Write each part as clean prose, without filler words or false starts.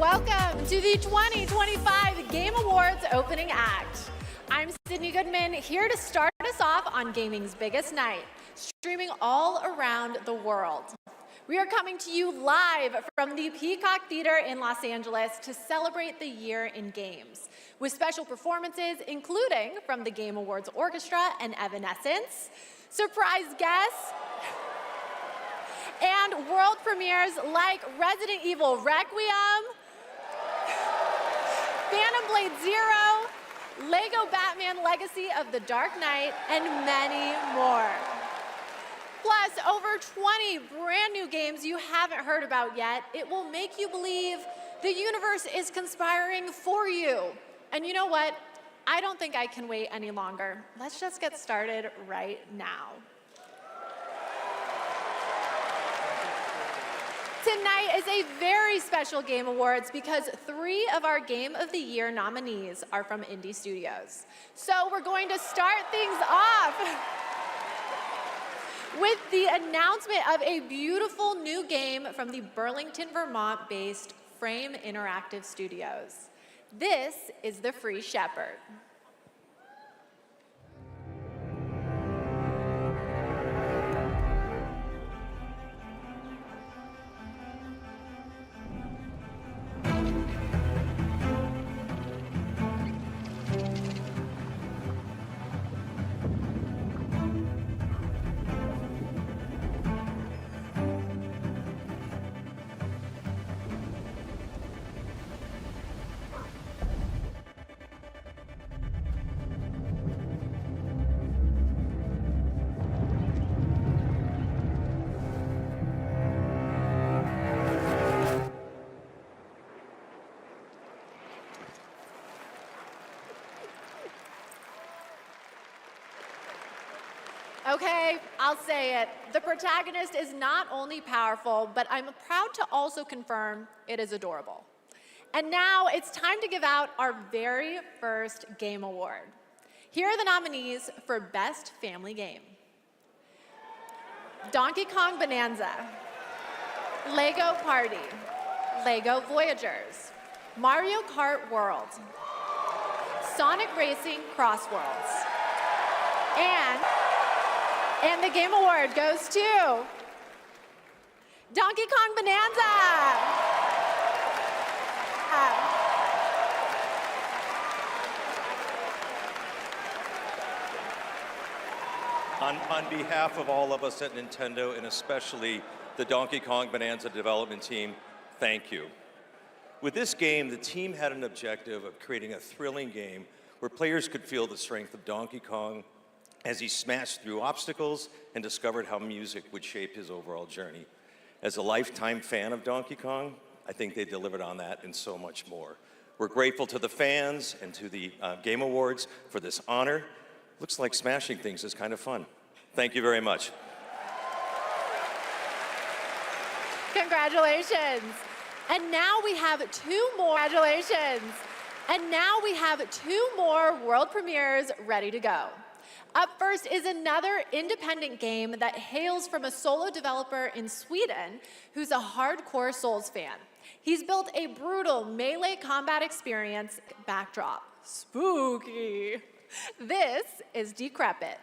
Welcome to the 2025 Game Awards opening act. I'm Sydney Goodman, here to start us off on gaming's biggest night, streaming all around the world. We are coming to you live from the Peacock Theater in Los Angeles to celebrate the year in games, with special performances including from the Game Awards Orchestra and Evanescence, surprise guests, and world premieres like Resident Evil Requiem, Phantom Blade Zero, Lego Batman Legacy of the Dark Knight, and many more. Plus, over 20 brand new games you haven't heard about yet. It will make you believe the universe is conspiring for you. And you know what? I don't think I can wait any longer. Let's just get started right now. Tonight is a very special Game Awards because 3 of our Game of the Year nominees are from indie studios. So we're going to start things off with the announcement of a beautiful new game from the Burlington, Vermont-based Frame Interactive Studios. This is The Free Shepherd. Okay, I'll say it. The protagonist is not only powerful, but I'm proud to also confirm it is adorable. And now it's time to give out our very first Game Award. Here are the nominees for Best Family Game: Donkey Kong Bonanza, Lego Party, Lego Voyagers, Mario Kart World, Sonic Racing Cross Worlds, and the Game Award goes to Donkey Kong Bonanza. On behalf of all of us at Nintendo, and especially the Donkey Kong Bonanza development team, thank you. With this game, the team had an objective of creating a thrilling game where players could feel the strength of Donkey Kong as he smashed through obstacles and discovered how music would shape his overall journey. As a lifetime fan of Donkey Kong, I think they delivered on that and so much more. We're grateful to the fans and to the Game Awards for this honor. Looks like smashing things is kind of fun. Thank you very much. Congratulations. And now we have 2 more. Congratulations. And now we have 2 more world premieres ready to go. Up first is another independent game that hails from a solo developer in Sweden who's a hardcore Souls fan. He's built a brutal melee combat experience backdrop. Spooky. This is Decrepit.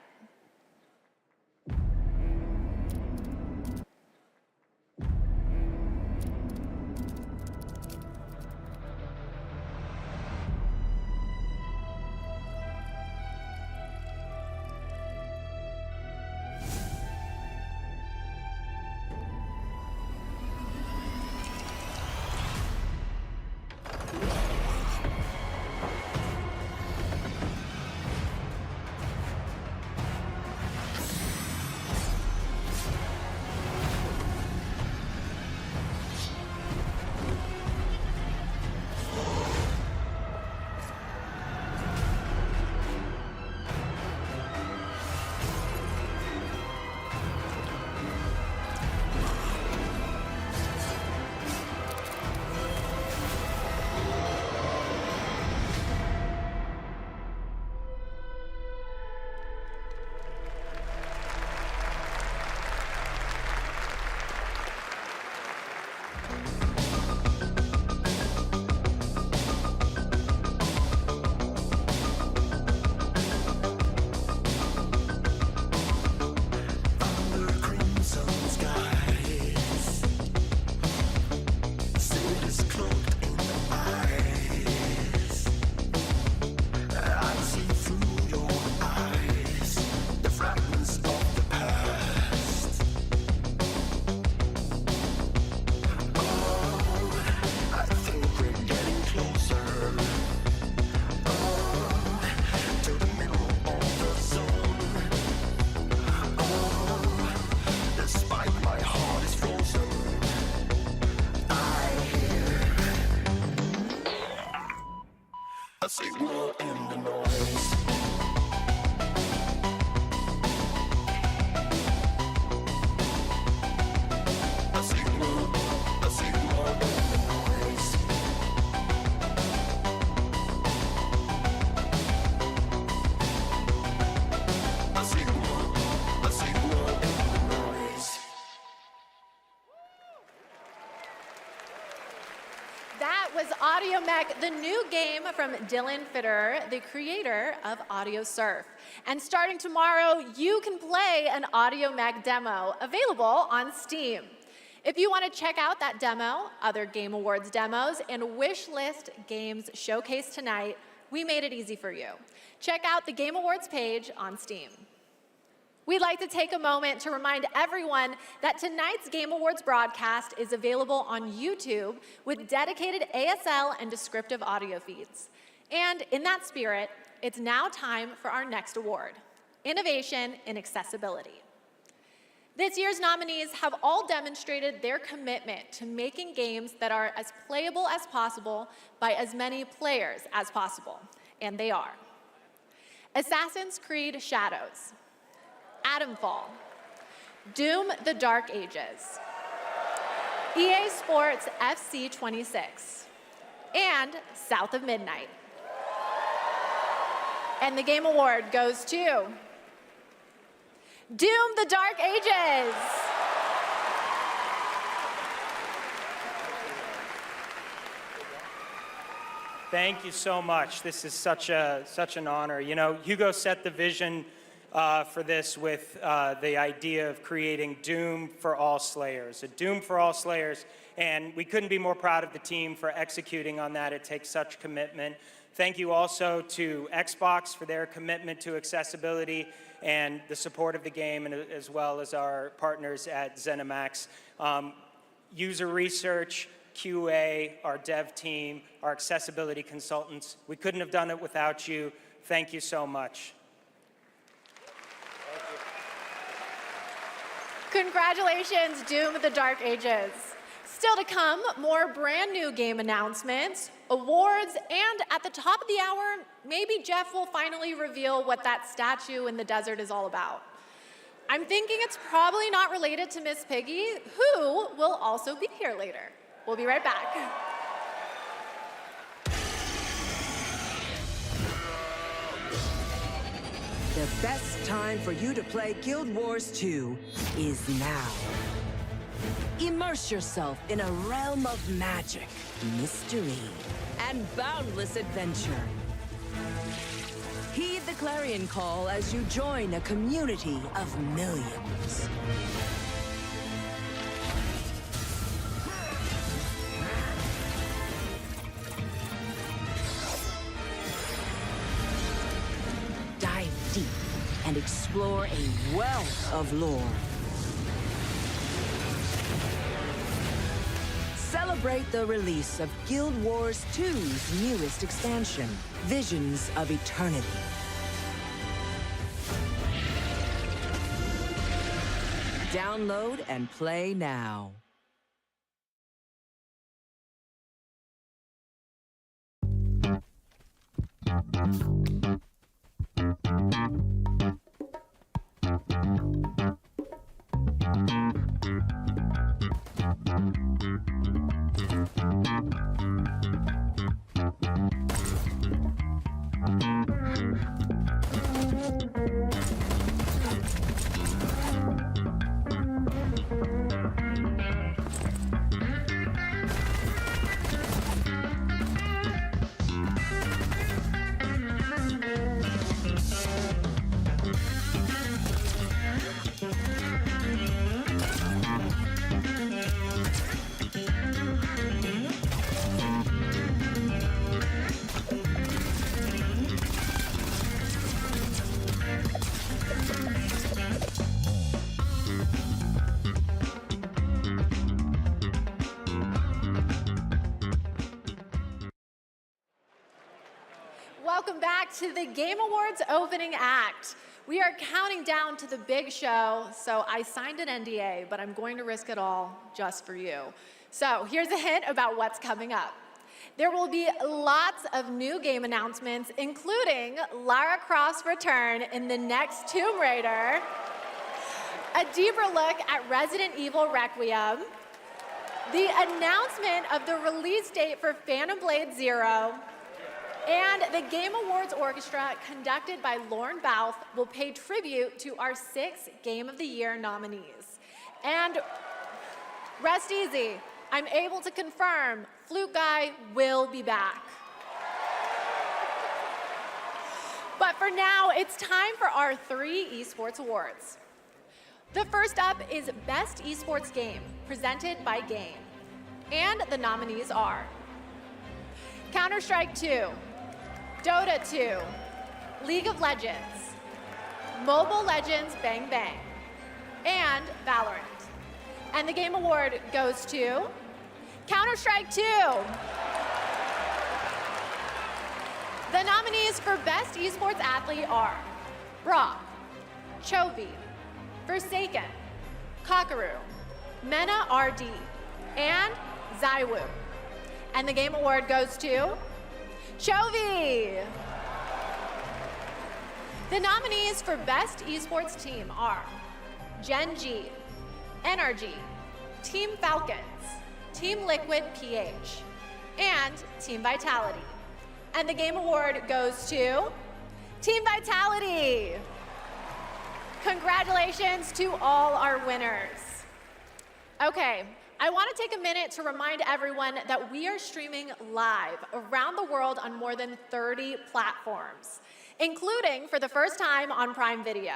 signal in the noise. A signal in the noise. A signal in the noise. That was AudioMech, the new game from ʟᴜᴜ, the creator of Audio Surf. And starting tomorrow, you can play an AudioMech demo available on Steam. If you want to check out that demo, other Game Awards demos, and wishlist games showcased tonight, we made it easy for you. Check out the Game Awards page on Steam. We'd like to take a moment to remind everyone that tonight's Game Awards broadcast is available on YouTube with dedicated ASL and descriptive audio feeds. And in that spirit, it's now time for our next award, Innovation in Accessibility. This year's nominees have all demonstrated their commitment to making games that are as playable as possible by as many players as possible, and they are Assassin's Creed Shadows, Atomfall, Doom: The Dark Ages, EA Sports FC 26, and South of Midnight. And the Game Award goes to Doom: The Dark Ages. Thank you so much. This is such an honor. You know, Hugo set the vision for this with the idea of creating Doom for all Slayers, a Doom for all Slayers, and we couldn't be more proud of the team for executing on that. It takes such commitment. Thank you also to Xbox for their commitment to accessibility and the support of the game, and as well as our partners at ZeniMax. User research, QA, our dev team, our accessibility consultants. We couldn't have done it without you. Thank you so much. Congratulations, Doom: The Dark Ages. Still to come, more brand new game announcements, awards, and at the top of the hour, maybe Jeff will finally reveal what that statue in the desert is all about. I'm thinking it's probably not related to Miss Piggy, who will also be here later. We'll be right back. The best time for you to play Guild Wars 2 is now. Immerse yourself in a realm of magic, mystery, and boundless adventure. Heed the clarion call as you join a community of millions. Dive deep and explore a wealth of lore. Celebrate the release of Guild Wars 2's newest expansion, Visions of Eternity. Download and play now. Welcome back to the Game Awards opening act. We are counting down to the big show, so I signed an NDA, but I'm going to risk it all just for you. So here's a hint about what's coming up. There will be lots of new game announcements, including Lara Croft's return in the next Tomb Raider, a deeper look at Resident Evil Requiem, the announcement of the release date for Phantom Blade Zero, and the Game Awards Orchestra, conducted by Lorne Bouth, will pay tribute to our 6 Game of the Year nominees. And rest easy, I'm able to confirm Flute Guy will be back. But for now, it's time for our 3 esports awards. The first up is Best Esports Game, presented by Game. And the nominees are Counter-Strike 2, Dota 2, League of Legends, Mobile Legends Bang Bang, and Valorant. And the Game Award goes to Counter-Strike 2. The nominees for Best Esports Athlete are Brock, Chovy, Forsaken, Kakaru, Mena RD, and Zywoo. And the Game Award goes to Chovy. The nominees for Best Esports Team are Gen G, NRG, Team Falcons, Team Liquid PH, and Team Vitality. And the Game Award goes to Team Vitality. Congratulations to all our winners. Okay, I want to take a minute to remind everyone that we are streaming live around the world on more than 30 platforms, including for the first time on Prime Video.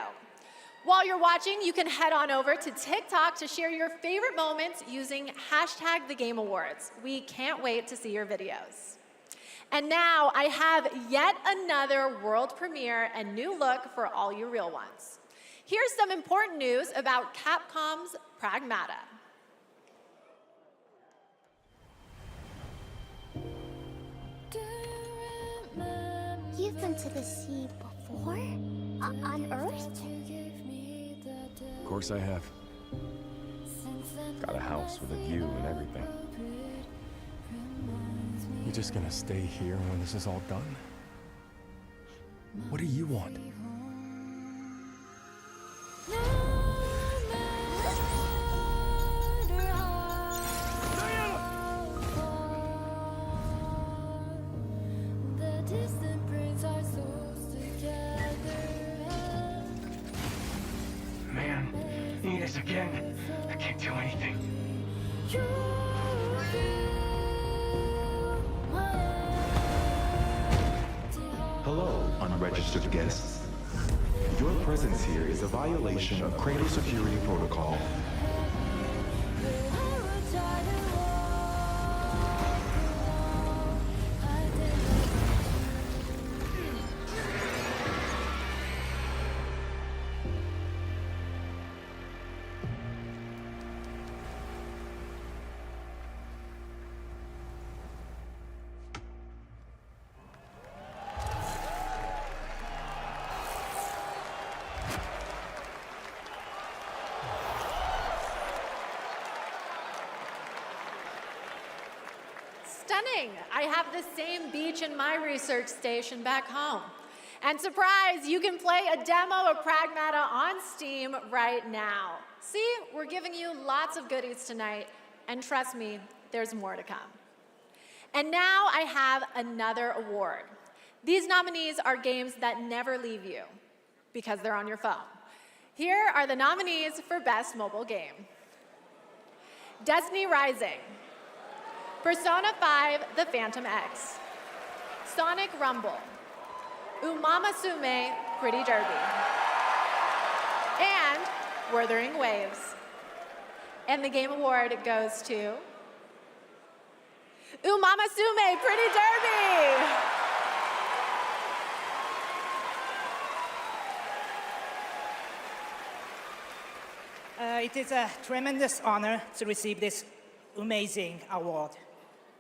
While you're watching, you can head on over to TikTok to share your favorite moments using #TheGameAwards. We can't wait to see your videos. And now I have yet another world premiere and new look for all you real ones. Here's some important news about Capcom's Pragmata. You've been to the sea before? On Earth? Of course I have. Got a house with a view and everything. You just gonna stay here when this is all done? What do you want? Man, you need us again. I can't do anything. Hello, unregistered guests. Your presence here is a violation of cradle security protocol. Stunning. I have the same beach in my research station back home. And surprise, you can play a demo of Pragmata on Steam right now. See, we're giving you lots of goodies tonight, and trust me, there's more to come. And now I have another award. These nominees are games that never leave you because they're on your phone. Here are the nominees for Best Mobile Game. Destiny Rising, Persona 5 The Phantom X, Sonic Rumble, ūmamasume Pretty Derby, and Wuthering Waves. And the Game Award goes to ūmamasume Pretty Derby. It is a tremendous honor to receive this amazing award.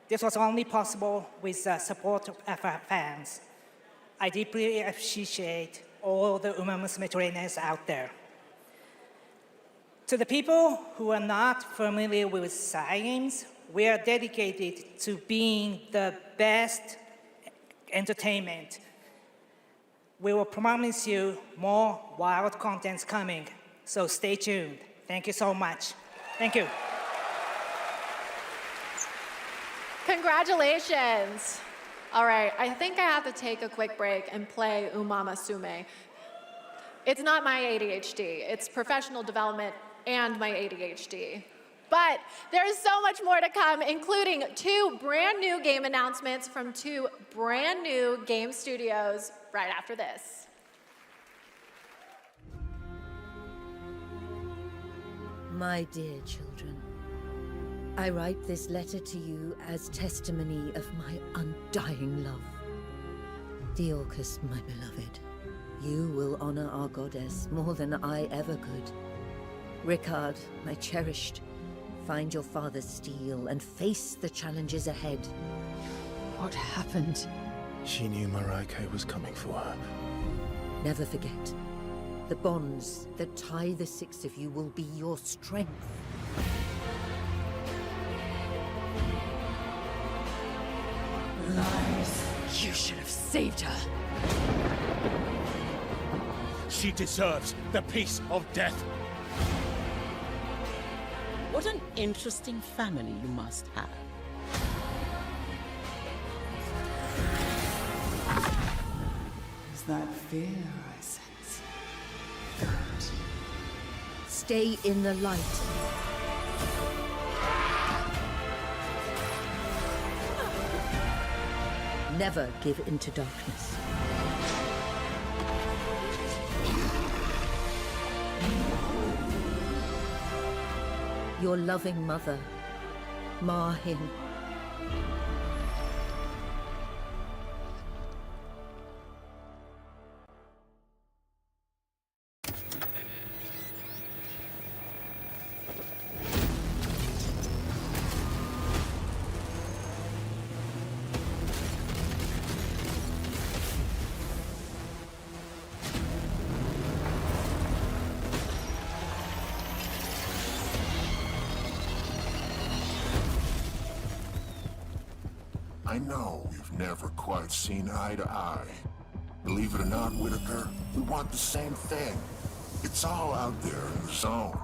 This was only possible with the support of our fans. I deeply appreciate all the ūmamasume trainers out there. To the people who are not familiar with games, we are dedicated to being the best entertainment. We will promise you more wild contents coming, so stay tuned. Thank you so much. Thank you. Congratulations. All right, I think I have to take a quick break and play Umama Sume. It's not my ADHD, it's professional development and my ADHD. But there's so much more to come, including 2 brand new game announcements from 2 brand new game studios right after this. My dear children, I write this letter to you as testimony of my undying love. Ṭhɪokas, my beloved, you will honor our goddess more than I ever could. Ricard, my cherished, find your father's steel and face the challenges ahead. What happened? She knew Marike was coming for her. Never forget, the bonds that tie the 6 of you will be your strength. Lies. You should have saved her. She deserves the peace of death. What an interesting family you must have. Is that fear I sense? Good. Stay in the light. Never give in to darkness. Your loving mother, Ma-hin. I know we've never quite seen eye to eye. Believe it or not, Whitaker, we want the same thing. It's all out there in the zone.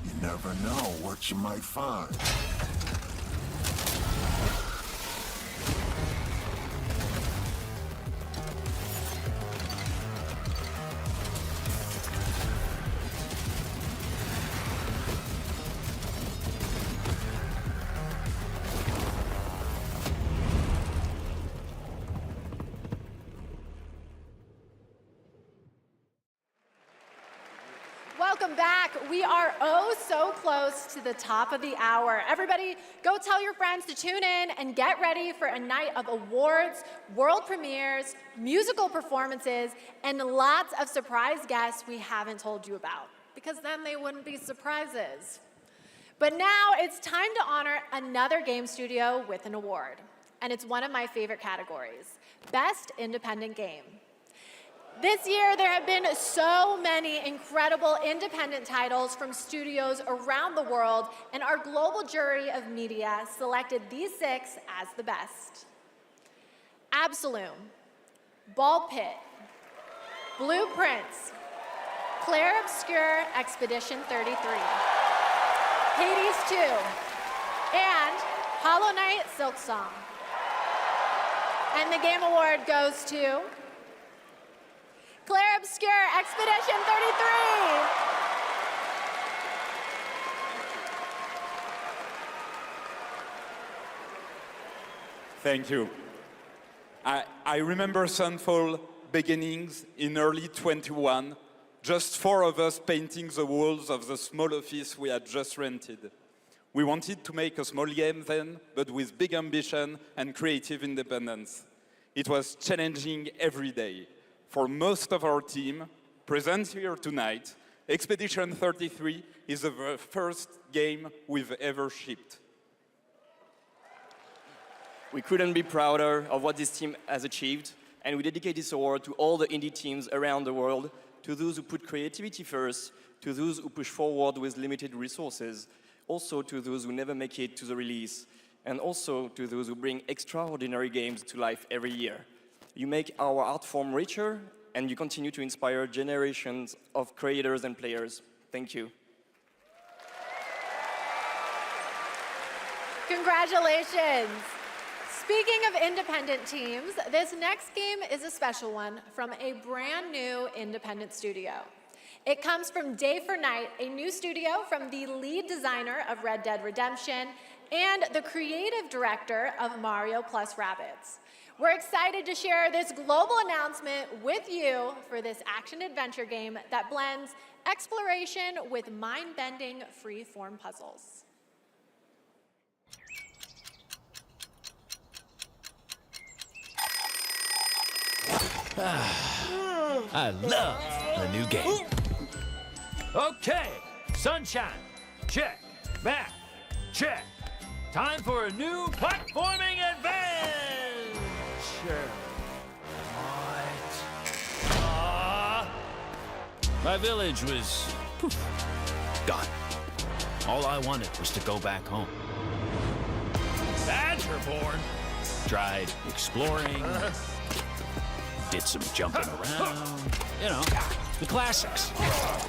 You never know what you might find. Welcome back. We are oh so close to the top of the hour. Everybody, go tell your friends to tune in and get ready for a night of awards, world premieres, musical performances, and lots of surprise guests we haven't told you about, because then they wouldn't be surprises. But now it's time to honor another game studio with an award, and it's one of my favorite categories, Best Independent Game. This year, there have been so many incredible independent titles from studios around the world, and our global jury of media selected these 6 as the best. Absolum, Ball Pit, Blueprints, clarobscur Expedition 33, Hades 2, and Hollow Knight Silksong. And the Game Award goes to clarobscur Expedition 33. Thank you. I remember Sunfall beginnings in early 21, just 4 of us painting the walls of the small office we had just rented. We wanted to make a small game then, but with big ambition and creative independence. It was challenging every day. For most of our team, present here tonight, Expedition 33 is the first game we've ever shipped. We couldn't be prouder of what this team has achieved, and we dedicate this award to all the indie teams around the world, to those who put creativity first, to those who push forward with limited resources. also to those who never make it to the release, and also to those who bring extraordinary games to life every year. You make our art form richer, and you continue to inspire generations of creators and players. Thank you. Congratulations. Speaking of independent teams, this next game is a special one from a brand new independent studio. It comes from Day for Night, a new studio from the lead designer of Red Dead Redemption and the creative director of Mario + Rabbids. We're excited to share this global announcement with you for this action-adventure game that blends exploration with mind-bending free-form puzzles. I love the new game. Okay, sunshine, check. Map, check. Time for a new platforming adventure. What? My village was gone. All I wanted was to go back home. Badgerborn. Tried exploring. Did some jumping around. You know, the classics.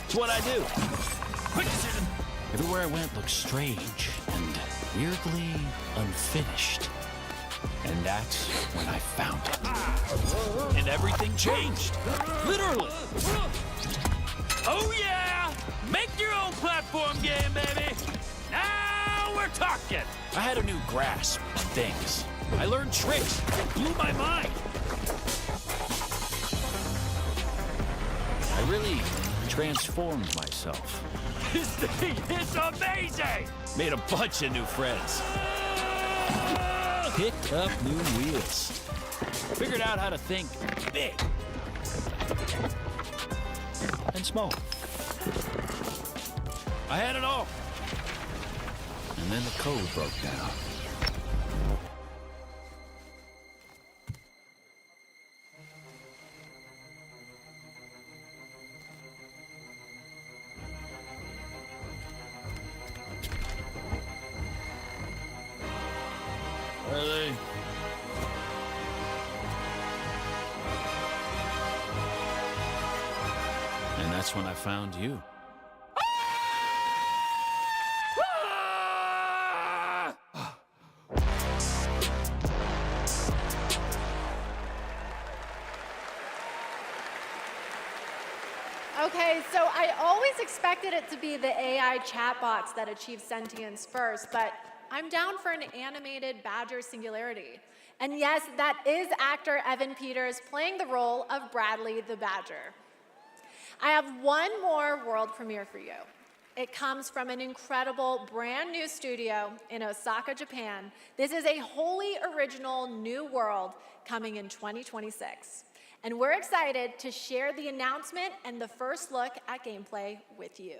It's what I do. Quick decision. Everywhere I went looked strange and weirdly unfinished. And that's when I found it. And everything changed. Literally. Oh yeah! Make your own platform game, baby! Now we're talking! I had a new grasp on things. I learned tricks that blew my mind. I really transformed myself. This thing is amazing! Made a bunch of new friends. Picked up new wheels. Figured out how to think big and small. I had it all. And then the code broke down. Where are they? And that's when I found you. Okay, so I always expected it to be the AI chatbots that achieve sentience first, but I'm down for an animated badger singularity. And yes, that is actor Evan Peters playing the role of Bradley the Badger. I have one more world premiere for you. It comes from an incredible brand new studio in Osaka, Japan. This is a wholly original new world coming in 2026. And we're excited to share the announcement and the first look at gameplay with you.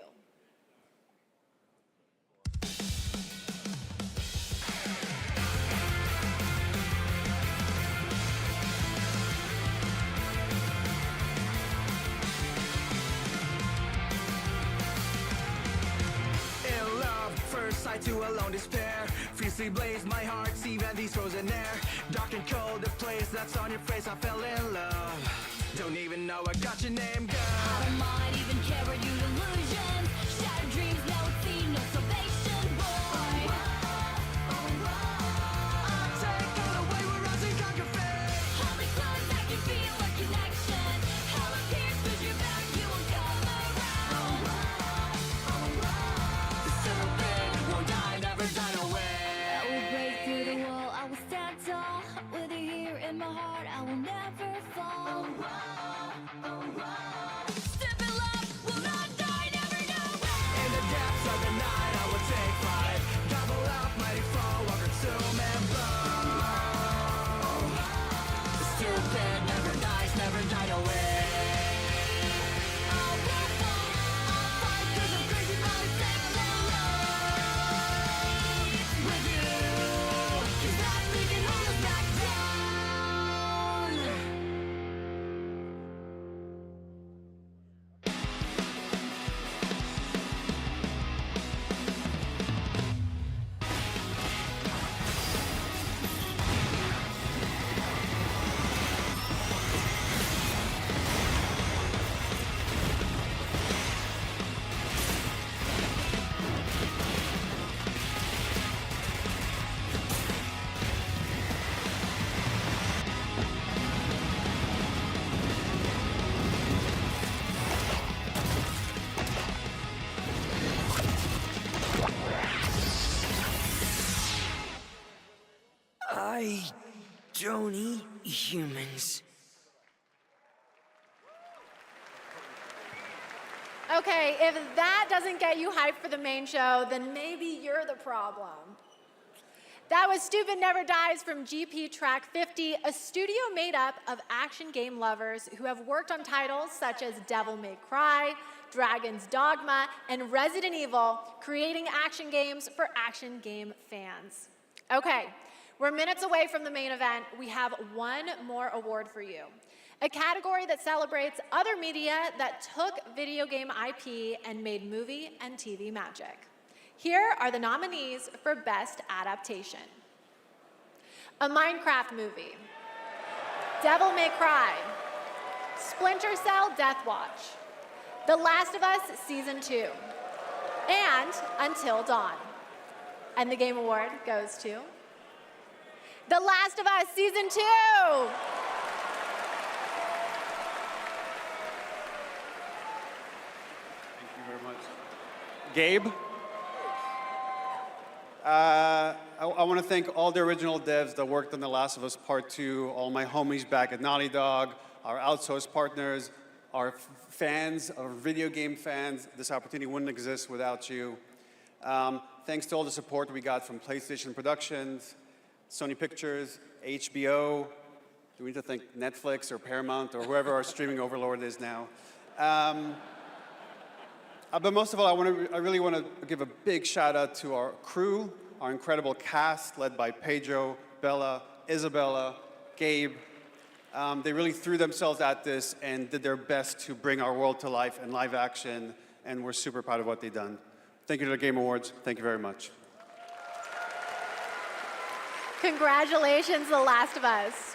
To alone despair, fiercely blazed my heart, even these frozen air. Dark and cold, the place that's on your face, I fell in love. Don't even know I got your name, girl. I don't mind even carrying you illusions. Shattered dreams, now it seems no salvation, boy. I'll take all the way we're rising, conquer fate. Hold me close, I can feel a connection. Hell appears, push you back, you won't come around. So big, won't die, never die away. I will break through the wall, I will stand tall. With you here in my heart, I will never fall. Step in love, will not die, never know when. In the depths of the night, I will take flight. Double up, mighty fall, walk consume and blow. The stupid never dies, never died away. With you, 'cause nothing can hold us back down. I don't eat humans. Okay, if that doesn't get you hyped for the main show, then maybe you're the problem. That was Stupid Never Dies from GP Track 50, a studio made up of action game lovers who have worked on titles such as Devil May Cry, Dragon's Dogma, and Resident Evil, creating action games for action game fans. Okay, we're minutes away from the main event. We have one more award for you. A category that celebrates other media that took video game IP and made movie and TV magic. Here are the nominees for Best Adaptation. A Minecraft movie, Devil May Cry, Splinter Cell Death Watch, The Last of Us Season 2, and Until Dawn. And the Game Award goes to The Last of Us Season 2! Thank you very much. Gabe? I want to thank all the original devs that worked on The Last of Us Part 2, all my homies back at Naughty Dog, our outsourced partners, our fans, our video game fans. This opportunity wouldn't exist without you. Thanks to all the support we got from PlayStation Productions, Sony Pictures, HBO. Do we need to thank Netflix or Paramount or whoever our streaming overlord is now? But most of all, I really want to give a big shout out to our crew, our incredible cast led by Pedro, Bella, Isabella, Gabe. They really threw themselves at this and did their best to bring our world to life in live action, and we're super proud of what they've done. Thank you to the Game Awards. Thank you very much. Congratulations, The Last of Us.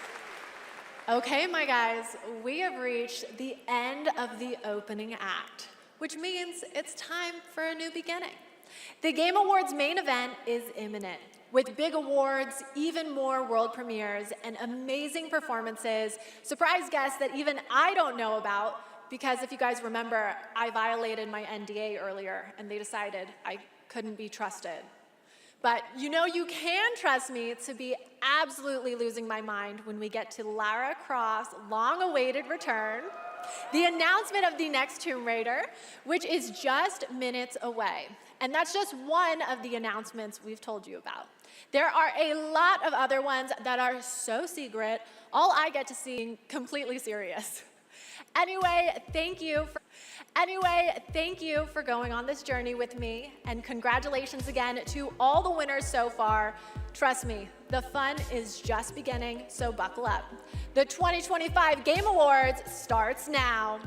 Okay, my guys, we have reached the end of the opening act, which means it's time for a new beginning. The Game Awards main event is imminent, with big awards, even more world premieres, and amazing performances, surprise guests that even I don't know about, because if you guys remember, I violated my NDA earlier, and they decided I couldn't be trusted. But you know you can trust me to be absolutely losing my mind when we get to Lara Croft's long-awaited return, the announcement of the next Tomb Raider, which is just minutes away. And that's just one of the announcements we've told you about. There are a lot of other ones that are so secret, all I get to see completely serious. Anyway, thank you for going on this journey with me, and congratulations again to all the winners so far. Trust me, the fun is just beginning, so buckle up. The 2025 Game Awards starts now.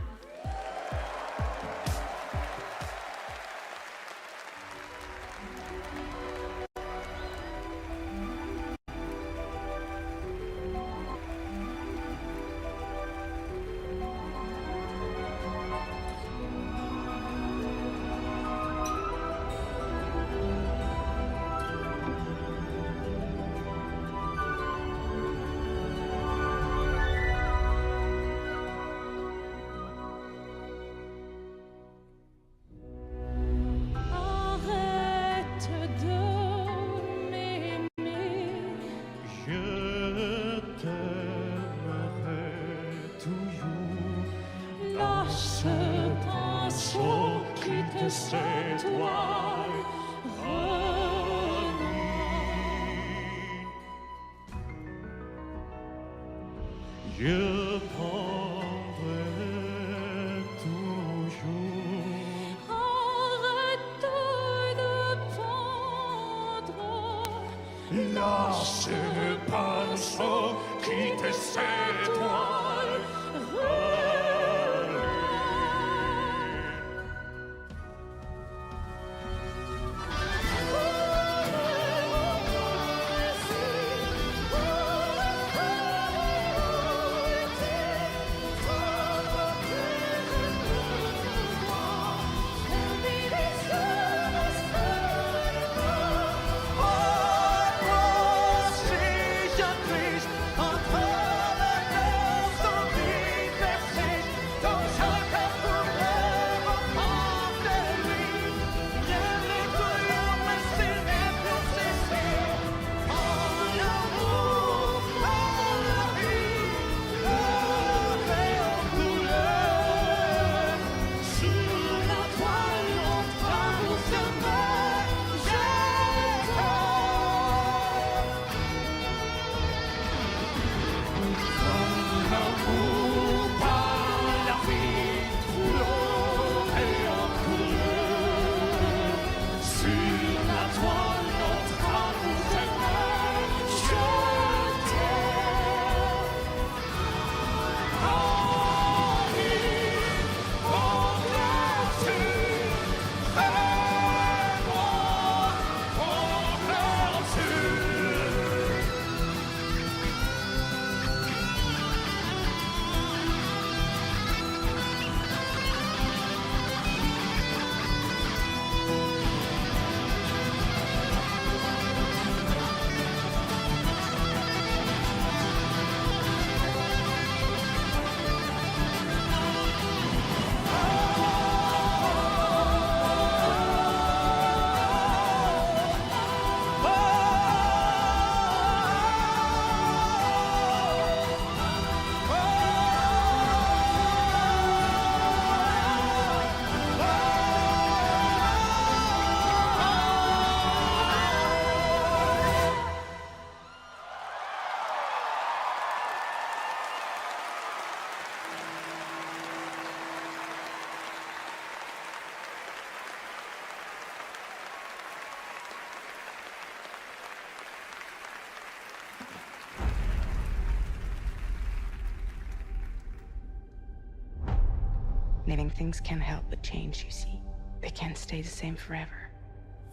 Living things can't help but change, you see. They can't stay the same forever.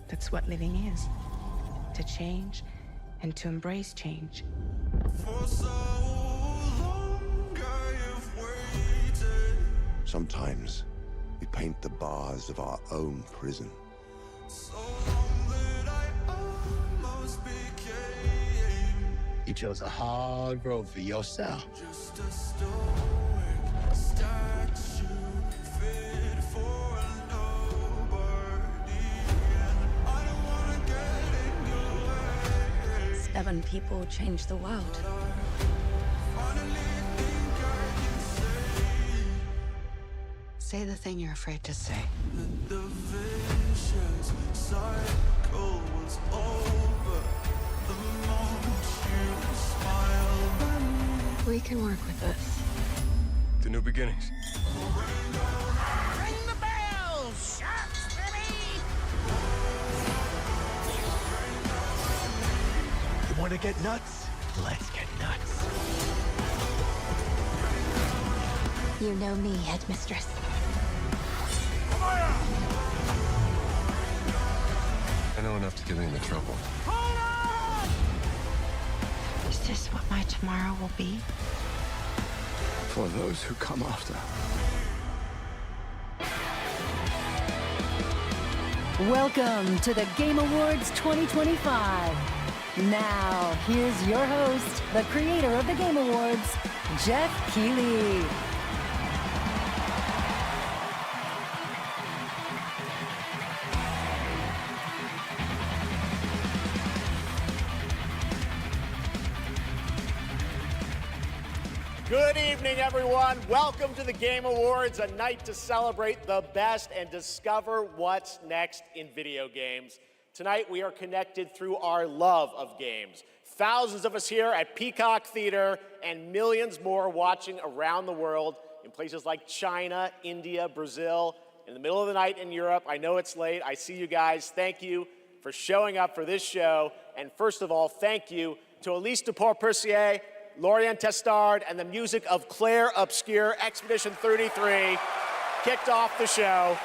That's what living is. To change and to embrace change. Sometimes we paint the bars of our own prison. You chose a hard road for yourself. Stubborn people change the world. Say the thing you're afraid to say. We can work with this. The new beginnings. Ring the bell! Sharks, baby! You want to get nuts? Let's get nuts. You know me, Headmistress. I know enough to get me into trouble. Is this what my tomorrow will be? For those who come after. Welcome to the Game Awards 2025. Now, here's your host, the creator of the Game Awards, Jeff Keighley. Good evening, everyone. Welcome to the Game Awards, a night to celebrate the best and discover what's next in video games. Tonight, we are connected through our love of games. Thousands of us here at Peacock Theater and millions more watching around the world in places like China, India, Brazil, in the middle of the night in Europe. I know it's late. I see you guys. Thank you for showing up for this show. And first of all, thank you to Elise Dupour-Percier, Lorian Testard, and the music of Claire Obscure. Expedition 33 kicked off the show.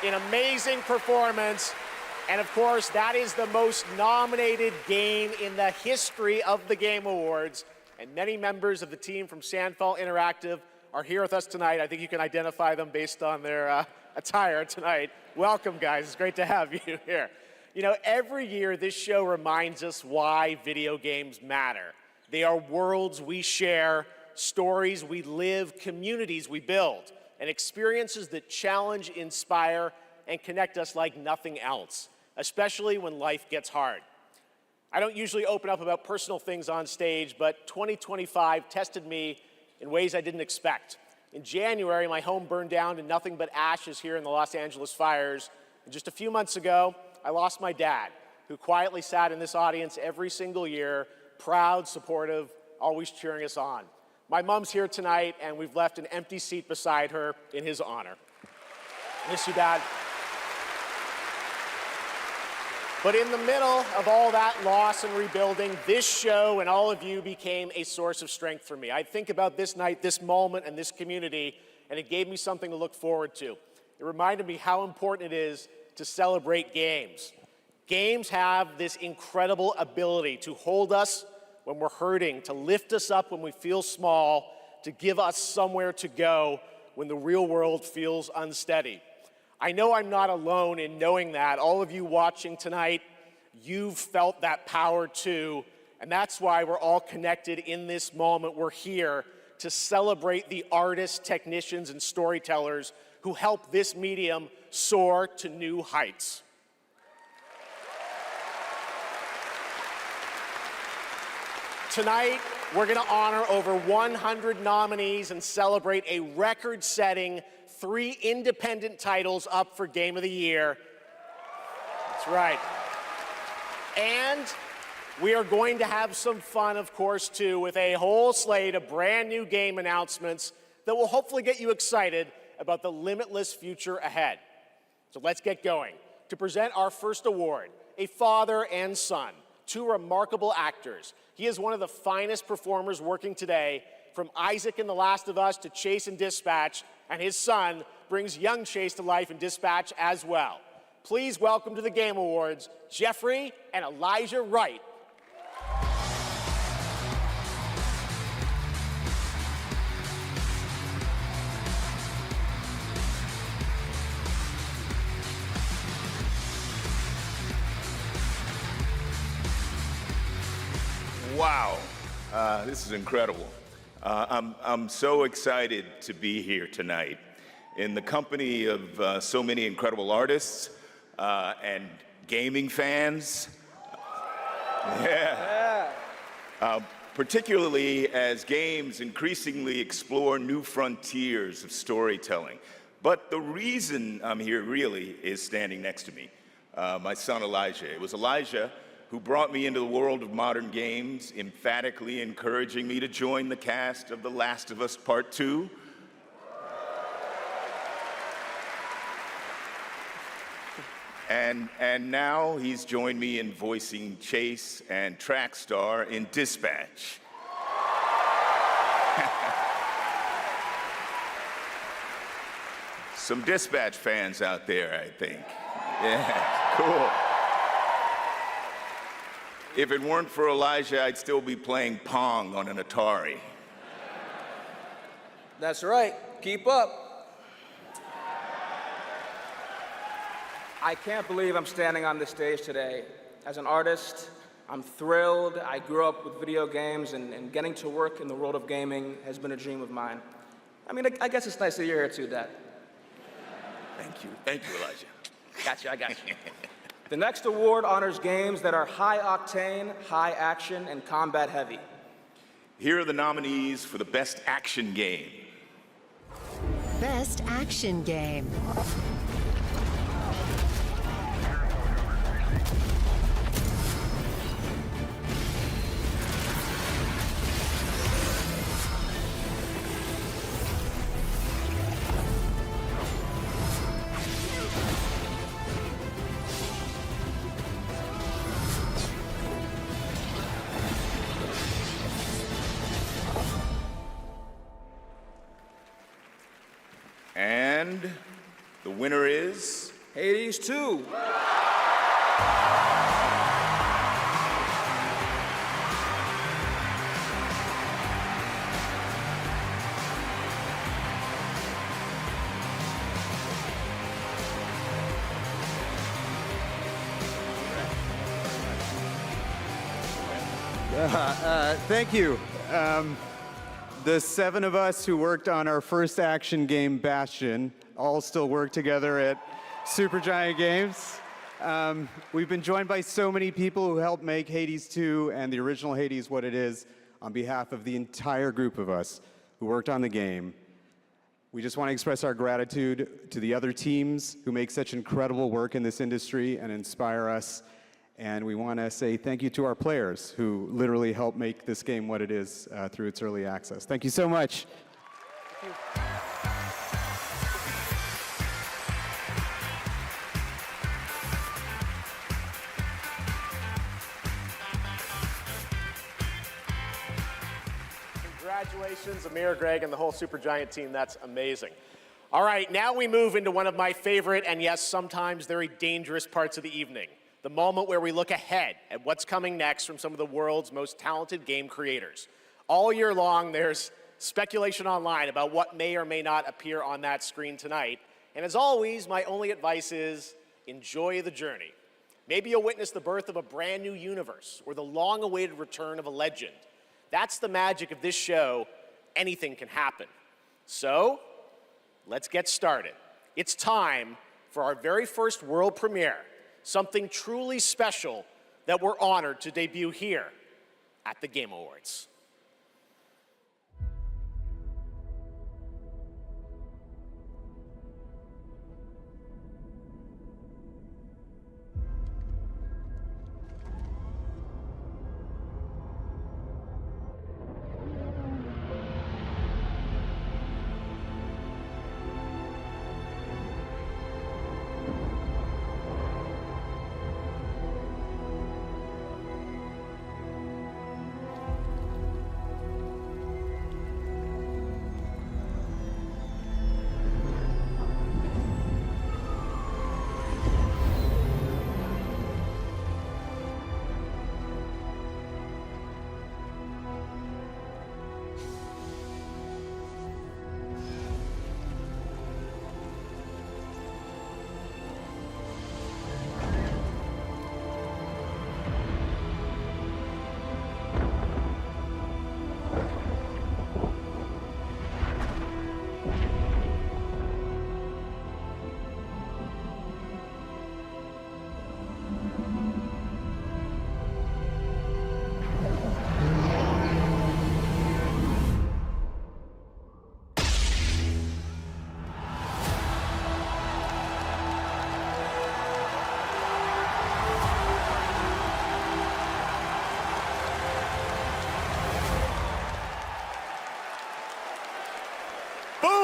An amazing performance. And of course, that is the most nominated game in the history of the Game Awards. And many members of the team from Sandfall Interactive are here with us tonight. I think you can identify them based on their attire tonight. Welcome, guys. It's great to have you here. You know, every year this show reminds us why video games matter. They are worlds we share, stories we live, communities we build, and experiences that challenge, inspire, and connect us like nothing else, especially when life gets hard. I don't usually open up about personal things on stage, but 2025 tested me in ways I didn't expect. In January, my home burned down to nothing but ashes here in the Los Angeles fires. And just a few months ago, I lost my dad, who quietly sat in this audience every single year, proud, supportive, always cheering us on. My mom's here tonight, and we've left an empty seat beside her in his honor. Miss you, Dad. But in the middle of all that loss and rebuilding, this show and all of you became a source of strength for me. I think about this night, this moment, and this community, and it gave me something to look forward to. It reminded me how important it is to celebrate games. Games have this incredible ability to hold us when we're hurting, to lift us up when we feel small, to give us somewhere to go when the real world feels unsteady. I know I'm not alone in knowing that. All of you watching tonight, you've felt that power too, and that's why we're all connected in this moment. We're here to celebrate the artists, technicians, and storytellers who help this medium soar to new heights. Tonight, we're going to honor over 100 nominees and celebrate a record-setting 3 independent titles up for Game of the Year. That's right. And we are going to have some fun, of course, too, with a whole slate of brand new game announcements that will hopefully get you excited about the limitless future ahead. So let's get going. To present our first award, a father and son, 2 remarkable actors. He is one of the finest performers working today, from Isaac in The Last of Us to Chase in Dispatch, and his son, brings young Chase to life in Dispatch as well. Please welcome to the Game Awards, Jeffrey and Elijah Wright. Wow, this is incredible. I'm so excited to be here tonight in the company of so many incredible artists and gaming fans. Particularly as games increasingly explore new frontiers of storytelling. But the reason I'm here really is standing next to me, my son Elijah. It was Elijah who brought me into the world of modern games, emphatically encouraging me to join the cast of The Last of Us Part 2. And now he's joined me in voicing Chase and Trackstar in Dispatch. Some Dispatch fans out there, I think. Yeah, cool. If it weren't for Elijah, I'd still be playing Pong on an Atari. That's right. Keep up. I can't believe I'm standing on this stage today. As an artist, I'm thrilled. I grew up with video games, and getting to work in the world of gaming has been a dream of mine. I mean, I guess it's nice that you're here too, Dad. Thank you. Thank you, Elijah. Got you, I got you. The next award honors games that are high octane, high action, and combat heavy. Here are the nominees for the Best Action Game. Best Action Game. And the winner is... Hades 2. Thank you. The 7 of us who worked on our first action game, Bastion, all still work together at Supergiant Games. We've been joined by so many people who helped make Hades 2 and the original Hades what it is on behalf of the entire group of us who worked on the game. We just want to express our gratitude to the other teams who make such incredible work in this industry and inspire us. And we want to say thank you to our players who literally helped make this game what it is through its early access. Thank you so much. Thank you. Congratulations, Amir, Greg, and the whole Supergiant team. That's amazing. All right, now we move into one of my favorite and, yes, sometimes very dangerous parts of the evening. The moment where we look ahead at what's coming next from some of the world's most talented game creators. All year long, there's speculation online about what may or may not appear on that screen tonight. And as always, my only advice is enjoy the journey. Maybe you'll witness the birth of a brand new universe or the long-awaited return of a legend. That's the magic of this show. Anything can happen. So, let's get started. It's time for our very first world premiere. Something truly special that we're honored to debut here at the Game Awards.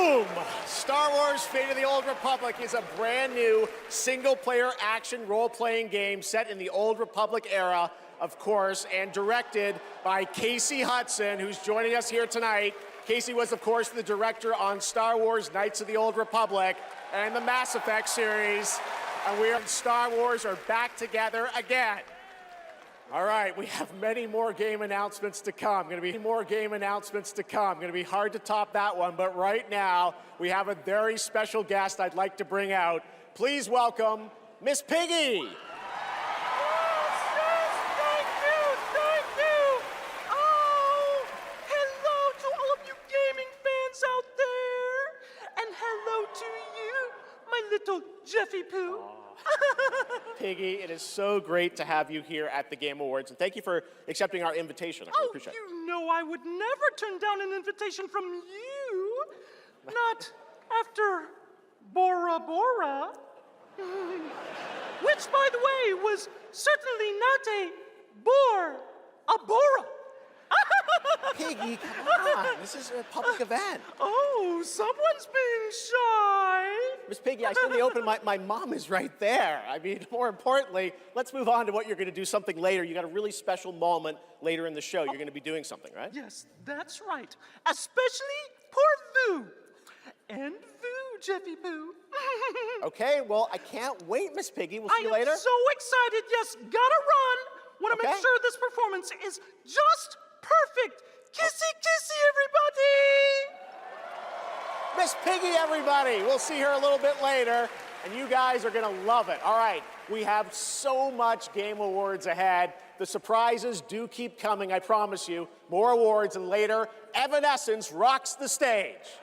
Boom! Star Wars Fate of the Old Republic is a brand new single-player action role-playing game set in the Old Republic era, of course, and directed by Casey Hudson, who's joining us here tonight. Casey was, of course, the director on Star Wars Knights of the Old Republic and the Mass Effect series. And we and Star Wars are back together again. All right, we have many more game announcements to come. Going to be more game announcements to come. Going to be hard to top that one, but right now we have a very special guest I'd like to bring out. Please welcome Miss Piggy. Yes, thank you. Oh, hello to all of you gaming fans out there, and hello to you, my little Jeffy Poo. Piggy, it is so great to have you here at the Game Awards, and thank you for accepting our invitation. I really appreciate it. You know I would never turn down an invitation from you. Not after Bora Bora. Which, by the way, was certainly not a Bora. Piggy, come on. This is a public event. Oh, someone's being shy. Miss Piggy, I said in the open, my mom is right there. I mean, more importantly, let's move on to what you're going to do something later. You got a really special moment later in the show. You're going to be doing something, right? Yes, that's right. Especially poor Vu. And Vu, Jeffy Poo. Okay, well, I can't wait, Miss Piggy. We'll see you later. I am so excited. Yes, gotta run. Want to make sure this performance is just perfect. Kissy, kissy, everybody. Miss Piggy, everybody. We'll see her a little bit later, and you guys are going to love it. All right, we have so much Game Awards ahead. The surprises do keep coming, I promise you. More awards, and later, Evanescence rocks the stage.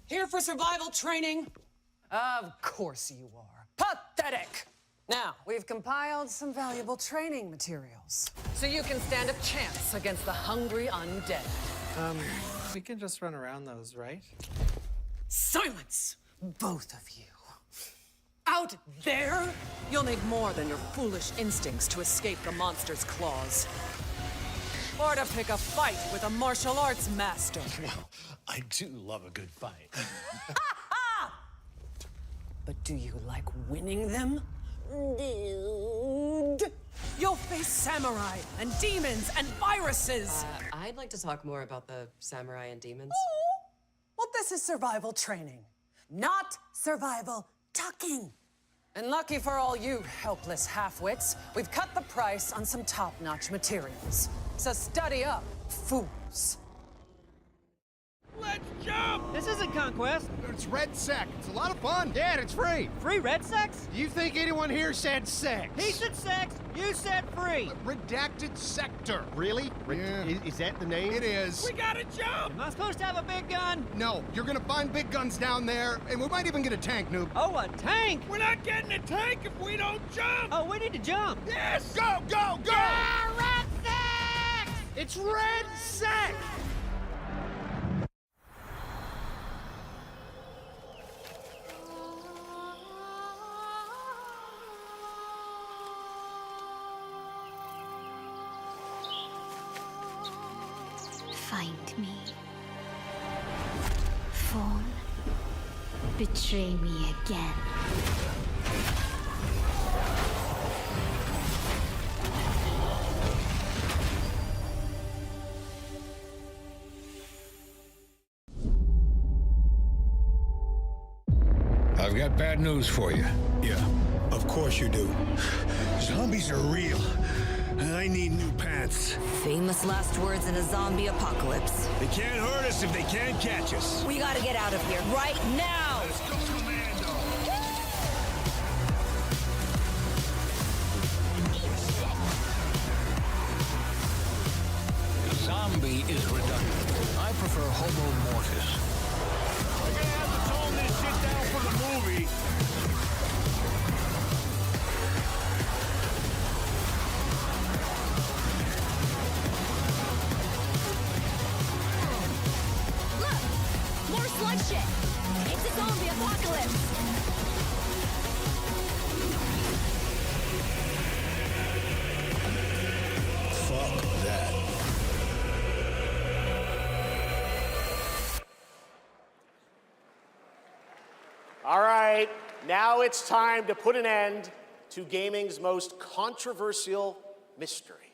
Here for survival training? Of course you are. Pathetic! Now, we've compiled some valuable training materials, so you can stand a chance against the hungry undead. We can just run around those, right? Silence, both of you. Out there, you'll need more than your foolish instincts to escape the monster's claws. Or to pick a fight with a martial arts master. Well, I do love a good fight. But do you like winning them? Dude. You'll face samurai and demons and viruses. I'd like to talk more about the samurai and demons. Oh, well, this is survival training, not survival talking. And lucky for all you helpless half-wits, we've cut the price on some top-notch materials. So study up, fools. Let's jump! This isn't Conquest. It's Red Sec. It's a lot of fun. Yeah, it's free. Free Red Sex? Do you think anyone here said sex? He said sex, you said free. Redacted Sector. Really? Yeah. Is that the name? It is. We gotta jump! Am I supposed to have a big gun? No, you're gonna find big guns down there, and we might even get a tank, noob. Oh, a tank? We're not getting a tank if we don't jump! Oh, we need to jump. Yes! Go, go, go! Yeah, Red Sex! It's Red Sec! Find me. Phone. Betray me again. I've got bad news for you. Yeah, of course you do. Zombies are real. I need new pants. Famous last words in a zombie apocalypse. They can't hurt us if they can't catch us. We gotta get out of here right now! Let's go, Commando! Zombie is redundant. I prefer Homo mortis. We're gonna have to tone this shit down for the movie. Slug shit! It's a zombie apocalypse! Fuck that. Now it's time to put an end to gaming's most controversial mystery.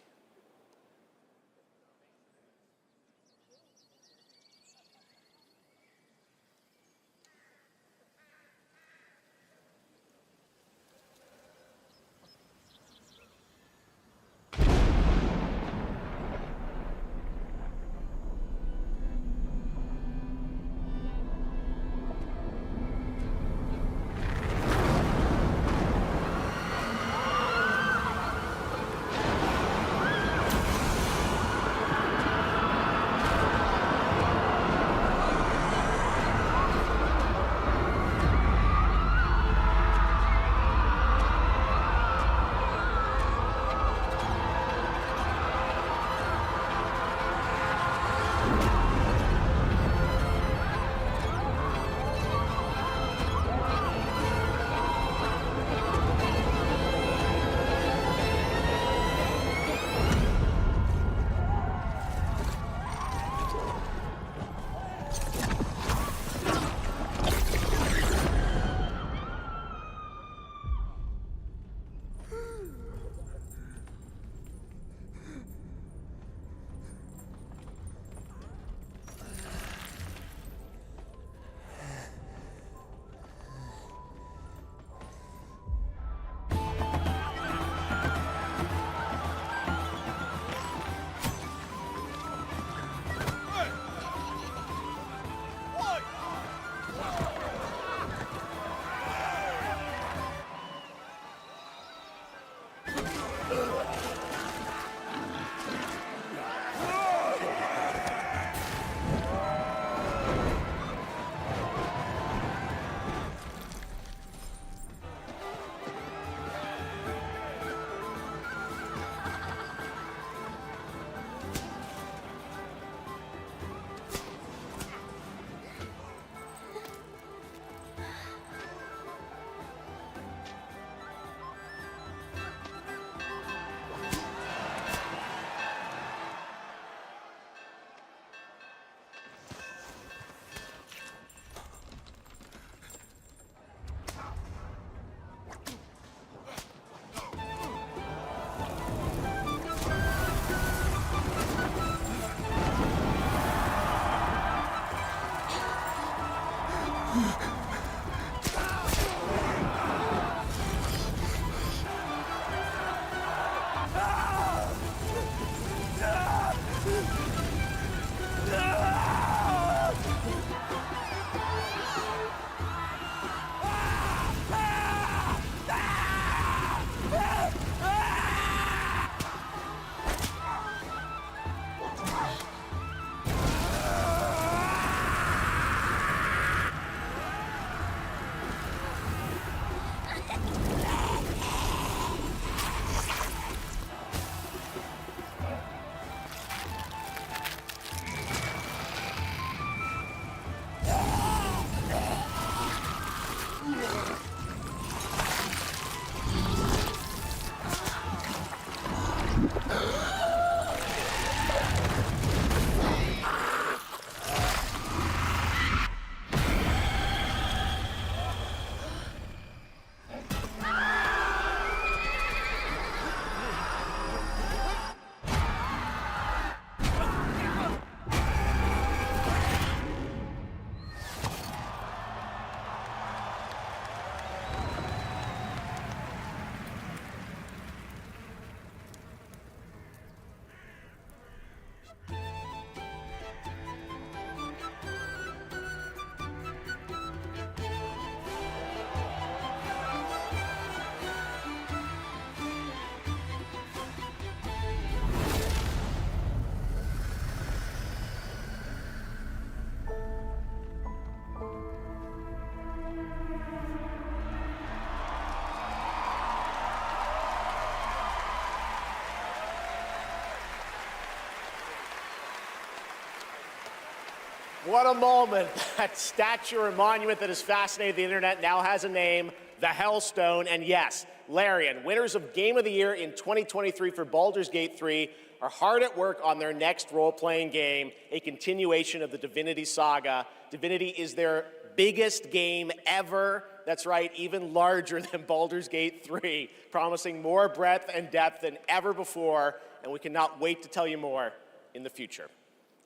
What a moment. That statue or monument that has fascinated the internet now has a name, the Hellstone. And yes, Larian, winners of Game of the Year in 2023 for Baldur's Gate 3, are hard at work on their next role-playing game, a continuation of the Divinity saga. Divinity is their biggest game ever. That's right, even larger than Baldur's Gate 3, promising more breadth and depth than ever before, and we cannot wait to tell you more in the future.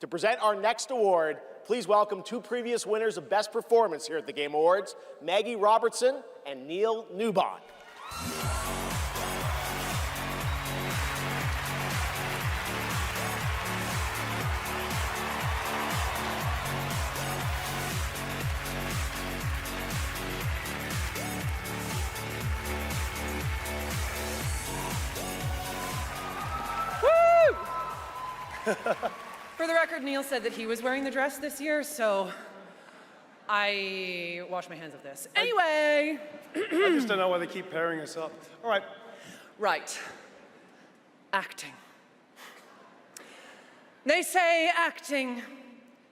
To present our next award, please welcome two previous winners of Best Performance here at the Game Awards, Maggie Robertson and Neil Newbon. For the record, Neil said that he was wearing the dress this year, so I wash my hands of this. Anyway. I just don't know why they keep pairing us up. All right. Right. Acting. They say acting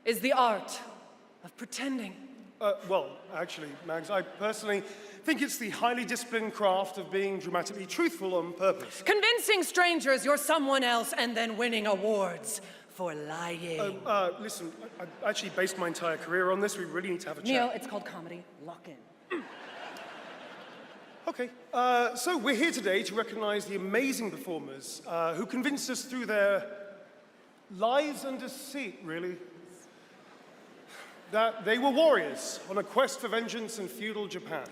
is the art of pretending. Well, actually, Mags, I personally think it's the highly disciplined craft of being dramatically truthful on purpose. Convincing strangers you're someone else and then winning awards for lying. Listen, I actually based my entire career on this. We really need to have a chat. Neil, it's called comedy. Lock in. Okay, so we're here today to recognize the amazing performers who convinced us through their lies and deceit, really, that they were warriors on a quest for vengeance in feudal Japan.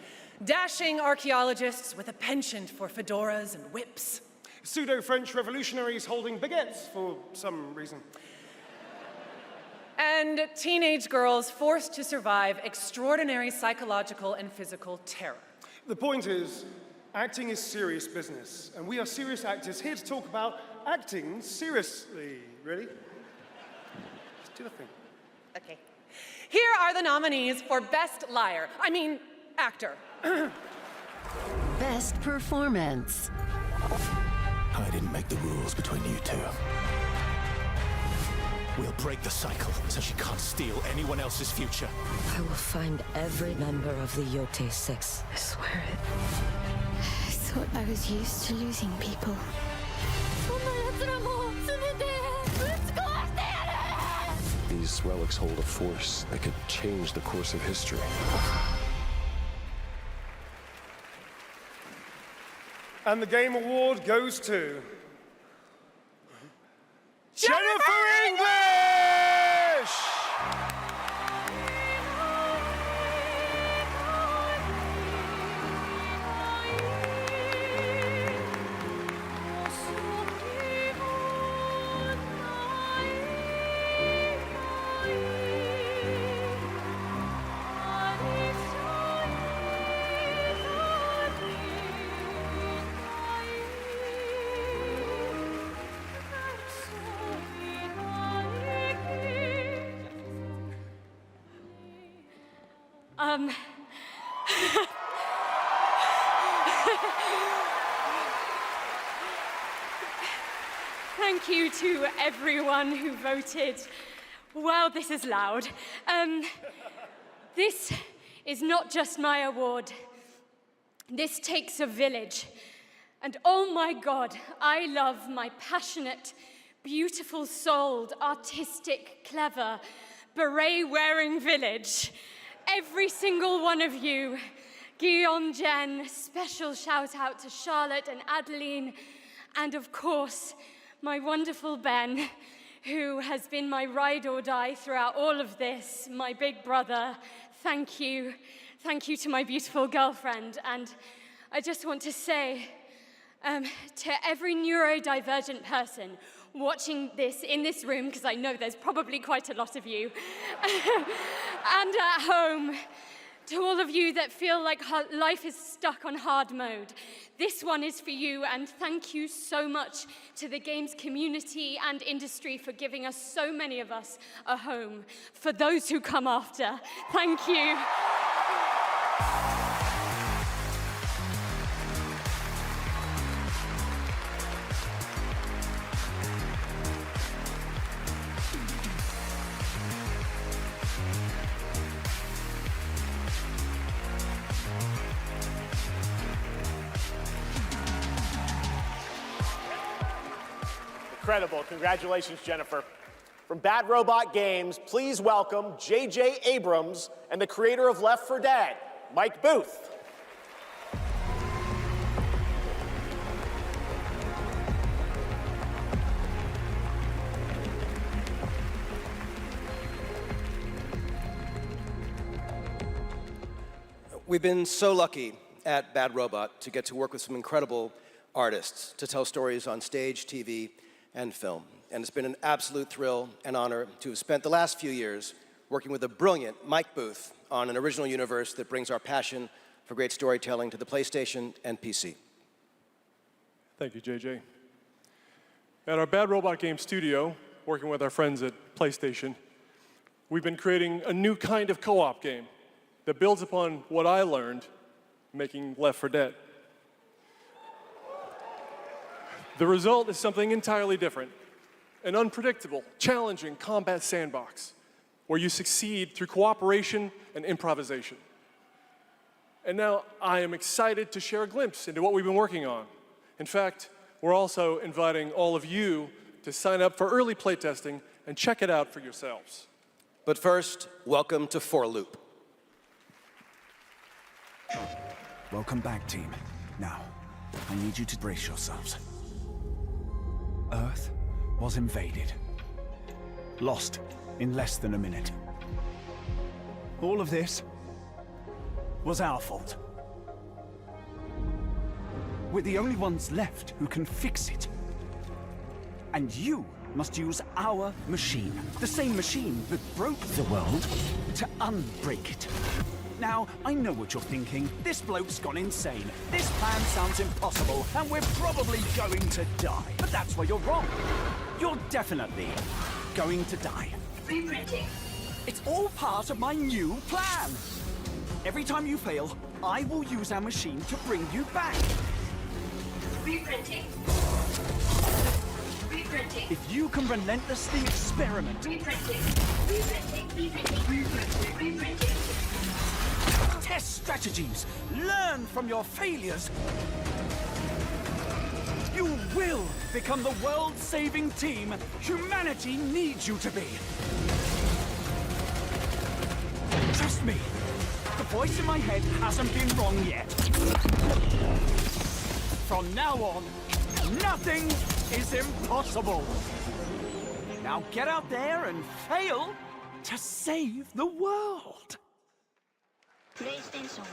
Dashing archaeologists with a penchant for fedoras and whips. Pseudo-French revolutionaries holding baguettes for some reason. And teenage girls forced to survive extraordinary psychological and physical terror. The point is, acting is serious business, and we are serious actors here to talk about acting seriously, really. Just do the thing. Okay. Here are the nominees for Best Liar. I mean, Actor. Best Performance. I didn't make the rules between you two. We'll break the cycle so she can't steal anyone else's future. I will find every member of the ᴑᴜ sex. I swear it. I thought I was used to losing people. These relics hold a force that could change the course of history. And the Game Award goes to... Jennifer English! Thank you to everyone who voted. Wow, this is loud. This is not just my award. This takes a village. And oh my God, I love my passionate, beautiful-souled, artistic, clever, beret-wearing village. Every single one of you. Guillaume, Jen, special shout out to Charlotte and Adeline, and of course, my wonderful Ben, who has been my ride or die throughout all of this, my big brother. Thank you. Thank you to my beautiful girlfriend. And I just want to say to every neurodivergent person watching this in this room, because I know there's probably quite a lot of you, and at home, to all of you that feel like life is stuck on hard mode, this one is for you, and thank you so much to the games community and industry for giving us, so many of us, a home. For those who come after, thank you. Incredible. Congratulations, Jennifer. From Bad Robot Games, please welcome J.J. Abrams and the creator of Left 4 Dead, Mike Booth. We've been so lucky at Bad Robot to get to work with some incredible artists to tell stories on stage, TV, and film. And it's been an absolute thrill and honor to have spent the last few years working with the brilliant Mike Booth on an original universe that brings our passion for great storytelling to the PlayStation and PC. Thank you, JJ. At our Bad Robot Game studio, working with our friends at PlayStation, we've been creating a new kind of co-op game that builds upon what I learned making Left 4 Dead. The result is something entirely different, an unpredictable, challenging combat sandbox where you succeed through cooperation and improvisation. And now I am excited to share a glimpse into what we've been working on. In fact, we're also inviting all of you to sign up for early playtesting and check it out for yourselves. But first, welcome to 4 Loop. Welcome back, team. Now, I need you to brace yourselves. Earth was invaded. Lost in less than a minute. All of this was our fault. We're the only ones left who can fix it. And you must use our machine, the same machine that broke the world, to unbreak it. Now, I know what you're thinking. This bloke's gone insane. This plan sounds impossible, and we're probably going to die. But that's where you're wrong. You're definitely going to die. Reprinting. It's all part of my new plan. Every time you fail, I will use our machine to bring you back. Reprinting. Reprinting. If you can relentlessly experiment. Reprinting. Reprinting. Reprinting. Reprinting. Test strategies. Learn from your failures. You will become the world-saving team humanity needs you to be. Trust me, the voice in my head hasn't been wrong yet. From now on, nothing is impossible. Now get out there and fail to save the world. PlayStation.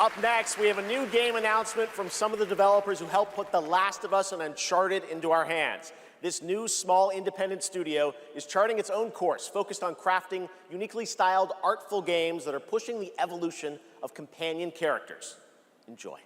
Up next, we have a new game announcement from some of the developers who helped put The Last of Us and Uncharted into our hands. This new, small, independent studio is charting its own course, focused on crafting uniquely styled, artful games that are pushing the evolution of companion characters. Enjoy.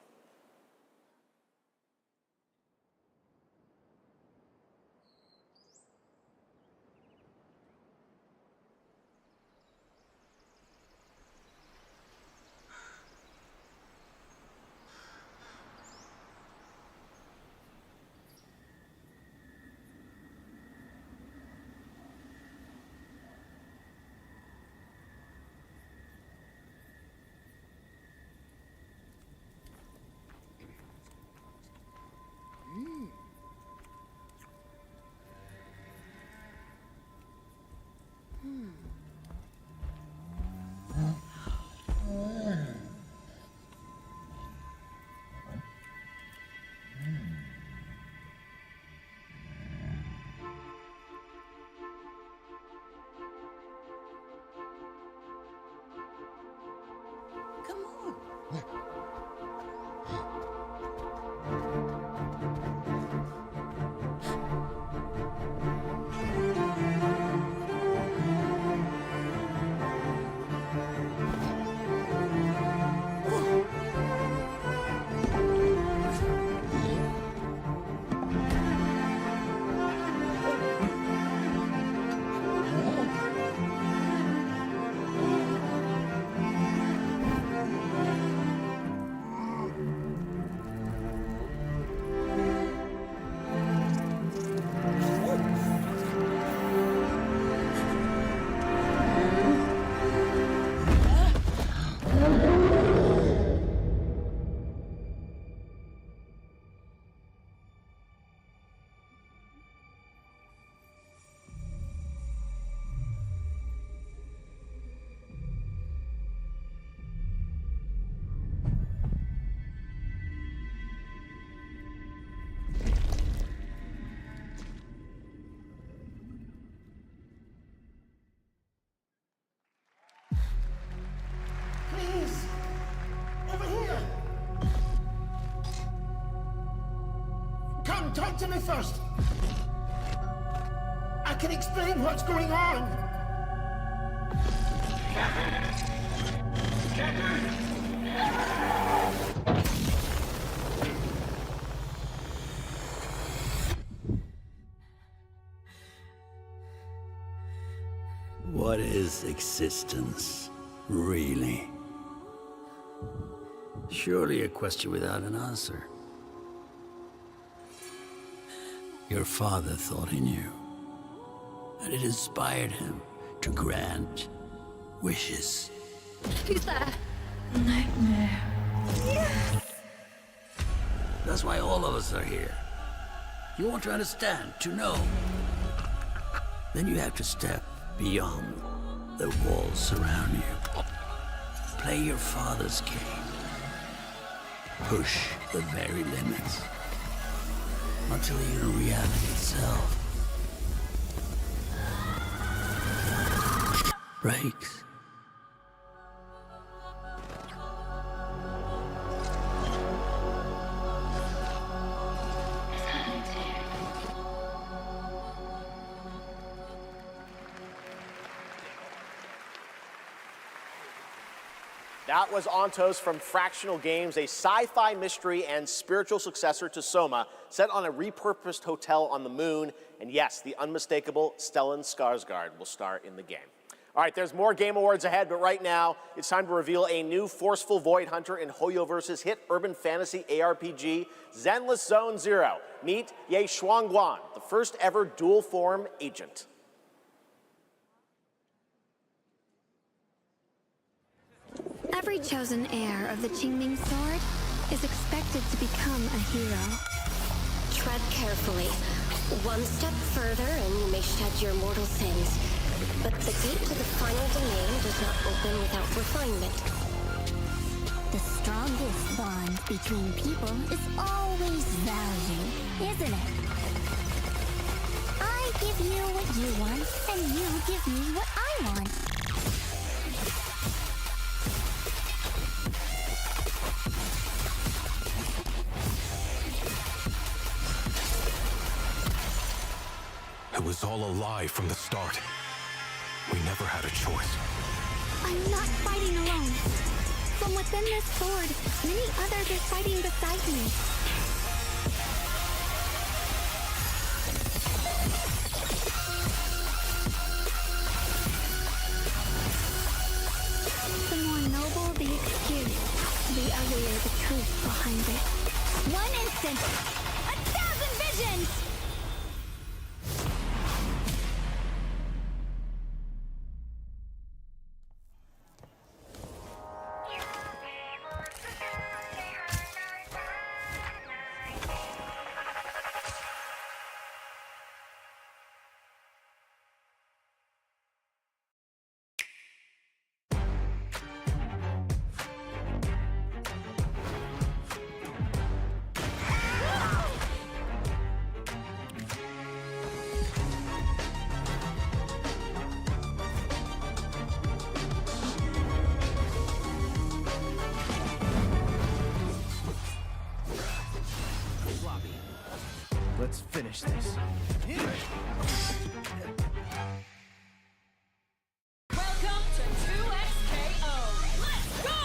on, talk to me first. I can explain what's going on. What is existence, really? Surely a question without an answer. Your father thought he knew, and it inspired him to grant wishes. Who's there? Nightmare. Yes! That's why all of us are here. You want to understand, to know. Then you have to step beyond the walls surround you. Play your father's game. Push the very limits. Until even reality itself breaks. That was Ontos from Fractional Games, a sci-fi mystery and spiritual successor to Soma, set on a repurposed hotel on the moon. And yes, the unmistakable Stellan Skarsgård will star in the game. All right, there's more Game Awards ahead, but right now, it's time to reveal a new forceful Void Hunter in Hoyoverse's hit urban fantasy ARPG, Zenless Zone Zero. Meet ýeᴜᴜ, the first ever dual-form agent. Every chosen heir of the Qingming Sword is expected to become a hero. Tread carefully. One step further and you may shed your mortal sins. But the gate to the final domain does not open without refinement. The strongest bond between people is always value, isn't it? I give you what you want, and you give me what I want. It was all a lie from the start. We never had a choice. I'm not fighting alone. From within this sword, many others are fighting beside me. The more noble the excuse, the uglier the truth behind it. One instant, 1,000 visions! Let's finish this. Welcome to 2XKO. Let's go!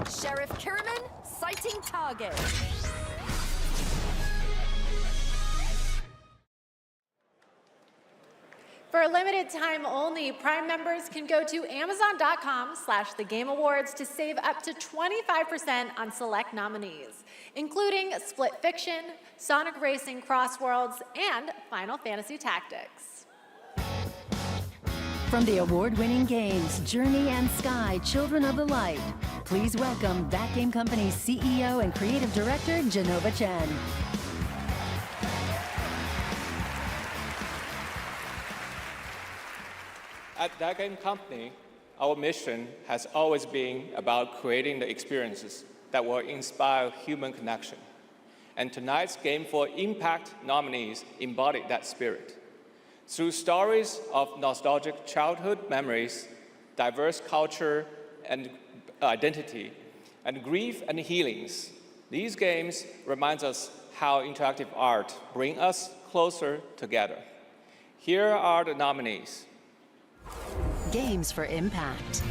Sheriff Kiriman, sighting target. For a limited time only, Prime members can go to Amazon.com/thegameawards to save up to 25% on select nominees, including Split Fiction, Sonic Racing Cross Worlds, and Final Fantasy Tactics. From the award-winning games Journey and Sky, Children of the Light, please welcome That Game Company's CEO and Creative Director, Jᴜsᴜn. At That Game Company, our mission has always been about creating the experiences that will inspire human connection. And tonight's Game for Impact nominees embody that spirit. Through stories of nostalgic childhood memories, diverse culture and identity, and grief and healings, these games remind us how interactive art brings us closer together. Here are the nominees. Games for Impact.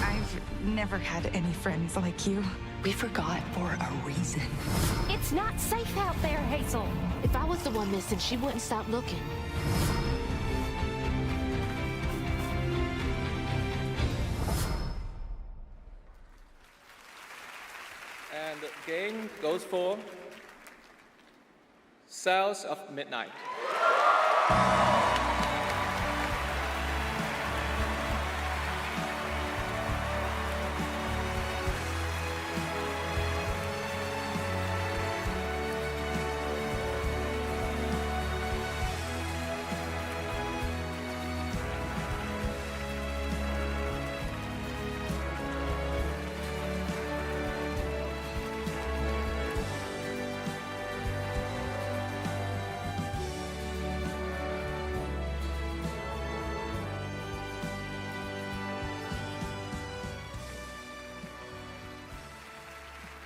I've never had any friends like you. We forgot for a reason. It's not safe out there, Hazel. If I was the one missing, she wouldn't stop looking. And the game goes for Cells of Midnight.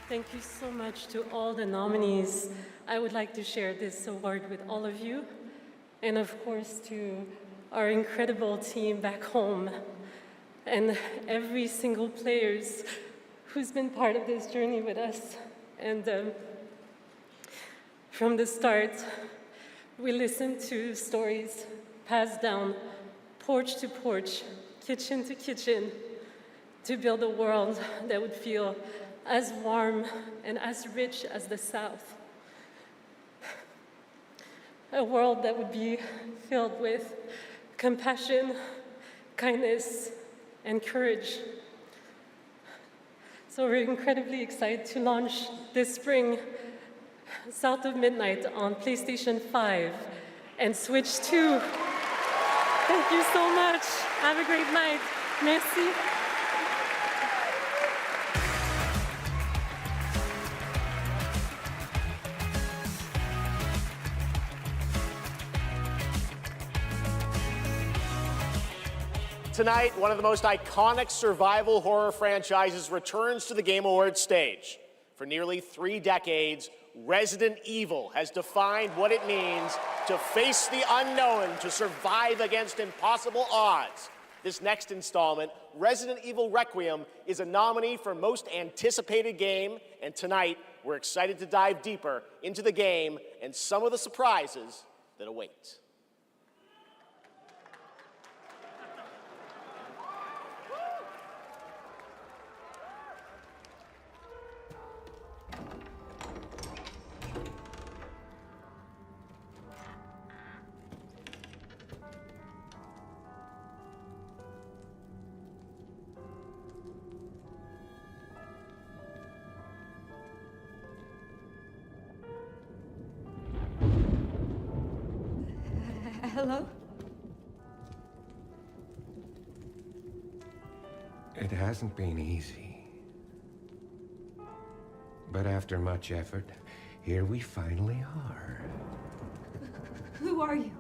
Thank you so much to all the nominees. I would like to share this award with all of you, and of course to our incredible team back home, and every single player who's been part of this journey with us. And from the start, we listened to stories passed down porch to porch, kitchen to kitchen, to build a world that would feel as warm and as rich as the South. A world that would be filled with compassion, kindness, and courage. So we're incredibly excited to launch this spring South of Midnight on PlayStation 5 and Switch 2. Thank you so much. Have a great night. Merci. Tonight, one of the most iconic survival horror franchises returns to the Game Awards stage. For nearly 3 decades, Resident Evil has defined what it means to face the unknown, to survive against impossible odds. This next installment, Resident Evil Requiem, is a nominee for Most Anticipated Game, and tonight, we're excited to dive deeper into the game and some of the surprises that await. Hello? It hasn't been easy. But after much effort, here we finally are. Who are you?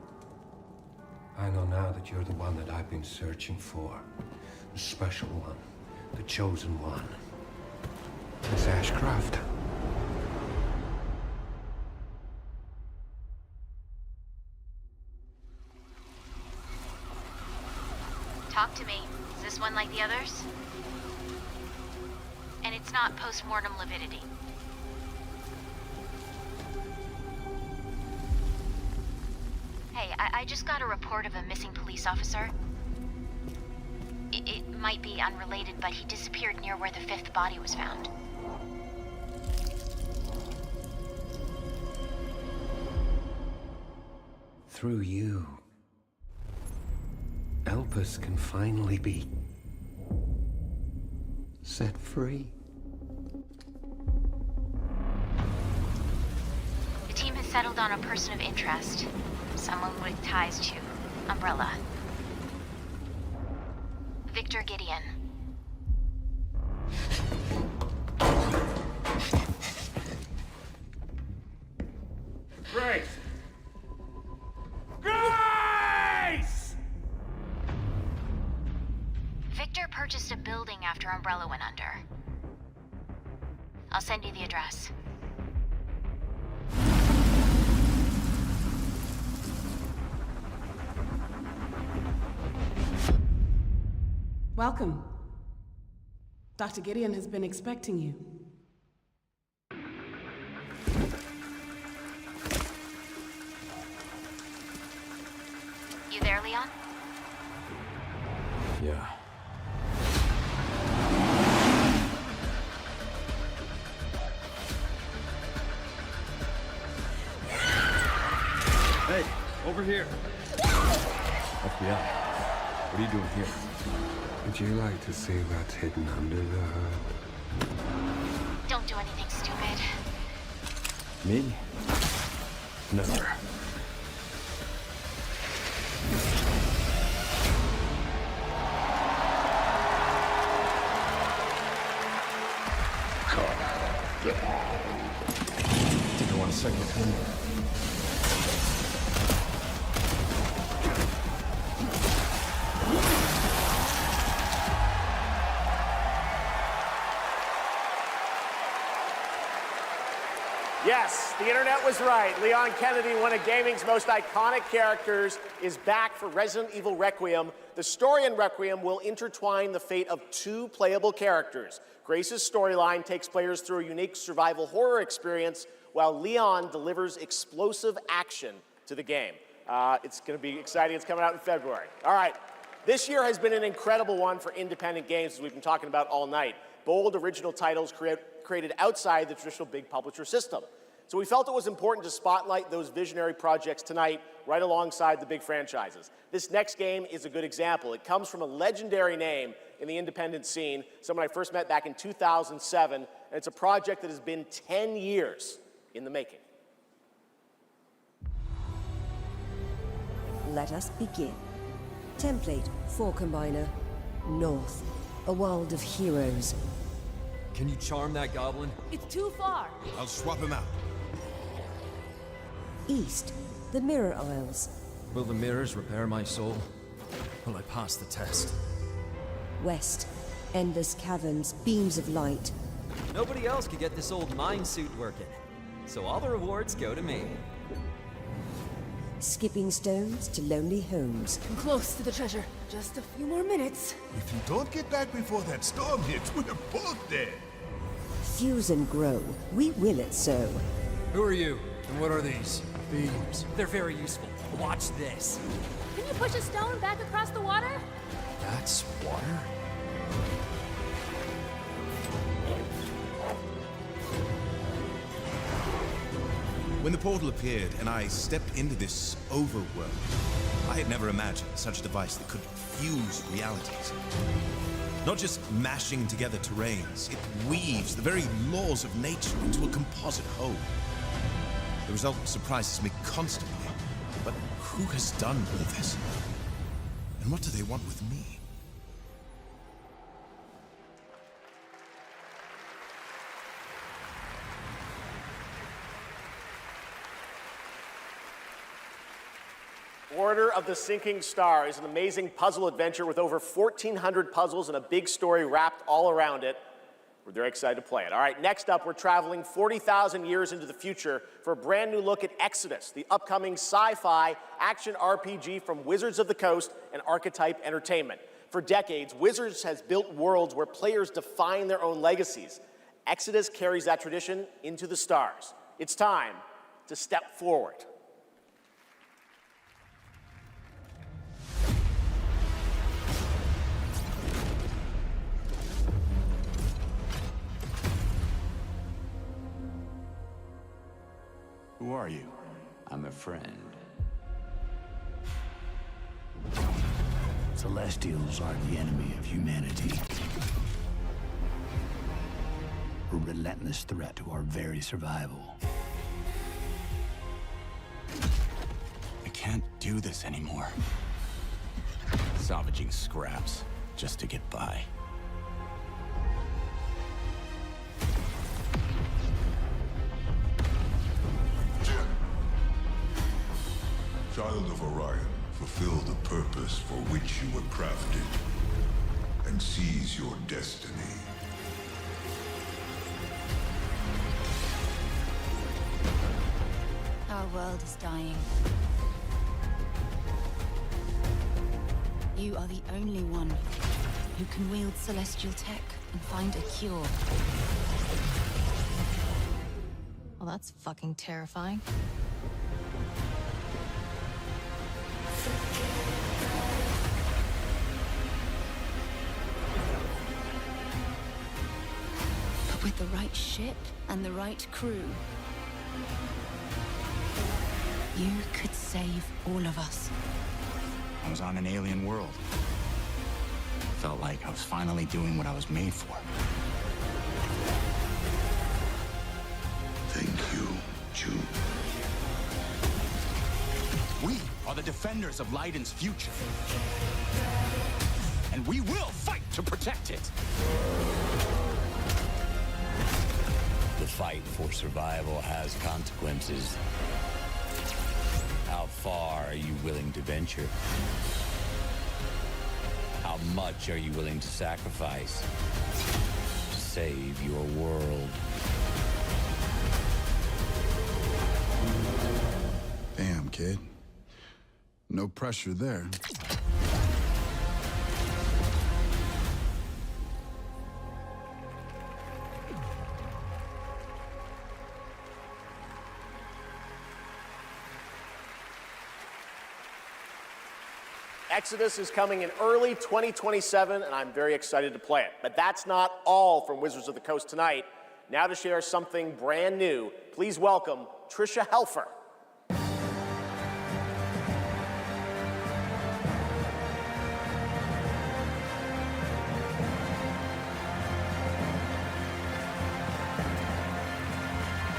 I know now that you're the one that I've been searching for. The special one. The chosen one. Miss Ashcroft. Talk to me. Is this one like the others? And it's not post-mortem lividity. Hey, I just got a report of a missing police officer. It might be unrelated, but he disappeared near where the 5th body was found. Through you, Elpis can finally be set free. settled on a person of interest. Someone with ties to Umbrella. Victor Gideon. Grace! Grace! Victor purchased a building after Umbrella went under. I'll send you the address. Welcome. Dr. Gideon has been expecting you. You there, Leon? Yeah. Hey, over here. FBI. What are you doing here? Would you like to see what's hidden under the hood? Don't do anything stupid. Me? Never. Take you 1 second, Thyme. Yes, the internet was right. Leon Kennedy, one of gaming's most iconic characters, is back for Resident Evil Requiem. The story in Requiem will intertwine the fate of 2 playable characters. Grace's storyline takes players through a unique survival horror experience, while Leon delivers explosive action to the game. It's going to be exciting. It's coming out in February. All right. This year has been an incredible one for independent games, as we've been talking about all night. Bold, original titles created outside the traditional big publisher system. So we felt it was important to spotlight those visionary projects tonight, right alongside the big franchises. This next game is a good example. It comes from a legendary name in the independent scene, someone I first met back in 2007, and it's a project that has been 10 years in the making. Let us begin. Template for Combiner. North, a world of heroes. Can you charm that goblin? It's too far. I'll swap him out. East, the Mirror Isles. Will the mirrors repair my soul? Will I pass the test? West, endless caverns, beams of light. Nobody else could get this old mine suit working, so all the rewards go to me. Skipping stones to lonely homes. I'm close to the treasure. Just a few more minutes. If you don't get back before that storm hits, we're both dead. Fuse and grow. We will it so. Who are you? And what are these? Beams. They're very useful. Watch this. Can you push a stone back across the water? That's water? When the portal appeared and I stepped into this overworld, I had never imagined such a device that could fuse realities. Not just mashing together terrains, it weaves the very laws of nature into a composite whole. The result surprises me constantly, but who has done all this? And what do they want with me? Order of the Sinking Star is an amazing puzzle adventure with over 1,400 puzzles and a big story wrapped all around it. We're very excited to play it. All right, next up, we're traveling 40,000 years into the future for a brand new look at Exodus, the upcoming sci-fi action RPG from Wizards of the Coast and Archetype Entertainment. For decades, Wizards has built worlds where players define their own legacies. Exodus carries that tradition into the stars. It's time to step forward. Who are you? I'm a friend. Celestials are the enemy of humanity. A relentless threat to our very survival. do this anymore. Salvaging scraps just to get by. Child of Orion, fulfill the purpose for which you were crafted, and seize your destiny. Our world is dying. You are the only one who can wield celestial tech and find a cure. Well, that's fucking terrifying. But with the right ship and the right crew, you could save all of us. I was on an alien world. Felt like I was finally doing what I was made for. Thank you, June. We are the defenders of Leiden's future. And we will fight to protect it. The fight for survival has consequences. How far are you willing to venture? How much are you willing to sacrifice to save your world? Damn, kid. No pressure there. Exodus is coming in early 2027, and I'm very excited to play it. But that's not all from Wizards of the Coast tonight. Now to share something brand new, please welcome Tricia Helfer.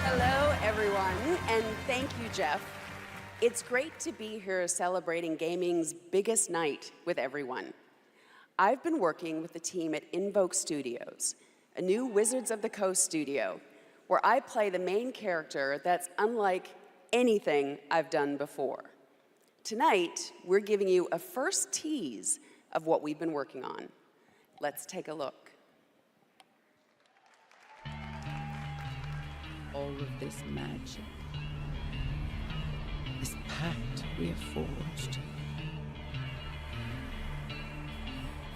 Hello, everyone, and thank you, Jeff. It's great to be here celebrating gaming's biggest night with everyone. I've been working with the team at Invoke Studios, a new Wizards of the Coast studio, where I play the main character that's unlike anything I've done before. Tonight, we're giving you a first tease of what we've been working on. Let's take a look. All of this magic, this pact we have forged.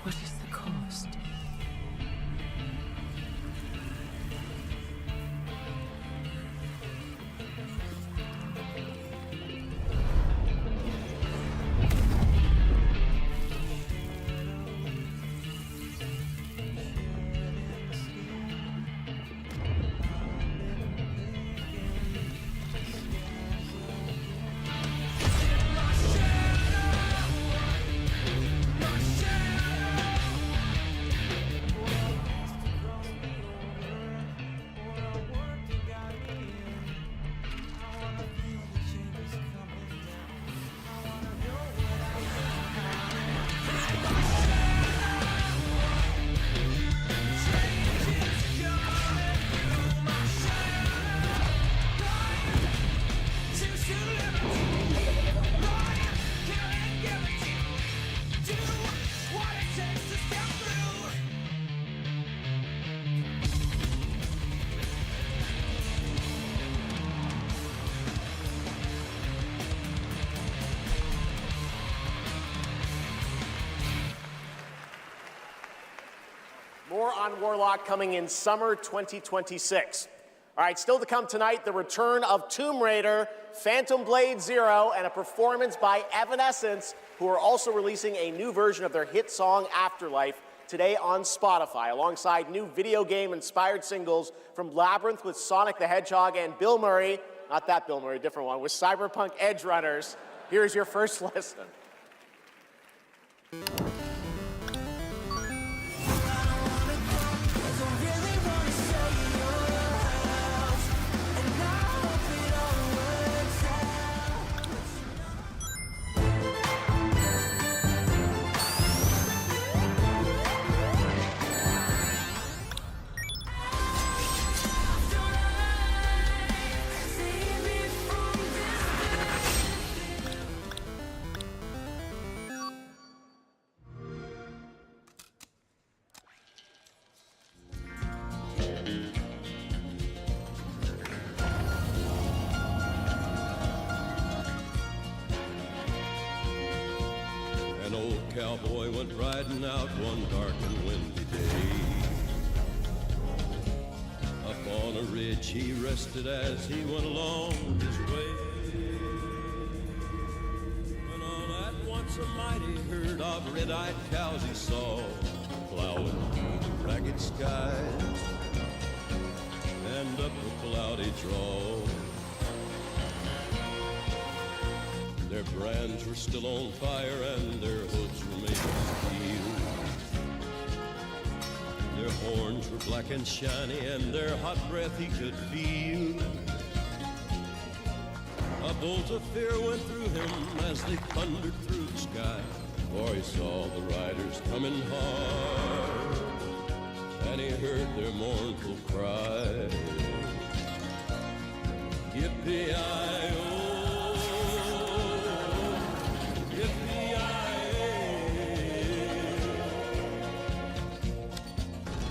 What is the cost? More on Warlock coming in summer 2026. All right, still to come tonight, the return of Tomb Raider, Phantom Blade Zero, and a performance by Evanescence, who are also releasing a new version of their hit song Afterlife today on Spotify, alongside new video game-inspired singles from Labyrinth with Sonic the Hedgehog and Bill Murray, not that Bill Murray, different one, with Cyberpunk Edge Runners. Here's your first listen. cowboy went riding out one dark and windy day. Up on a ridge he rested as he went along his way. When all at once a mighty herd of red-eyed cows he saw plowing through the ragged skies and up a cloudy draw. Their brands were still on fire and their hooves were made of steel. Their horns were black and shiny and their hot breath he could feel. A bolt of fear went through him as they thundered through the sky, for he saw the riders coming hard and he heard their mournful cry. Yippee-i-oh,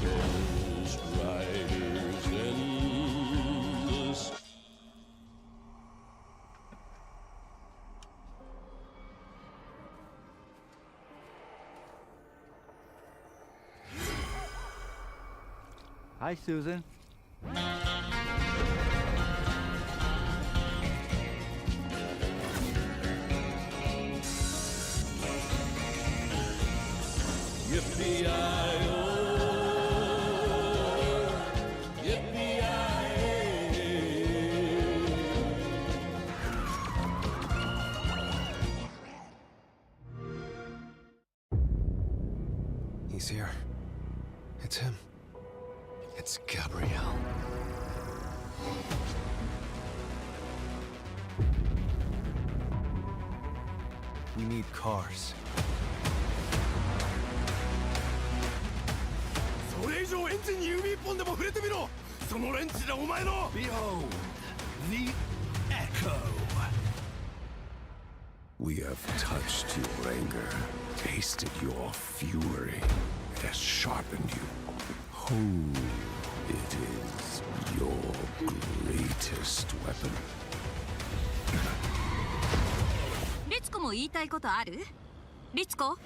those riders in the sky. Hi, Susan. Yippee-i-oh, yippee-i-oh. He's here. It's him. It's Gabriel. We need cars. Behold, the Echo. We have touched your anger, tasted your fury. It has sharpened you. Who it is your greatest weapon. リツコも言いたいことある？リツコ？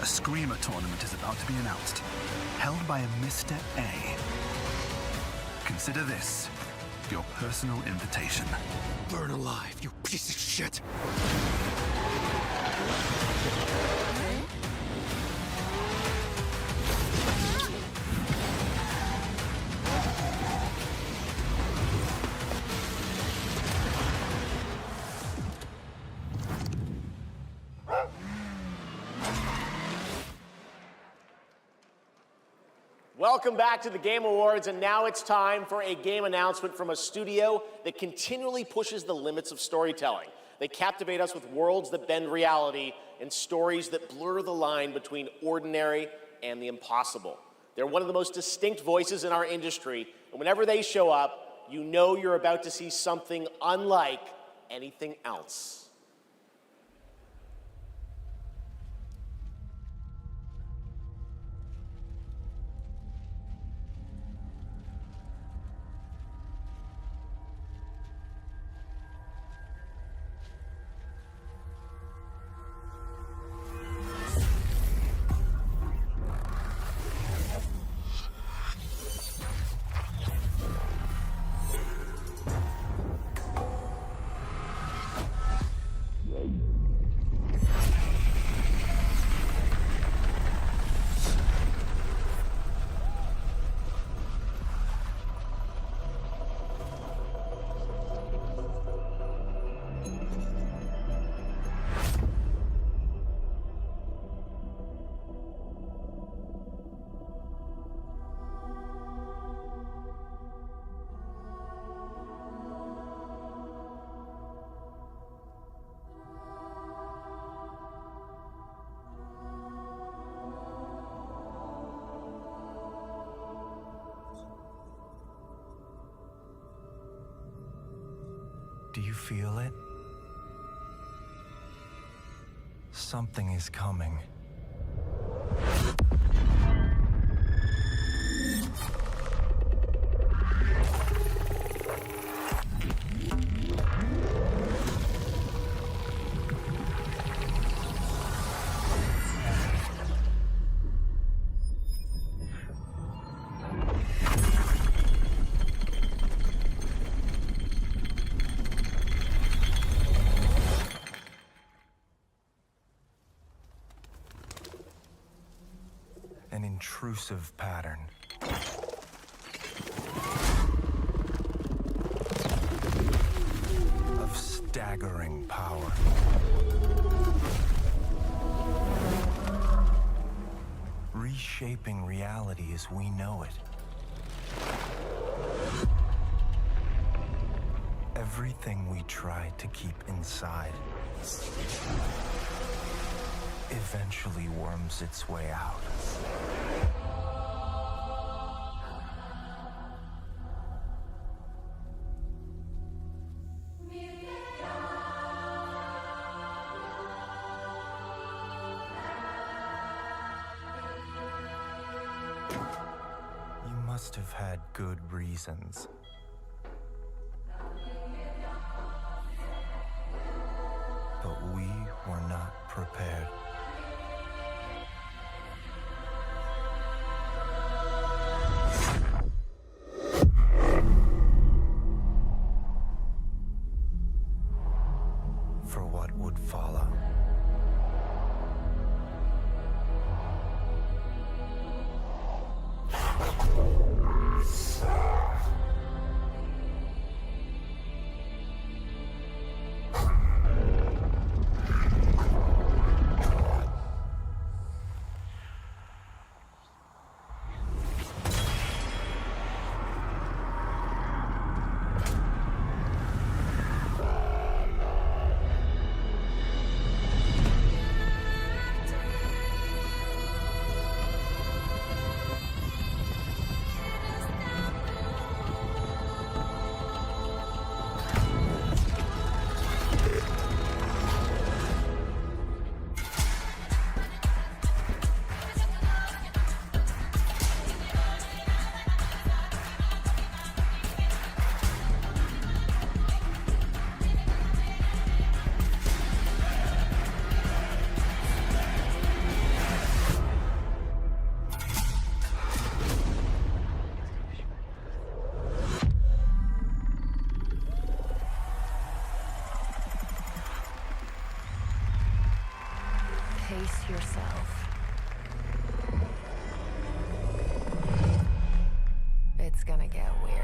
A Screamer tournament is about to be announced, held by a Mr. A. Consider this your personal invitation. Burn alive, you piece of shit! Welcome back to the Game Awards, and now it's time for a game announcement from a studio that continually pushes the limits of storytelling. They captivate us with worlds that bend reality and stories that blur the line between ordinary and the impossible. They're one of the most distinct voices in our industry, and whenever they show up, you know you're about to see something unlike anything else. Do you feel it? Something is coming. intrusive pattern. Of staggering power. Reshaping reality as we know it. Everything we tried to keep inside eventually worms its way out. You must have had good reasons. But we were not prepared. For what would follow. Pace yourself. It's gonna get weirder.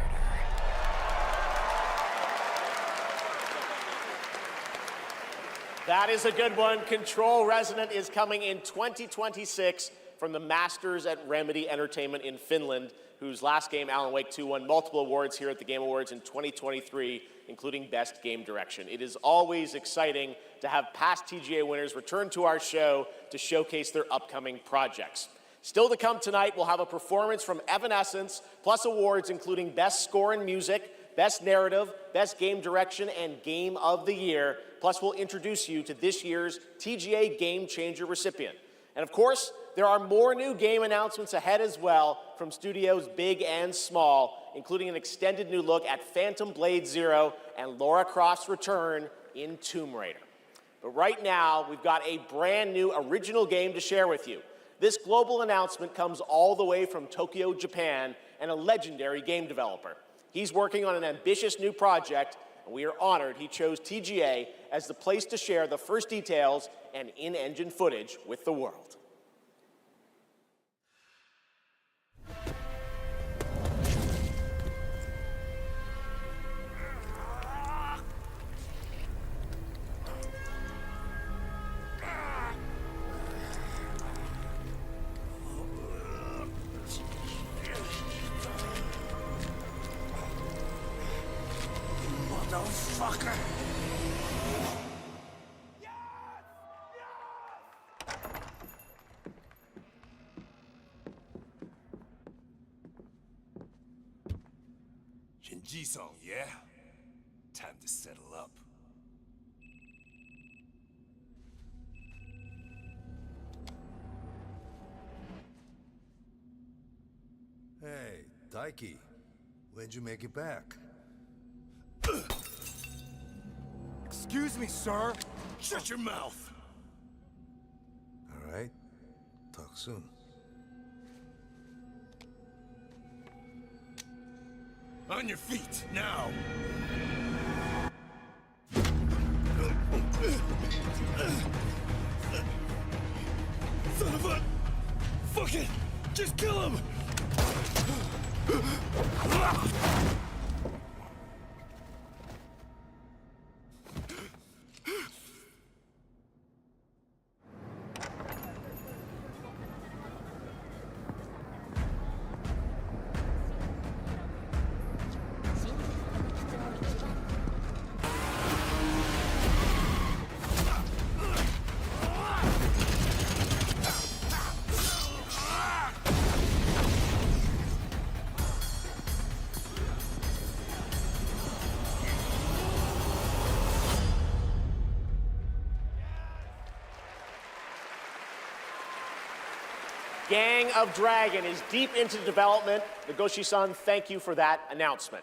That is a good one. Control Resonant is coming in 2026 from the masters at Remedy Entertainment in Finland, whose last game, Alan Wake 2, won multiple awards here at the Game Awards in 2023, including Best Game Direction. It is always exciting to have past TGA winners return to our show to showcase their upcoming projects. Still to come tonight, we'll have a performance from Evanescence, plus awards including Best Score in Music, Best Narrative, Best Game Direction, and Game of the Year. Plus, we'll introduce you to this year's TGA Game Changer recipient. And of course, there are more new game announcements ahead as well from studios big and small, including an extended new look at Phantom Blade Zero and Lara Croft's return in Tomb Raider. But right now, we've got a brand new original game to share with you. This global announcement comes all the way from Tokyo, Japan, and a legendary game developer. He's working on an ambitious new project, and we are honored he chose TGA as the place to share the first details and in-engine footage with the world. Motherfucker! Jᴜsᴛ, yeah? Time to settle up. Hey, Daiki. When'd you make it back? Excuse me, sir. Shut your mouth. All right. Talk soon. On your feet, now. Son of a... fucking Just kill him! Gang of Dragon is deep into development. Nagoshi-san, thank you for that announcement.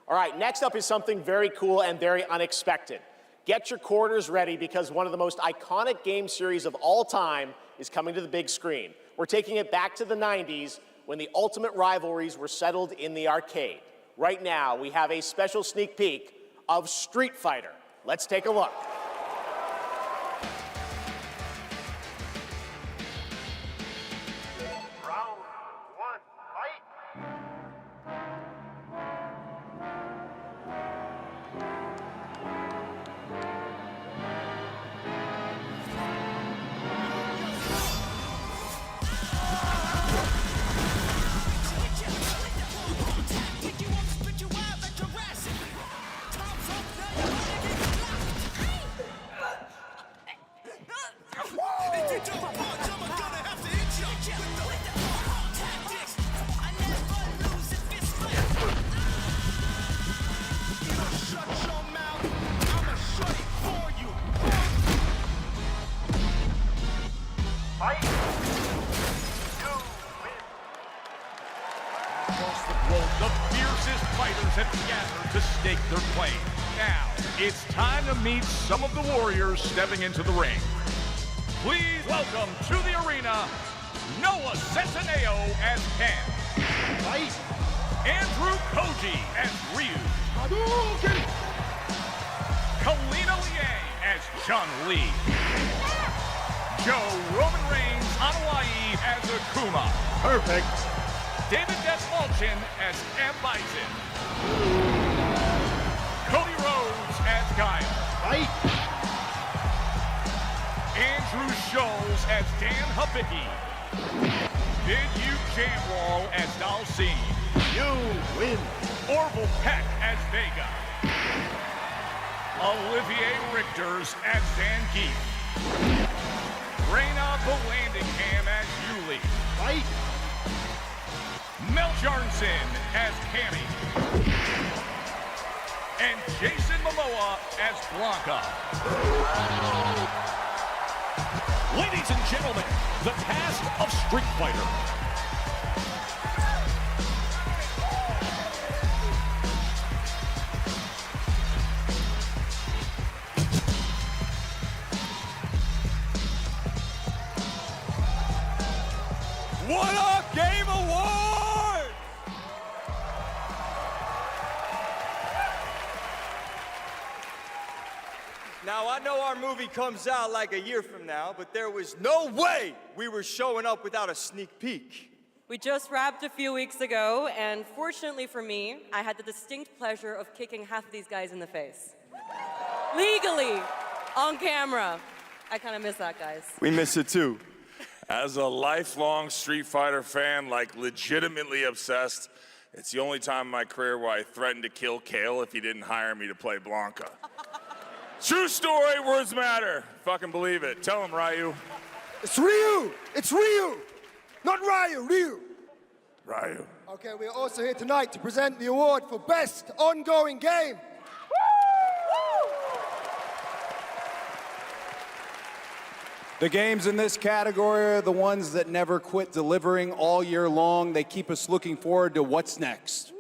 All right, next up is something very cool and very unexpected. Get your quarters ready because one of the most iconic game series of all time is coming to the big screen. We're taking it back to the 90s when the ultimate rivalries were settled in the arcade. Right now, we have a special sneak peek of Street Fighter. Let's take a look. The fiercest fighters have gathered to stake their claim. Now, it's time to meet some of the warriors stepping into the ring. Please welcome to the arena, ᴏᴜᴜ as Ken. Fight. Andrew Koji as Ryu. Hadouken! Kalina Liang as Chun-Li. Joe Roman Reigns on Hawaii as Akuma. Perfect. David Desmalchin as M. Bison. Cody Rhodes as Guile. Right. Andrew Scholes as Dan Hibiki. Bid Jamwal as Dalcin. You win. Orville Peck as Vega. Olivier Richters as Zangief. Reyna Volandingham as Yuli. Right. Mel Jarnson as Cammy. And Jason Momoa as Blanca. Ladies and gentlemen, the cast of Street Fighter. What up, Game Awards? Now, I know our movie comes out like a year from now, but there was no way we were showing up without a sneak peek. We just wrapped a few weeks ago, and fortunately for me, I had the distinct pleasure of kicking half of these guys in the face. Legally, on camera. I kind of miss that, guys. We miss it too. As a lifelong Street Fighter fan, like legitimately obsessed, it's the only time in my career where I threatened to kill Kale if he didn't hire me to play Blanca. True story, words matter. Fucking believe it. Tell him, Ryu. It's Ryu! It's Ryu! Not Ryu, Ryu! Ryu. Okay, we're also here tonight to present the award for Best Ongoing Game. The games in this category are the ones that never quit delivering all year long. They keep us looking forward to what's next.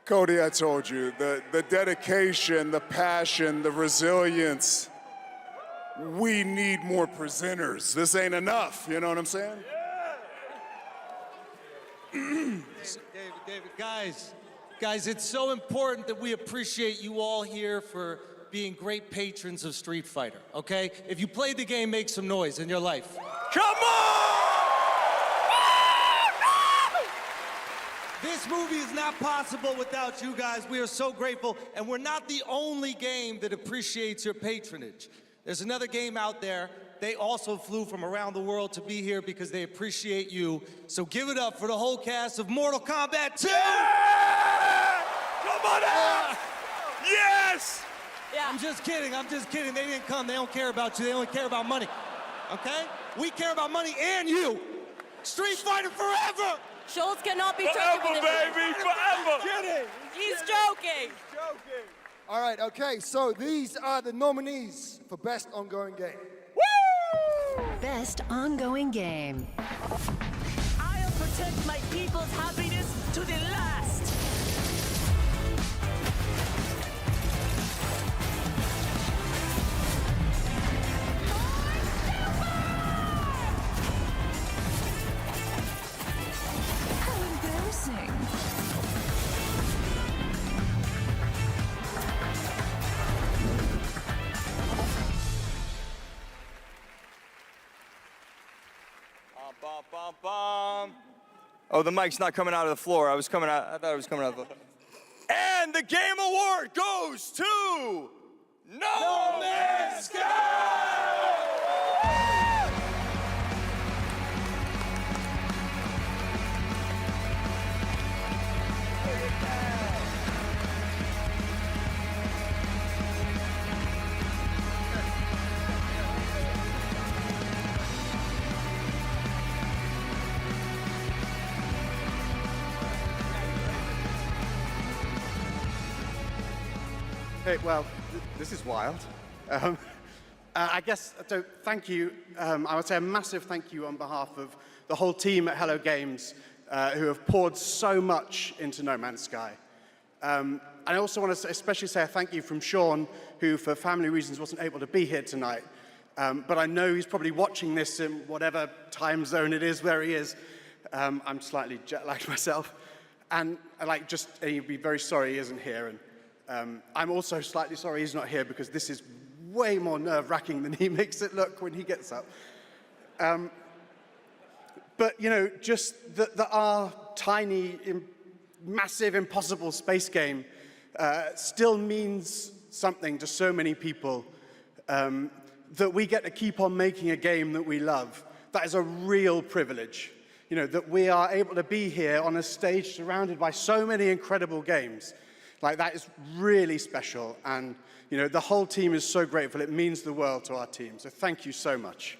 Cody, I told you, the dedication, the passion, the resilience. We need more presenters. This ain't enough, you know what I'm saying? David, guys, it's so important that we appreciate you all here for being great patrons of Street Fighter, okay? If you played the game, make some noise in your life. Come on! movie is not possible without you guys. We are so grateful, and we're not the only game that appreciates your patronage. There's another game out there. They also flew from around the world to be here because they appreciate you. So give it up for the whole cast of Mortal Kombat 2! Yeah! Come on out! Yes! Yeah. I'm just kidding. They didn't come. They don't care about you. They only care about money. Okay? We care about money and you. Street Fighter forever! Schultz cannot be Forever, joking. baby, forever! Kidding. He's joking. All right, okay, so these are the nominees for Best Ongoing Game. Best ongoing game. I'll protect my people's happiness to the last. How embarrassing. Bum, bum, bum. Oh, the mic's not coming out of the floor. I thought it was coming out of the floor. And the game award goes to No Man's Sky! Hey, well, this is wild. I guess, so thank you. I would say a massive thank you on behalf of the whole team at Hello Games who have poured so much into No Man's Sky. And I also want to especially say a thank you from Sean, who for family reasons wasn't able to be here tonight. But I know he's probably watching this in whatever time zone it is where he is. I'm slightly jet-lagged myself. And he'd be very sorry he isn't here. And I'm also slightly sorry he's not here because this is way more nerve-wracking than he makes it look when he gets up. But, you know, just that our tiny, massive, impossible space game still means something to so many people, that we get to keep on making a game that we love. That is a real privilege. You know, that we are able to be here on a stage surrounded by so many incredible games. Like, that is really special, and, you know, the whole team is so grateful. It means the world to our team, so thank you so much.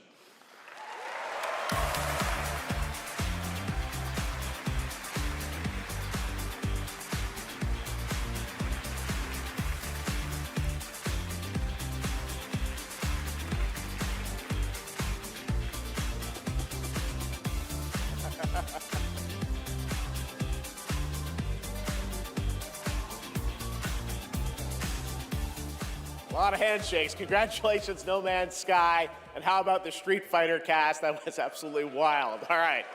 A lot of handshakes. Congratulations, No Man's Sky. And how about the Street Fighter cast? That was absolutely wild. All right.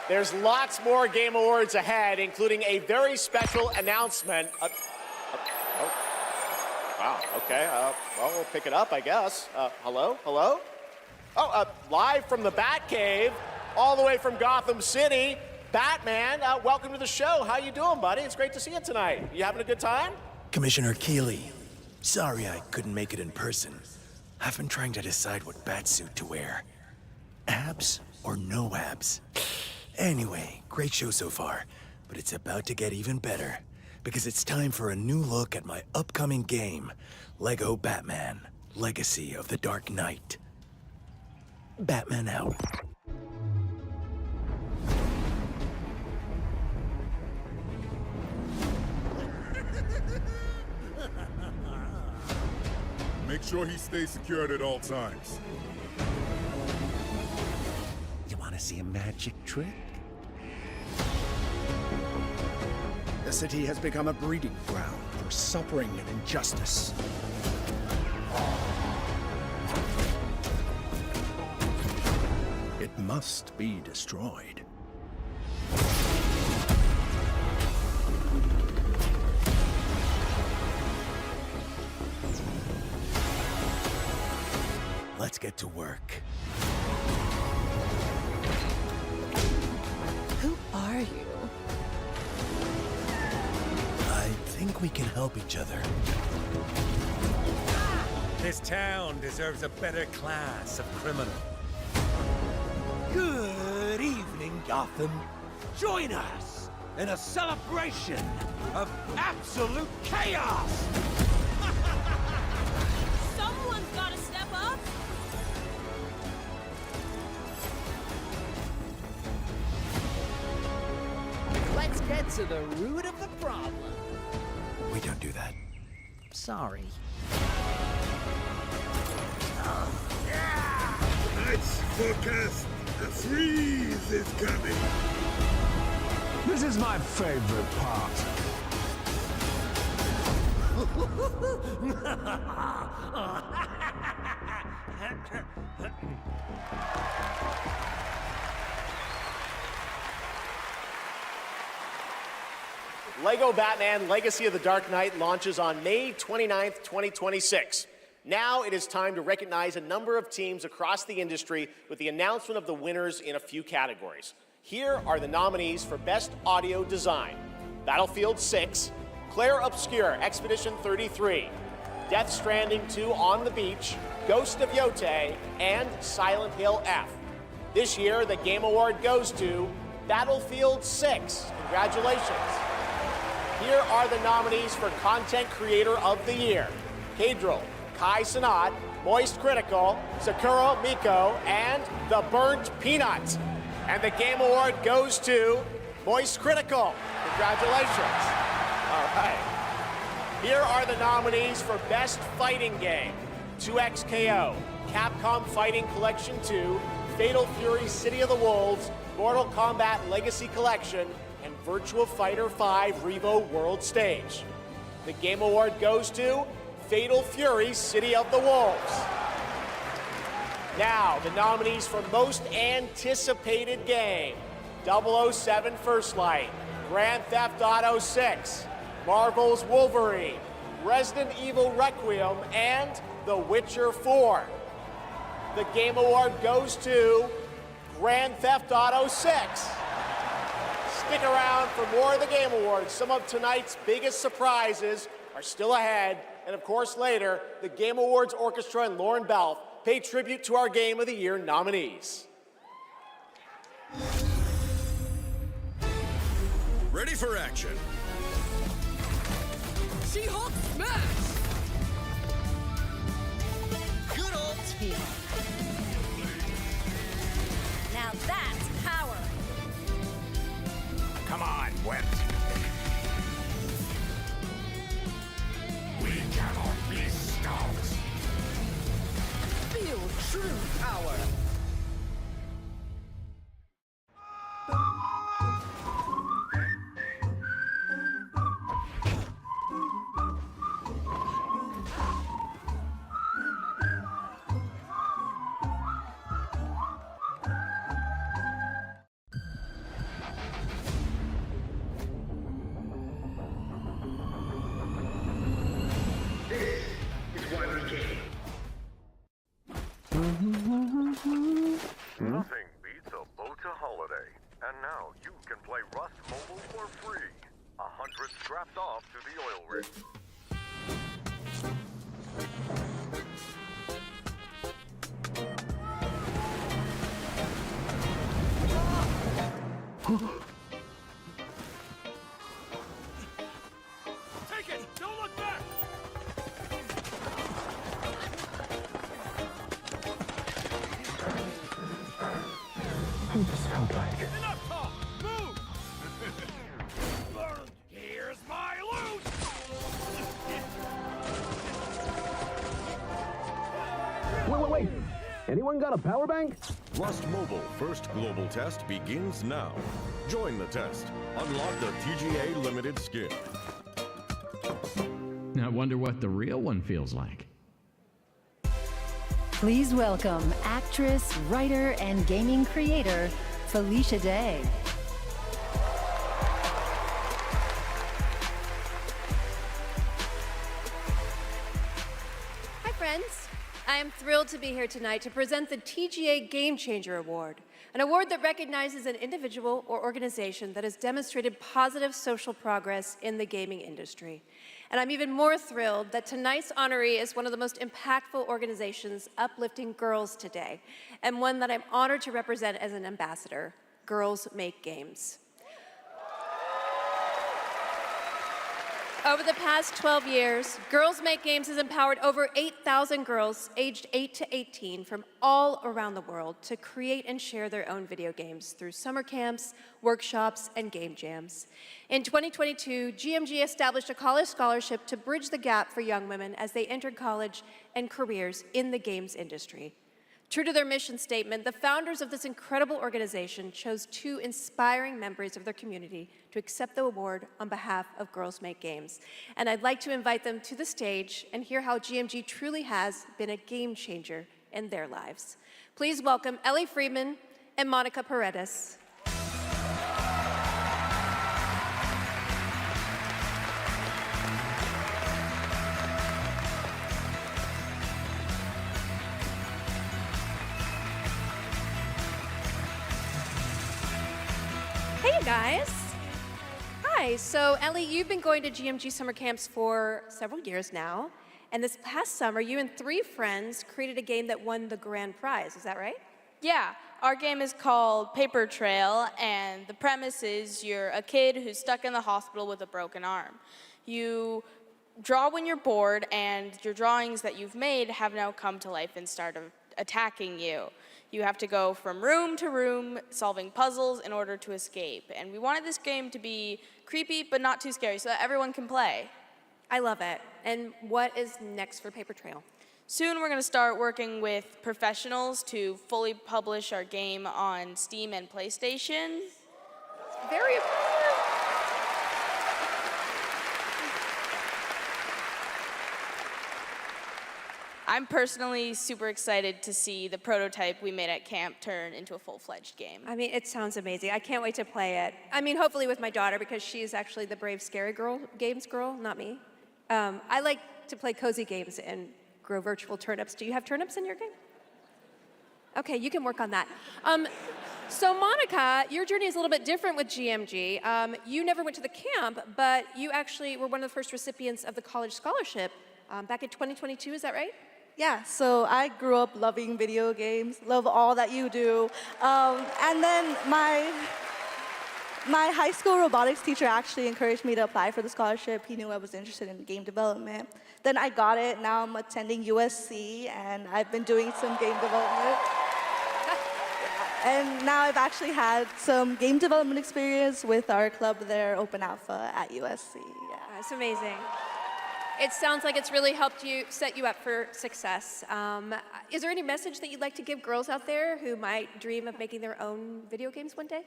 There's lots more Game Awards ahead, including a very special announcement. Wow, okay. Well, we'll pick it up, I guess. Hello? Hello? Oh, live from the Batcave, all the way from Gotham City, Batman, welcome to the show. How you doing, buddy? It's great to see you tonight. You having a good time? Commissioner Keeley, sorry I couldn't make it in person. I've been trying to decide what batsuit to wear. Abs or no abs? Anyway, great show so far, but it's about to get even better, because it's time for a new look at my upcoming game, Lego Batman, Legacy of the Dark Knight. Batman out. Make sure he stays secured at all times. You want to see a magic trick? The city has become a breeding ground for suffering and injustice. It must be destroyed. Let's get to work. Who are you? think we can help each other. This town deserves a better class of criminal. Good evening, Gotham. Join us in a celebration of absolute chaos! Someone's gotta step up! Let's get to the root of the problem. We don't do that. Sorry. Tonight's forecast, a freeze is coming. This is my favorite part. Lego Batman Legacy of the Dark Knight launches on May 29th, 2026. Now it is time to recognize a number of teams across the industry with the announcement of the winners in a few categories. Here are the nominees for Best Audio Design: Battlefield 6, Claire Obscure Expedition 33, Death Stranding 2 On the Beach, Ghost of ʟᴇ, and Silent Hill F. This year, the Game Award goes to Battlefield 6. Congratulations. Here are the nominees for Content Creator of the Year: Kadril, Kai Cenat, Moist Critical, Sakura Miko, and The Burnt Peanut. And the Game Award goes to Moist Critical. Congratulations. All right. Here are the nominees for Best Fighting Game: 2XKO, Capcom Fighting Collection 2, Fatal Fury City of the Wolves, Mortal Kombat Legacy Collection, and Virtua Fighter 5 Revo World Stage. The Game Award goes to Fatal Fury City of the Wolves. Now, the nominees for Most Anticipated Game: 007 First Light, Grand Theft Auto 6, Marvel's Wolverine, Resident Evil Requiem, and The Witcher 4. The Game Award goes to Grand Theft Auto 6. Stick around for more of the Game Awards. Some of tonight's biggest surprises are still ahead. And of course, later, the Game Awards Orchestra and Lauren Balfe pay tribute to our Game of the Year nominees. Ready for action. She-Hulk smash! Good old team. Now that's power! Come on, Web. We cannot be stopped. Feel true power. Nothing beats a Bota holiday. And now you can play Rust Mobile for free. 100 strapped off to the oil rig. Take it! Don't look back! Who this felt like? Enough talk! Move! Here's my loot! Wait! Anyone got a power bank? Rust Mobile first global test begins now. Join the test. Unlock the TGA limited skin. I wonder what the real one feels like. Please welcome actress, writer, and gaming creator, Felicia Day. Hi, friends. I am thrilled to be here tonight to present the TGA Game Changer Award, an award that recognizes an individual or organization that has demonstrated positive social progress in the gaming industry. And I'm even more thrilled that tonight's honoree is one of the most impactful organizations uplifting girls today, and one that I'm honored to represent as an ambassador, Girls Make Games. Over the past 12 years, Girls Make Games has empowered over 8,000 girls aged 8 to 18 from all around the world to create and share their own video games through summer camps, workshops, and game jams. In 2022, GMG established a college scholarship to bridge the gap for young women as they enter college and careers in the games industry. True to their mission statement, the founders of this incredible organization chose 2 inspiring members of their community to accept the award on behalf of Girls Make Games. And I'd like to invite them to the stage and hear how GMG truly has been a game changer in their lives. Please welcome ʟᴏᴜ and Monica Paredes. Hey guys. Hi, so Ellie, you've been going to GMG summer camps for several years now, and this past summer you and 3 friends created a game that won the grand prize, is that right? Yeah, our game is called Paper Trail, and the premise is you're a kid who's stuck in the hospital with a broken arm. You draw when you're bored, and your drawings that you've made have now come to life and start attacking you. You have to go from room to room solving puzzles in order to escape. And we wanted this game to be creepy but not too scary so that everyone can play. I love it. And what is next for Paper Trail? Soon we're going to start working with professionals to fully publish our game on Steam and PlayStation. Very impressive. I'm personally super excited to see the prototype we made at camp turn into a full-fledged game. I mean, it sounds amazing. I can't wait to play it. I mean, hopefully with my daughter, because she's actually the brave, scary games girl, not me. I like to play cozy games and grow virtual turnips. Do you have turnips in your game? Okay, you can work on that. So Monica, your journey is a little bit different with GMG. You never went to the camp, but you actually were one of the first recipients of the college scholarship back in 2022, is that right? Yeah, so I grew up loving video games, love all that you do. And then my high school robotics teacher actually encouraged me to apply for the scholarship. He knew I was interested in game development. Then I got it. Now I'm attending USC, and I've been doing some game development. And now I've actually had some game development experience with our club there, Open Alpha at USC. Yeah. That's amazing. It sounds like it's really helped you, set you up for success. Is there any message that you'd like to give girls out there who might dream of making their own video games one day?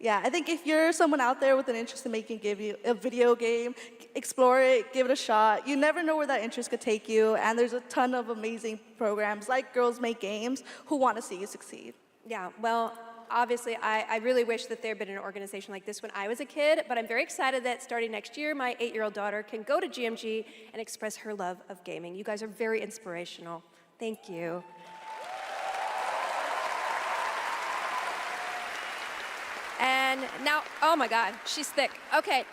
Yeah, I think if you're someone out there with an interest in making a video game, explore it, give it a shot. You never know where that interest could take you, and there's a ton of amazing programs like Girls Make Games who want to see you succeed. Yeah, well, obviously, I really wish that there had been an organization like this when I was a kid, but I'm very excited that starting next year, my 8-year-old daughter can go to GMG and express her love of gaming. You guys are very inspirational. Thank you. And now, oh my God, she's thick. Okay,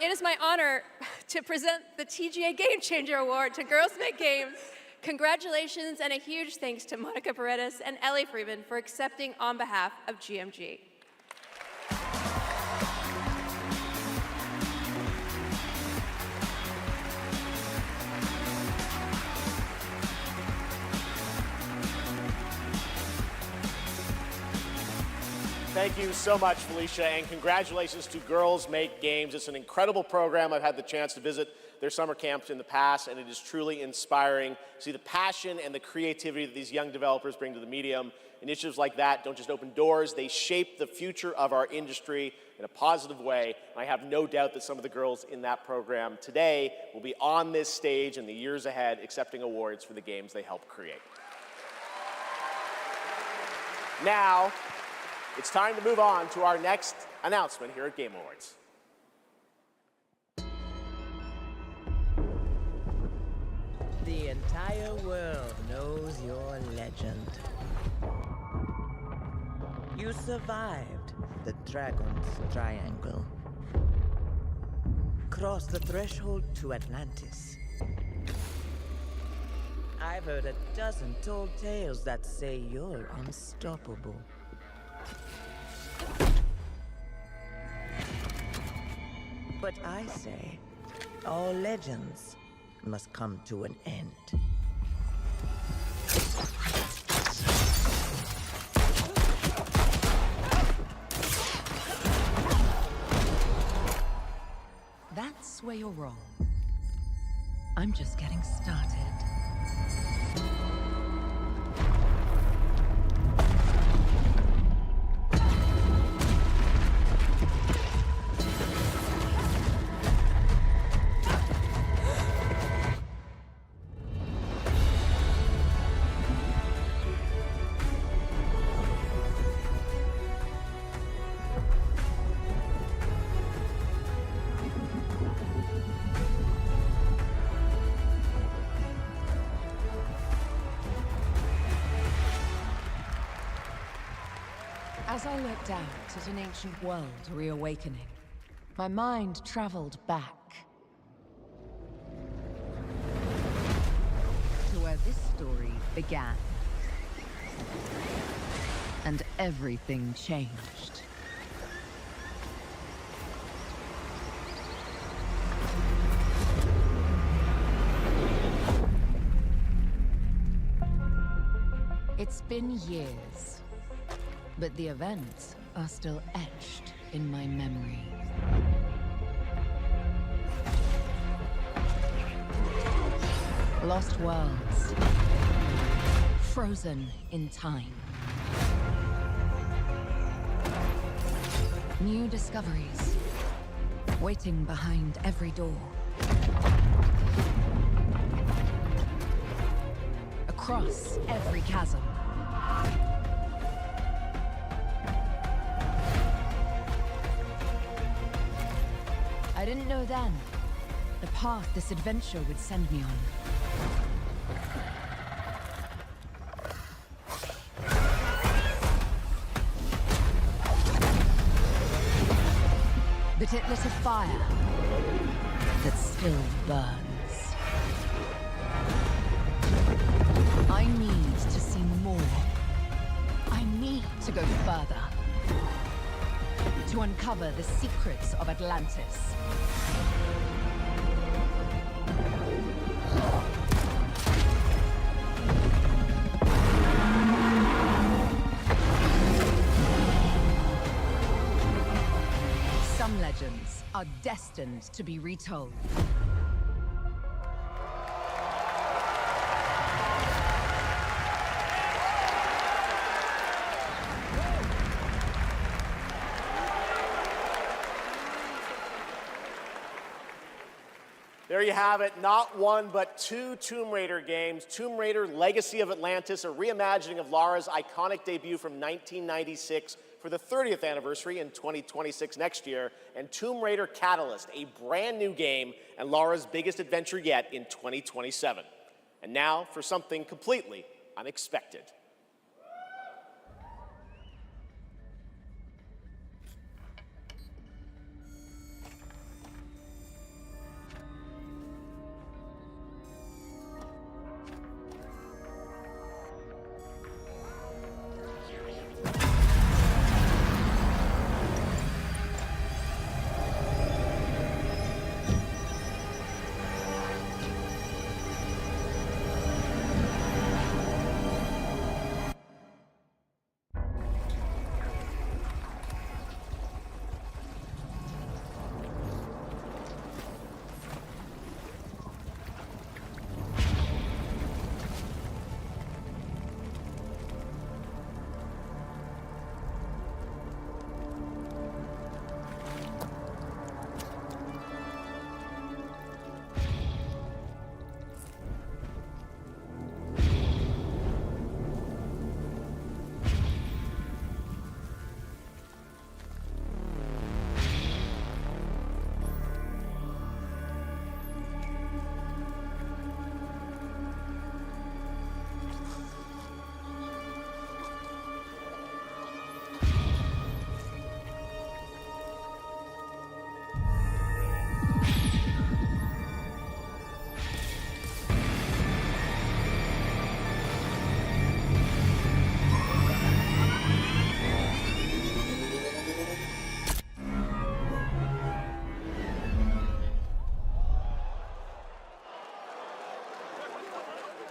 it is my honor to present the TGA Game Changer Award to Girls Make Games. Congratulations and a huge thanks to Monica Paredes and ʟᴏᴜ for accepting on behalf of GMG. Thank you so much, Felicia, and congratulations to Girls Make Games. It's an incredible program. I've had the chance to visit their summer camps in the past, and it is truly inspiring to see the passion and the creativity that these young developers bring to the medium. Initiatives like that don't just open doors, they shape the future of our industry in a positive way. And I have no doubt that some of the girls in that program today will be on this stage in the years ahead accepting awards for the games they helped create. Now, it's time to move on to our next announcement here at Game Awards. The entire world knows your legend. You survived the Dragon's Triangle. Crossed the threshold to Atlantis. I've heard a dozen tall tales that say you're unstoppable. But I say, all legends must come to an end. That's where you're wrong. I'm just getting started. As I looked out at an ancient world reawakening, my mind traveled back to where this story began. And everything changed. It's been years. But the events are still etched in my memory. Lost worlds, frozen in time. New discoveries, waiting behind every door. Across every chasm. I didn't know then the path this adventure would send me on. But it lit a fire that still burns. I need to see more. I need to go further. To uncover the secrets of Atlantis. Some legends are destined to be retold. There you have it, not one but two Tomb Raider games. Tomb Raider Legacy of Atlantis, a reimagining of Lara's iconic debut from 1996 for the 30th anniversary in 2026 next year, and Tomb Raider Catalyst, a brand new game and Lara's biggest adventure yet in 2027. And now for something completely unexpected.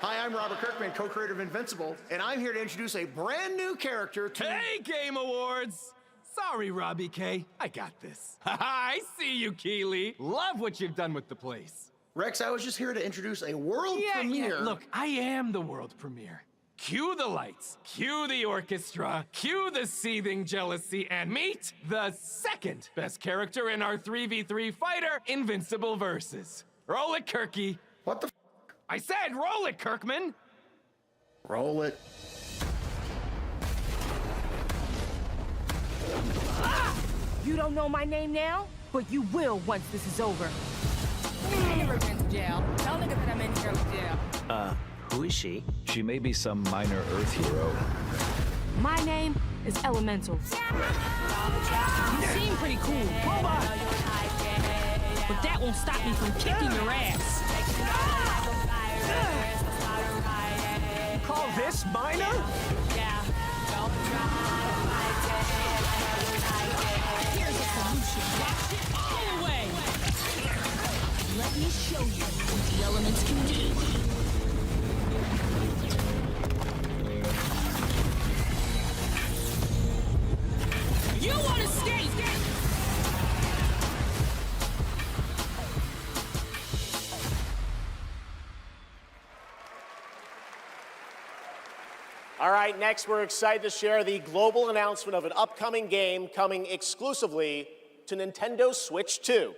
Hi, I'm Robert Kirkman, co-creator of Invincible, and I'm here to introduce a brand new character to... Hey, Game Awards! Sorry, Robbie K. I got this. I see you, Keeley. Love what you've done with the place. Rex, I was just here to introduce a world premiere. Yeah, look, I am the world premiere. Cue the lights, cue the orchestra, cue the seething jealousy, and meet the second best character in our 3v3 fighter, Invincible Versus. Roll it, Kirky. What the f? I said roll it, Kirkman. Roll it. You don't know my name now, but you will once this is over. Who is she? She may be some minor Earth hero. My name is Elemental. You seem pretty cool, robot. But that won't stop me from kicking your ass. You call this minor? Here's a solution. Watch it all away. Let me show you what the elements can do. You want to escape? All right, next we're excited to share the global announcement of an upcoming game coming exclusively to Nintendo Switch 2.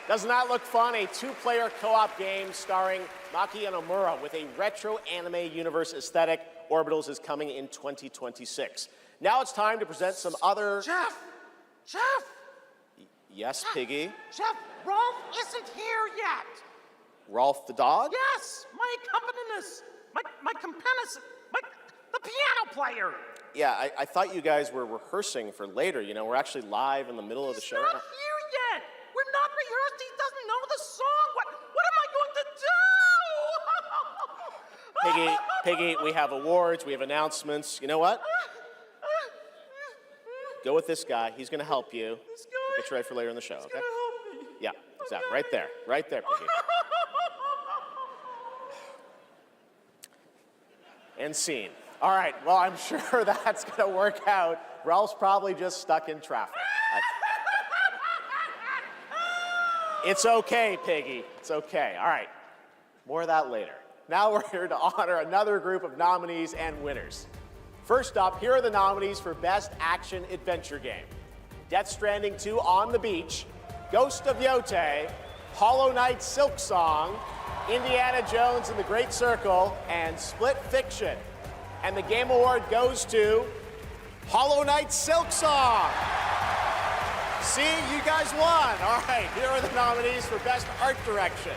Doesn't that look fun? A two-player co-op game starring Maki and Omura with a retro anime universe aesthetic. Orbitals is coming in 2026. Now it's time to present some other... Chef! Yes, Piggy? Chef, Rolf isn't here yet. Rolf the dog? Yes, my accompanist, my accompanist, the piano player. Yeah, I thought you guys were rehearsing for later. You know, we're actually live in the middle of the show. He's not here yet. We're not rehearsed. He doesn't know the song. What am I going to do? Piggy, we have awards, we have announcements. You know what? Go with this guy. He's going to help you. This guy? Get you ready for later in the show, okay? He's going to help me. Yeah, exactly. Right there, Piggy. And scene. All right, well, I'm sure that's going to work out. Ralph's probably just stuck in traffic. It's okay, Piggy. It's okay. All right, more of that later. Now we're here to honor another group of nominees and winners. First up, here are the nominees for Best Action Adventure Game. Death Stranding 2 On the Beach, Ghost of ᴄᴜ, Hollow Knight Silksong, Indiana Jones and the Great Circle, and Split Fiction. And the Game Award goes to Hollow Knight Silksong. See, you guys won. All right, here are the nominees for Best Art Direction.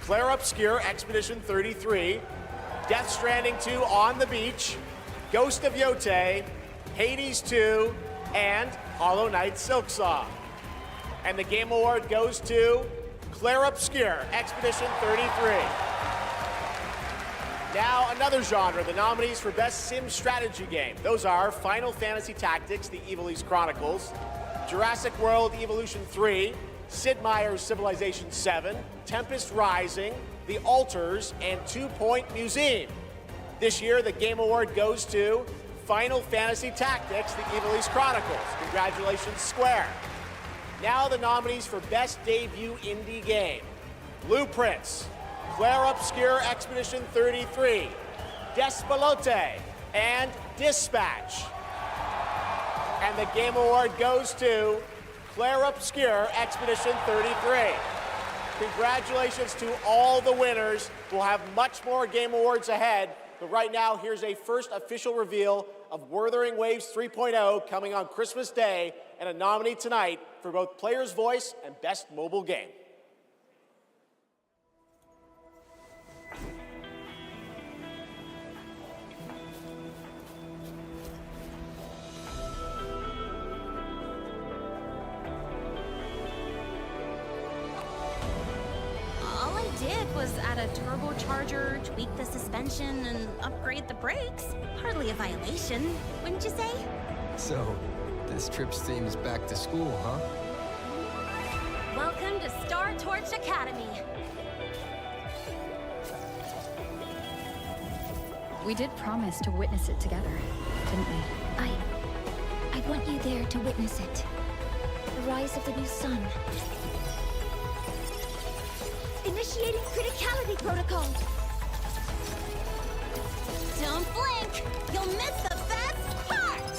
clarobscur Expedition 33, Death Stranding 2 On the Beach, Ghost of ᴄᴜ, Hades 2, and Hollow Knight Silksong. And the Game Award goes to clarobscur Expedition 33. Now, another genre, the nominees for Best Sim Strategy Game. Those are Final Fantasy Tactics, The ύᴏᴜ Chronicles, Jurassic World Evolution 3, Sid Meier's Civilization 7, Tempest Rising, The Alters, and 2 Point Museum. This year, the Game Award goes to Final Fantasy Tactics, The ύᴏᴜ Chronicles. Congratulations, Square. Now the nominees for Best Debut Indie Game. Blueprints, ʀᴏᴜ Expedition 33, Despelote, and Dispatch. And the Game Award goes to ʀᴏ Expedition 33. Congratulations to all the winners. We'll have much more Game Awards ahead, but right now, here's a first official reveal of Wuthering Waves 3.0 coming on Christmas Day, and a nominee tonight for both Player's Voice and Best Mobile Game. All I did was add a turbocharger, tweak the suspension, and upgrade the brakes. Hardly a violation, wouldn't you say? So, this trip's theme is back to school, huh? Welcome to Star Torch Academy. We did promise to witness it together, didn't we? I want you there to witness it. The rise of the new sun. Initiating criticality protocol. Don't blink! You'll miss the best part!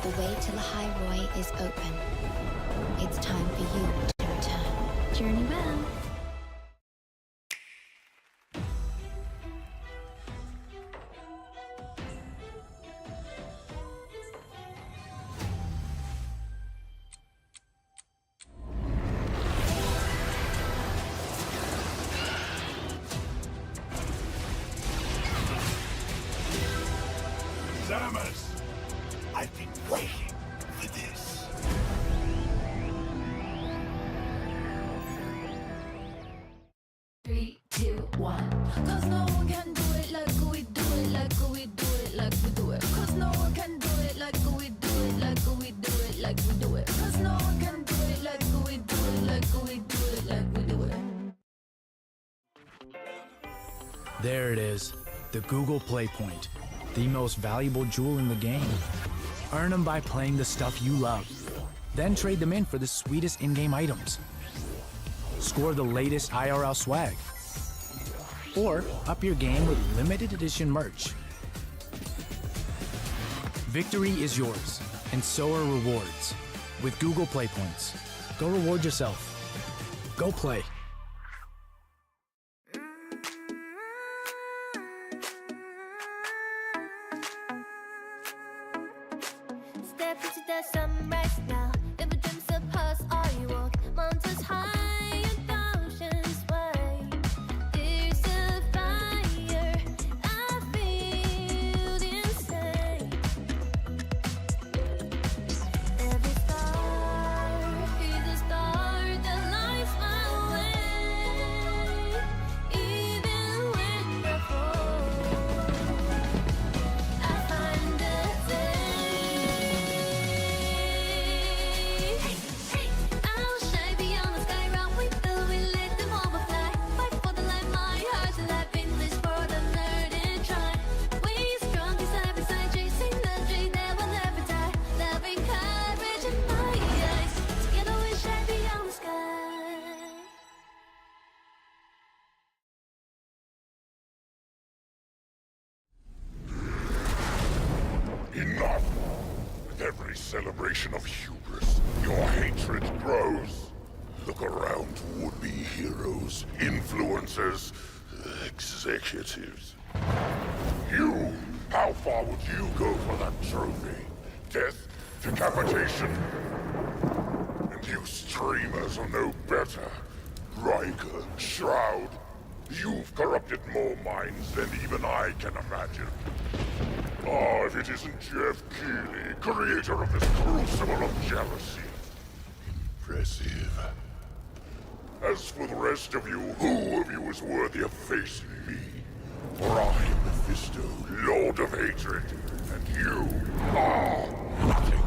The way to ḻᴜᴜ is open. It's time for you to return. Journey well. Zamas, I've been waiting for this. 3, 2, 1. 'Cause no one can do it like we do it, like we do it, like we do it. 'Cause no one can do it like we do it, like we do it, like we do it. 'Cause no one can do it like we do it, like we do it, like we do it. There it is, the Google Play Point, the most valuable jewel in the game. Earn them by playing the stuff you love. Then trade them in for the sweetest in-game items. Score the latest IRL swag. Or up your game with limited edition merch. Victory is yours, and so are rewards. With Google Play Points, go reward yourself. Go play. Step into the sunrise now. Never dreams of us, are you walk mountains high and oceans wide. There's a fire I feel inside. Every star is a star that lights my way. Even when I fall, I find a day. I'll shine beyond the sky, run with the wind, let them overfly. Fight for the light, my heart's alive in this world of nerd and try. We strong side by side, chasing the dream that will never die. Loving courage in my eyes, together we shine beyond the sky. Enough! With every celebration of hubris, your hatred grows. Look around to would-be heroes, influencers, executives. You! How far would you go for that trophy? Death? Decapitation? And you streamers are no better. Riker, Shroud, you've corrupted more minds than even I can imagine. Ah, if it isn't Jeff Keighley, creator of this crucible of jealousy. Impressive. As for the rest of you, who of you is worthy of facing me? For I am Mephisto, Lord of Hatred, and you are nothing.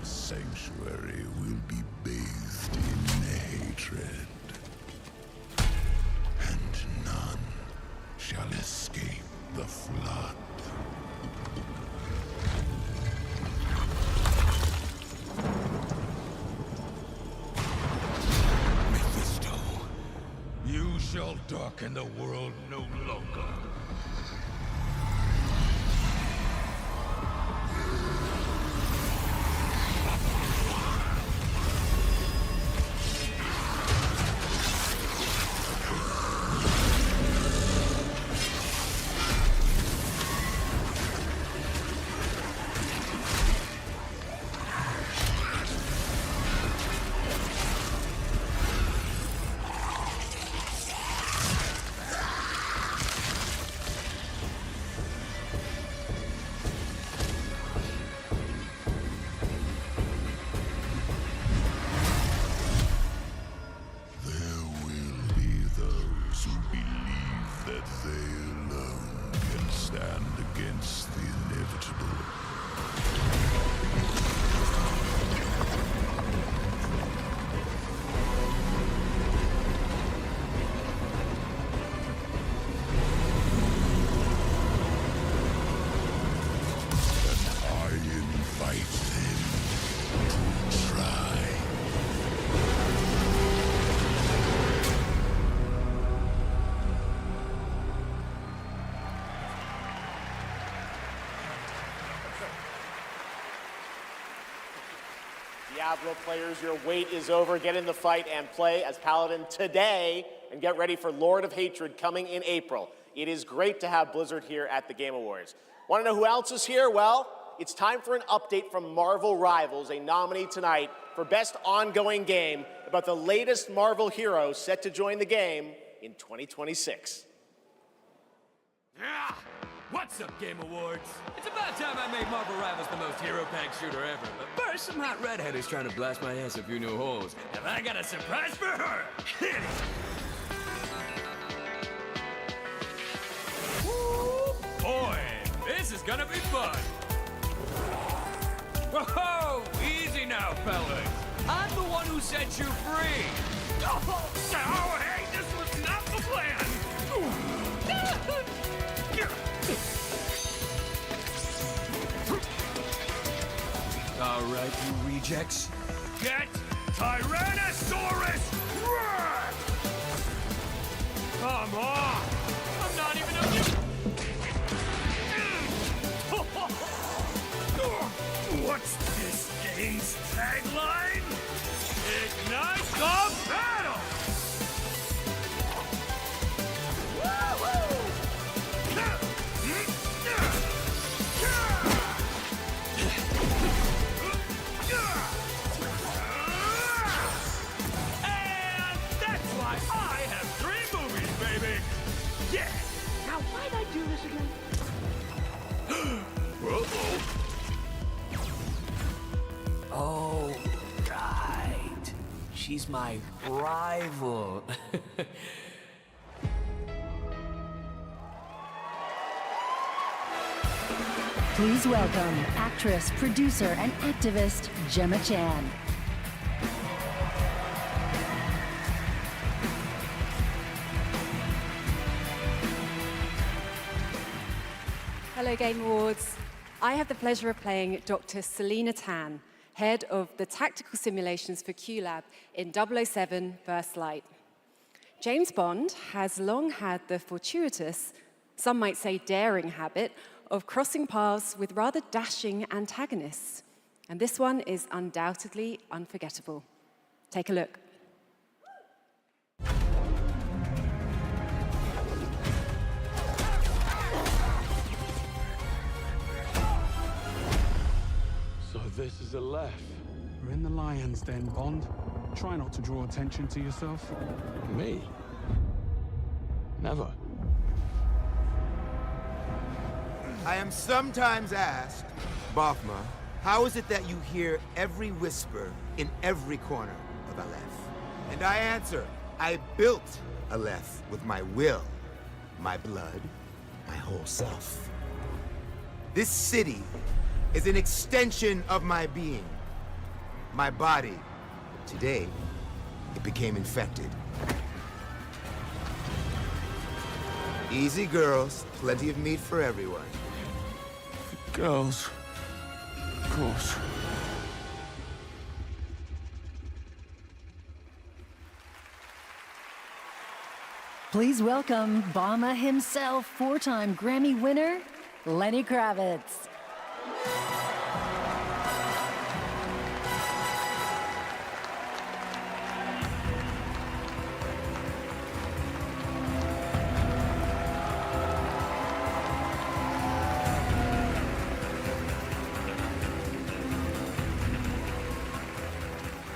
The sanctuary will be bathed in hatred, and none shall escape the flood. Mephisto, you shall darken the world no longer. Diablo players, your wait is over. Get in the fight and play as Paladin today, and get ready for Lord of Hatred coming in April. It is great to have Blizzard here at the Game Awards. Want to know who else is here? Well, it's time for an update from Marvel Rivals, a nominee tonight for Best Ongoing Game about the latest Marvel hero set to join the game in 2026. Yeah. What's up, Game Awards? It's about time I made Marvel Rivals the most hero-packed shooter ever. But first, some hot redhead is trying to blast my ass a few new holes. And I got a surprise for her! Hit it! Woo, boy, this is gonna be fun! Whoa, easy now, fellas. I'm the one who set you free. Oh, hey, this was not the plan! All right, you rejects. Get Tyrannosaurus Rex! Come on! I'm not even a... What's this game's tagline? Ignite the battle! Do this again? Oh, right. She's my rival. Please welcome actress, producer, and activist Gemma Chan. Hello, Game Awards. I have the pleasure of playing Dr. Selena Tan, head of the tactical simulations for QLab in 007 First Light. James Bond has long had the fortuitous, some might say daring habit, of crossing paths with rather dashing antagonists. And this one is undoubtedly unforgettable. Take a look. So this is a left. We're in the lion's den, Bond. Try not to draw attention to yourself. Me? Never. I am sometimes asked, Bafma, how is it that you hear every whisper in every corner of Aleph? And I answer, I built Aleph with my will, my blood, my whole self. This city is an extension of my being. my body. Today, it became infected. Easy, girls. Plenty of meat for everyone. Girls. Of course. Please welcome Obama himself, 4-time Grammy winner, Lenny Kravitz.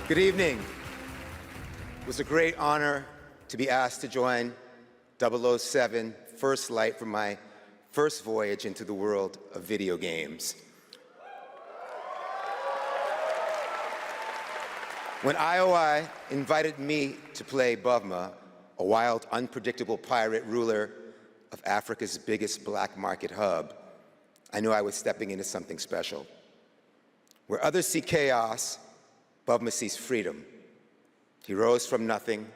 Good evening. It was a great honor to be asked to join 007 First Light for my first voyage into the world of video games. When IOI invited me to play ʀᴏᴜ, a wild, unpredictable pirate ruler of Africa's biggest black market hub, I knew I was stepping into something special. Where others see chaos, ʀᴏᴜ sees freedom. He rose from nothing,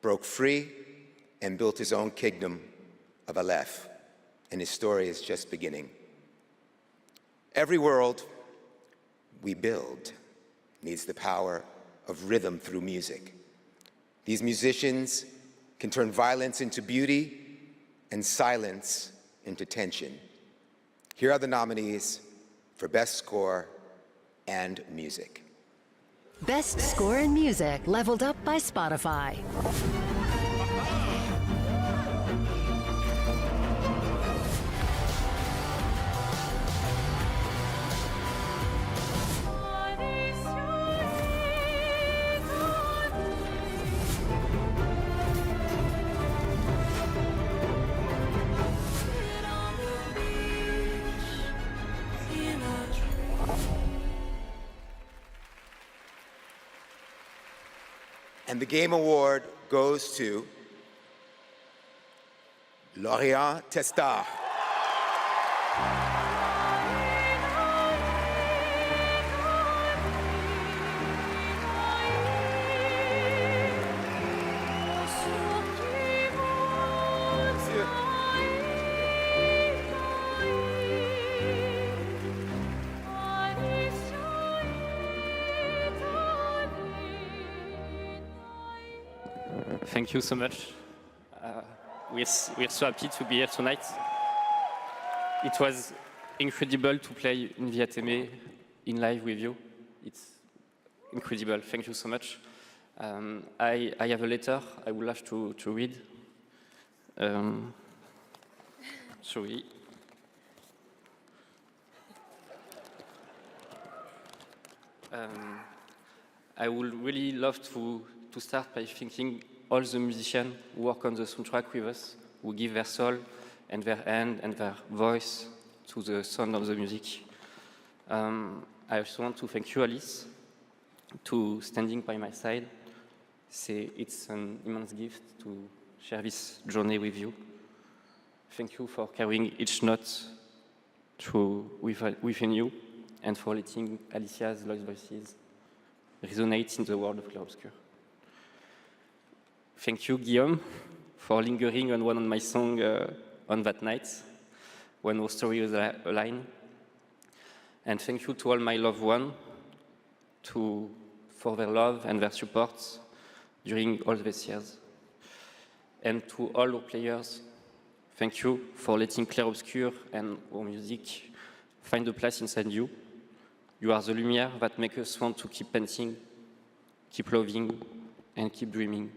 broke free, and built his own kingdom of ʴᴏ, and his story is just beginning. Every world we build needs the power of rhythm through music. These musicians can turn violence into beauty and silence into tension. Here are the nominees for Best Score and Music. Best Score in Music, leveled up by Spotify. And the Game Award goes to Lorient Testar. Thank you so much. We're so happy to be here tonight. It was incredible to play in ᴏᴜᴜ in live with you. It's incredible. Thank you so much. I have a letter I would love to read. Sorry. I would really love to start by thanking all the musicians who work on the soundtrack with us, who give their soul and their hand and their voice to the sound of the music. I also want to thank you, Alice, to standing by my side. It's an immense gift to share this journey with you. Thank you for carrying each note within you and for letting Alicia's lost voices resonate in the world of clarobscur. Thank you, Guillaume, for lingering on one of my songs on that night when our story was aligned. And thank you to all my loved ones for their love and their support during all these years. And to all our players, thank you for letting clarobscur and our music find a place inside you. You are the lumière that makes us want to keep painting, keep loving, and keep dreaming.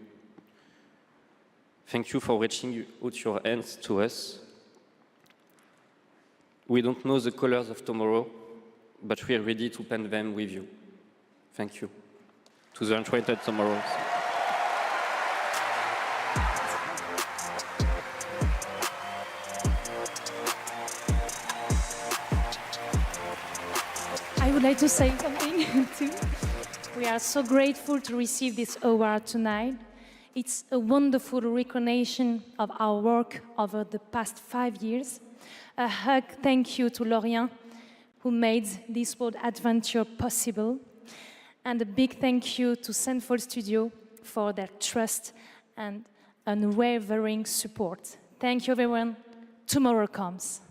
Thank you for reaching out your hands to us. We don't know the colors of tomorrow, but we are ready to paint them with you. Thank you. To the enchanted tomorrows. I would like to say something too. We are so grateful to receive this award tonight. It's a wonderful recognition of our work over the past 5 years. A hug thank you to Lorient, who made this world adventure possible. And a big thank you to Sandford Studio for their trust and unwavering support. Thank you, everyone. Tomorrow comes.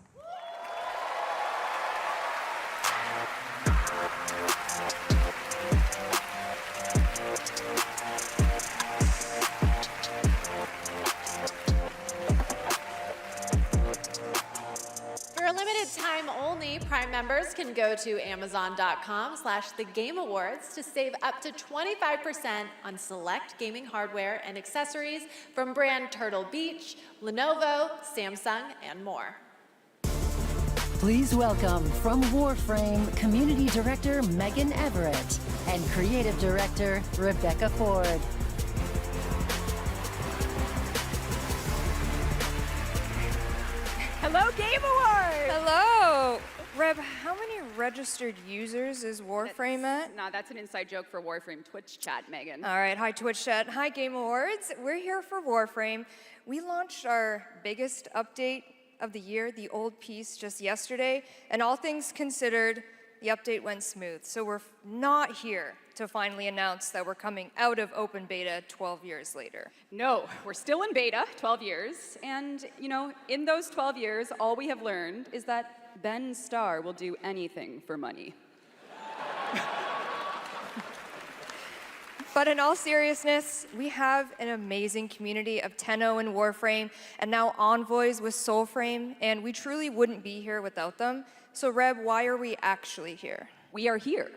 For a limited time only, Prime members can go to Amazon.com/thegameawards to save up to 25% on select gaming hardware and accessories from brand Turtle Beach, Lenovo, Samsung, and more. Please welcome from Warframe Community Director Megan Everett and Creative Director Rebecca Ford. Hello, Game Awards! Hello! Reb, how many registered users is Warframe at? Nah, that's an inside joke for Warframe Twitch chat, Megan. All right, hi Twitch chat. Hi Game Awards. We're here for Warframe. We launched our biggest update of the year, the old piece, just yesterday, and all things considered, the update went smooth. So we're not here to finally announce that we're coming out of open beta 12 years later. No, we're still in beta, 12 years, and, you know, in those 12 years, all we have learned is that Ben Starr will do anything for money. But in all seriousness, we have an amazing community of Tenno and Warframe, and now Envoys with Soulframe, and we truly wouldn't be here without them. So Reb, why are we actually here? We are here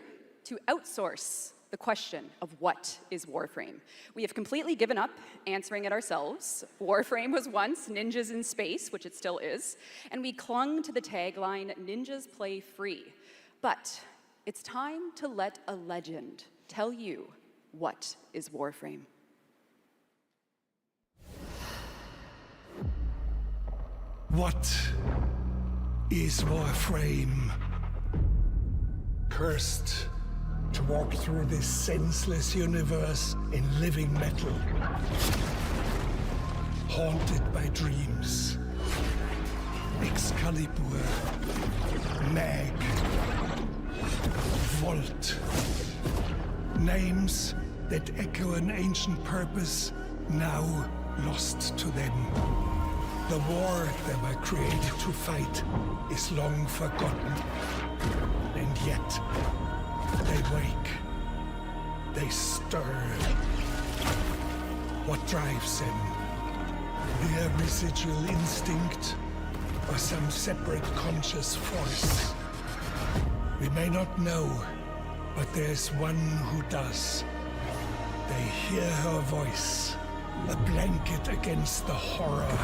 to outsource the question of what is Warframe. We have completely given up answering it ourselves. Warframe was once ninjas in space, which it still is, and we clung to the tagline, ninjas play free. But it's time to let a legend tell you what is Warframe. What is Warframe? Cursed to walk through this senseless universe in living metal. Haunted by dreams. Excalibur. Mag. Volt. Names that echo an ancient purpose, now lost to them. The war they were created to fight is long forgotten. And yet, they wake. They stir. What drives them? Their residual instinct, or some separate conscious force? We may not know, but there's one who does. They hear her voice, a blanket against the horror.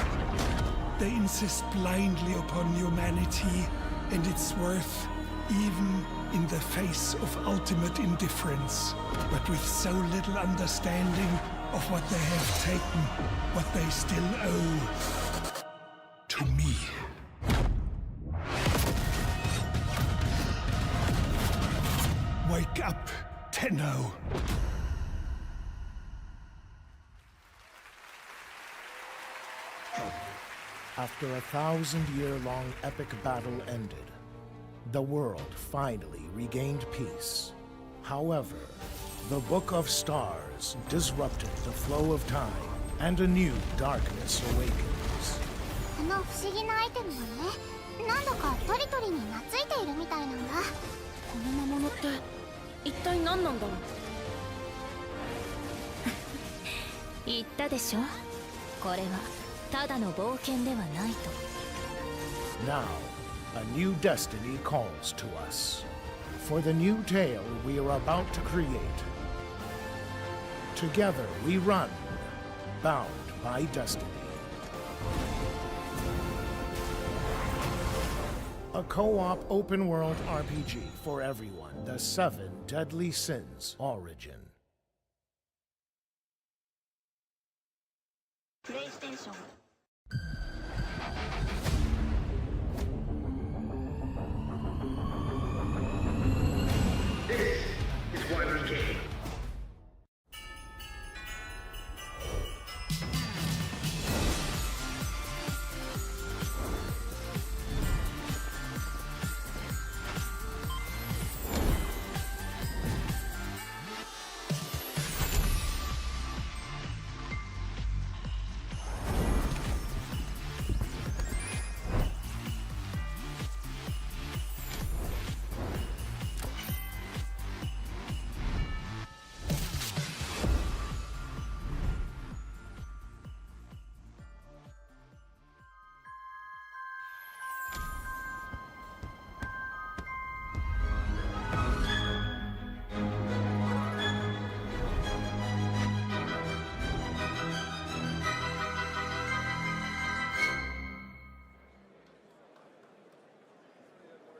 They insist blindly upon humanity and its worth, even in the face of ultimate indifference, but with so little understanding of what they have taken, what they still owe to me. Wake up, Tenno. After a 1,000-year-long epic battle ended, the world finally regained peace. However, the Book of Stars disrupted the flow of time, and a new darkness awakens. この不思議なアイテムはね、なんだかトリトリに懐いているみたいなんだ。この魔物って一体何なんだろう。言ったでしょ。これはただの冒険ではないと。Now, a new destiny calls to us. For the new tale we are about to create. Together we run, bound by destiny. A co-op open-world RPG for everyone. The 7 Deadly Sins Origin. PlayStation. This is why we came.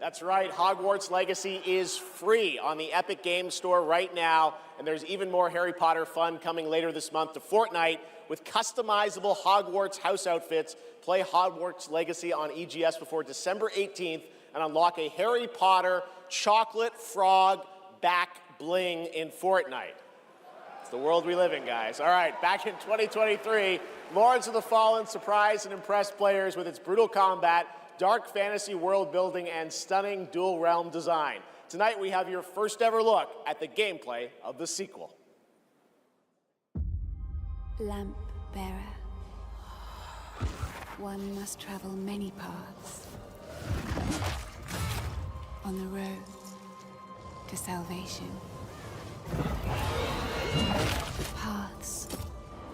That's right, Hogwarts Legacy is free on the Epic Games Store right now, and there's even more Harry Potter fun coming later this month to Fortnite with customizable Hogwarts house outfits. Play Hogwarts Legacy on EGS before December 18th and unlock a Harry Potter chocolate frog back bling in Fortnite. It's the world we live in, guys. All right, back in 2023, Lords of the Fallen surprised and impressed players with its brutal combat, dark fantasy world building, and stunning dual realm design. Tonight we have your first ever look at the gameplay of the sequel. Lamp bearer. One must travel many paths on the road to salvation. Paths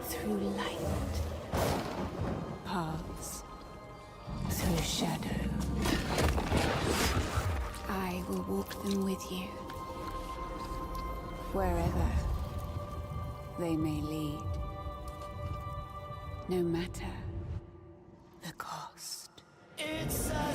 through light. Paths through shadow. I will walk them with you, wherever they may lead, no matter the cost. It's a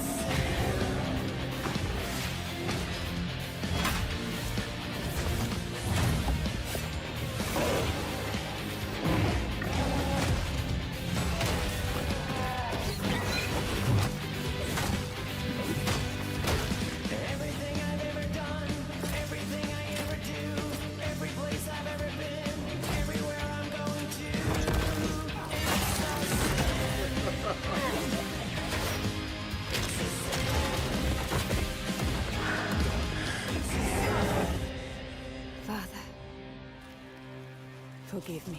Father, forgive me.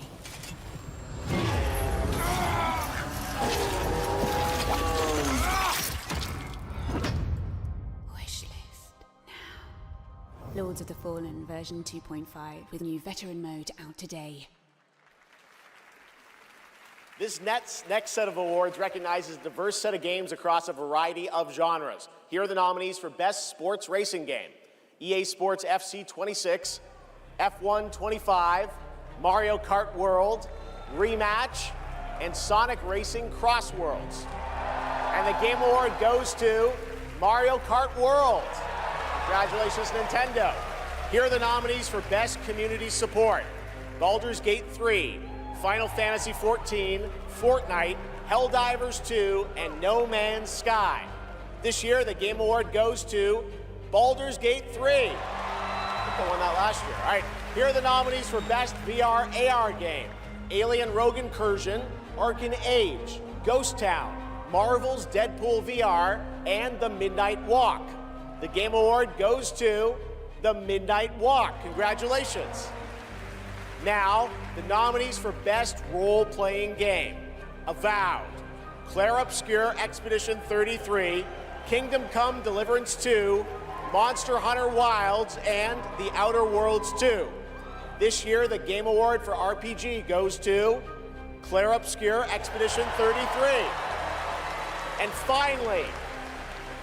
Wishlist now. Lords of the Fallen version 2.5 with new veteran mode out today. This next set of awards recognizes a diverse set of games across a variety of genres. Here are the nominees for Best Sports Racing Game: EA Sports FC 26, F1 25, Mario Kart World, Rematch, and Sonic Racing Cross Worlds. And the Game Award goes to Mario Kart World. Congratulations, Nintendo. Here are the nominees for Best Community Support: Baldur's Gate 3, Final Fantasy XIV, Fortnite, Helldivers 2, and No Man's Sky. This year, the Game Award goes to Baldur's Gate 3. I think I won that last year. All right, here are the nominees for Best VR AR Game: Alien Rogue Incursion, Arcane Age, Ghost Town, Marvel's Deadpool VR, and The Midnight Walk. The Game Award goes to The Midnight Walk. Congratulations. Now, the nominees for Best Role-Playing Game: Avowed, ʀᴏᴜ Expedition 33, Kingdom Come Deliverance 2, Monster Hunter Wilds, and The Outer Worlds 2. This year, the Game Award for RPG goes to ʀᴏᴜ Expedition 33. And finally,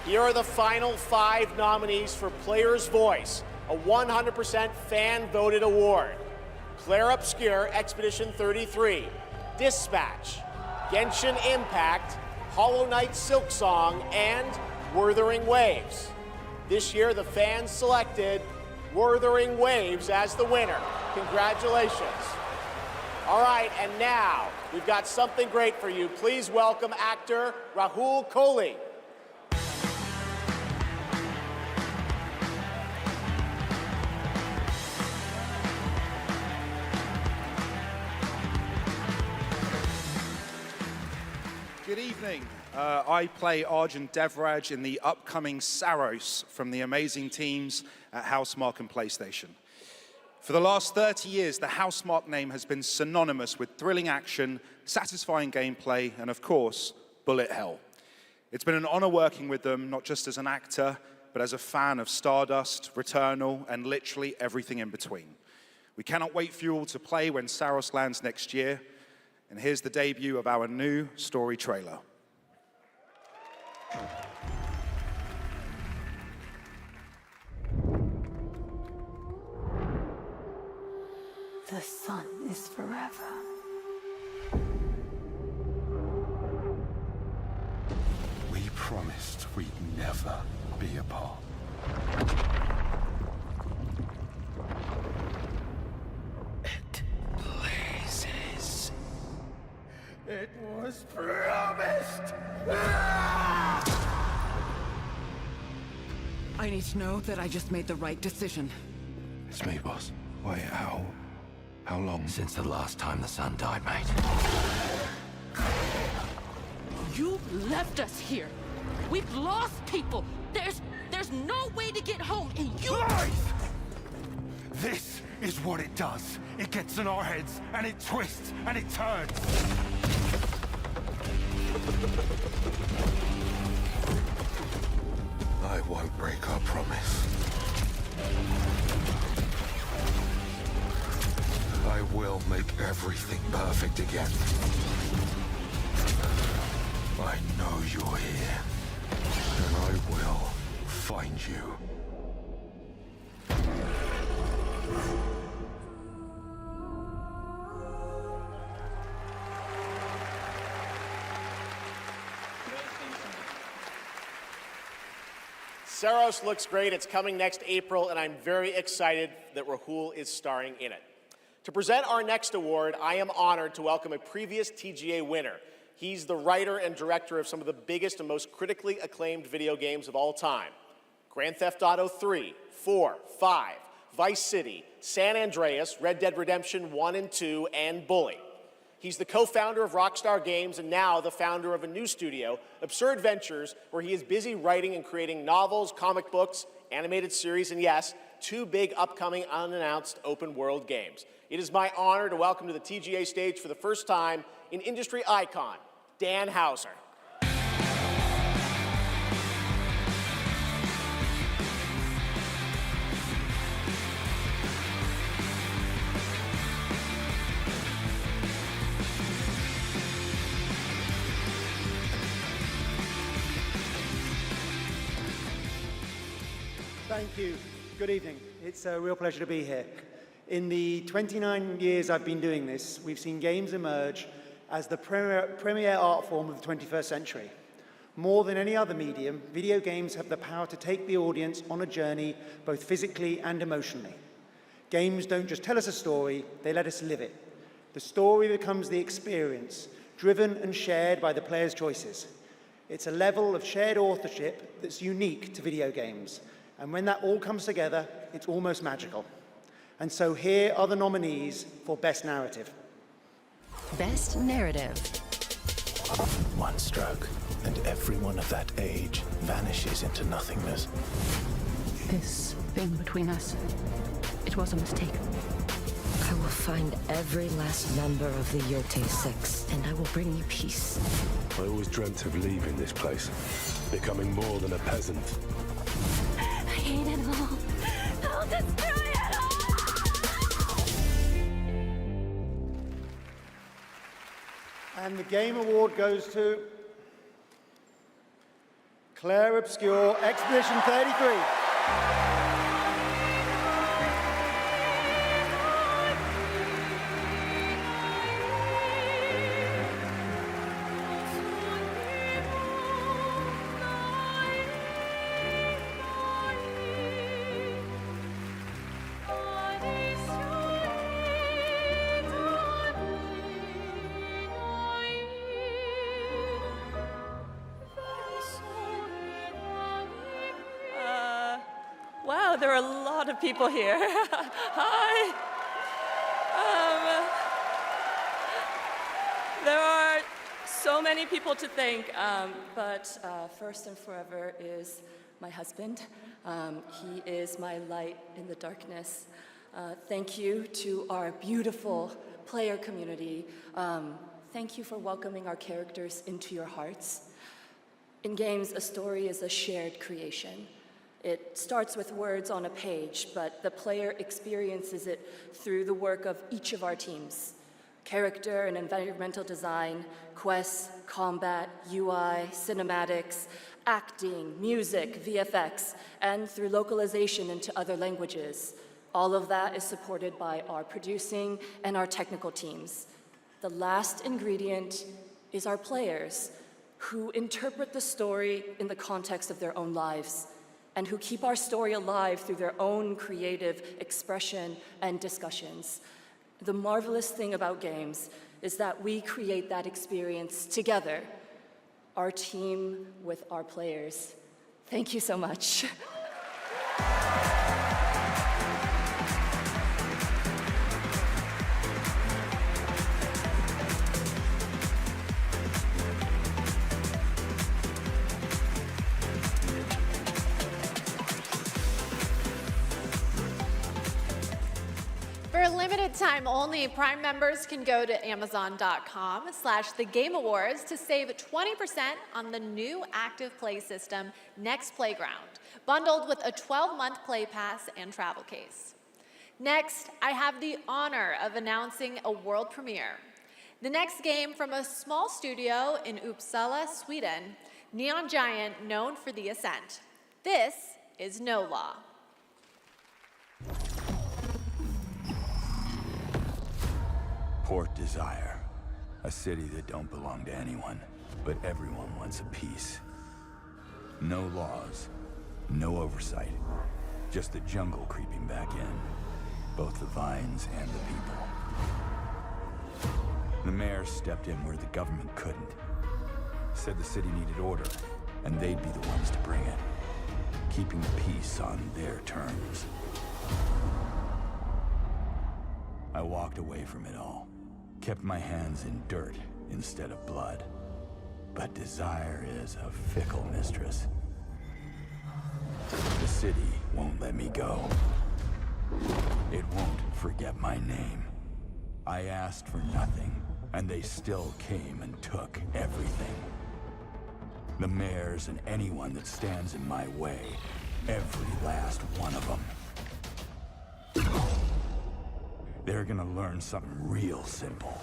here are the final 5 nominees for Player's Voice, a 100% fan-voted award: ʀᴏᴜ Expedition 33, Dispatch, Genshin Impact, Hollow Knight Silksong, and Wuthering Waves. This year, the fans selected Wuthering Waves as the winner. Congratulations. All right, and now we've got something great for you. Please welcome actor Rahul Kohli. Good evening. I play Arjun Devraj in the upcoming Saros from the amazing teams at Housemarque and PlayStation. For the last 30 years, the Housemarque name has been synonymous with thrilling action, satisfying gameplay, and of course, bullet hell. It's been an honor working with them, not just as an actor, but as a fan of Stardust, Returnal, and literally everything in between. We cannot wait for you all to play when Saros lands next year. And here's the debut of our new story trailer. The sun is forever. We promised we'd never be a part. It blazes. It was promised! I need to know that I just made the right decision. It's me, boss. Wait, how long? Since the last time the sun died, mate. You left us here. We've lost people. There's no way to get home, and you... Lies! This is what it does. It gets in our heads, and it twists, and it turns. I won't break our promise. I will make everything perfect again. I know you're here, and I will find you. Sᴏᴜs looks great. It's coming next April, and I'm very excited that ʴʟᴜ is starring in it. To present our next award, I am honored to welcome a previous TGA winner. He's the writer and director of some of the biggest and most critically acclaimed video games of all time. Grand Theft Auto 3, 4, 5, Vice City, San Andreas, Red Dead Redemption 1 and 2, and Bully. He's the co-founder of Rockstar Games and now the founder of a new studio, Absurd Ventures, where he is busy writing and creating novels, comic books, animated series, and yes, 2 big upcoming unannounced open world games. It is my honor to welcome to the TGA stage for the first time an industry icon, Dan Houser. Thank you. Good evening. It's a real pleasure to be here. In the 29 years I've been doing this, we've seen games emerge as the premier art form of the 21st century. More than any other medium, video games have the power to take the audience on a journey, both physically and emotionally. Games don't just tell us a story, they let us live it. The story becomes the experience, driven and shared by the player's choices. It's a level of shared authorship that's unique to video games. And when that all comes together, it's almost magical. And so here are the nominees for Best Narrative. Best Narrative. One stroke, and everyone of that age vanishes into nothingness. This thing between us, it was a mistake. I will find every last member of the ᴅᴜ 6, and I will bring you peace. I always dreamt of leaving this place, becoming more than a peasant. I hate it all. I'll destroy it all! And the Game Award goes to Claire Obscure, Expedition 33. Wow, there are a lot of people here. Hi. There are so many people to thank, but first and forever is my husband. He is my light in the darkness. Thank you to our beautiful player community. Thank you for welcoming our characters into your hearts. In games, a story is a shared creation. It starts with words on a page, but the player experiences it through the work of each of our teams. Character and environmental design, quests, combat, UI, cinematics, acting, music, VFX, and through localization into other languages. All of that is supported by our producing and our technical teams. The last ingredient is our players, who interpret the story in the context of their own lives. and who keep our story alive through their own creative expression and discussions. The marvelous thing about games is that we create that experience together, our team with our players. Thank you so much. For a limited time only, Prime members can go to Amazon.com/thegameawards to save 20% on the new active play system, Next Playground, bundled with a 12-month play pass and travel case. Next, I have the honor of announcing a world premiere. The next game from a small studio in Uppsala, Sweden, Neon Giant known for The Ascent. This is No Law. Port Desire. A city that don't belong to anyone, but everyone wants a piece. No laws, no oversight. Just the jungle creeping back in. Both the vines and the people. The mayor stepped in where the government couldn't. Said the city needed order, and they'd be the ones to bring it. Keeping the peace on their terms. I walked away from it all. Kept my hands in dirt instead of blood. But desire is a fickle mistress. The city won't let me go. It won't forget my name. I asked for nothing, and they still came and took everything. The mayors and anyone that stands in my way. Every last one of them. They're gonna learn something real simple.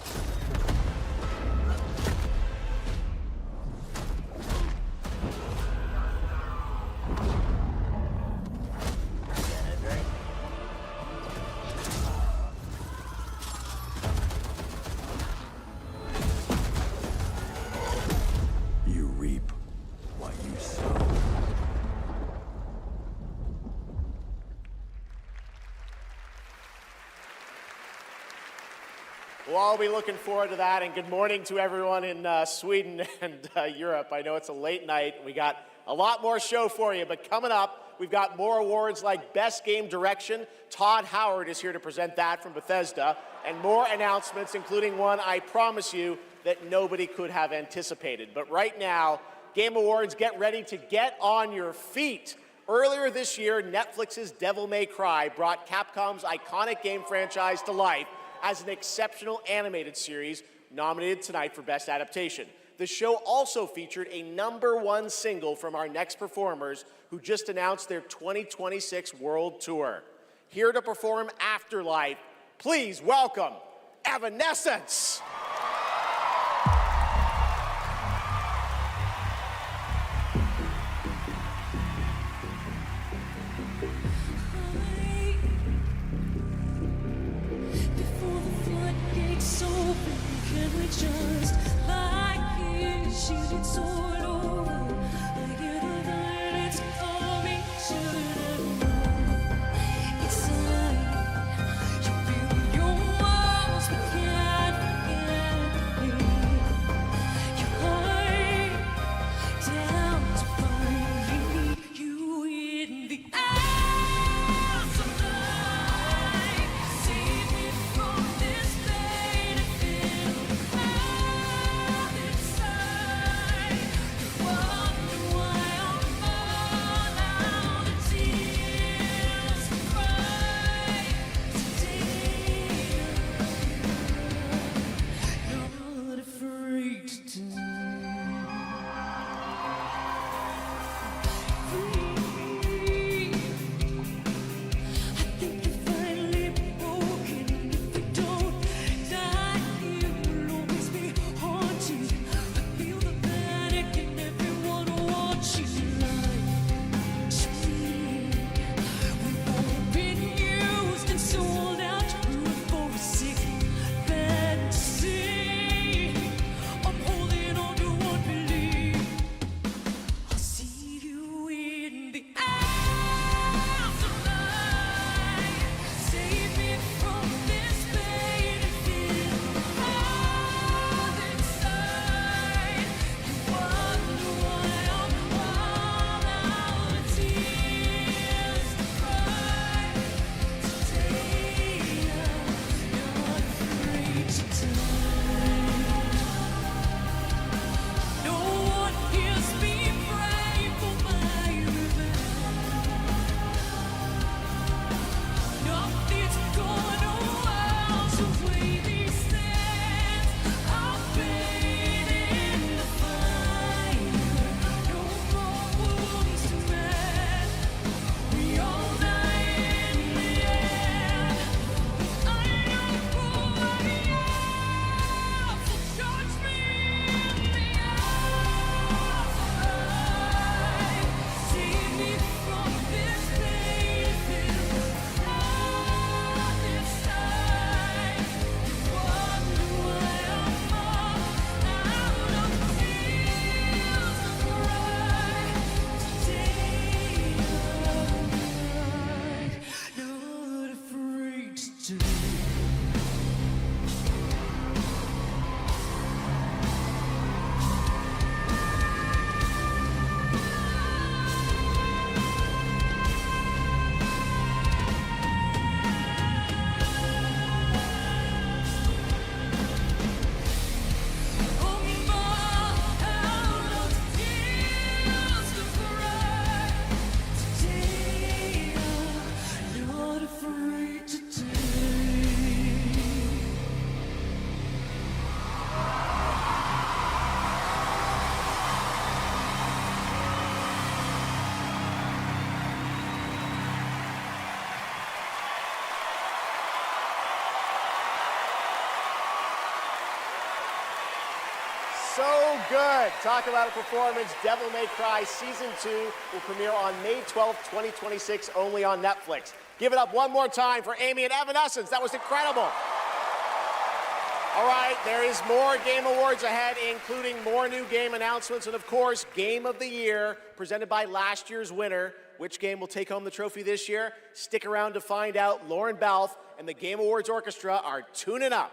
You reap what you sow. We'll all be looking forward to that, and good morning to everyone in Sweden and Europe. I know it's a late night. We got a lot more show for you, but coming up, we've got more awards like Best Game Direction. Todd Howard is here to present that from Bethesda, and more announcements, including one I promise you that nobody could have anticipated. But right now, Game Awards, get ready to get on your feet. Earlier this year, Netflix's Devil May Cry brought Capcom's iconic game franchise to life as an exceptional animated series nominated tonight for Best Adaptation. The show also featured a #1 single from our next performers who just announced their 2026 World Tour. Here to perform Afterlife, please welcome Evanescence. Can we just like it, shielded sword over? I hear the violence coming, shouldn't know. It's a lie. You build your walls, but can't forget me. You hide down to find you in the arms of night. Save me from this pain. So good. Talk about a performance. Devil May Cry Season 2 will premiere on May 12th, 2026, only on Netflix. Give it up one more time for Amy and Evanescence. That was incredible. All right, there is more Game Awards ahead, including more new game announcements and, of course, Game of the Year, presented by last year's winner. Which game will take home the trophy this year? Stick around to find out. Lauren Balfe and the Game Awards Orchestra are tuning up.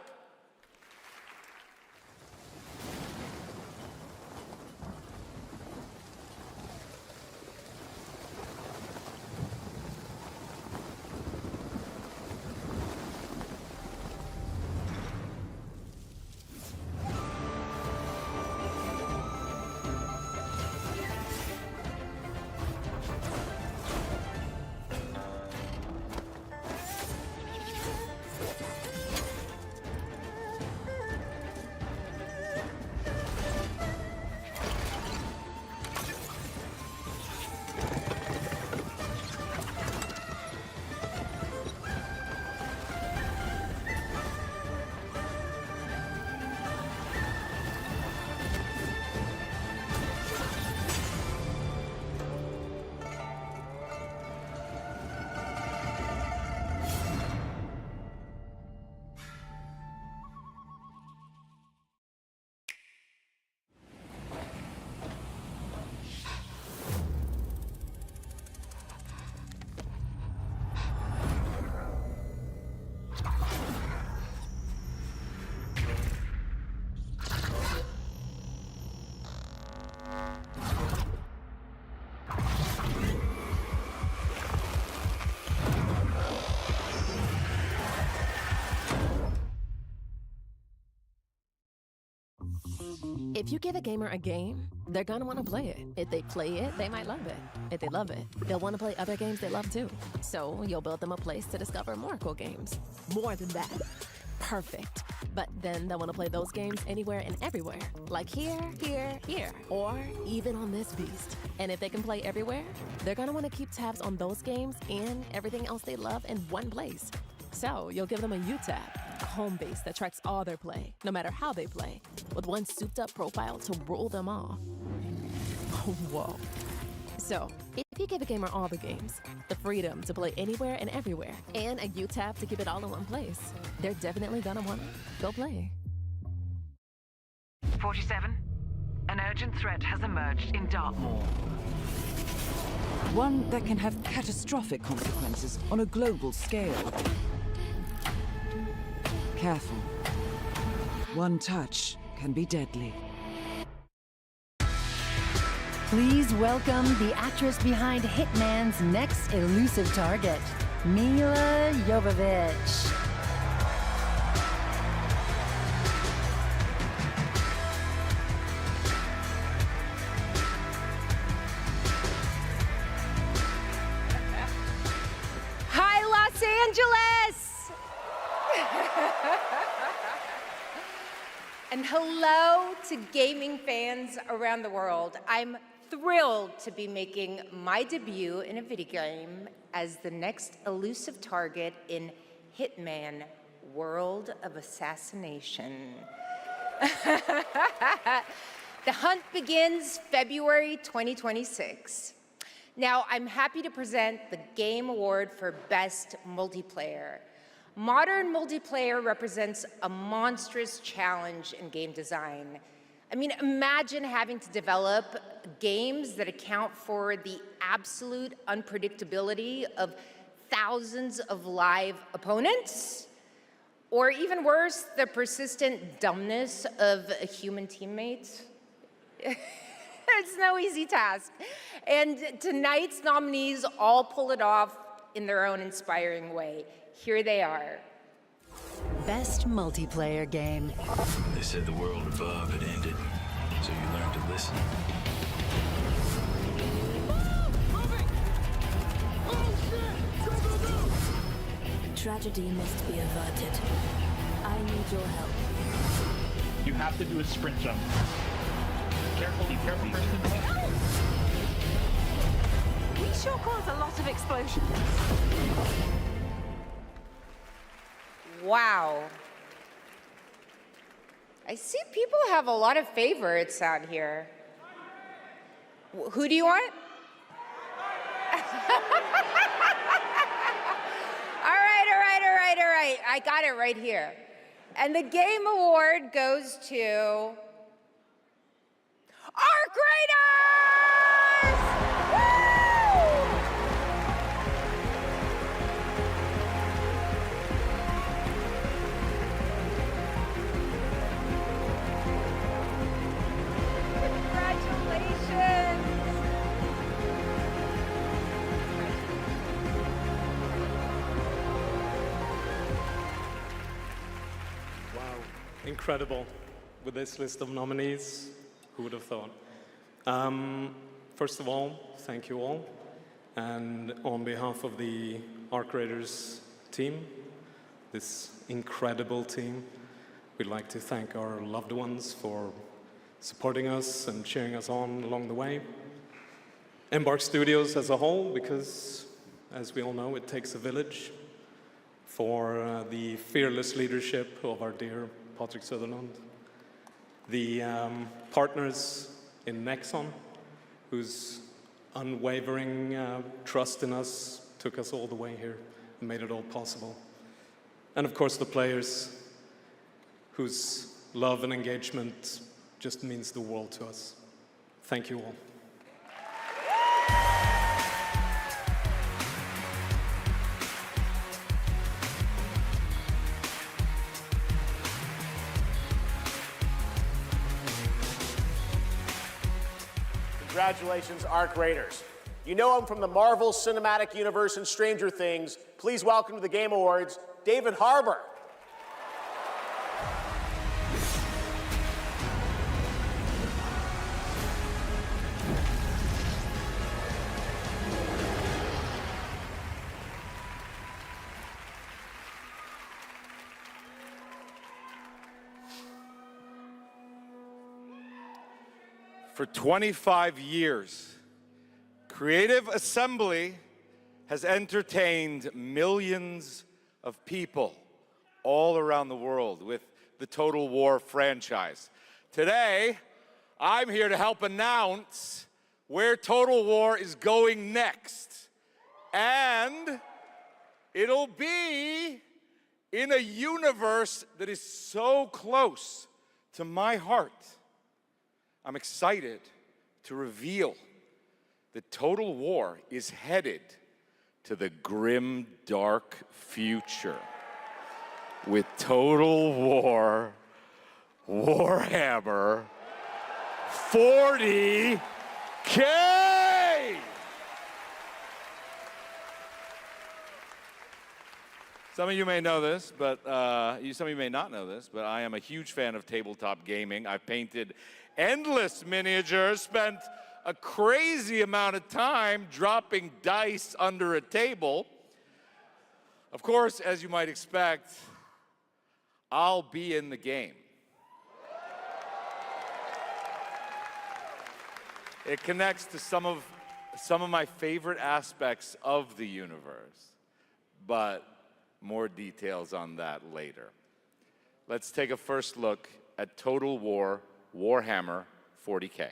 If you give a gamer a game, they're gonna want to play it. If they play it, they might love it. If they love it, they'll want to play other games they love too. So you'll build them a place to discover more cool games. More than that. Perfect. But then they'll want to play those games anywhere and everywhere. Like here, here, here, or even on this beast. And if they can play everywhere, they're gonna want to keep tabs on those games and everything else they love in one place. So you'll give them a U-tab, a home base that tracks all their play, no matter how they play, with one souped-up profile to rule them all. Whoa. So, if you give a gamer all the games, the freedom to play anywhere and everywhere, and a U-tab to keep it all in one place, they're definitely gonna want to go play. 47. An urgent threat has emerged in Dartmoor. One that can have catastrophic consequences on a global scale. Careful. One touch can be deadly. Please welcome the actress behind Hitman's next elusive target, Milla Jovovich. Hi, Los Angeles! And hello to gaming fans around the world. I'm thrilled to be making my debut in a video game as the next elusive target in Hitman: World of Assassination. The hunt begins February 2026. Now, I'm happy to present the Game Award for Best Multiplayer. Modern multiplayer represents a monstrous challenge in game design. I mean, imagine having to develop games that account for the absolute unpredictability of thousands of live opponents, or even worse, the persistent dumbness of a human teammate. It's no easy task. And tonight's nominees all pull it off in their own inspiring way. Here they are. Best multiplayer game. They said the world above had ended, so you learned to listen. Tragedy must be averted. I need your help. You have to do a sprint jump. Carefully, careful first. We sure caused a lot of explosions. Wow. I see people have a lot of favorites out here. Who do you want? All right. I got it right here. And the game award goes to Arc Raiders! Woo! Congratulations! Incredible with this list of nominees. Who would have thought? First of all, thank you all. And on behalf of the Arc Raiders team, this incredible team, we'd like to thank our loved ones for supporting us and cheering us on along the way. Embark Studios as a whole, because as we all know, it takes a village, for the fearless leadership of our dear Patrick Söderlund, the partners in Nexon, whose unwavering trust in us took us all the way here and made it all possible. And of course the players, whose love and engagement just means the world to us. Thank you all. Congratulations, Arc Raiders. You know him from the Marvel Cinematic Universe and Stranger Things. Please welcome to the Game Awards, David Harbour. For 25 years, Creative Assembly has entertained millions of people all around the world with the Total War franchise. Today, I'm here to help announce where Total War is going next. And it'll be in a universe that is so close to my heart. I'm excited to reveal that Total War is headed to the grim, dark future with Total War Warhammer 40K! Some of you may know this, but some of you may not know this, but I am a huge fan of tabletop gaming. I've painted endless miniatures, spent a crazy amount of time dropping dice under a table. Of course, as you might expect, I'll be in the game. It connects to some of my favorite aspects of the universe, but more details on that later. Let's take a first look at Total War Warhammer 40K.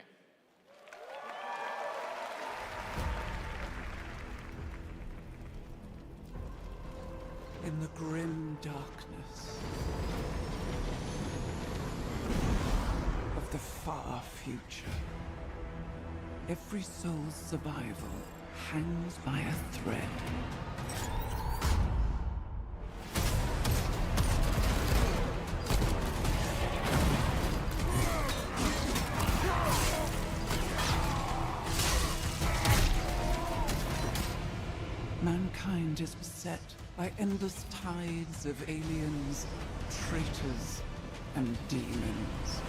In the grim darkness of the far future, every soul's survival hangs by a thread. Mankind is beset by endless tides of aliens, traitors, and demons.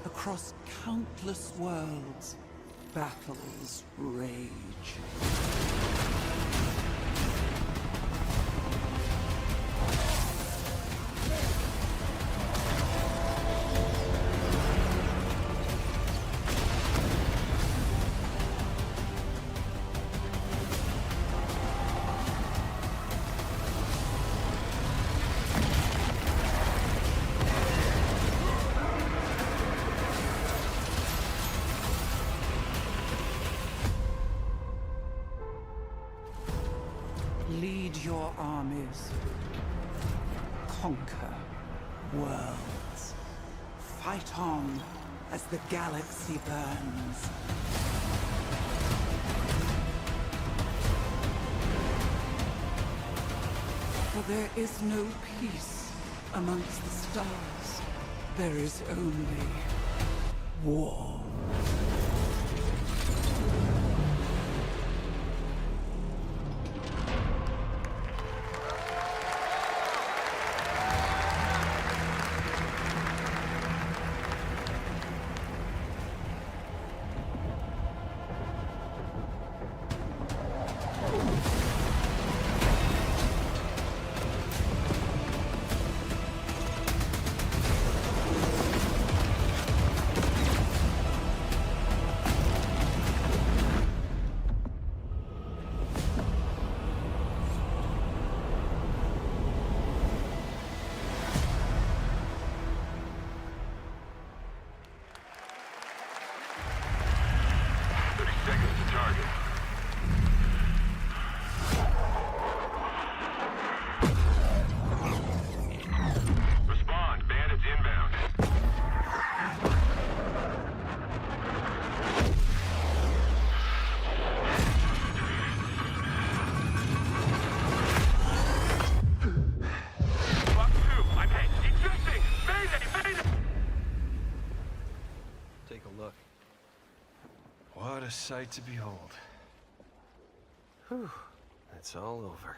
Across countless worlds, battles rage. Lead your armies. Conquer worlds. Fight on as the galaxy burns. For there is no peace amongst the stars. There is only war. What a sight to behold. Whew, it's all over.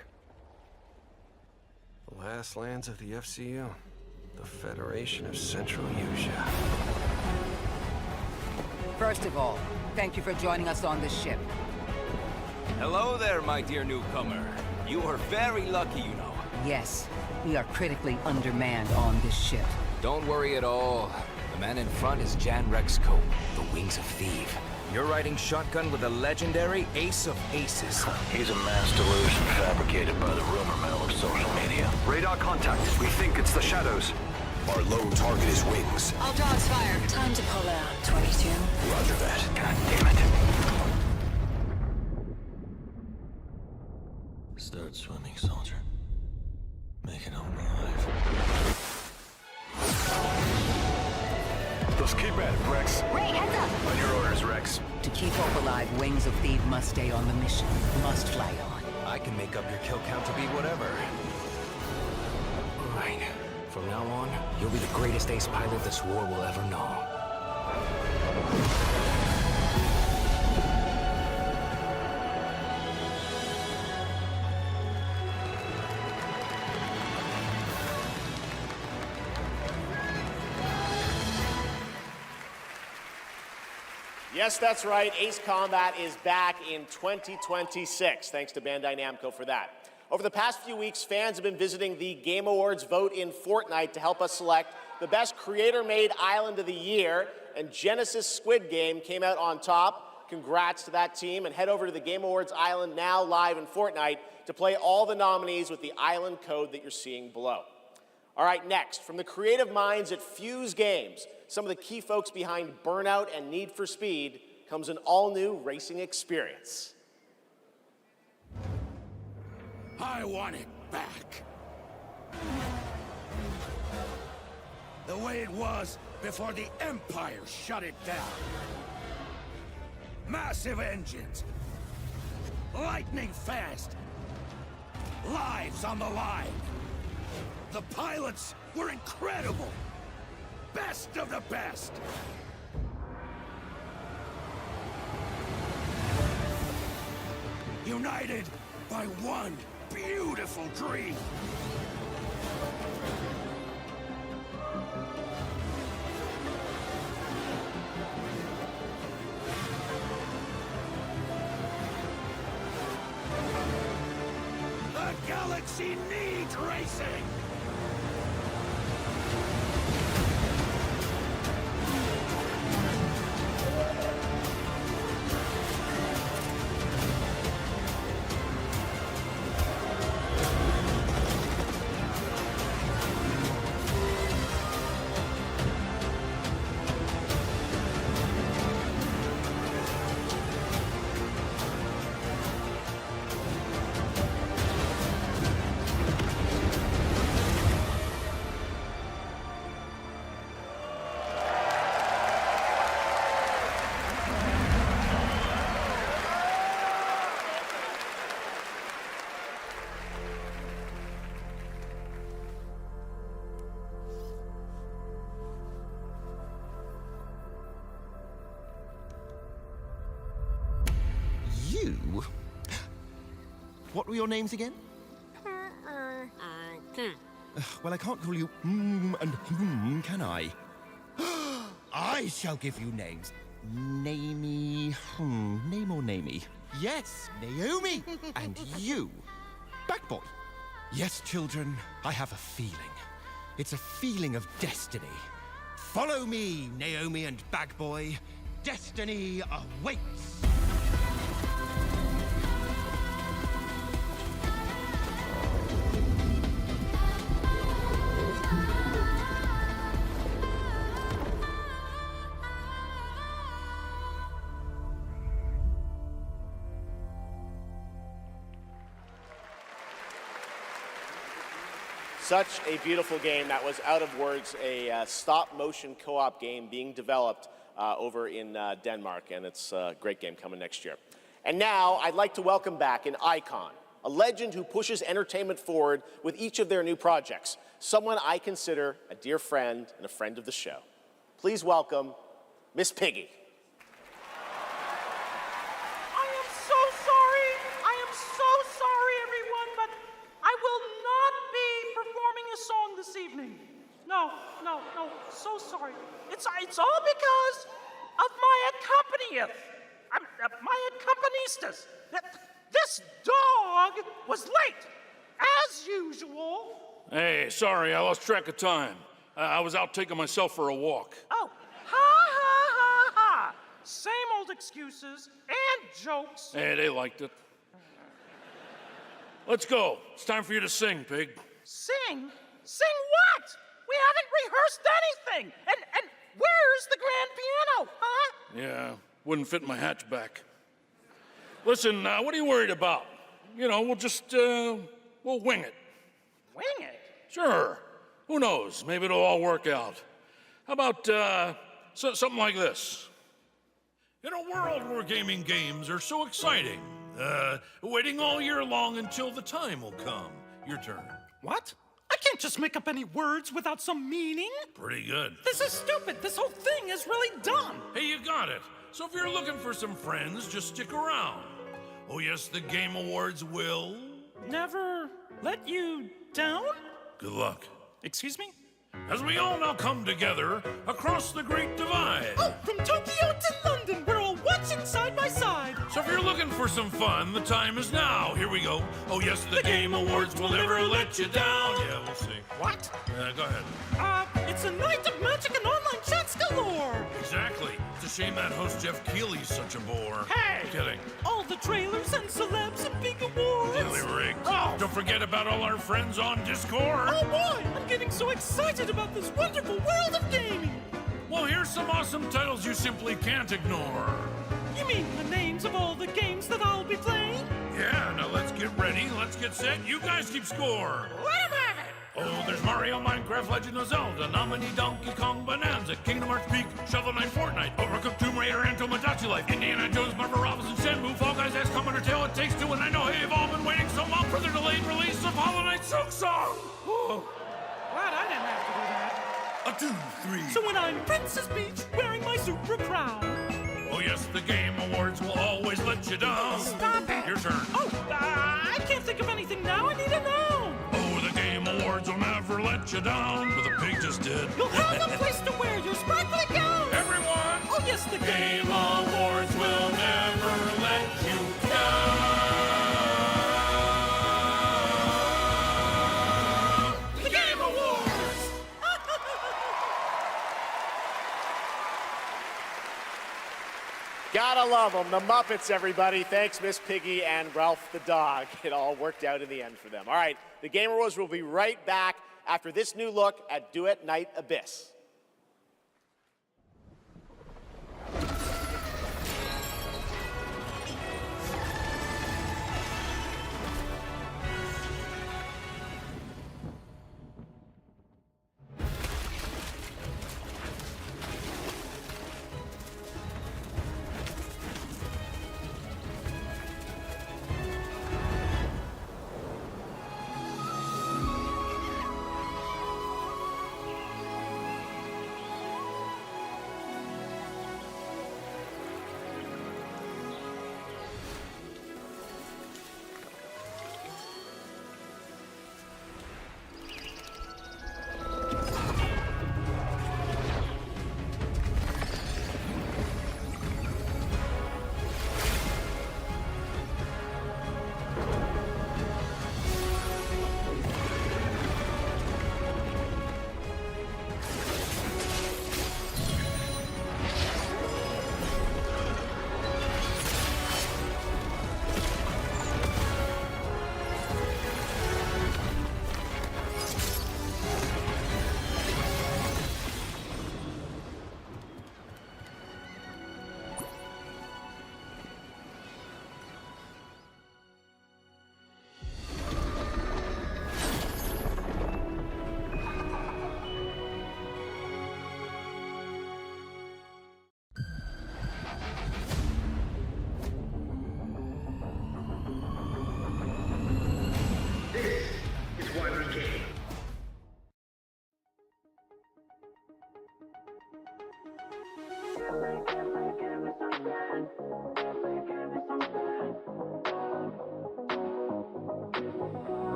The last lands of the FCU, the Federation of Central Asia. First of all, thank you for joining us on this ship. Hello there, my dear newcomer. You are very lucky, you know. Yes, we are critically undermanned on this ship. Don't worry at all. The man in front is ʟᴜᴜ, the Wings of Thieves. You're riding shotgun with a legendary ace of aces. He's a mass delusion fabricated by the rumor mill of social media. Radar contact. We think it's the shadows. Our lone target is Wings. All dogs fire. Time to pull out, 22. Roger that. God damn it. Start swimming, soldier. Make it home alive. Let's keep at it, Rex. Ray, heads up! On your orders, Rex. To keep Hope alive, Wings of Thieves must stay on the mission. Must fly on. I can make up your kill count to be whatever. Right. From now on, you'll be the greatest ace pilot this war will ever know. Yes, that's right. Ace Combat is back in 2026. Thanks to Bandai Namco for that. Over the past few weeks, fans have been visiting the Game Awards vote in Fortnite to help us select the best creator-made island of the year, and Genesis Squid Game came out on top. Congrats to that team, and head over to the Game Awards island now live in Fortnite to play all the nominees with the island code that you're seeing below. All right, next, from the creative minds at Fuse Games, some of the key folks behind Burnout and Need for Speed, comes an all-new racing experience. I want it back. The way it was before the Empire shut it down. Massive engines. Lightning fast. Lives on the line. The pilots were incredible. Best of the best. United by one beautiful dream. The galaxy needs racing. What were your names again? Well, I can't call you and can I? I shall give you names. Namey. Name or namey? Yes, Naomi. And you, Backboy. Yes, children, I have a feeling. It's a feeling of destiny. Follow me, Naomi and Bagboy. Destiny awaits. Such a beautiful game. That was Out of Words, a stop-motion co-op game being developed over in Denmark, and it's a great game coming next year. And now, I'd like to welcome back an icon, a legend who pushes entertainment forward with each of their new projects, someone I consider a dear friend and a friend of the show. Please welcome Miss Piggy. This evening. No, so sorry. It's all because of my accompanist. This dog was late, as usual. Hey, sorry, I lost track of time. I was out taking myself for a walk. Oh, ha. Same old excuses and jokes. Hey, they liked it. Let's go. It's time for you to sing, Pig. Sing? Sing what? We haven't rehearsed anything. And where's the grand piano, huh? Yeah, wouldn't fit in my hatchback. Listen, what are you worried about? You know, we'll just, we'll wing it. Wing it? Sure. Who knows? Maybe it'll all work out. How about, something like this? In a world where gaming games are so exciting, waiting all year long until the time will come. Your turn. What? I can't just make up any words without some meaning. Pretty good. This is stupid. This whole thing is really dumb. Hey, you got it. So if you're looking for some friends, just stick around. Oh yes, the Game Awards will... Never let you down? Good luck. Excuse me? As we all now come together across the Great Divide. Oh, from Tokyo to London, we're all watching side by side. So if you're looking for some fun, the time is now. Here we go. Oh yes, the Game Awards will never let you down. Yeah, we'll see. What? Go ahead. It's a night of magic and online chats galore. Exactly. It's a shame that host Jeff Keighley's such a bore. Hey! Kidding. All the trailers and celebs and big awards. Really rigged. Oh. Don't forget about all our friends on Discord. Oh boy, I'm getting so excited about this wonderful world of gaming. Well, here's some awesome titles you simply can't ignore. You mean the names of all the games that I'll be playing? Yeah, now let's get ready, let's get set, you guys keep score. Let 'em have it! Oh, there's Mario, Minecraft, Legend of Zelda, Nominee, Donkey Kong, Bonanza, Kingdom Hearts Peak, Shovel Knight, Fortnite, Overcooked, Tomb Raider, and Tomodachi Life, Indiana Jones, Marvel Robinson, Shenmue, Fall Guys, XCOM, Undertale, It Takes Two, and I know you've all been waiting so long for the delayed release of Hollow Knight Silksong. Whoa. Glad I didn't have to do that. 1, 2, 3. So when I'm Princess Peach, wearing my super crown. Oh yes, the Game Awards will always let you down. Stop it! Your turn. Oh, I can't think of anything now. I need to know. Oh, the Game Awards will never let you down. But the pig just did. You'll have a place to wear your sparkly gown. Everyone! Oh yes, the Game Awards will never let you down. The Game Awards! Gotta love them. The Muppets, everybody. Thanks, Miss Piggy and Ralph the dog. It all worked out in the end for them. All right, the Game Awards will be right back after this new look at Duet Night Abyss.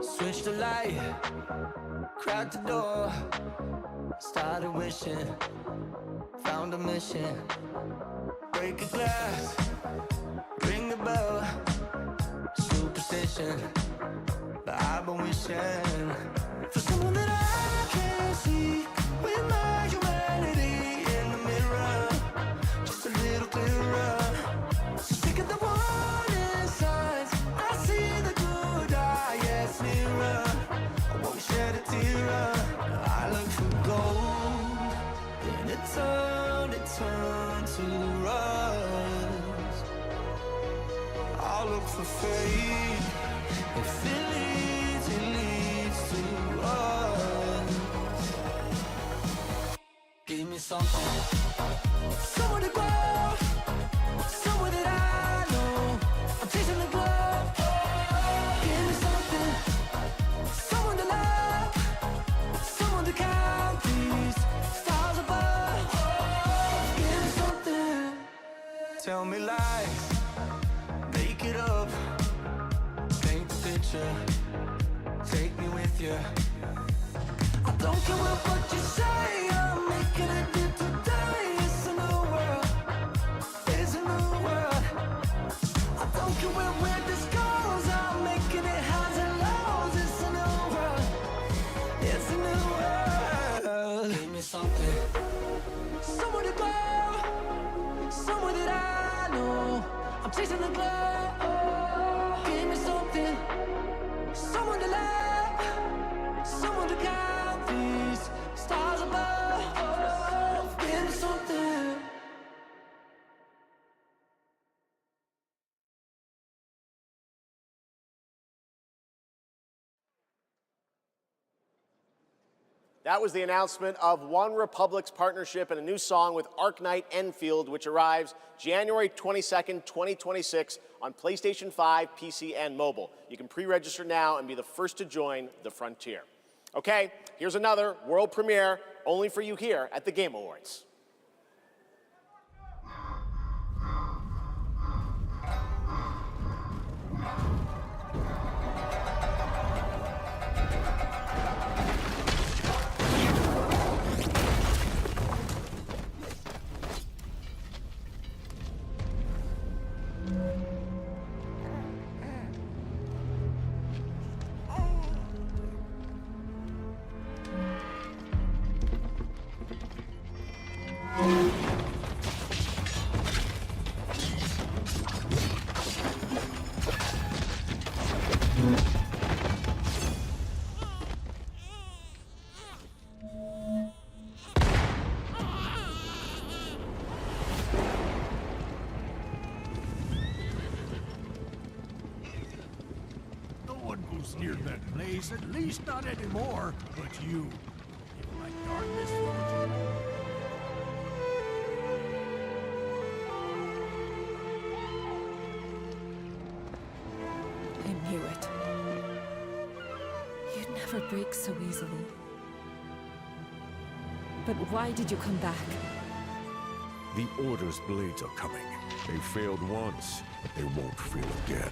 Switch the light, crack the door, started wishing, found a mission. Break a glass, ring the bell, superstition, but I've been wishing for someone that I can see with my humanity in the mirror, just a little clearer. So sick of the warning signs, I see the good eye, yes, nearer. I won't shed a tear. I look for gold, and it turned to rust. I'll look for faith, if it leads to us. Give me something, somewhere to grow, somewhere that I know. I'm chasing the glow. Give me something, someone to love, someone to count these stars above. Give me something, tell me lies, make it up, paint the picture, take me with you. I don't care what you say, I'm making it new today. It's a new world, it's a new world. I don't care where this goes, I'm making it highs and lows. It's a new world, it's a new world. Give me something, somewhere to go, somewhere that I know. I'm chasing the glow. Give me something, someone to love, someone to count these stars above. Give me something. That was the announcement of OneRepublic's partnership and a new song with Arknight Enfield, which arrives January 22nd, 2026 on PlayStation 5, PC, and mobile. You can pre-register now and be the first to join the frontier. Okay, here's another world premiere only for you here at the Game Awards. No one goes near that place, at least not anymore, but you. You like darkness, don't you? I knew it. You'd never break so easily. But why did you come back? The Order's blades are coming. They failed once, but they won't fail again.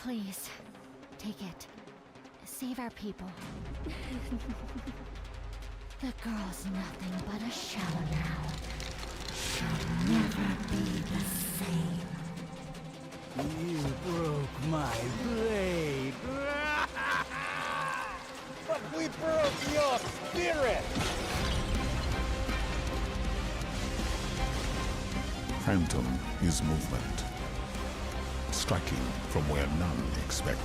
Please, take it. Save our people. The girl's nothing but a shell now. She'll never be the same. You broke my blade. But we broke your spirit! Phantom is movement. striking from where none expect.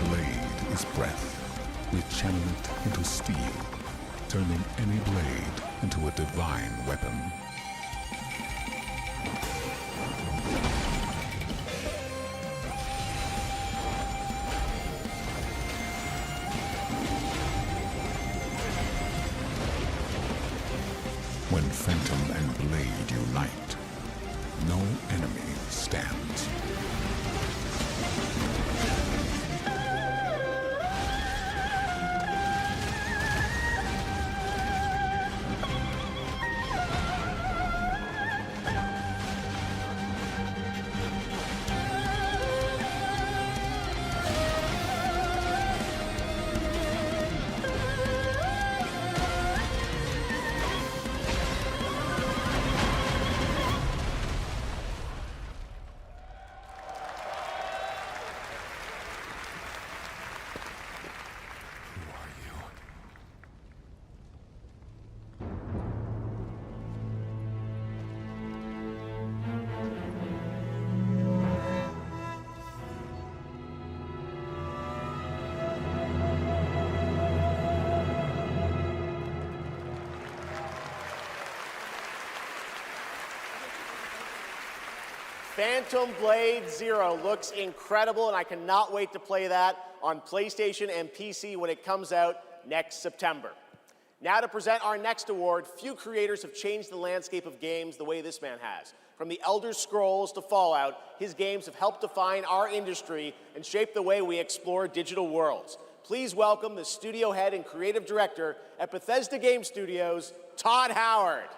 Blade is breath. We channel it into steel, turning any blade into a divine weapon. When Phantom and Blade unite, no enemy stands. Phantom Blade Zero looks incredible, and I cannot wait to play that on PlayStation and PC when it comes out next September. Now to present our next award, few creators have changed the landscape of games the way this man has. From the Elder Scrolls to Fallout, his games have helped define our industry and shape the way we explore digital worlds. Please welcome the studio head and creative director at Bethesda Game Studios, Todd Howard.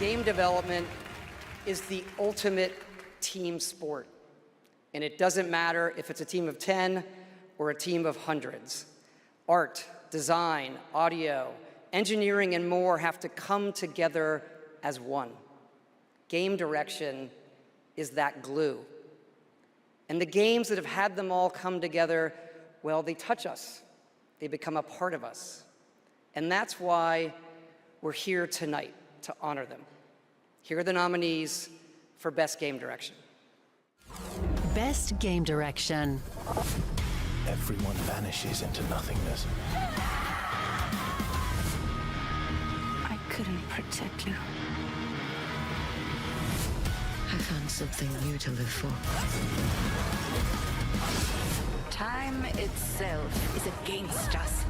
Game development is the ultimate team sport. And it doesn't matter if it's a team of 10 or a team of hundreds. Art, design, audio, engineering, and more have to come together as one. Game direction is that glue. And the games that have had them all come together, well, they touch us. They become a part of us. And that's why we're here tonight, to honor them. Here are the nominees for Best Game Direction. Best Game Direction. Everyone vanishes into nothingness. I couldn't protect you. I found something new to live for. Time itself is against us.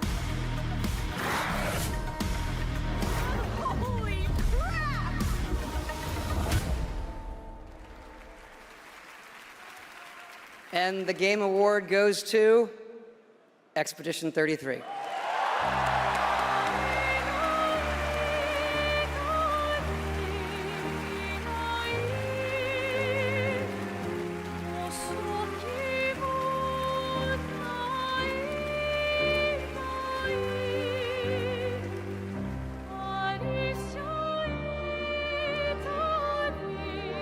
Holy crap! And the Game Award goes to Expedition 33.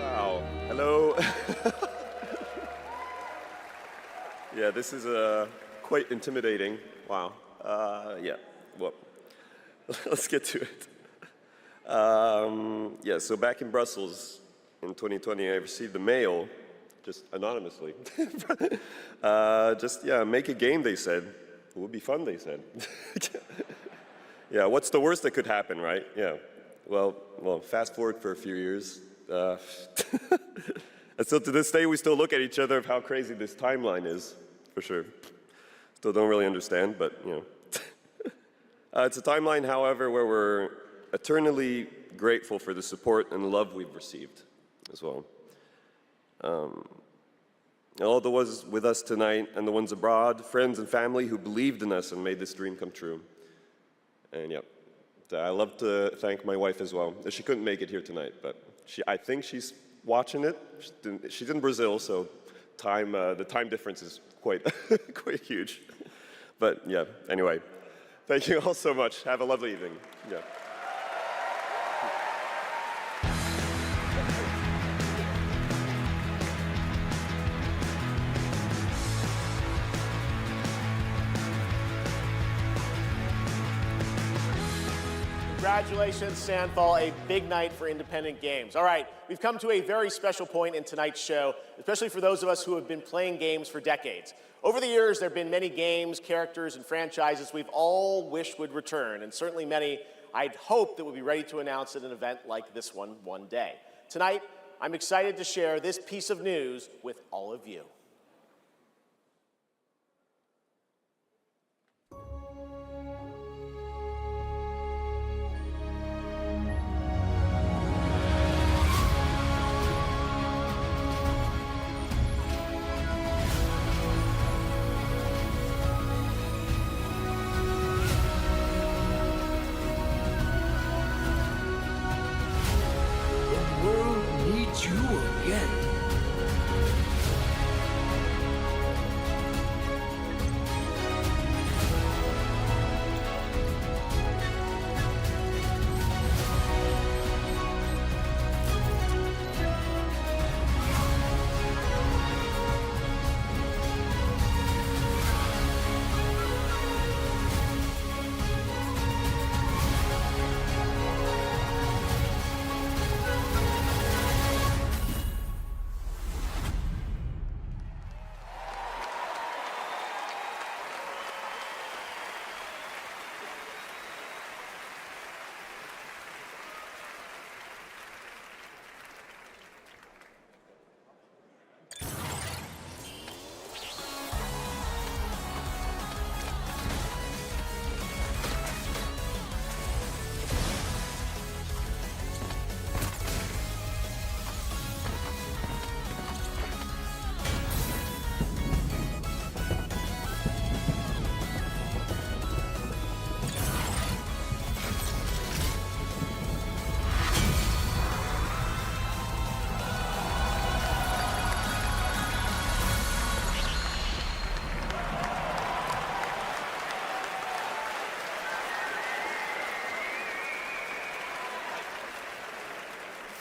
Wow. Hello. Yeah, this is quite intimidating. Wow. Yeah, well, let's get to it. Yeah, so back in Brussels in 2020, I received a mail, just anonymously. Make a game, they said. It would be fun, they said. Yeah, what's the worst that could happen, right? Yeah. Well, fast forward for a few years. And still to this day, we still look at each other of how crazy this timeline is, for sure. Still don't really understand, but, you know. It's a timeline, however, where we're eternally grateful for the support and love we've received as well. All the ones with us tonight and the ones abroad, friends and family who believed in us and made this dream come true. And yeah, I love to thank my wife as well. She couldn't make it here tonight, but I think she's watching it. She's in Brazil, so the time difference is quite, quite huge. But yeah, anyway, thank you all so much. Have a lovely evening. Yeah. Congratulations, Sandfall, a big night for independent games. All right, we've come to a very special point in tonight's show, especially for those of us who have been playing games for decades. Over the years, there have been many games, characters, and franchises we've all wished would return, and certainly many I'd hoped that would be ready to announce at an event like this one day. Tonight, I'm excited to share this piece of news with all of you.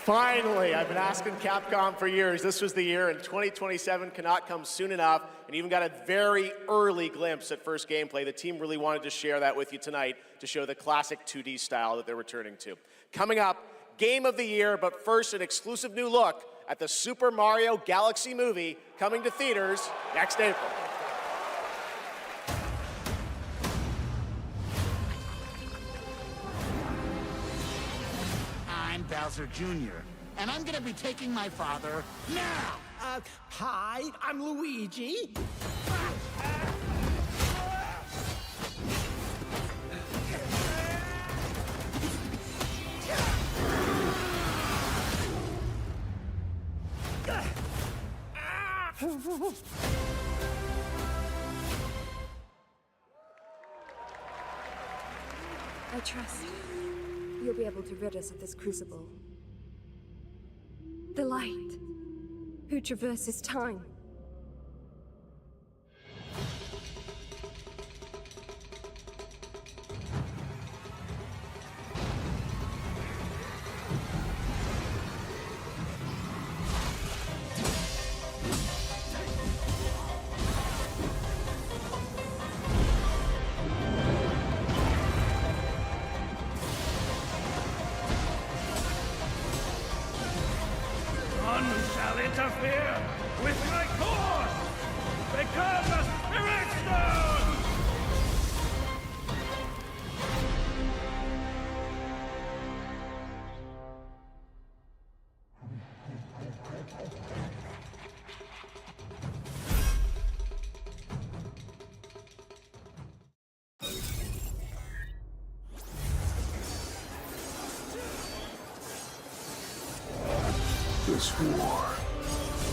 Finally, I've been asking Capcom for years. This was the year, and 2027 cannot come soon enough, and even got a very early glimpse at first gameplay. The team really wanted to share that with you tonight to show the classic 2D style that they're returning to. Coming up, Game of the Year, but first an exclusive new look at the Super Mario Galaxy movie coming to theaters next April. I'm Bowser Jr., and I'm gonna be taking my father now! Hi, I'm Luigi. I trust you'll be able to rid us of this crucible. The light, who traverses time. Interfere with my course! Become a spirit stone! This war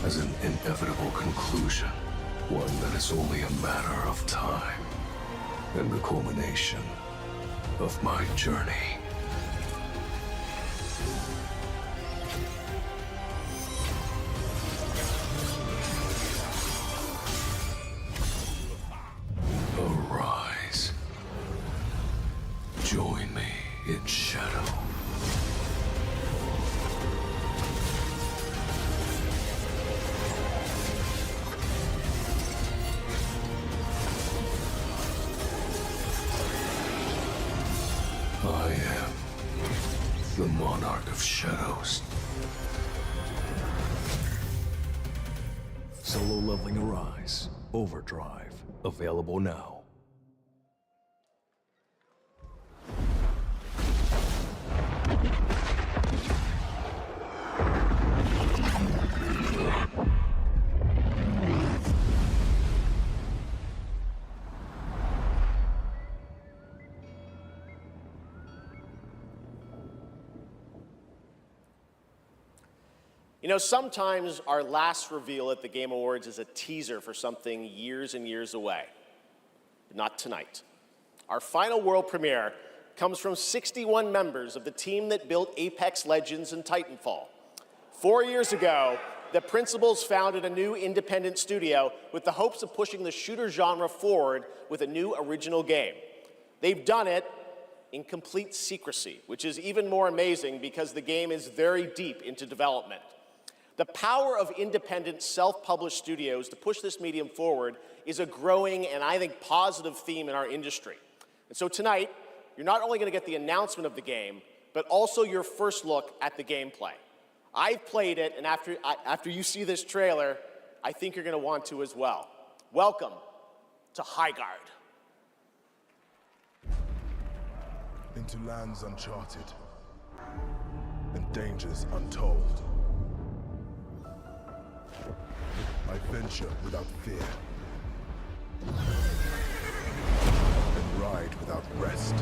has an inevitable conclusion, one that is only a matter of time, and the culmination of my journey. shadows. Solo leveling Arise. Overdrive. Available now. You know, sometimes our last reveal at the Game Awards is a teaser for something years and years away. But not tonight. Our final world premiere comes from 61 members of the team that built Apex Legends and Titanfall. 4 years ago, the principals founded a new independent studio with the hopes of pushing the shooter genre forward with a new original game. They've done it in complete secrecy, which is even more amazing because the game is very deep into development. The power of independent, self-published studios to push this medium forward is a growing and, I think, positive theme in our industry. And so tonight, you're not only going to get the announcement of the game, but also your first look at the gameplay. I've played it, and after you see this trailer, I think you're going to want to as well. Welcome to Highguard. Into lands uncharted and dangers untold. I venture without fear and ride without rest.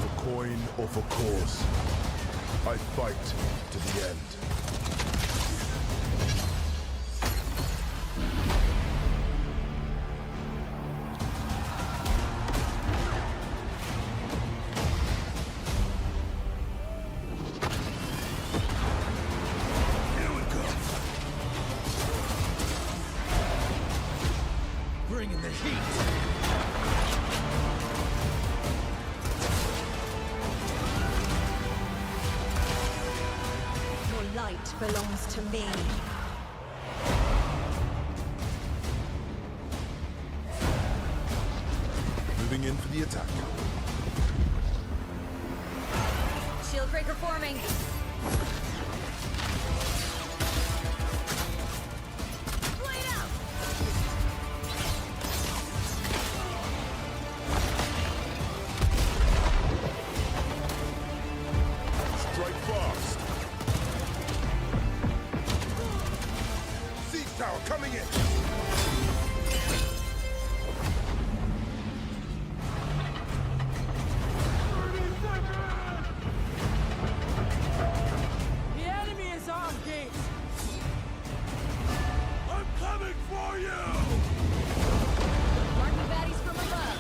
For coin or for cause, I fight to the end. Bringing the heat. Your light belongs to me. Moving in for the attack. Shield breaker forming. Coming in! The enemy is on gate. I'm coming for you! Mark the baddies from above.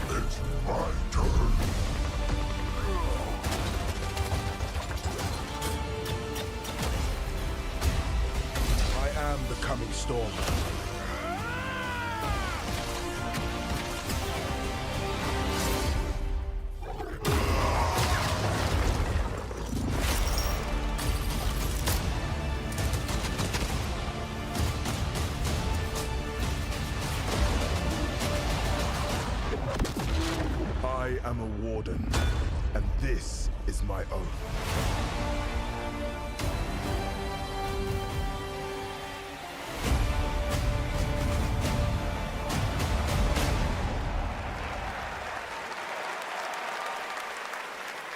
It's my turn. I am the coming storm. I am a warden, and this is my oath.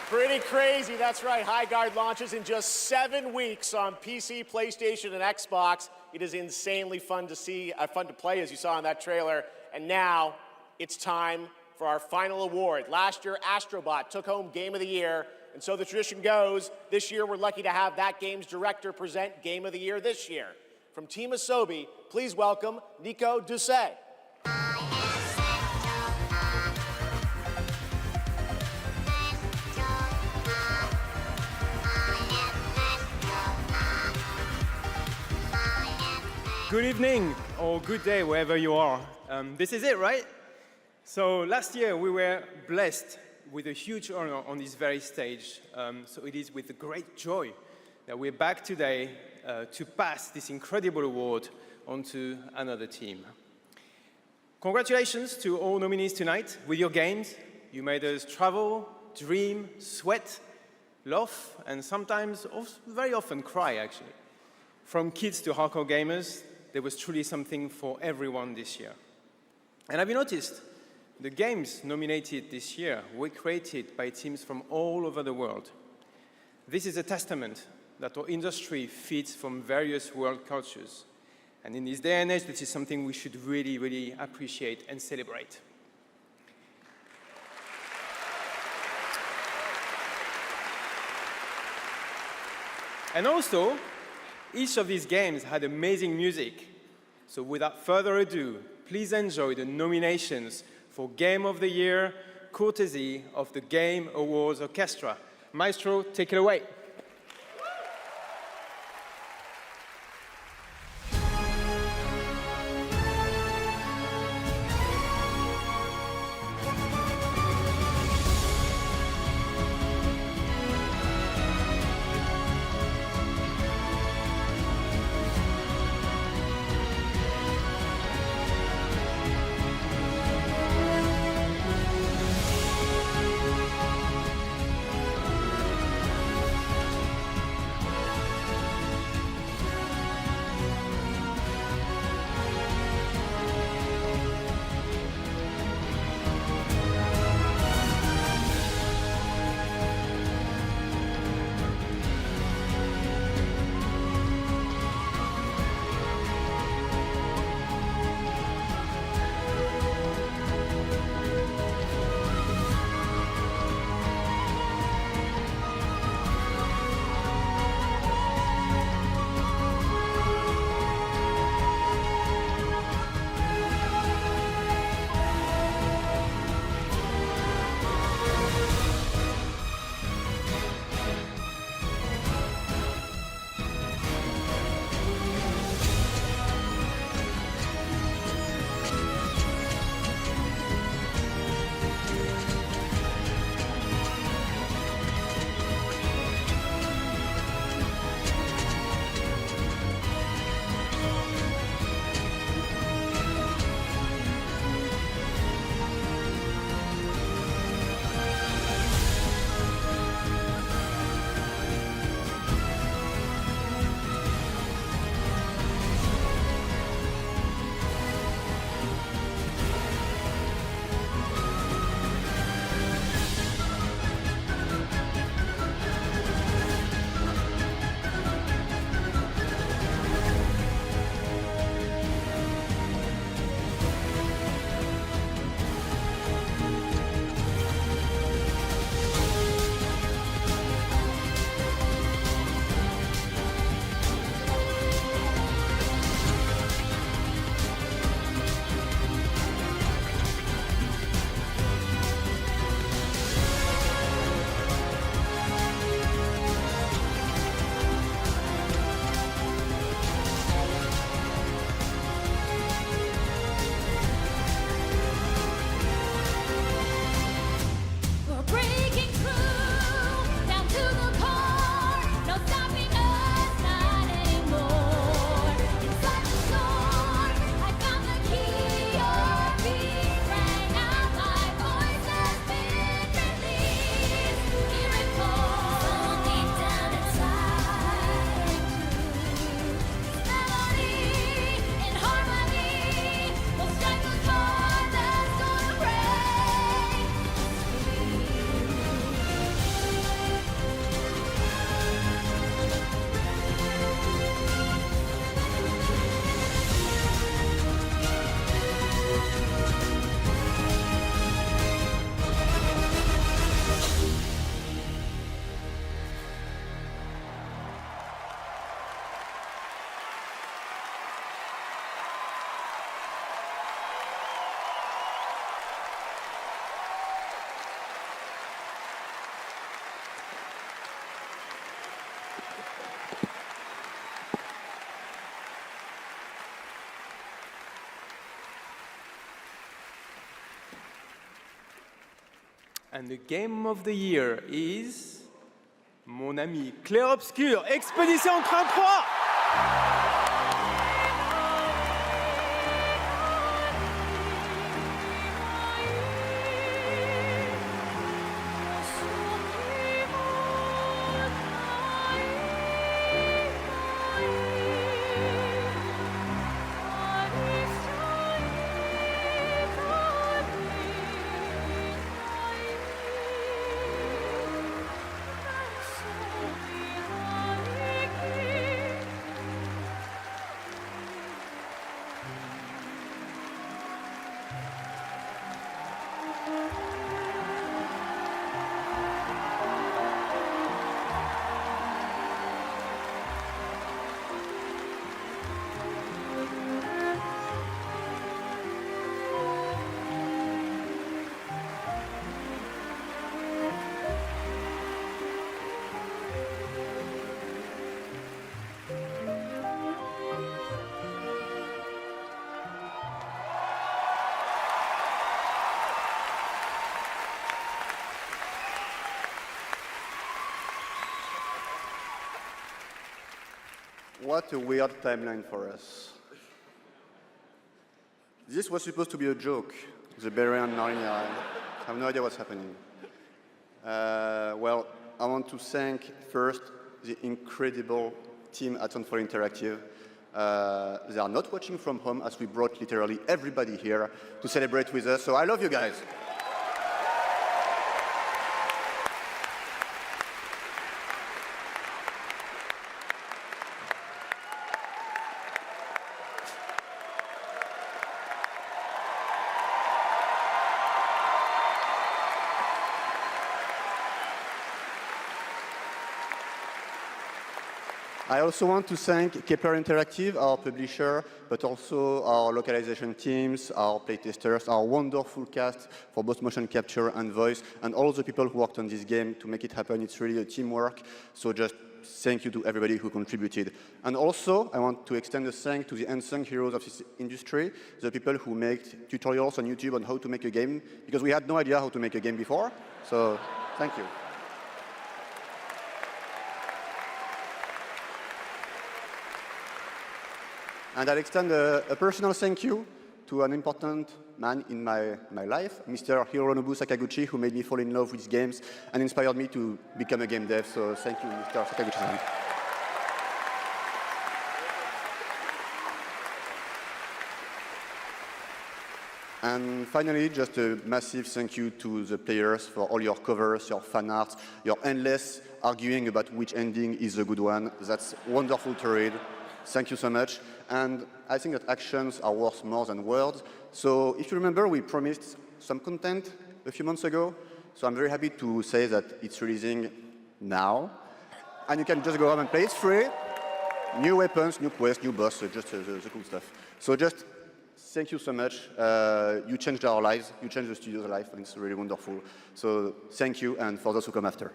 Pretty crazy, that's right. Highguard launches in just 7 weeks on PC, PlayStation, and Xbox. It is insanely fun to see, fun to play, as you saw in that trailer. And now, it's time for our final award. Last year, Astrobot took home Game of the Year, and so the tradition goes, this year we're lucky to have that game's director present Game of the Year this year. From ᴘᴏᴜ, please welcome liko.dusé. Good evening, or good day, wherever you are. This is it, right? So last year we were blessed with a huge honor on this very stage. So it is with great joy that we're back today to pass this incredible award on to another team. Congratulations to all nominees tonight with your games, You made us travel, dream, sweat, laugh, and sometimes, very often, cry, actually. From kids to hardcore gamers, there was truly something for everyone this year. And have you noticed? The games nominated this year were created by teams from all over the world. This is a testament that our industry feeds from various world cultures. And in this day and age, this is something we should really, really appreciate and celebrate. And also, each of these games had amazing music. So without further ado, please enjoy the nominations for Game of the Year, courtesy of the Game Awards Orchestra. Maestro, take it away. And the game of the year is mon ami Clair-Obscur, Expédition 33. What a weird timeline for us. This was supposed to be a joke, the Berry and Narnia. I have no idea what's happening. Well, I want to thank first the incredible team at Unfold Interactive. They are not watching from home, as we brought literally everybody here to celebrate with us, so I love you guys. I also want to thank Kepler Interactive, our publisher, but also our localization teams, our playtesters, our wonderful cast for both motion capture and voice, and all the people who worked on this game to make it happen. It's really a teamwork, so just thank you to everybody who contributed. And also, I want to extend a thanks to the unsung heroes of this industry, the people who make tutorials on YouTube on how to make a game, because we had no idea how to make a game before, so thank you. And I'll extend a personal thank you to an important man in my life, Mr. Hironobu Sakaguchi, who made me fall in love with games and inspired me to become a game dev. So thank you, Mr. Sakaguchi-san. And finally, just a massive thank you to the players for all your covers, your fan art, your endless arguing about which ending is the good one. That's wonderful to read. Thank you so much. And I think that actions are worth more than words. So if you remember, we promised some content a few months ago. So I'm very happy to say that it's releasing now. And you can just go home and play. It's free. New weapons, new quests, new boss, so just the cool stuff. So just thank you so much. You changed our lives. You changed the studio's life, and it's really wonderful. So thank you, and for those who come after.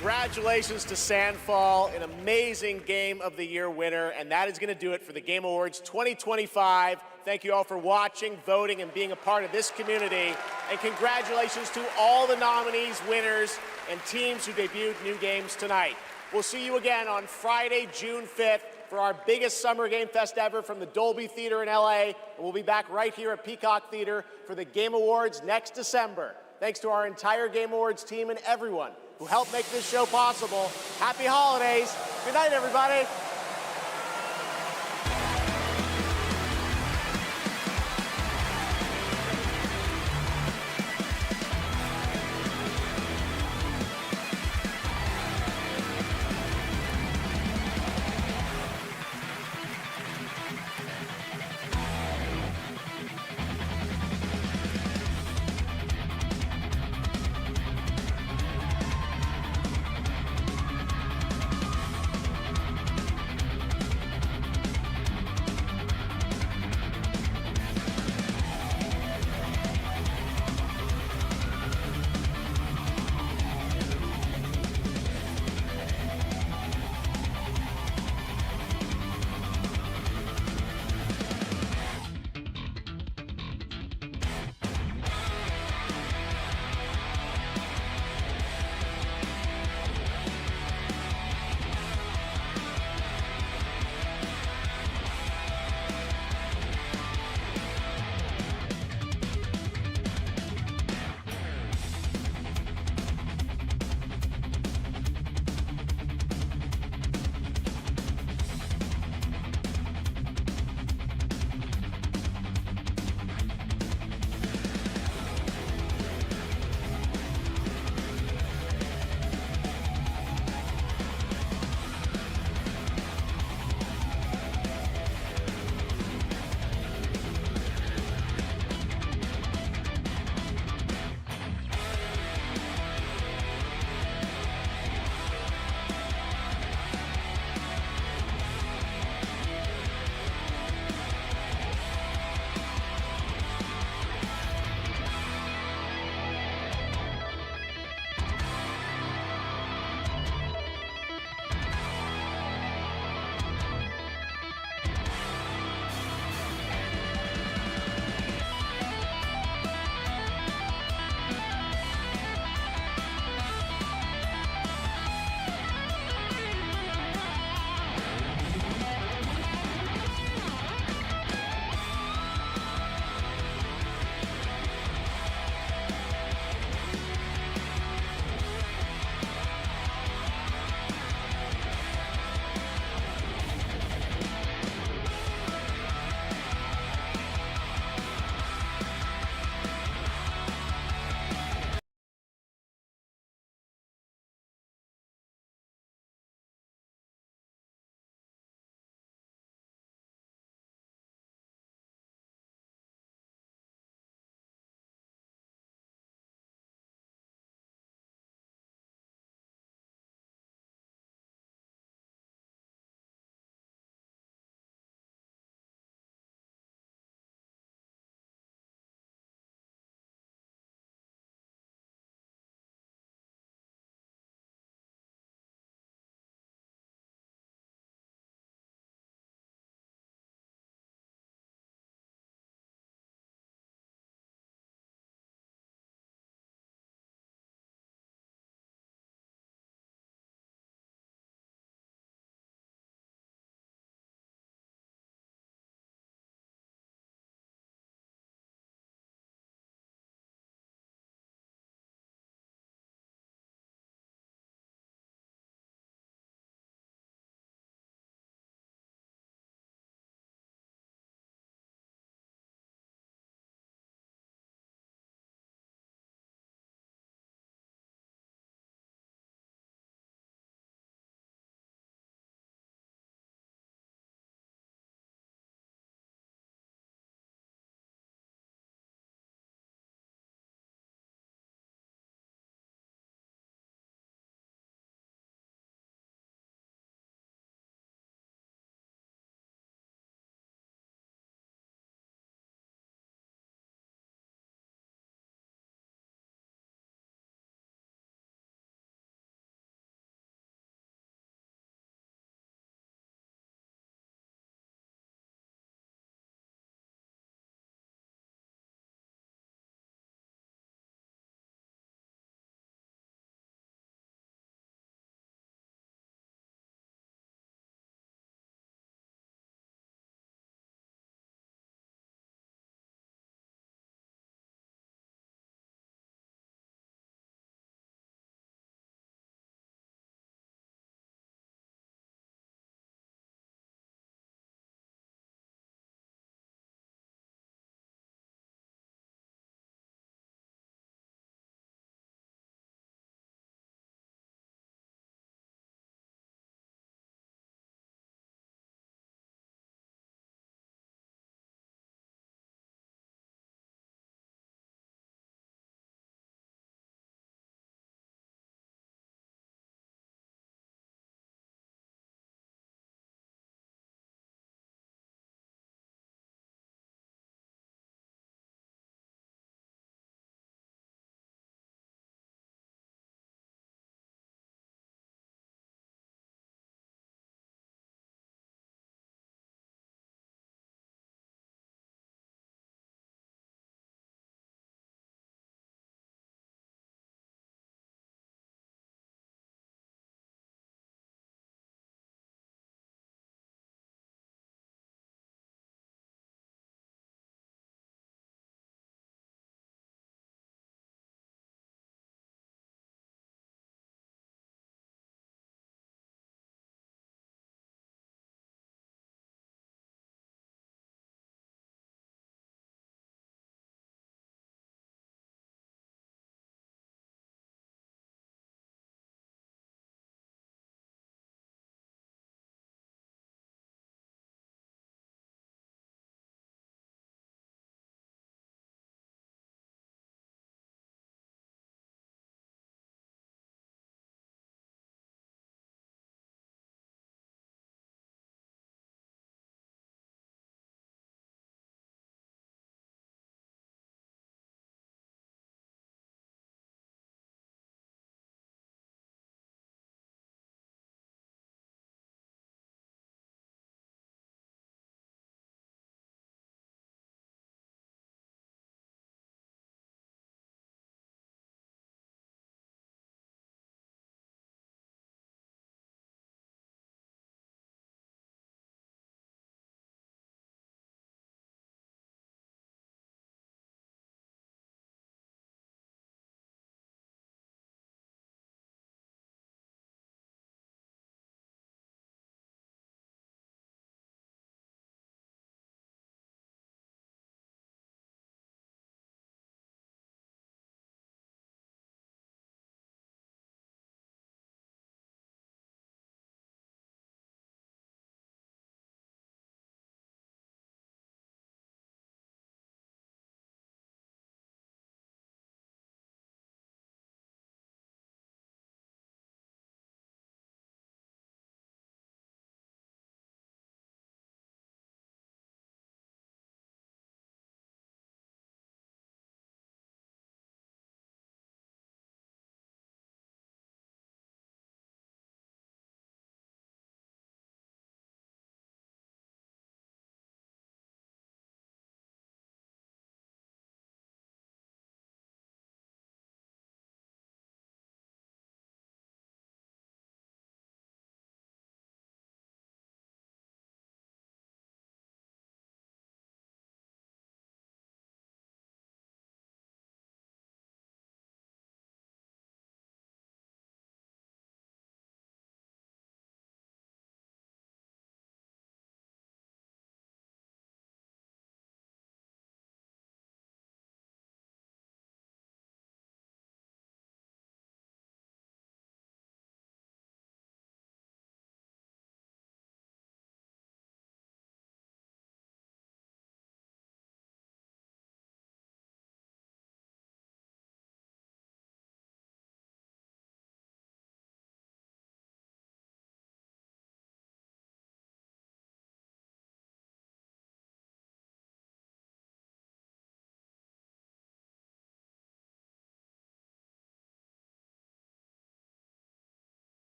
Congratulations to Sandfall, an amazing Game of the Year winner, and that is going to do it for the Game Awards 2025. Thank you all for watching, voting, and being a part of this community. And congratulations to all the nominees, winners, and teams who debuted new games tonight. We'll see you again on Friday, June 5th for our biggest summer game fest ever from the Dolby Theater in LA. And we'll be back right here at Peacock Theater for the Game Awards next December. Thanks to our entire Game Awards team and everyone who helped make this show possible. Happy holidays. Good night, everybody.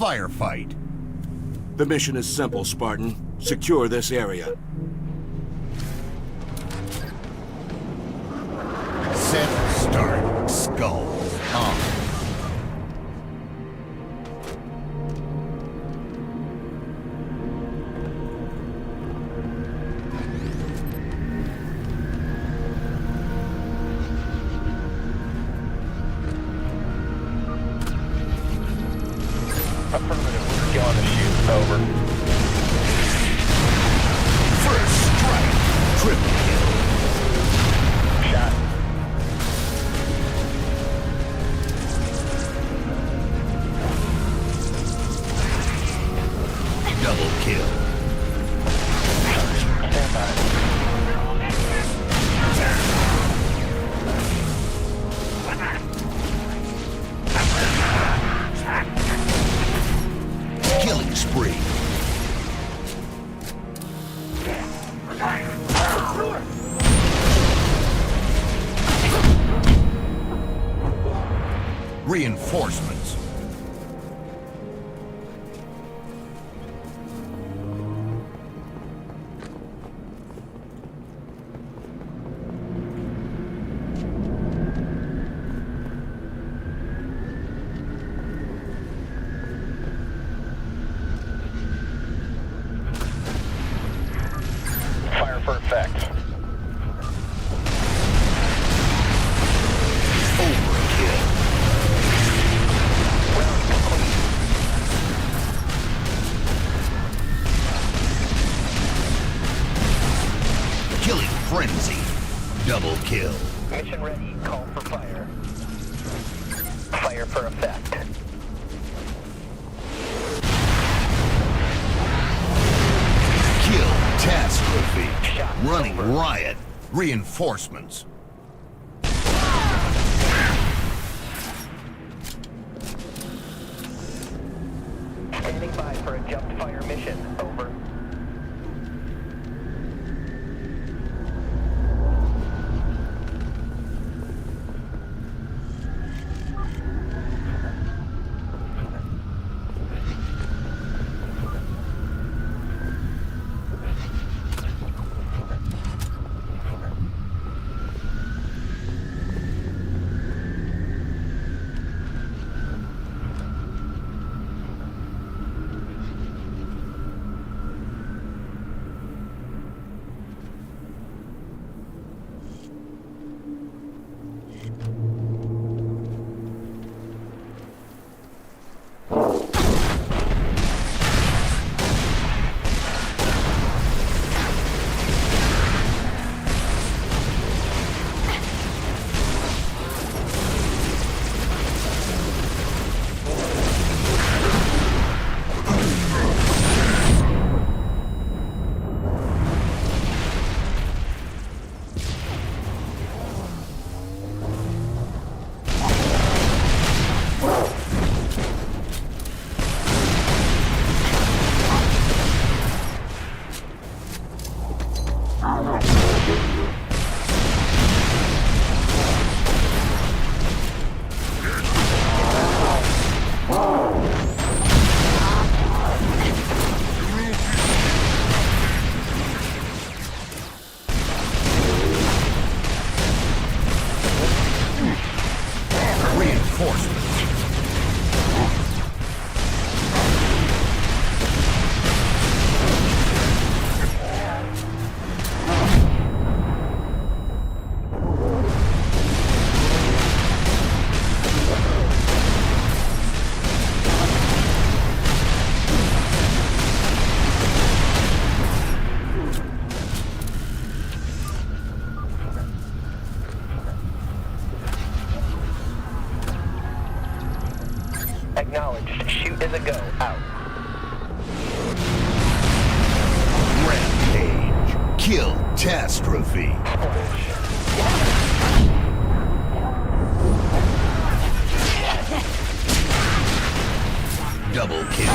firefight. The mission is simple, Spartan. Secure this area. Set, start, skull, on. Affirmative, we're going to shoot. Over. First strike, triple kill. Shot. Double kill. Stand by. Killing spree. Reinforcements. Fire for effect. Overkill. Killing frenzy. Double kill. Mission ready. Call for fire. Fire for effect. Kill catastrophe. Shot Running over. riot. Reinforcements. Standing by for a jumped fire mission. Over. Acknowledged. Shoot is a go. Out. Rampage. Kill catastrophe. Double kill.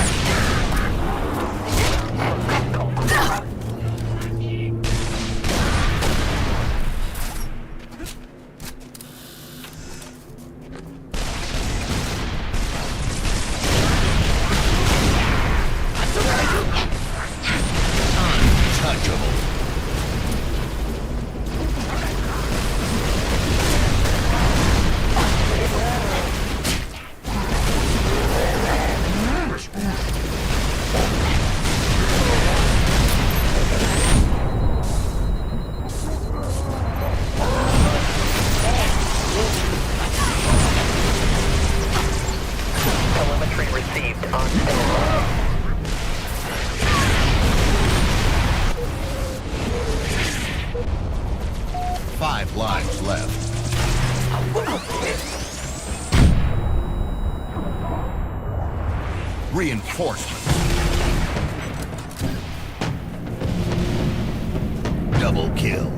Reinforcements. Double kill.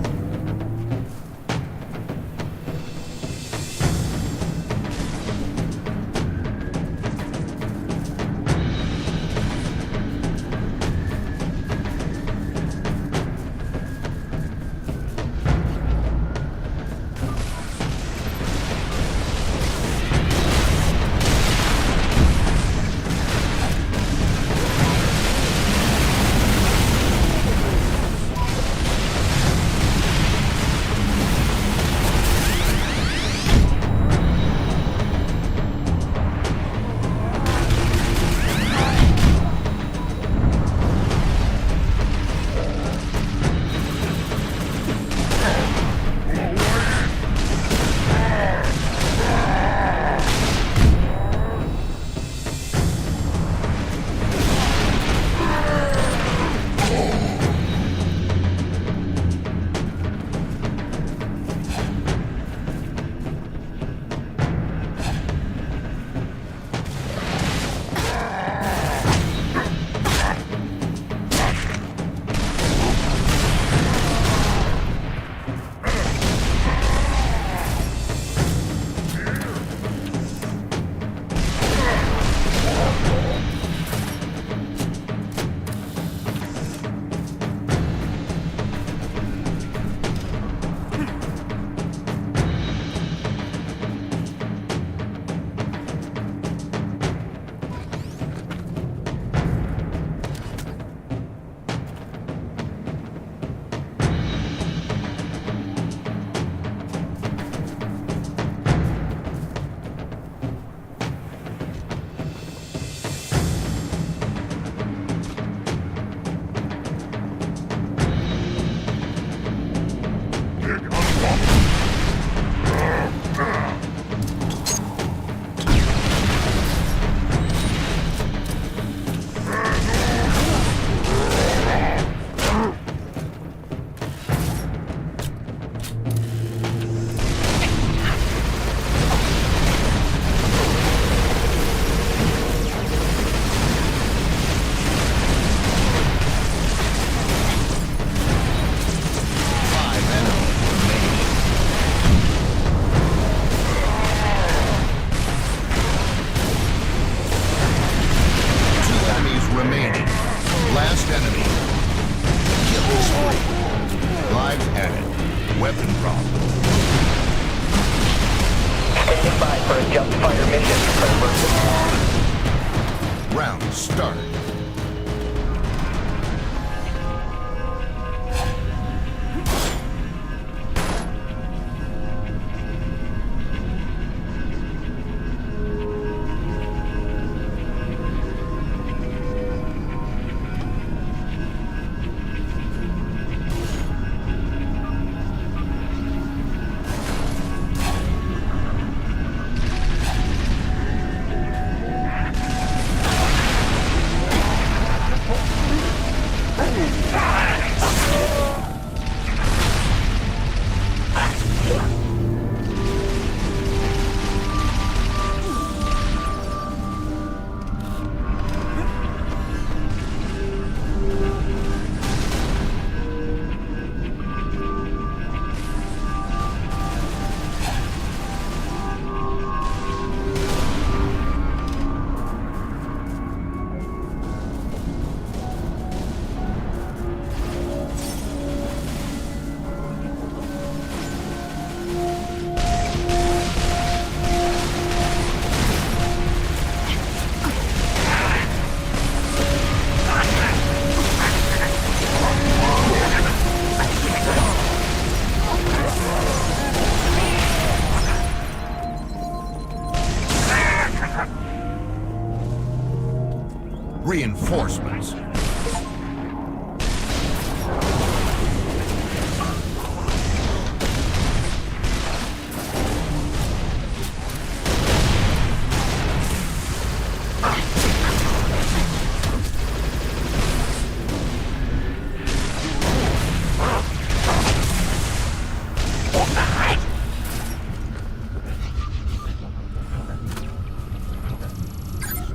Reinforcements.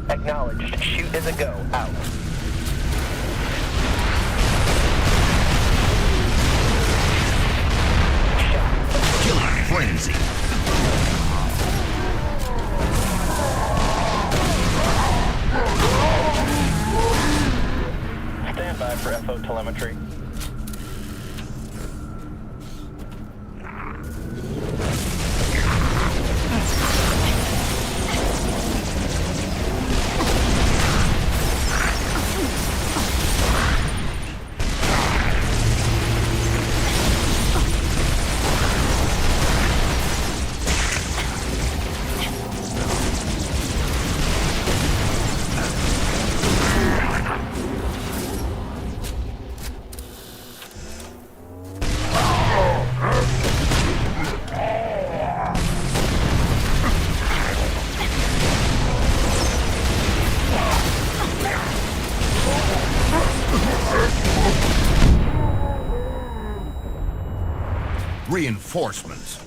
Acknowledged. Shoot is a go. for FO telemetry. Reinforcements.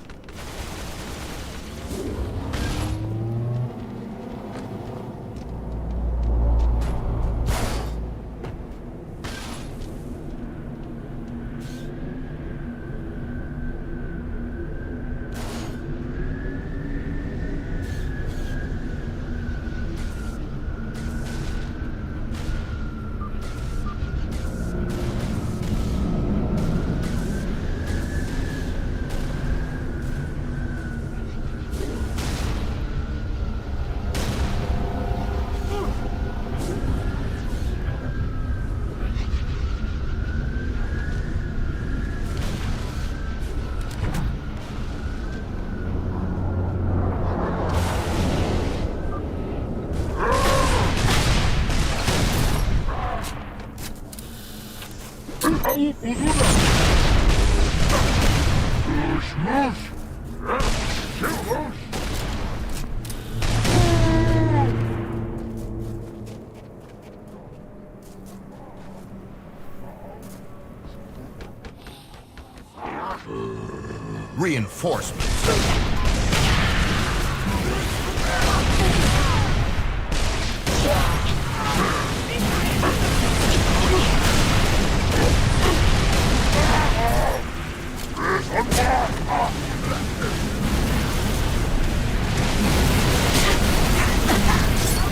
Reinforcements.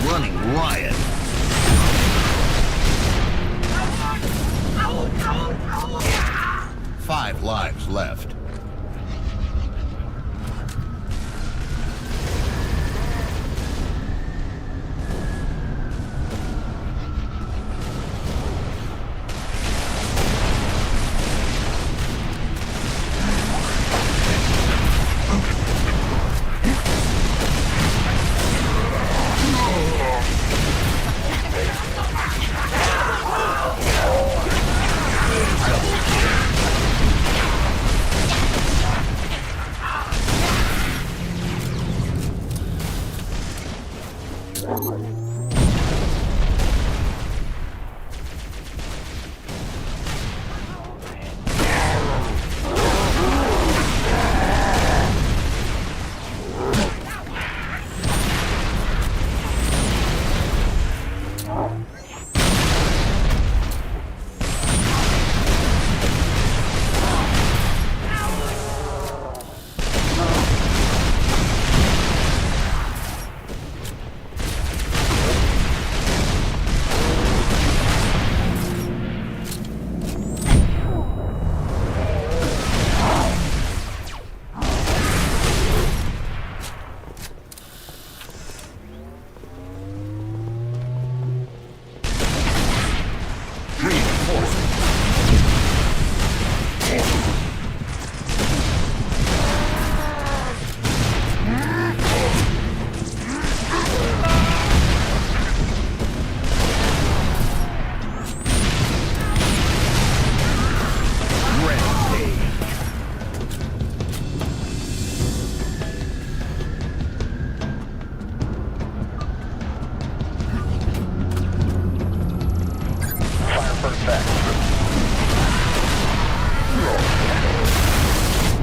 Running riot. Five lives left.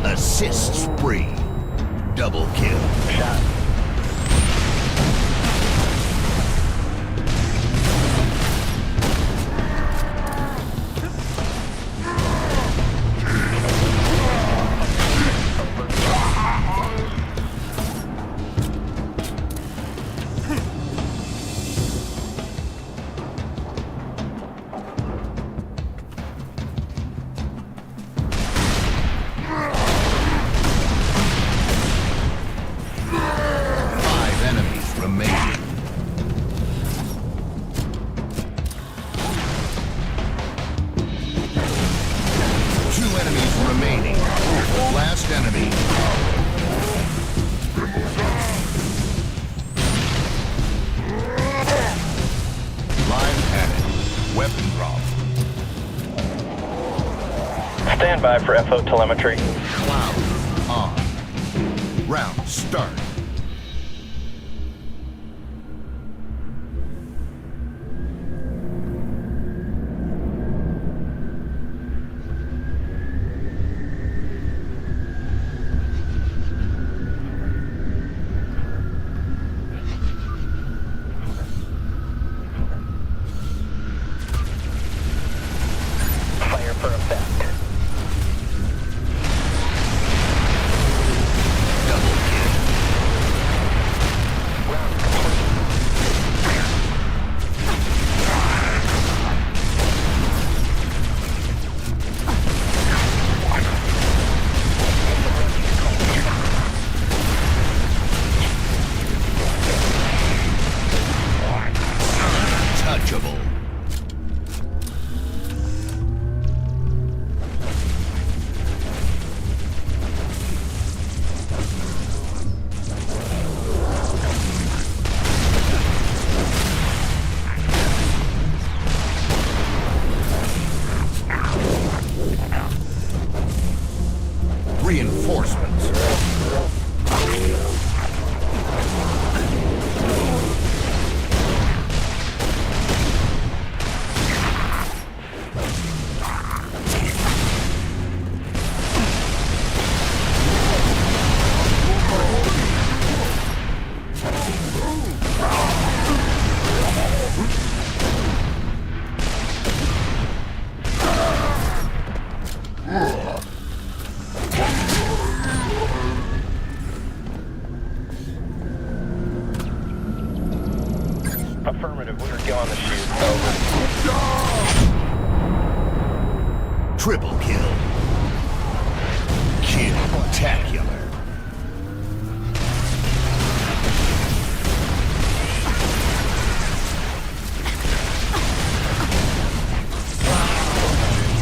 Assist spree. Double kill. Shot. enemies remaining. Last enemy. Line added. Weapon drop. Stand by for FO telemetry. Cloud on. Round start. Fire for effect. Double kill. Round complete. Untouchable. Reinforcements. Affirmative, we are go on the shoot. Over. Triple kill. Kill-tacular.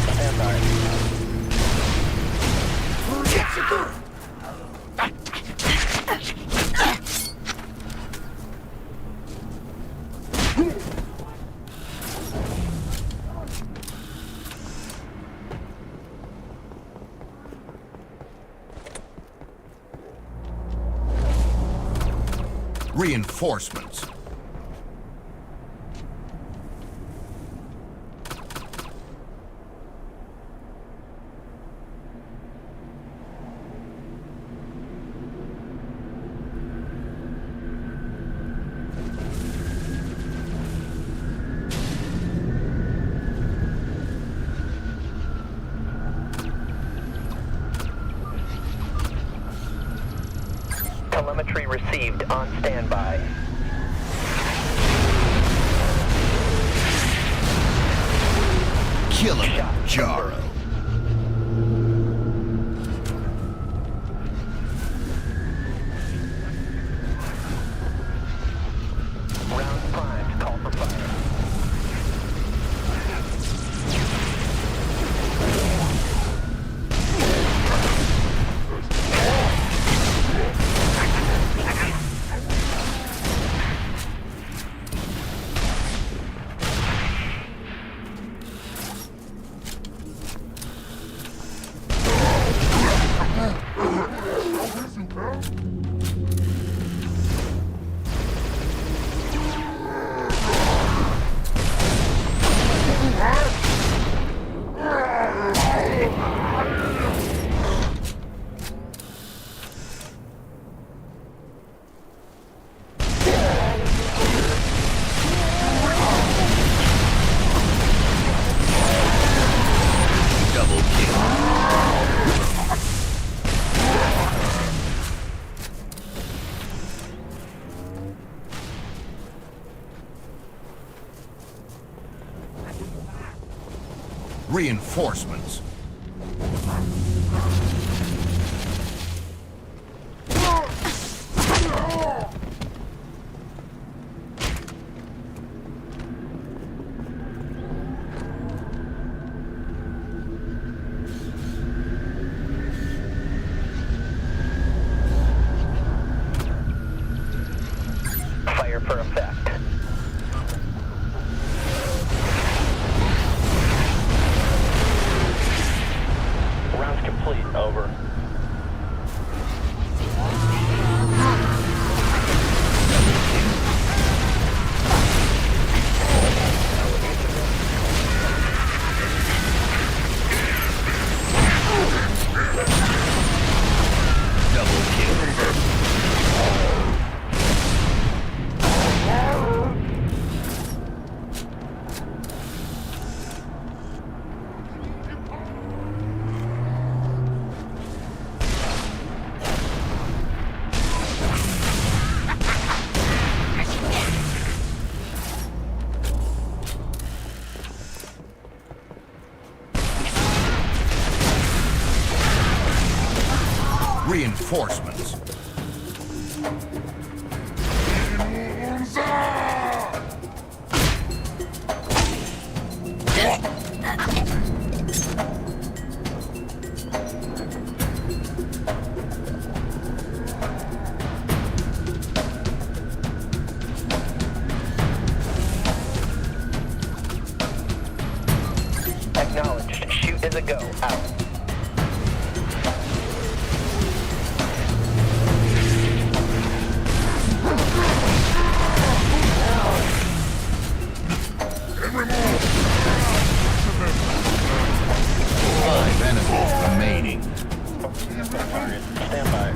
Stand by. Reinforcements. Telemetry received on standby. Kill him, Jaro. Round primed. Call for fire. Reinforcements. Reinforcements. Acknowledged. Shoot is a go. Out. Five enemies remaining. Stand by.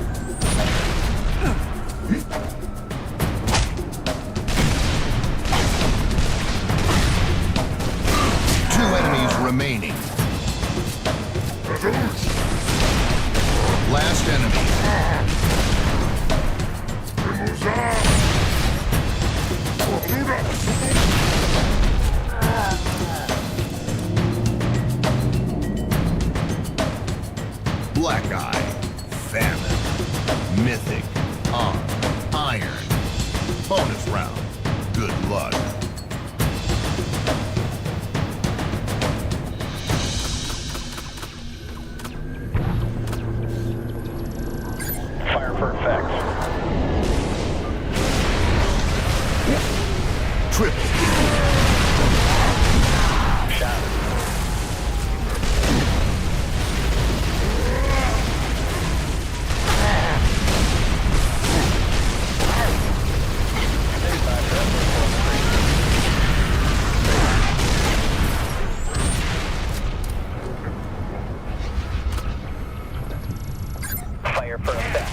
Two enemies remaining. Last enemy. Black Eye, Famine, Mythic, Arm, Iron. Bonus round. Good luck. Fire for effects. Triple. Shot. Fire for effect.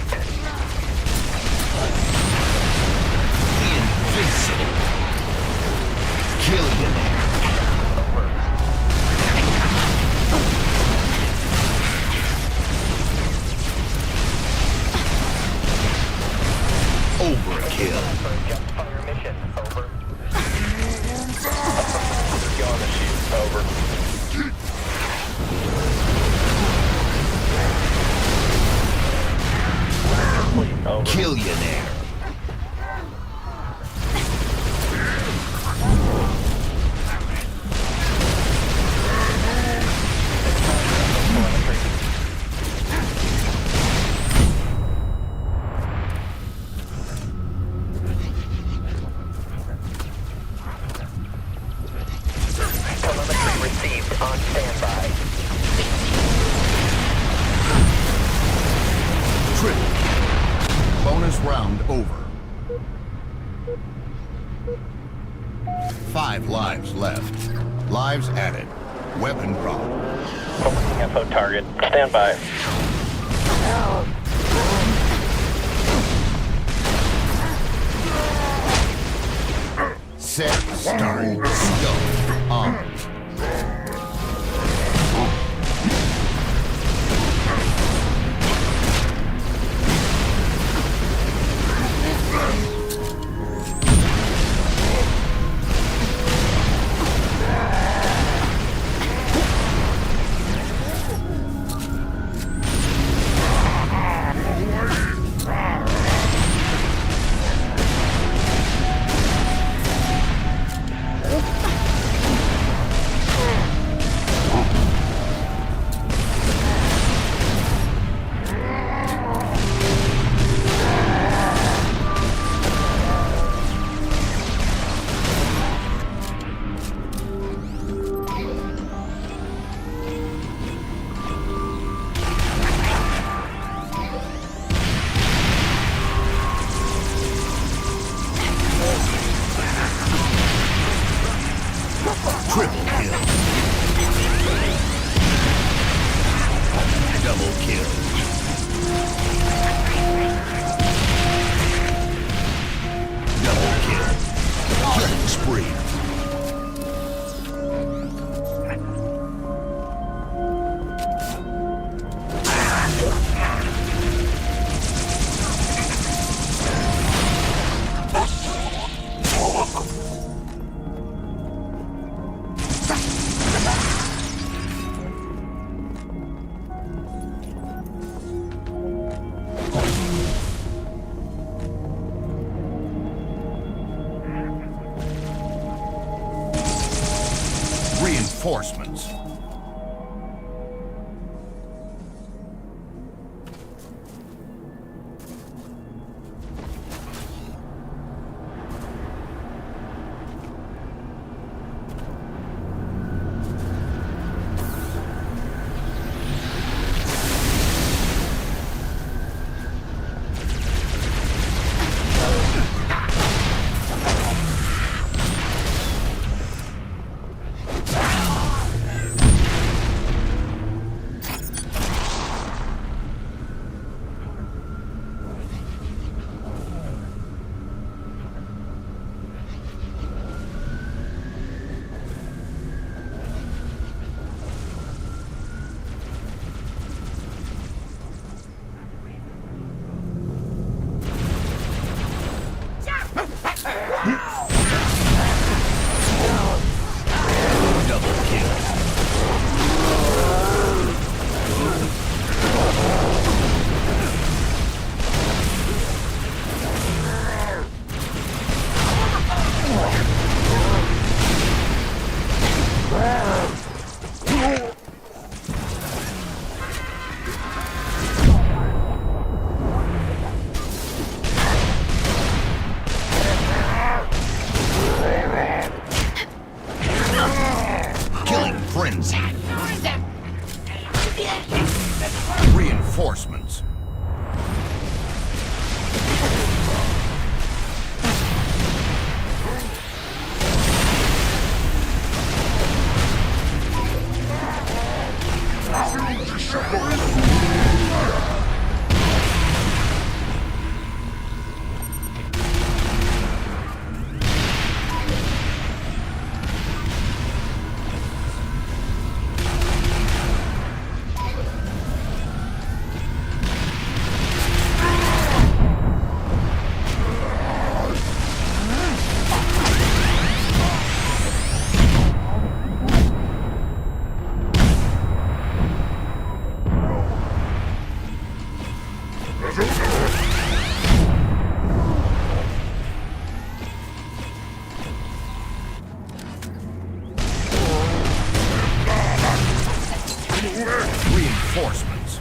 Invincible. Killing him. Overkill. Jump fire mission. Over. Go on the shoot. Over. Over. Killionaire. Telemetry received. On standby. Triple. Bonus round over. 5 lives left. Lives added. Weapon drop. Focusing FO target. Stand by. Set, start, scope, armed. Reinforcements. Reinforcements. Reinforcements.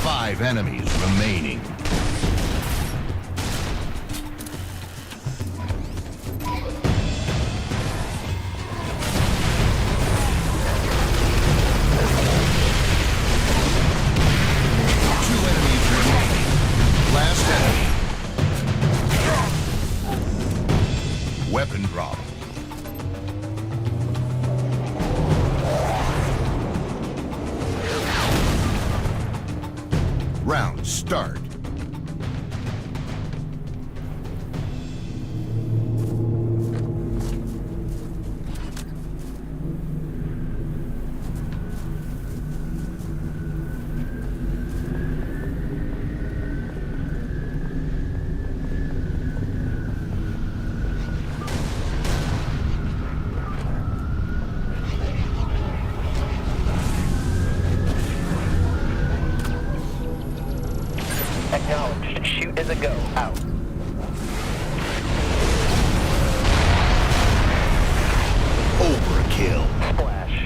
5 enemies remaining. Two Start. Acknowledged. Shoot is a go. Out. Overkill. Splash.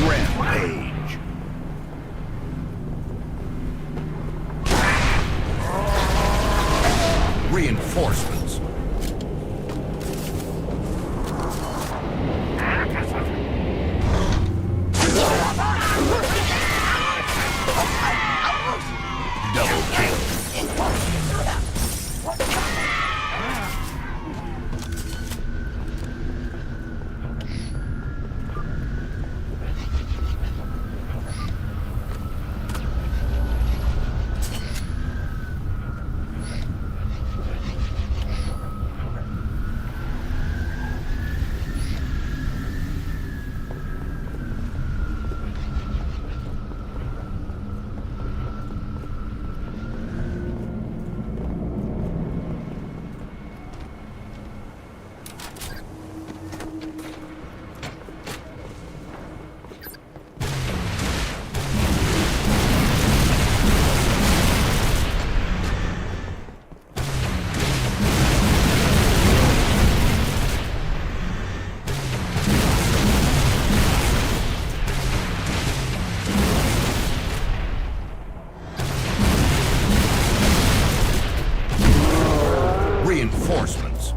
Rampage. Reinforcements. Double kill. Reinforcements.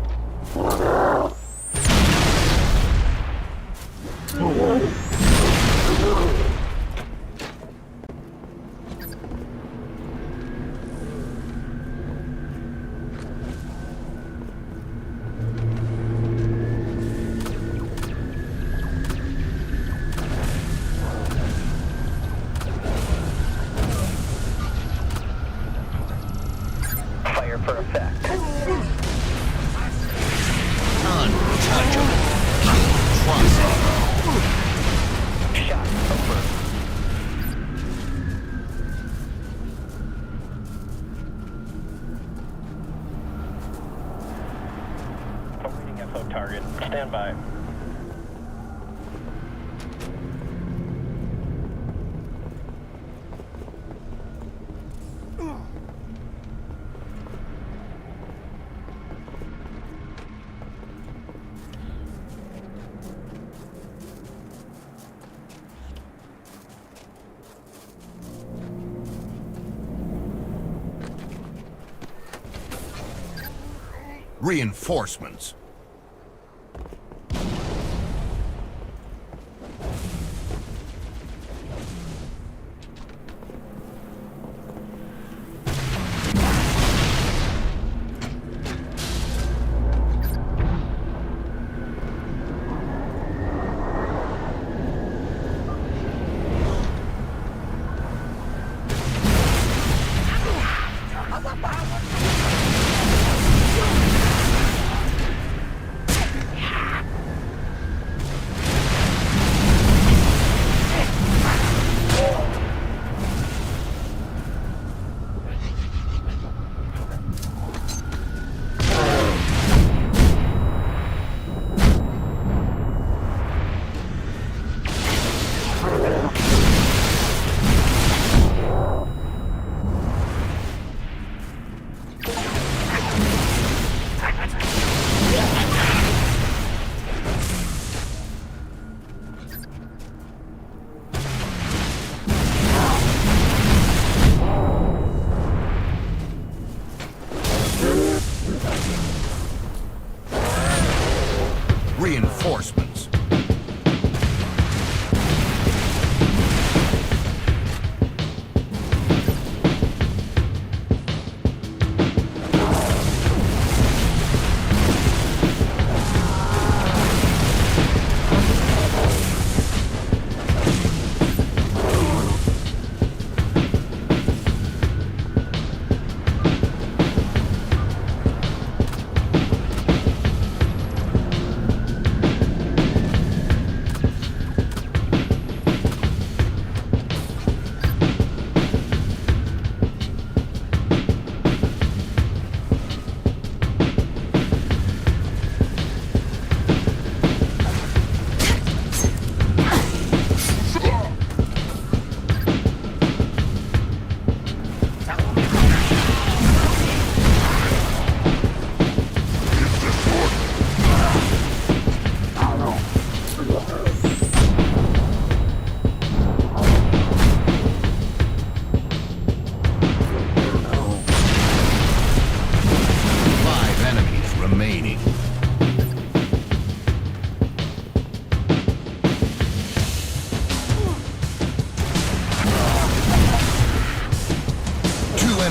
Fire for effect. Untouchable. Crossing. Shot over. Awaiting FO target. Stand by. Reinforcements.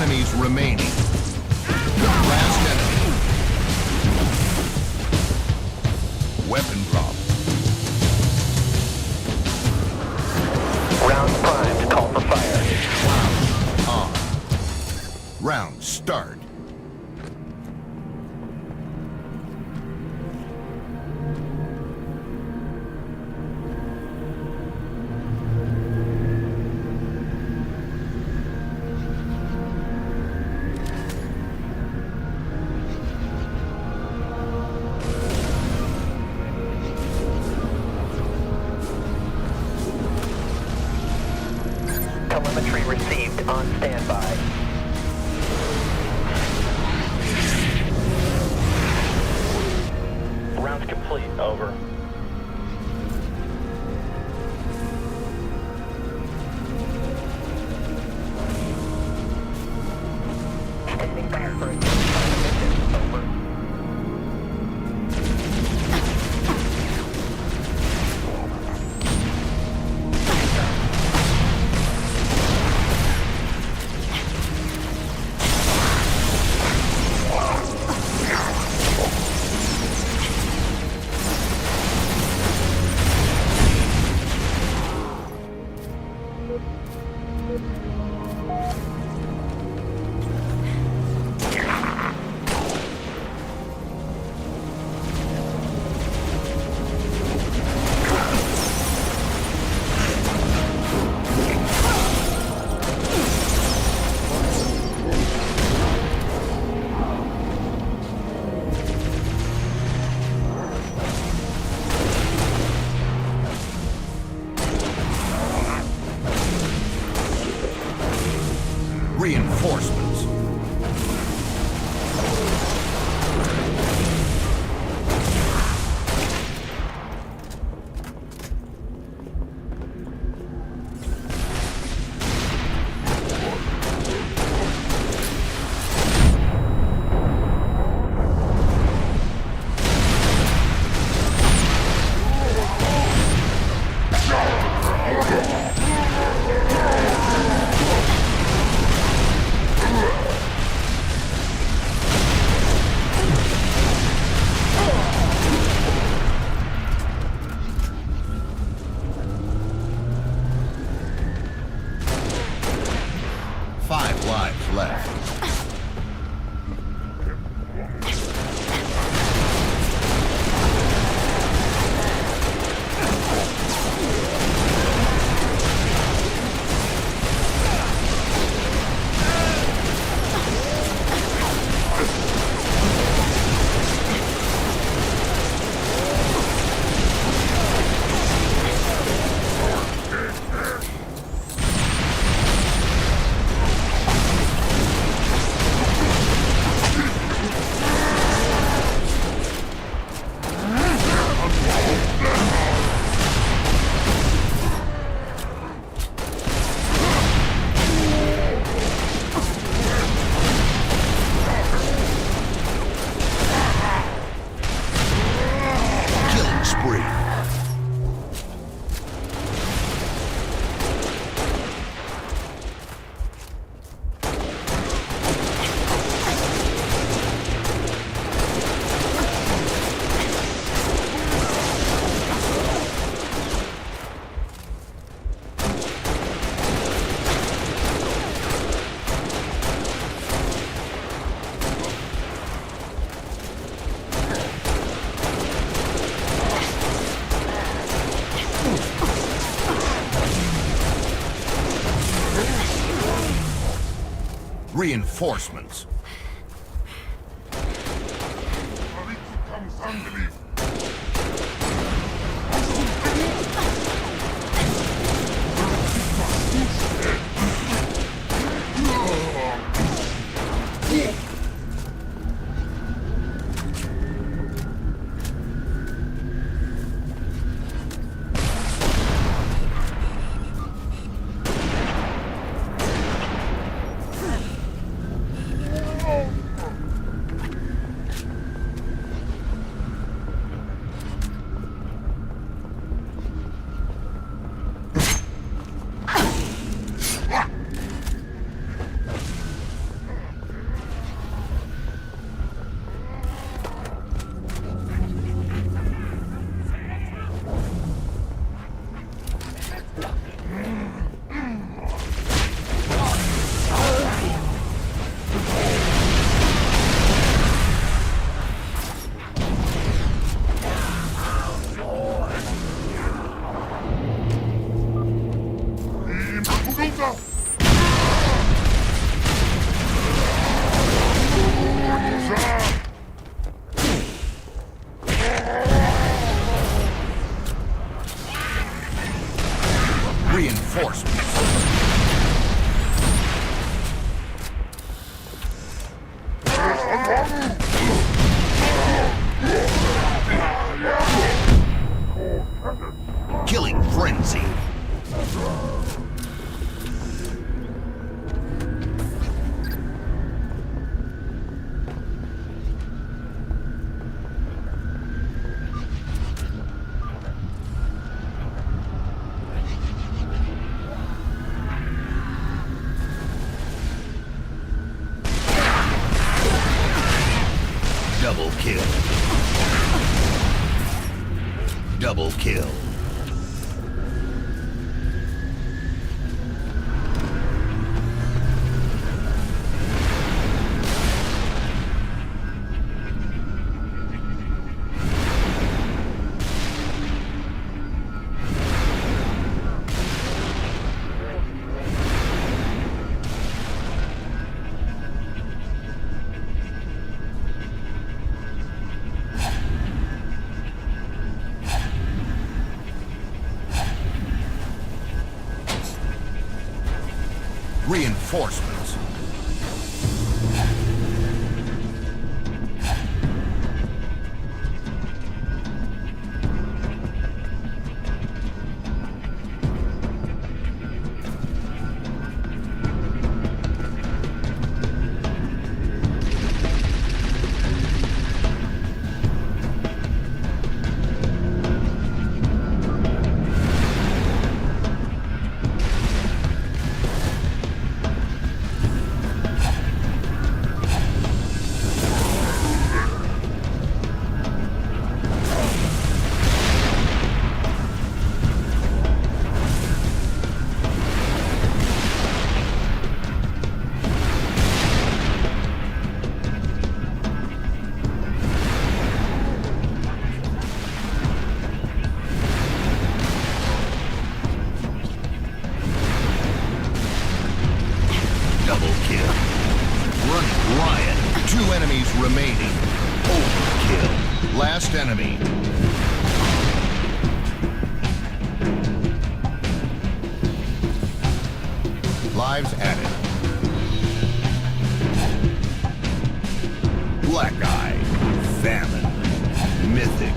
enemies remaining. Last enemy. Weapon drop. Round primed. Call for fire. On. Round start. Telemetry received. On standby. Round complete. Over. Standing by for a over. Reinforcements. Reinforcements. Double kill. Double kill. Reinforcements. Remaining. Overkill. Last enemy. Lives added. Black Eye. Famine. Mythic.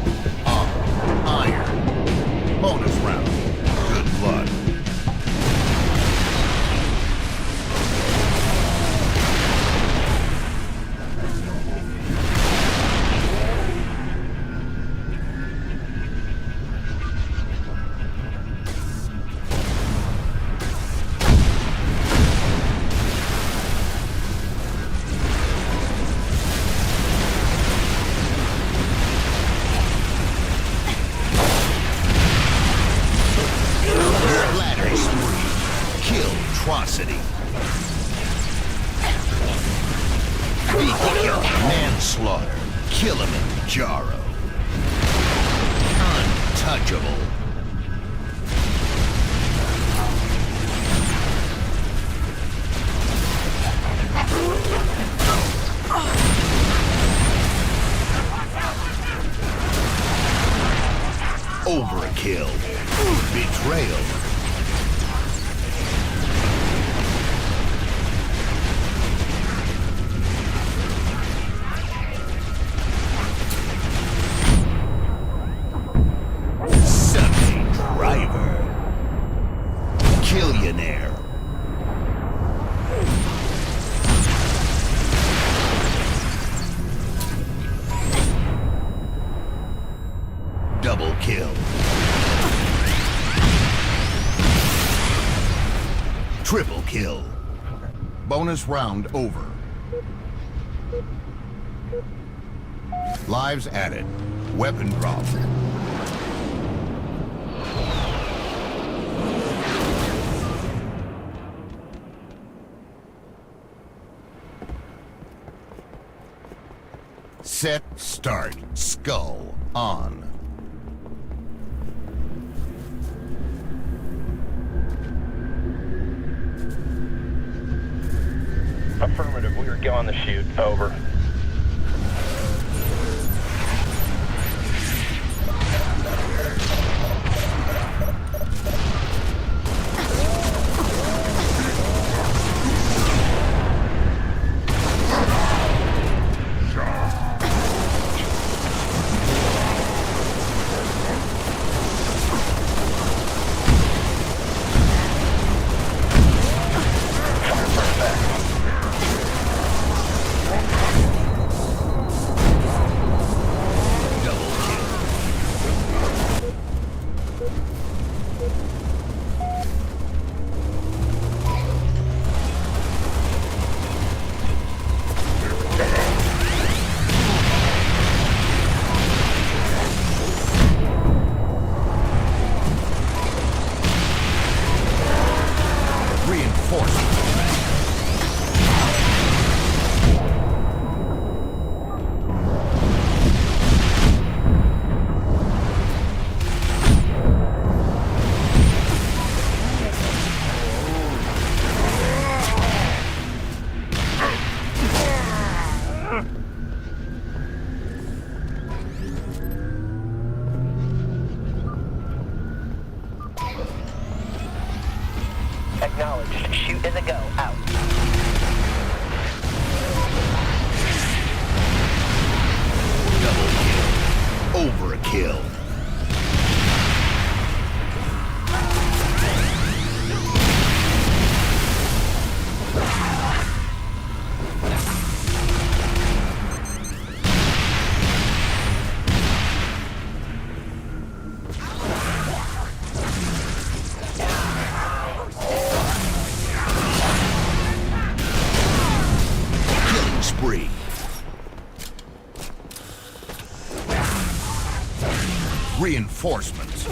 Iron. Bonus round. Good blood. Manslaughter. ᴘᴜᴜ. Untouchable. Overkill. Betrayal. Double kill. Triple kill. Bonus round over. Lives added. Weapon drop. Set, start, skull, on. Affirmative, we are going to shoot. Over. Reinforcements.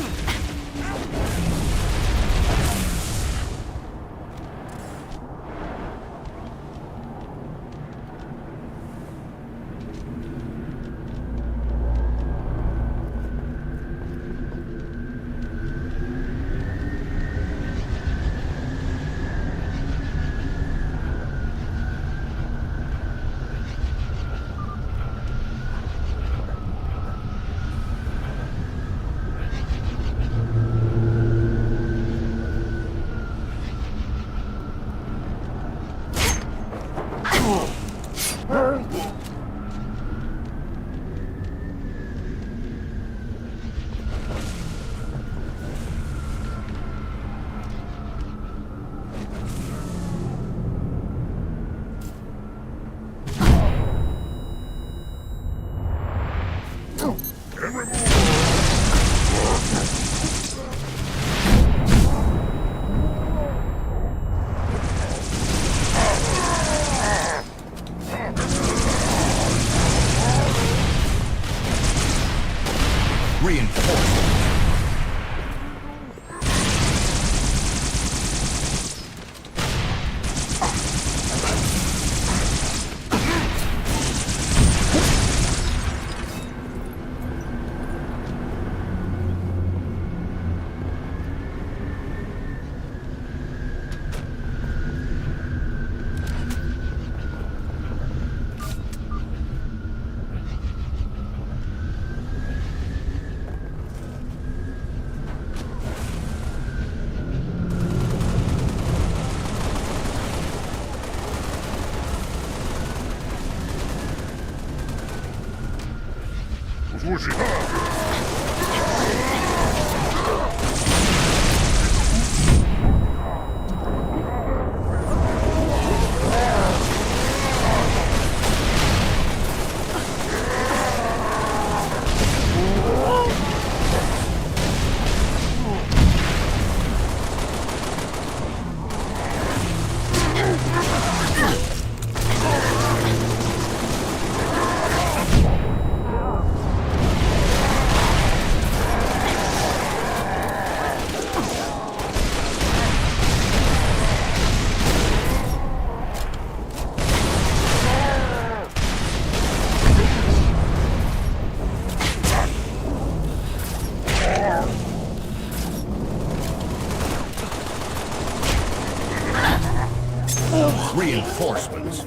Reinforcements.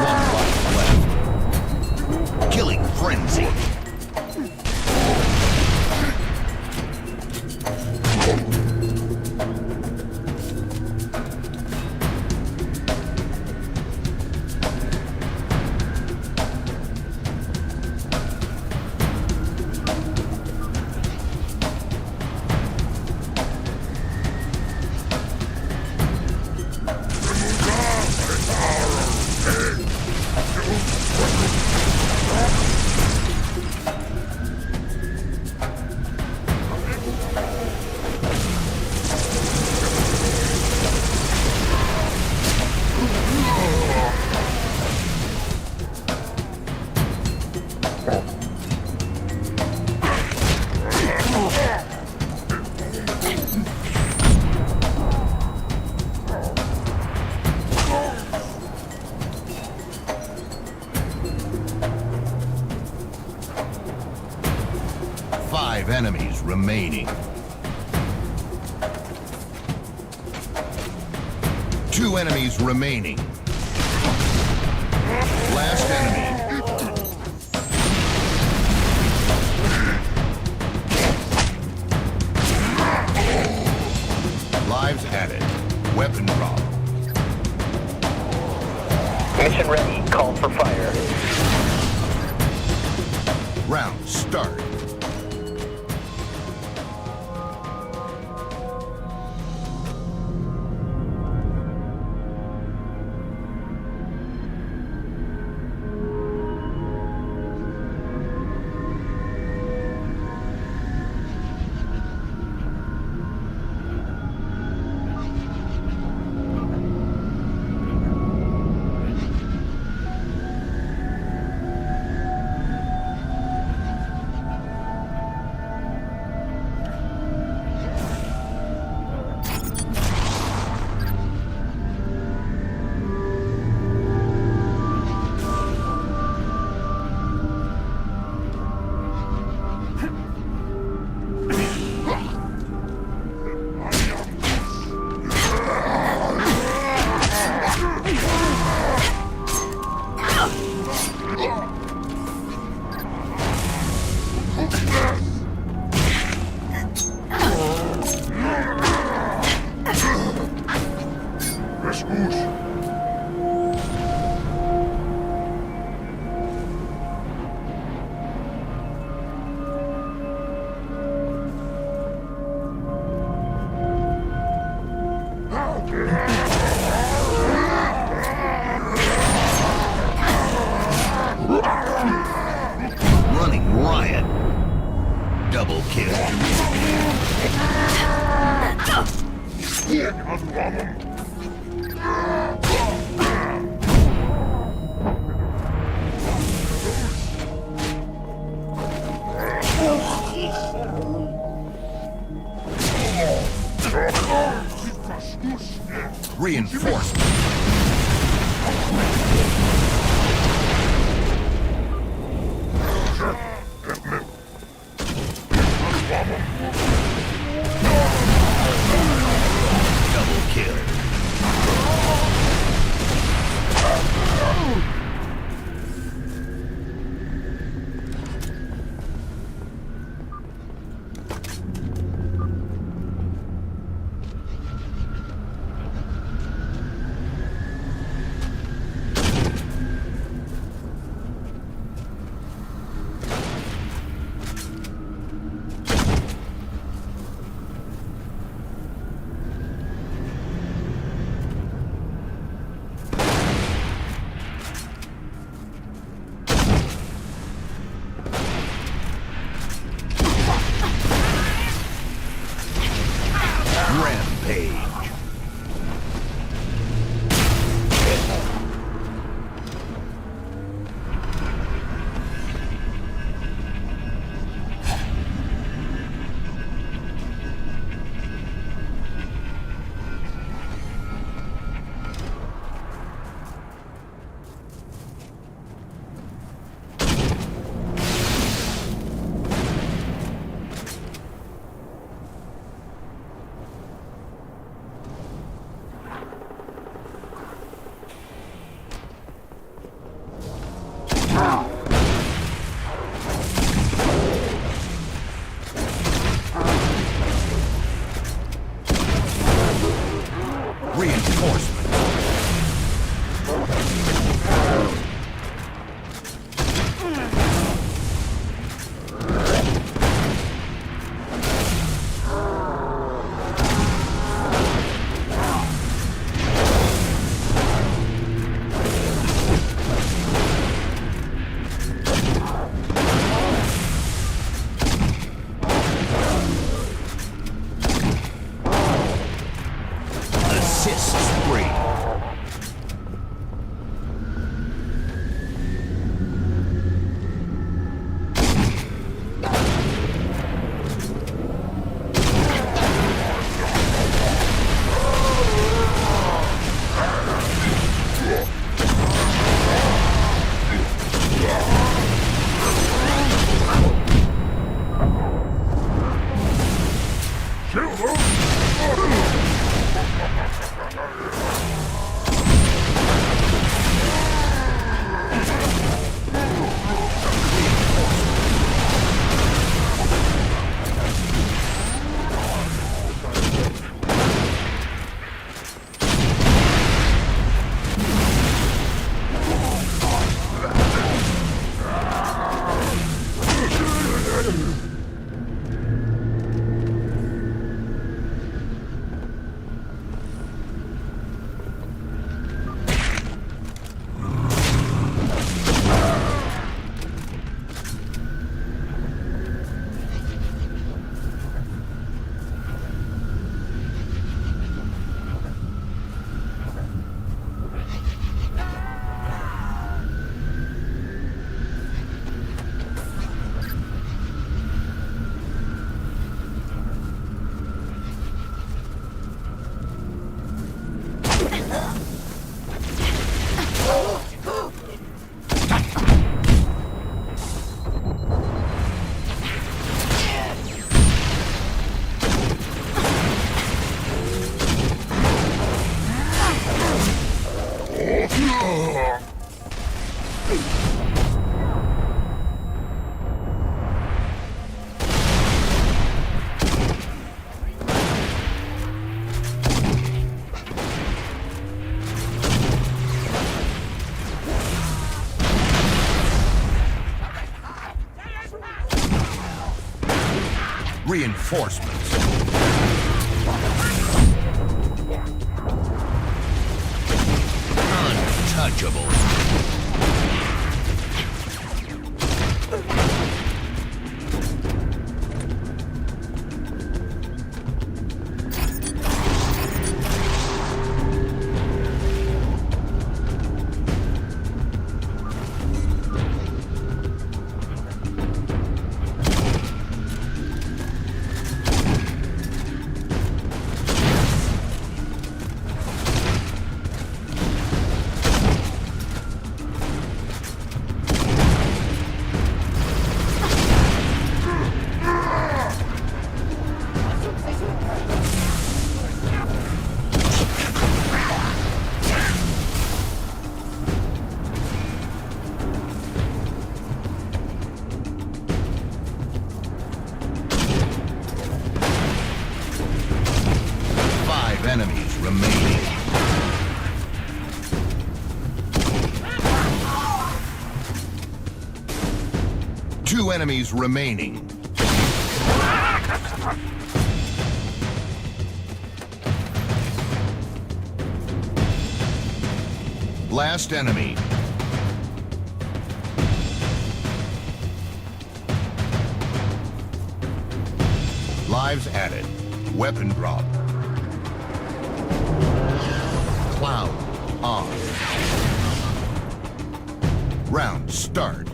One life left. Killing frenzy. Enemies remaining. 2 enemies remaining. Last enemy. Lives added. Weapon drop. Mission ready. Call for fire. Round start. Running riot. Double kill. Reinforcement. Double kill. Rampage. Reinforcement. Assist spree. Reinforcements. Untouchable. 5 enemies remaining. Two enemies remaining. Last enemy. Lives added. Weapon drop. Cloud on. Round start.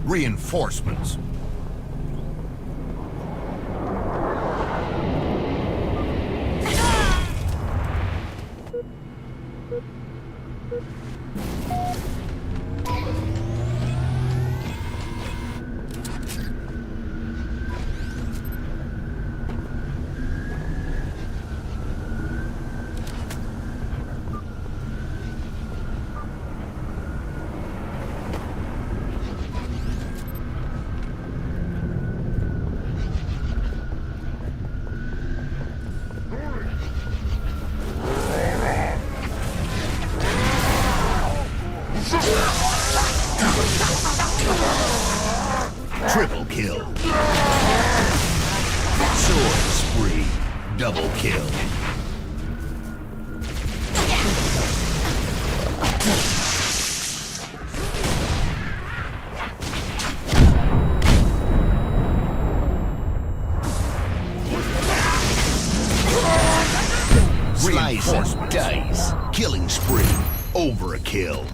Reinforcements. Triple kill. Sword spree. Double kill. Slice and dice. Killing spree. Overkill.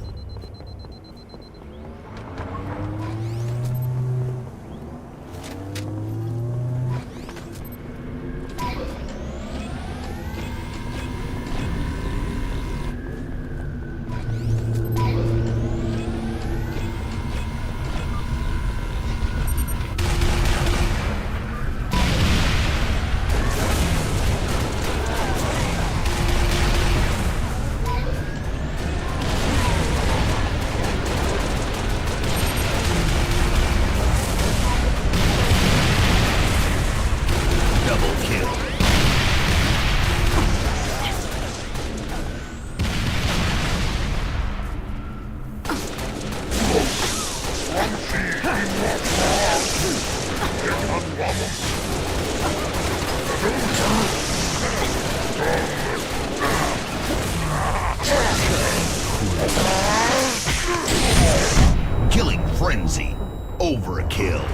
frenzy. Overkill.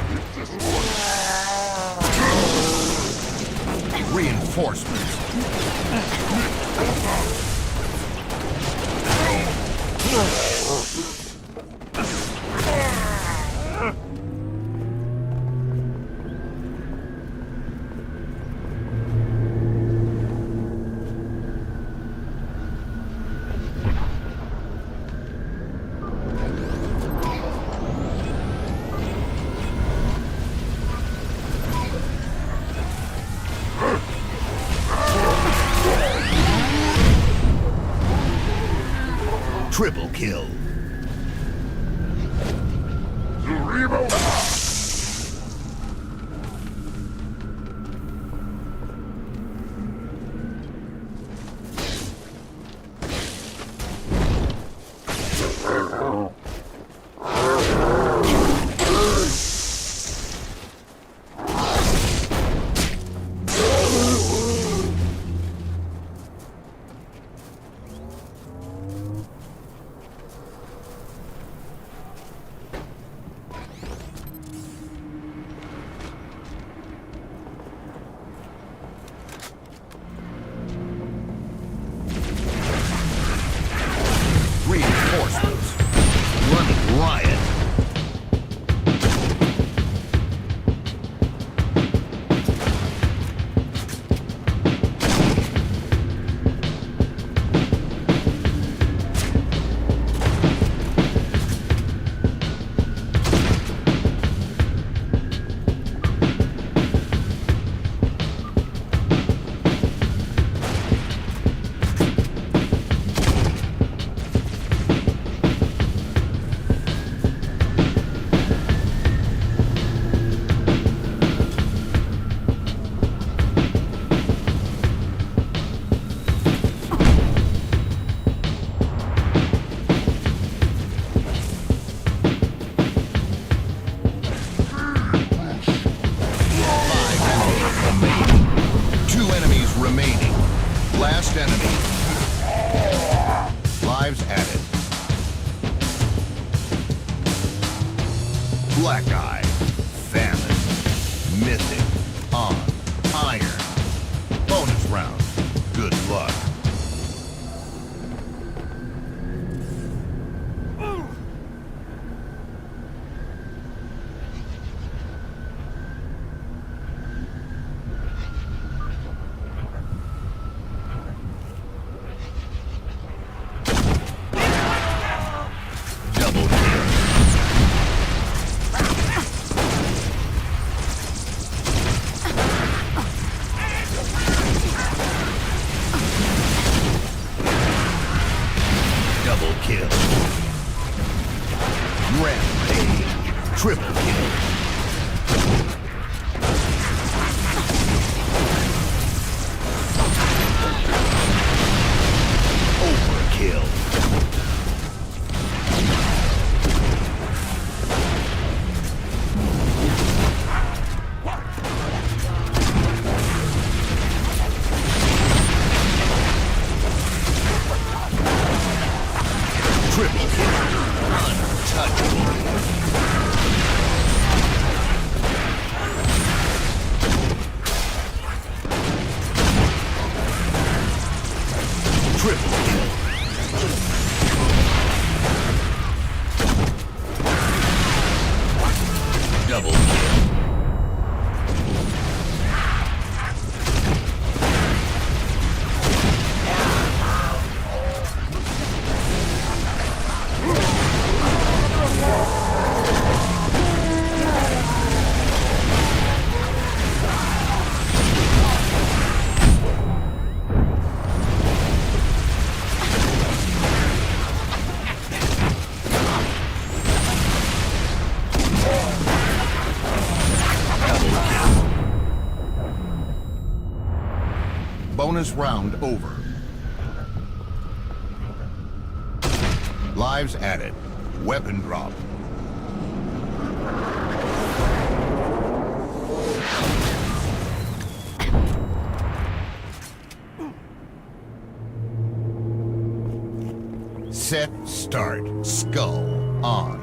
Reinforcements. Triple kill. Reinforcements. Running riot. Last enemy. Lives added. Black Eye. Famine. Mythic. On. Iron. Bonus round. Good luck. Kill. Rampage. Triple kill. Overkill. Triple kill. Untouchable. Triple kill. Double kill. Bonus round over. Lives added. Weapon drop. Set, start. Skull on.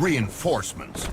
Reinforcements.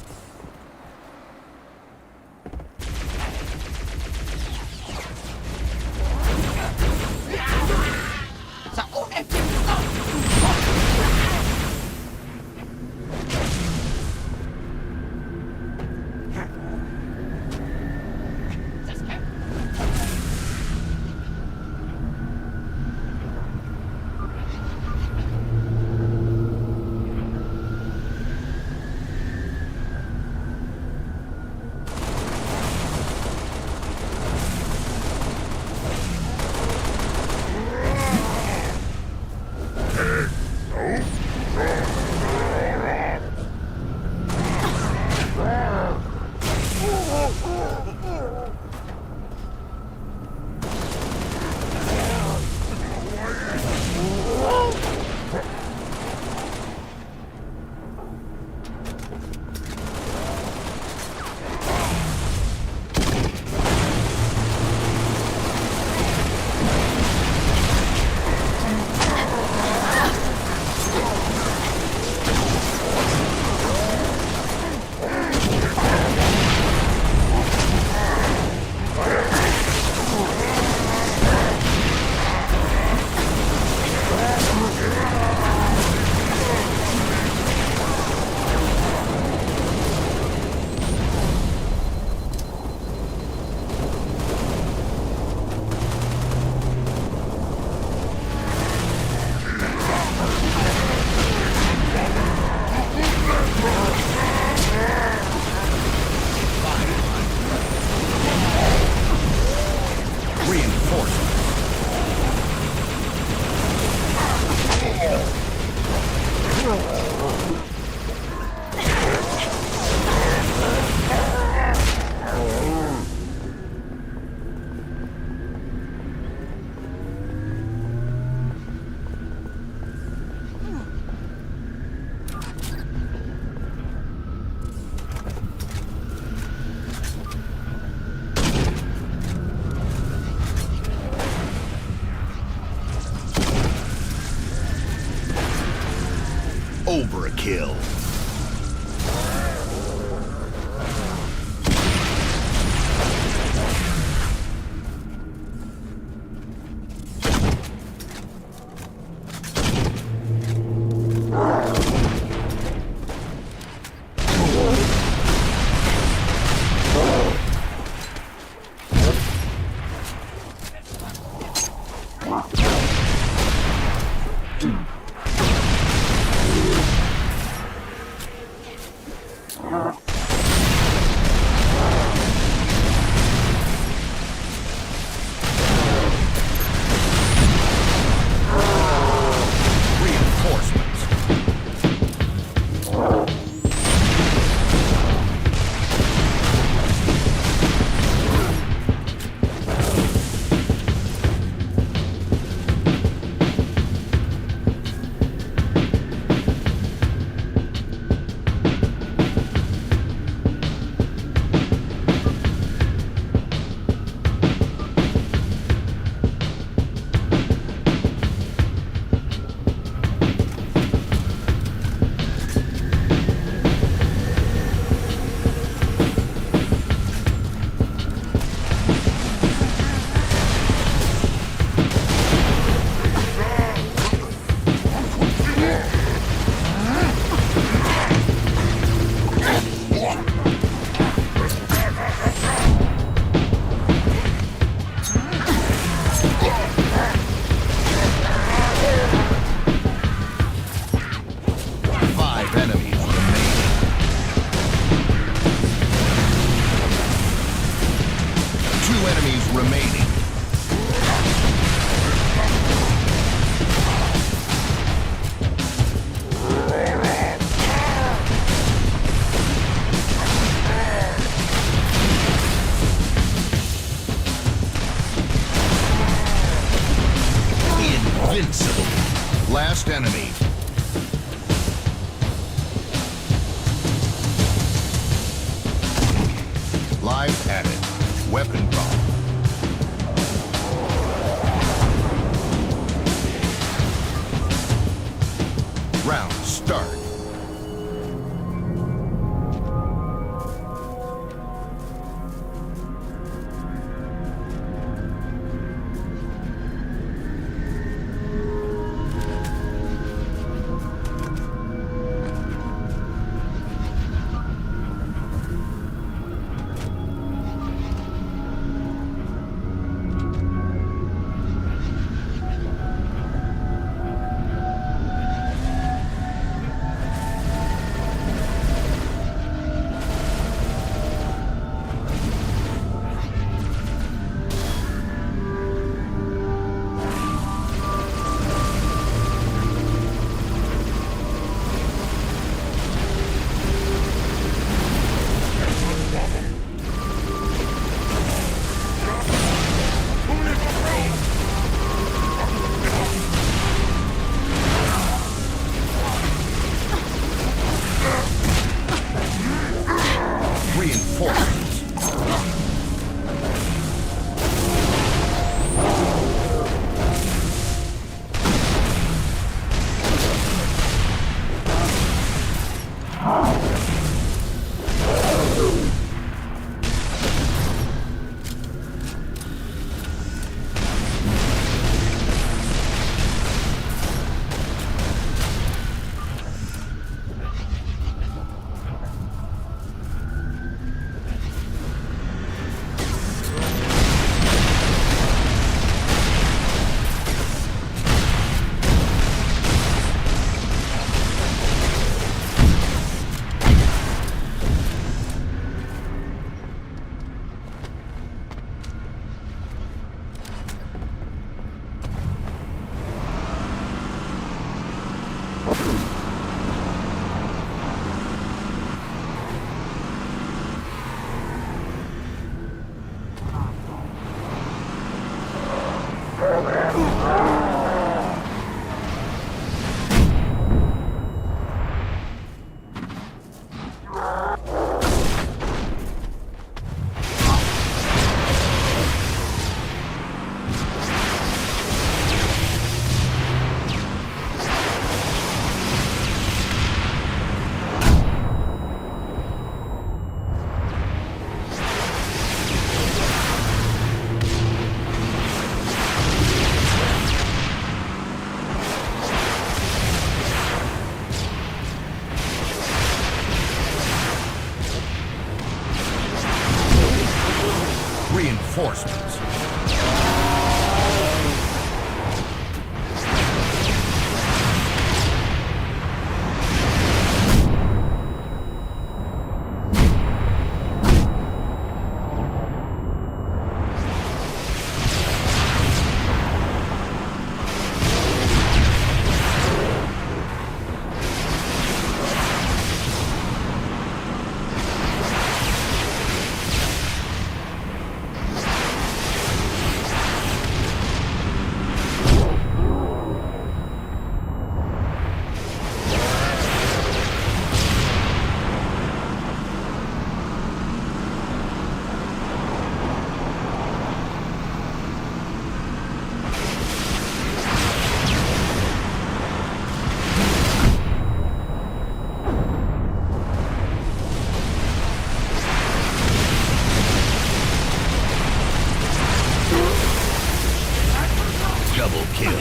kill. Invincible. Last enemy. Live added. Weapon drop. Round start. Reinforcements. Double kill.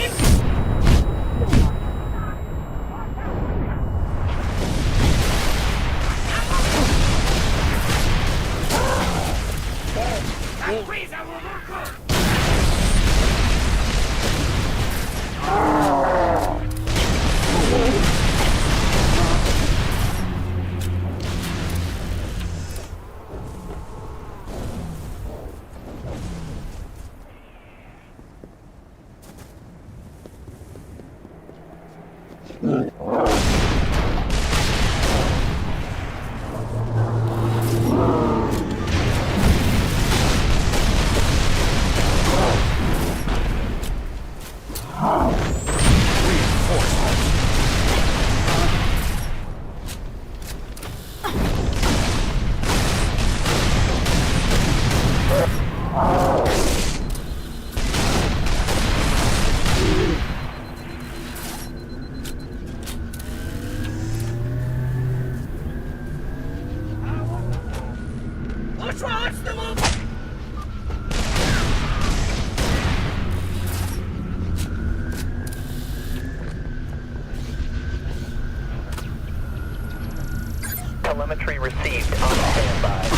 Telemetry received on standby.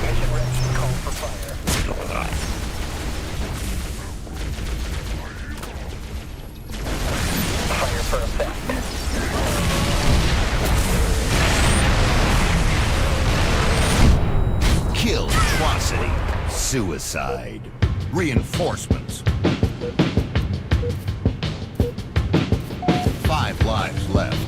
Mission ready. Call for fire. Fire for effect. Kill, atrocity, suicide, reinforcements. 5 lives left.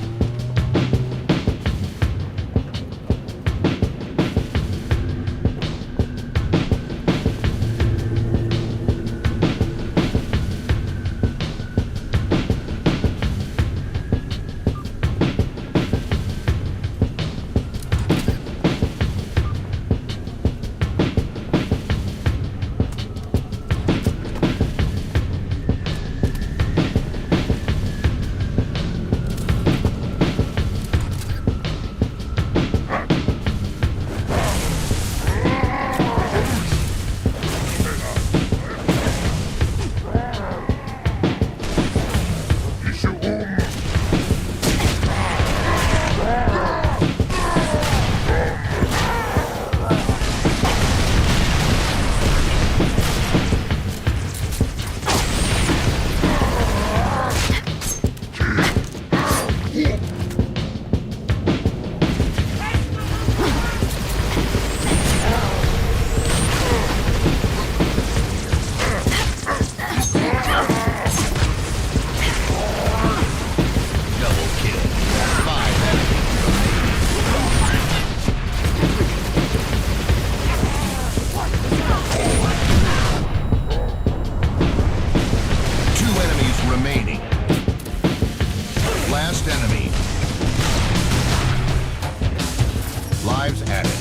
Lives added.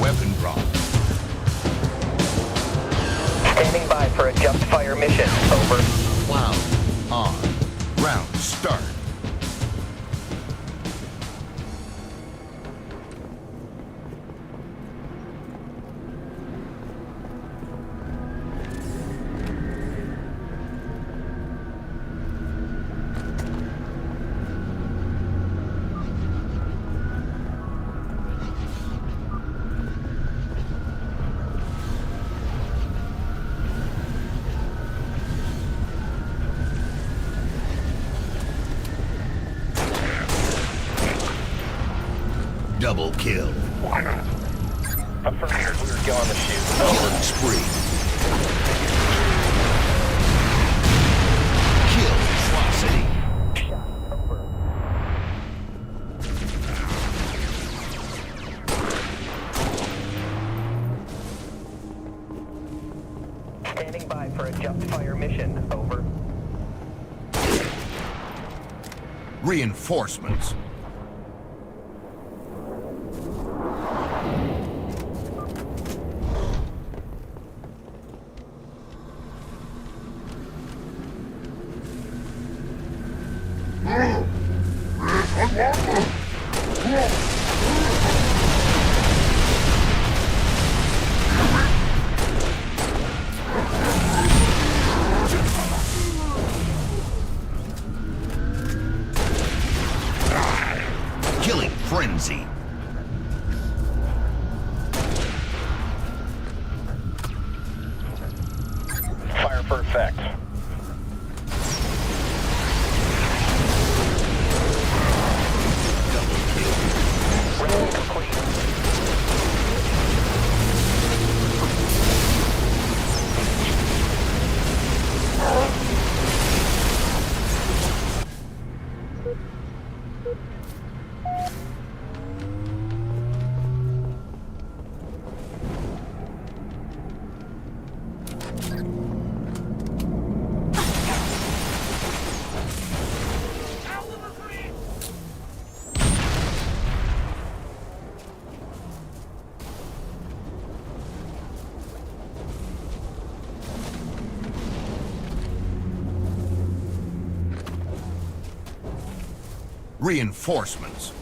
Weapon drop. Standing by for a just fire mission. Over. Cloud on. Round start. Double kill. Affirmative, we were going to shoot. Killing spree. Kill atrocity. Standing by for a jump fire mission. Over. Reinforcements. Killing frenzy. Fire for effect. Round complete. Reinforcements.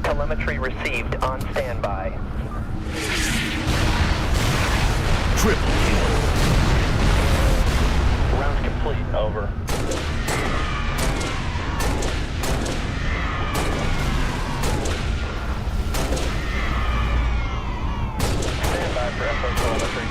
Telemetry received on standby. Triple kill. Round complete. Over. Standby for FO telemetry.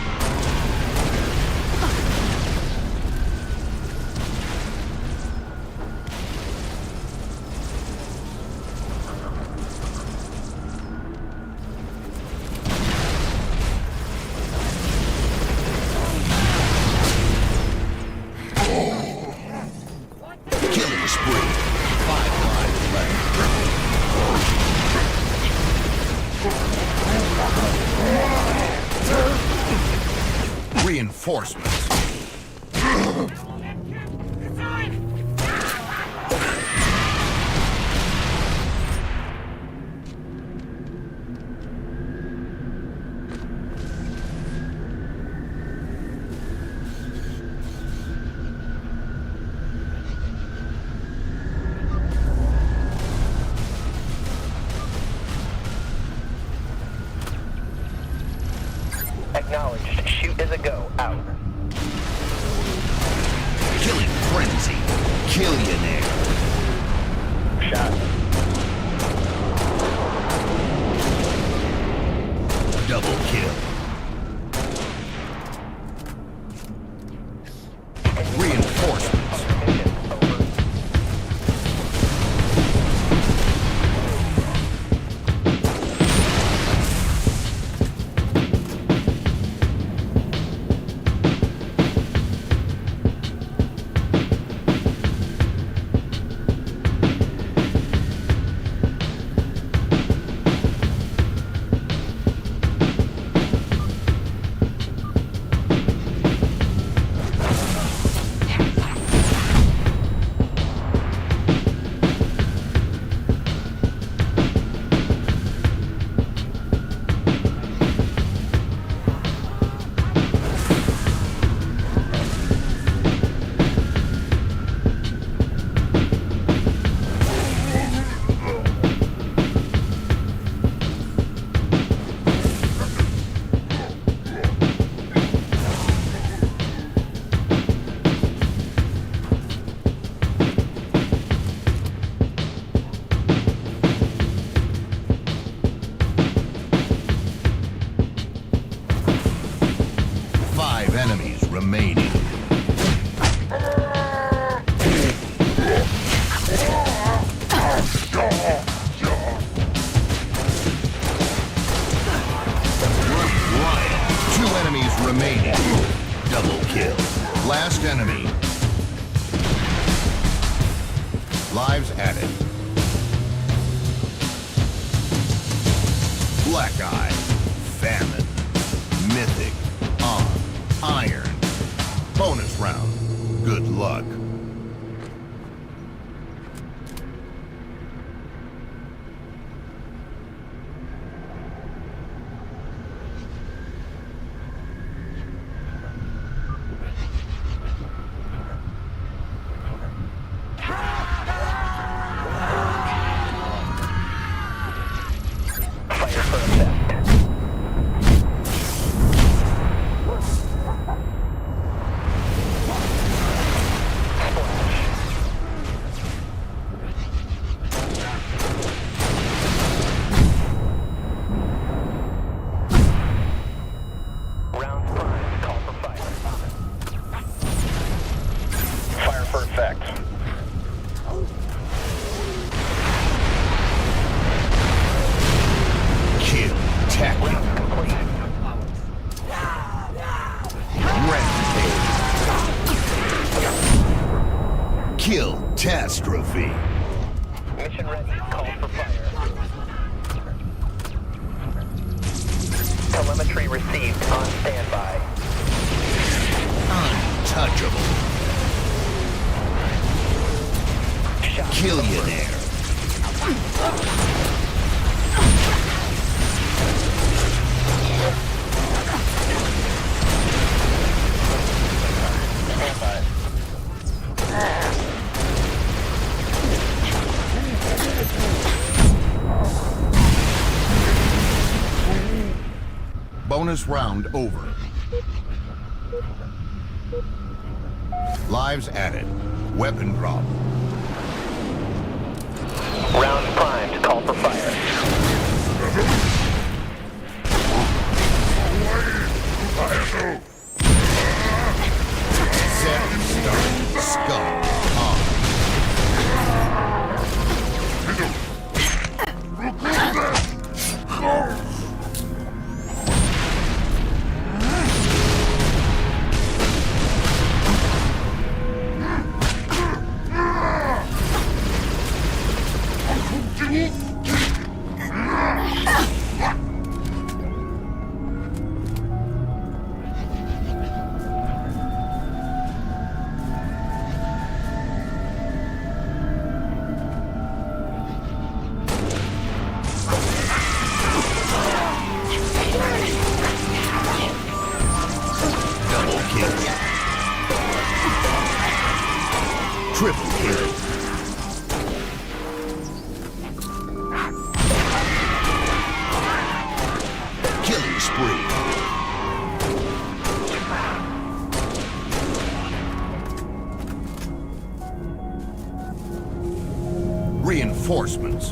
Killing spree. 5 lives left. Reinforcements. Acknowledged. Shoot is a go. Out. Killing frenzy. Killionaire. Shot. Double kill. Reinforcements. Lives added. Black Eye, Famine, Mythic, On, Iron. Bonus round. Good luck. ᴘᴜᴜ. Mission ready. Call for fire. Telemetry received. On standby. Untouchable. Killionaire. Bonus round over. Lives added. Weapon drop. Round primed. Call for fire. Set, start, skull, on. Triple kill. Killing spree. Reinforcements.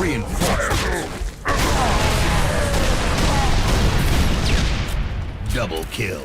Reinforcements. Double kill.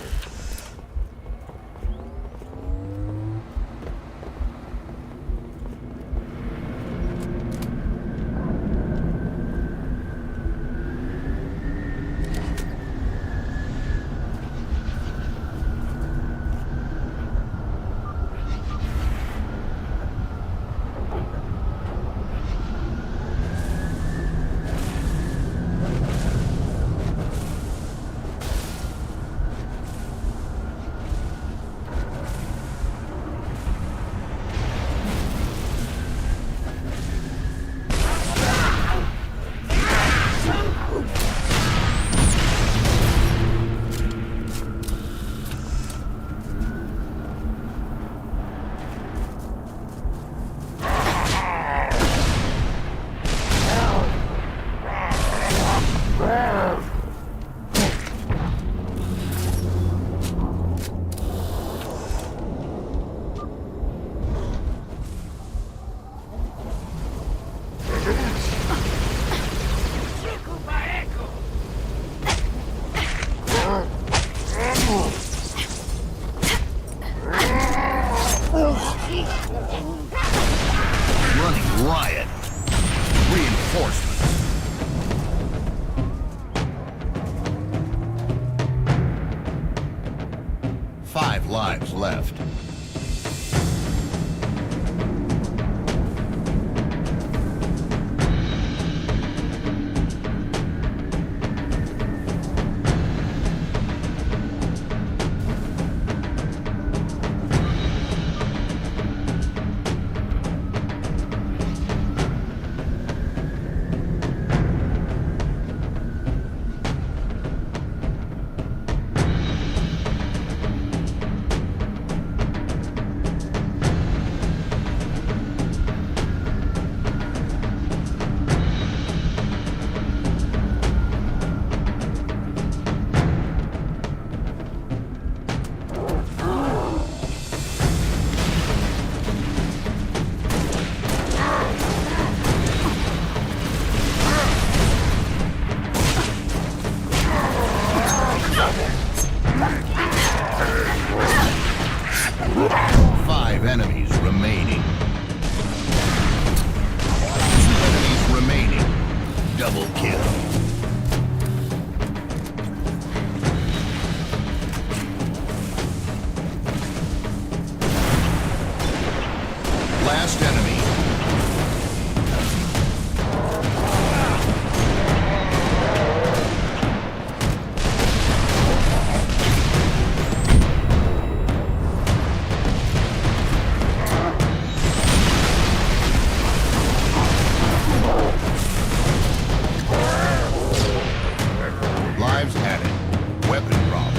Running riot. Reinforcements. 5 lives left. Enemies remaining. 2 enemies remaining. Double kill. Last enemy. Lives added. Weapon drop.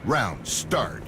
Round start.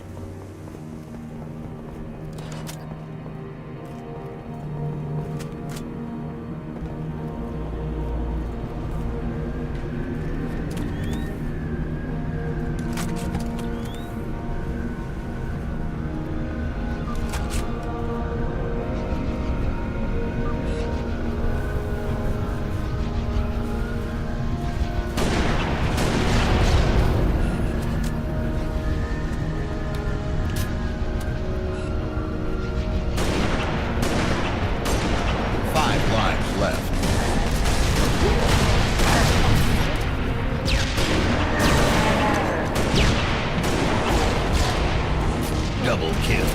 Double kill.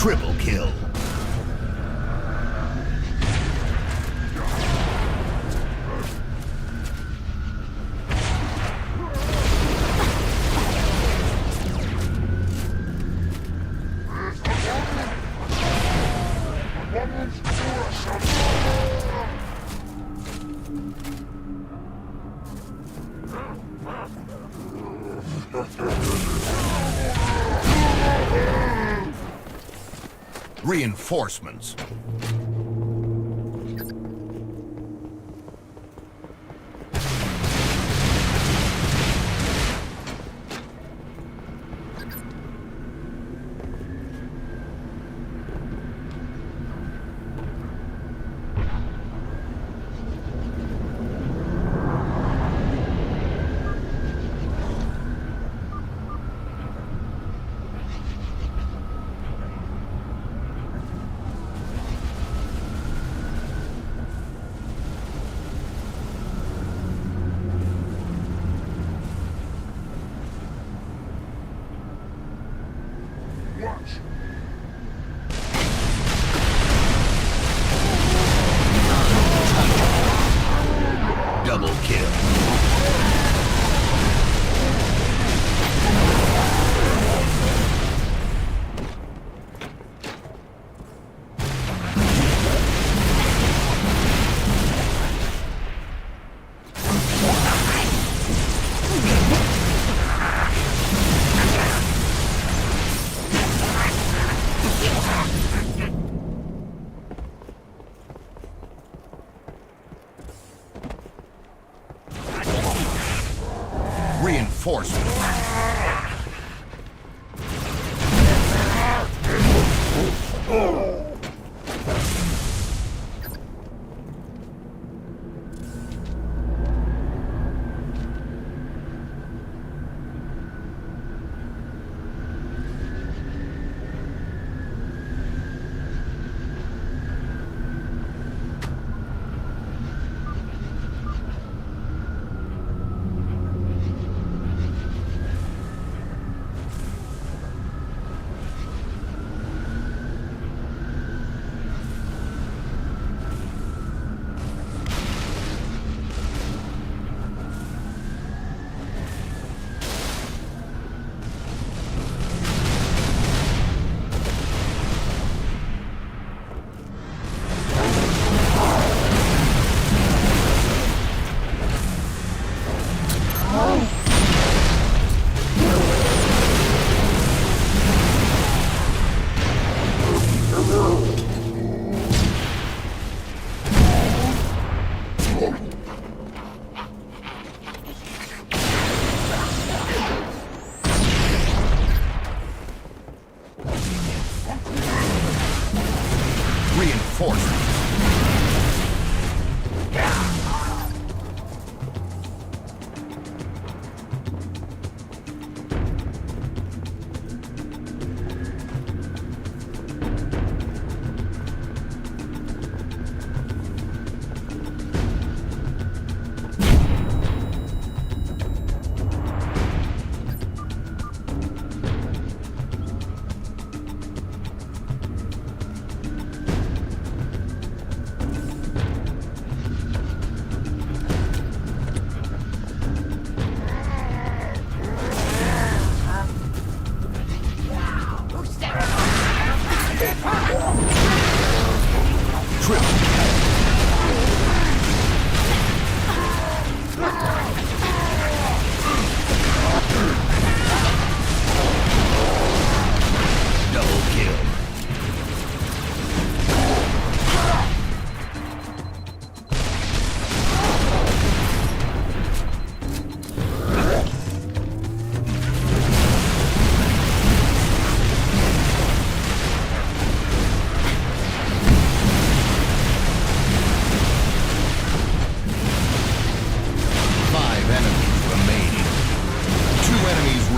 Triple kill. Reinforcements. Double kill. Reinforcements.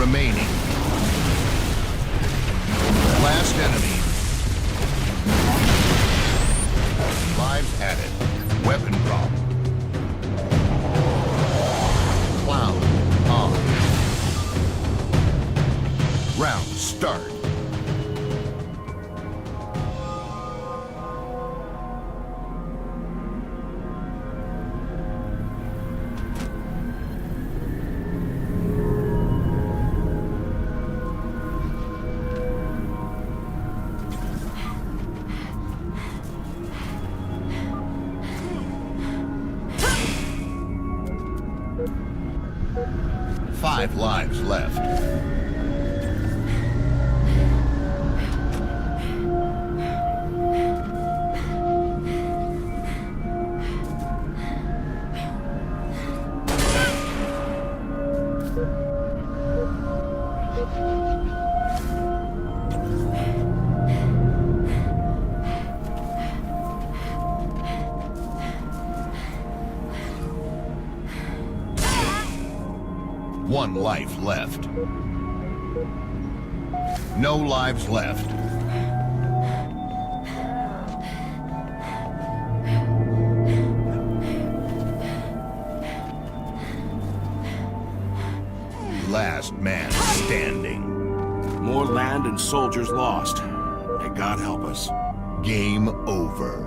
remaining. Last enemy. Lives added. Weapon drop. Cloud on. Round start. 5 lives left. One life left. No lives left. Last man standing. More land and soldiers lost. May God help us. Game over.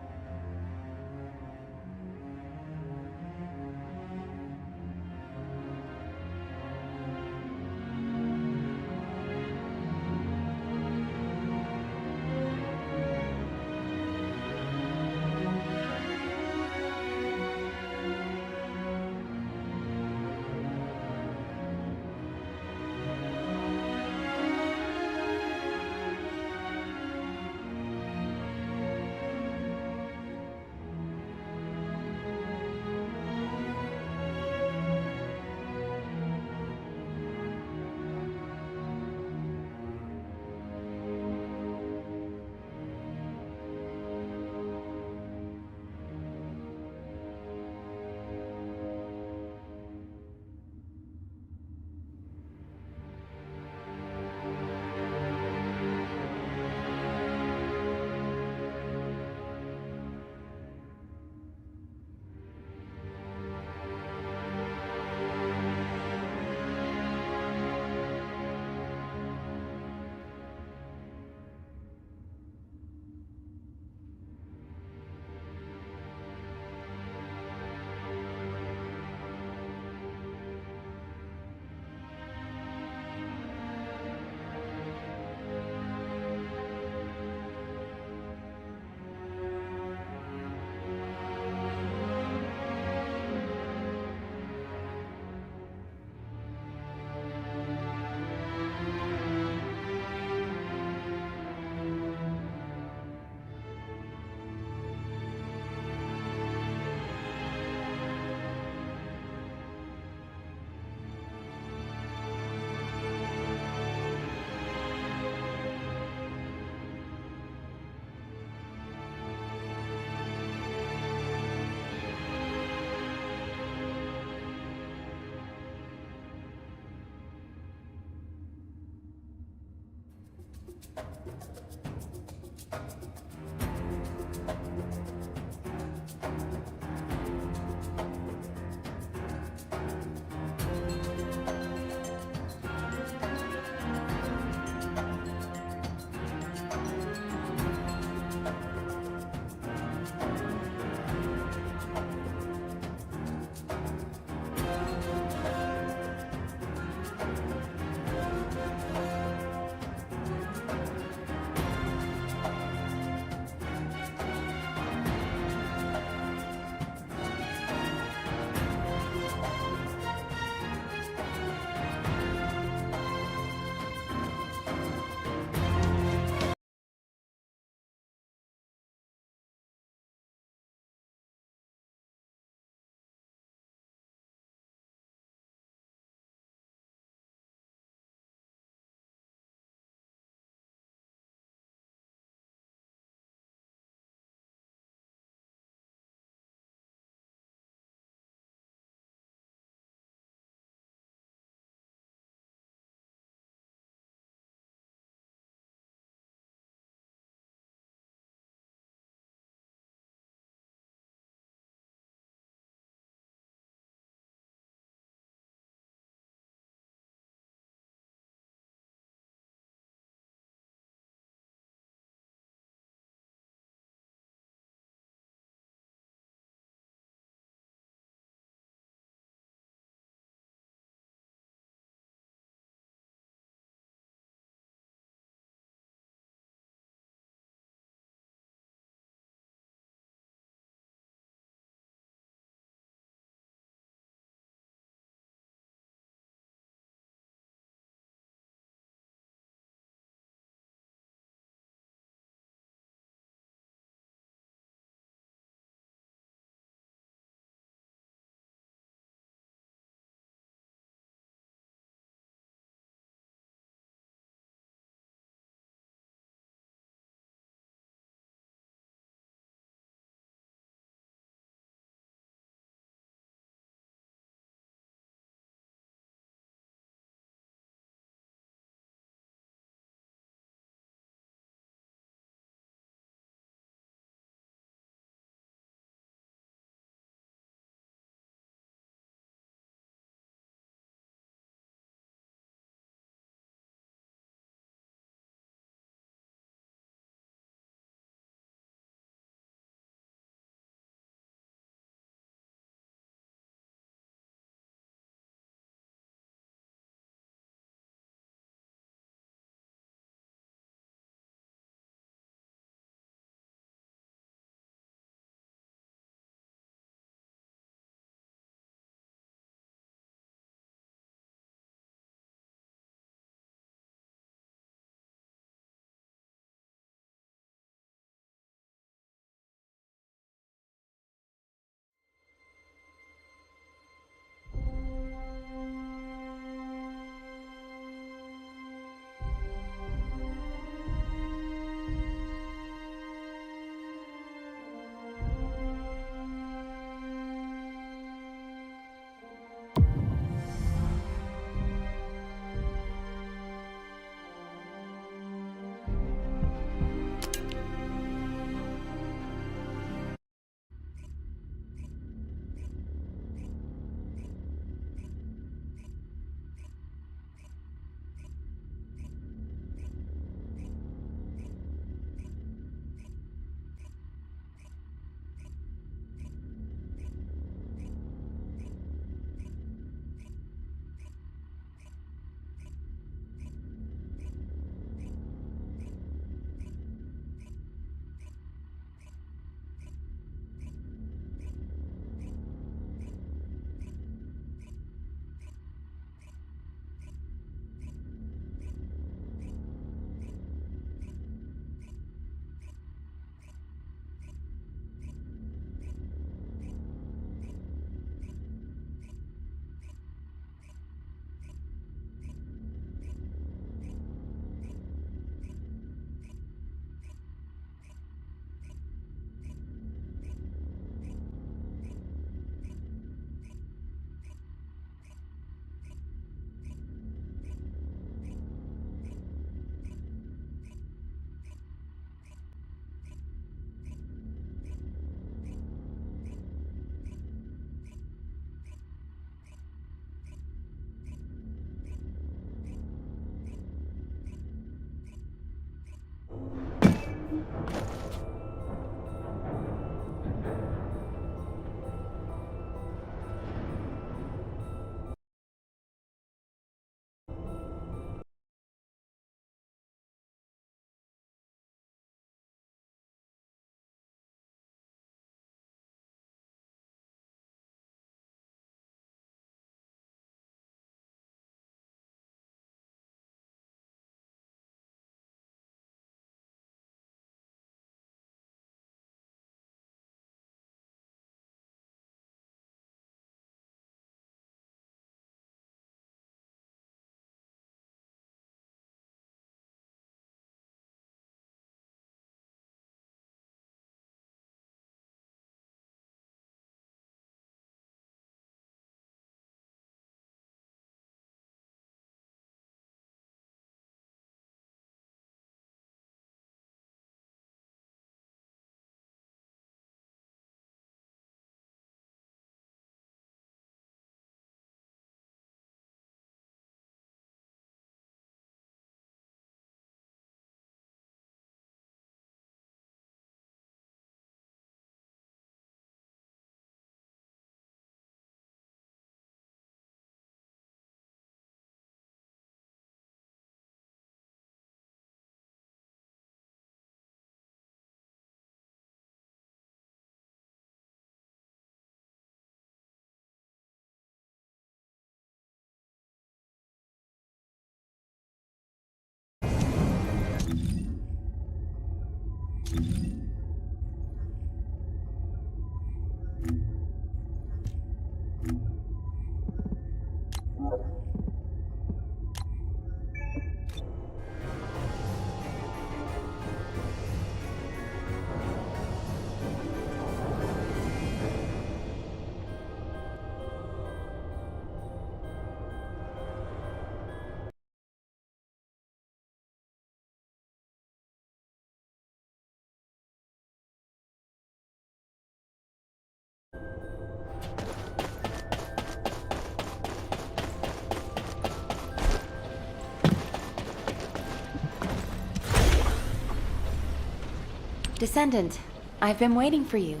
Descendant, I've been waiting for you.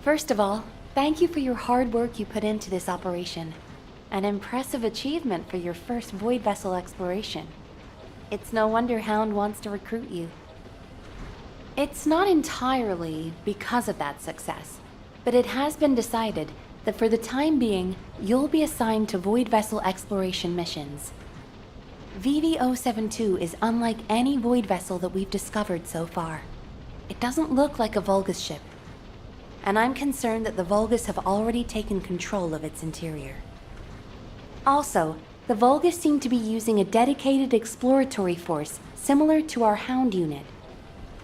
First of all, thank you for your hard work you put into this operation. An impressive achievement for your first void vessel exploration. It's no wonder Hound wants to recruit you. It's not entirely because of that success, but it has been decided that for the time being, you'll be assigned to void vessel exploration missions. VV-072 is unlike any void vessel that we've discovered so far. It doesn't look like a Vulgus ship, and I'm concerned that the Vulgus have already taken control of its interior. Also, the Vulgus seem to be using a dedicated exploratory force similar to our Hound unit.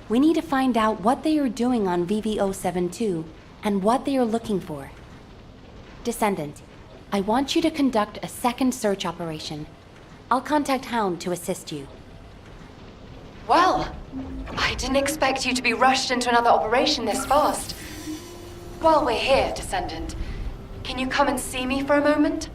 We need to find out what they are doing on VV-072 and what they are looking for. Descendant, I want you to conduct a second search operation. I'll contact Hound to assist you. Well, I didn't expect you to be rushed into another operation this fast. While we're here, Descendant, can you come and see me for a moment?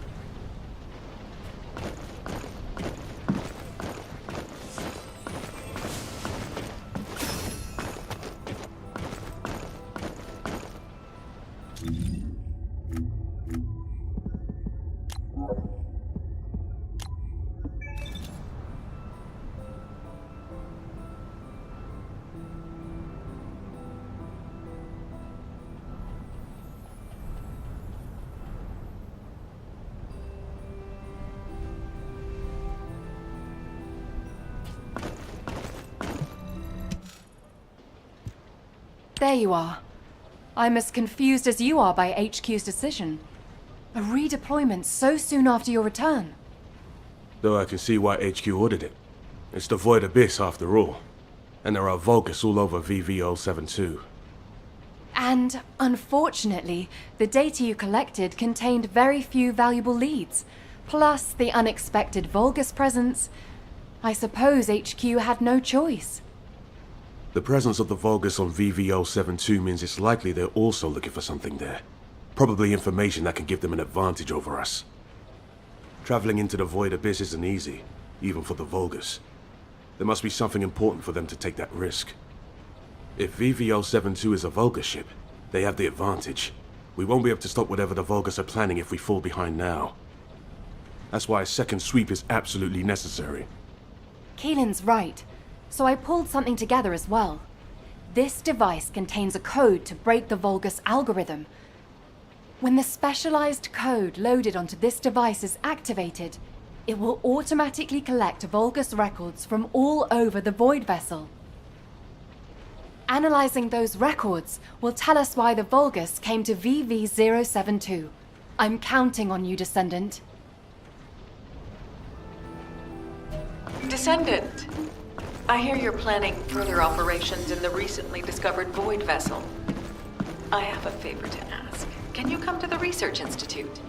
There you are. I'm as confused as you are by HQ's decision. A redeployment so soon after your return. Though I can see why HQ ordered it. It's the Void Abyss after all. And there are Vulgus all over VV-072. And, unfortunately, the data you collected contained very few valuable leads. Plus the unexpected Vulgus presence. I suppose HQ had no choice. The presence of the Vulgus on VV-072 means it's likely they're also looking for something there. Probably information that can give them an advantage over us. Traveling into the Void Abyss isn't easy, even for the Vulgus. There must be something important for them to take that risk. If VV-072 is a Vulgus ship, they have the advantage. We won't be able to stop whatever the Vulgus are planning if we fall behind now. That's why a second sweep is absolutely necessary. Keelan's right. So I pulled something together as well. This device contains a code to break the Vulgus algorithm. When the specialized code loaded onto this device is activated, it will automatically collect Vulgus records from all over the Void Vessel. Analyzing those records will tell us why the Vulgus came to VV-072. I'm counting on you, Descendant. Descendant, I hear you're planning further operations in the recently discovered Void Vessel. I have a favor to ask. Can you come to the Research Institute?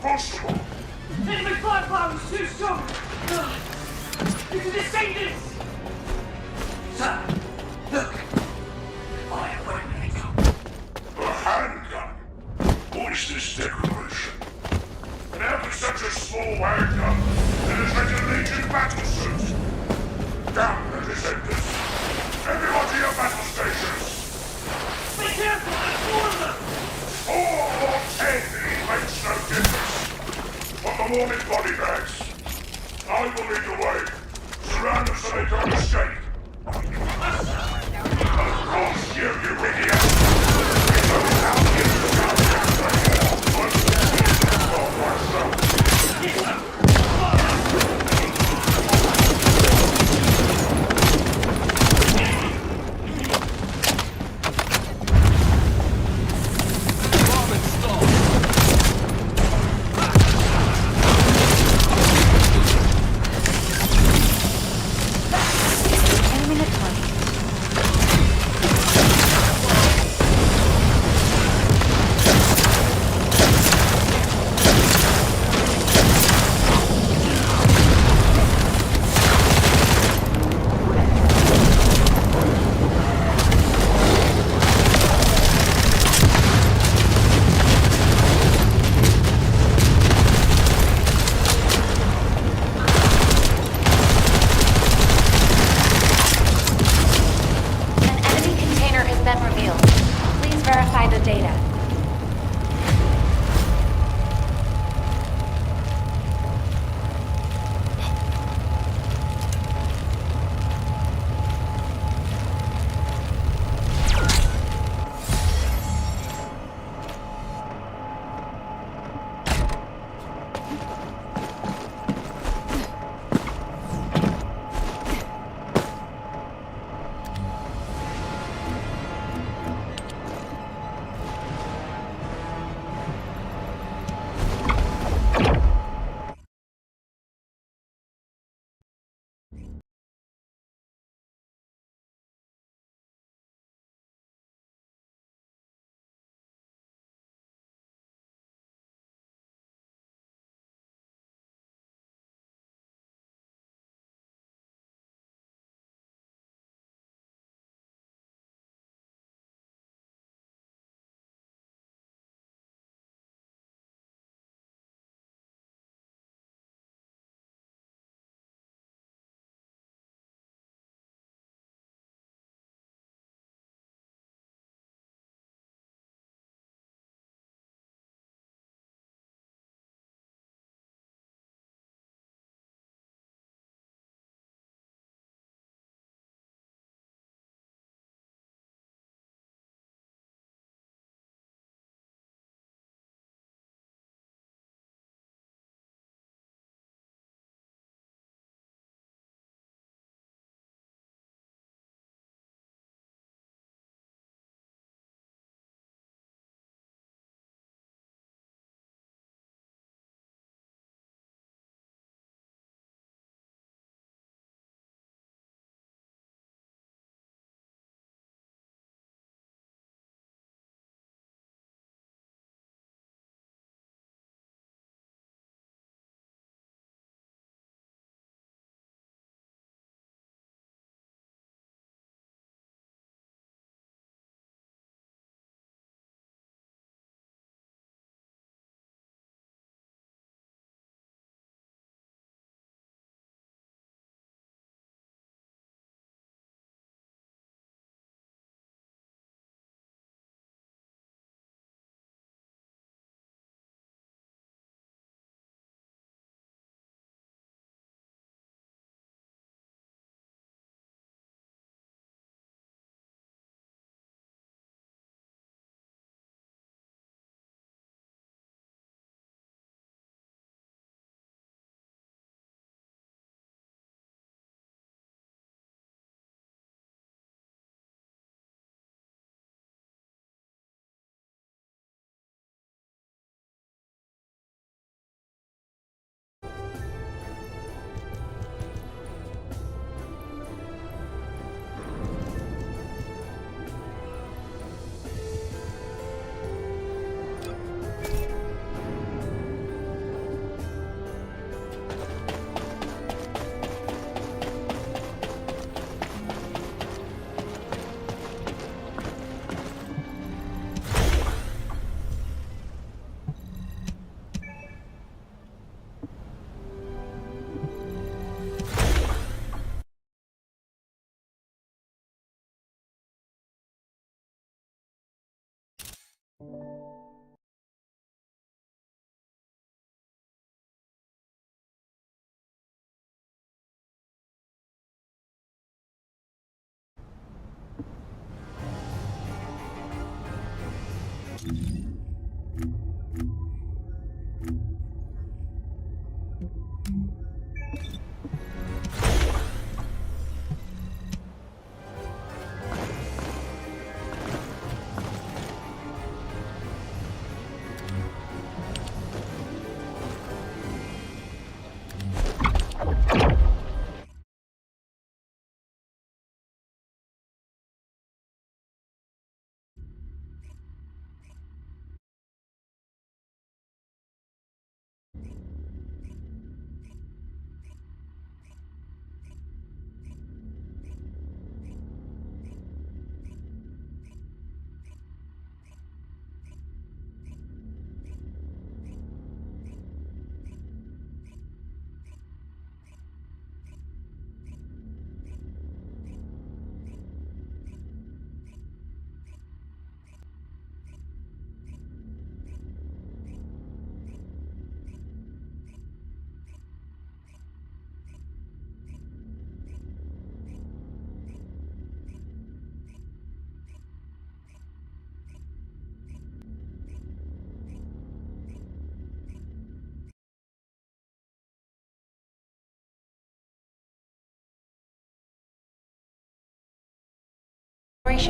Constable! Enemy firepower is too strong! You can escape this! Sir, look! I have weapon a handgun? What is this declaration? Now with such a small handgun, penetrate a Legion battle suit! Down the descendants! Everyone to your battle stations! Be careful, there's four of them! 4 or 10 makes no difference. On the warning body bags. I will lead the way. Surround them so they can't escape. Of course, you idiot! It's only how you got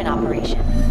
Operation.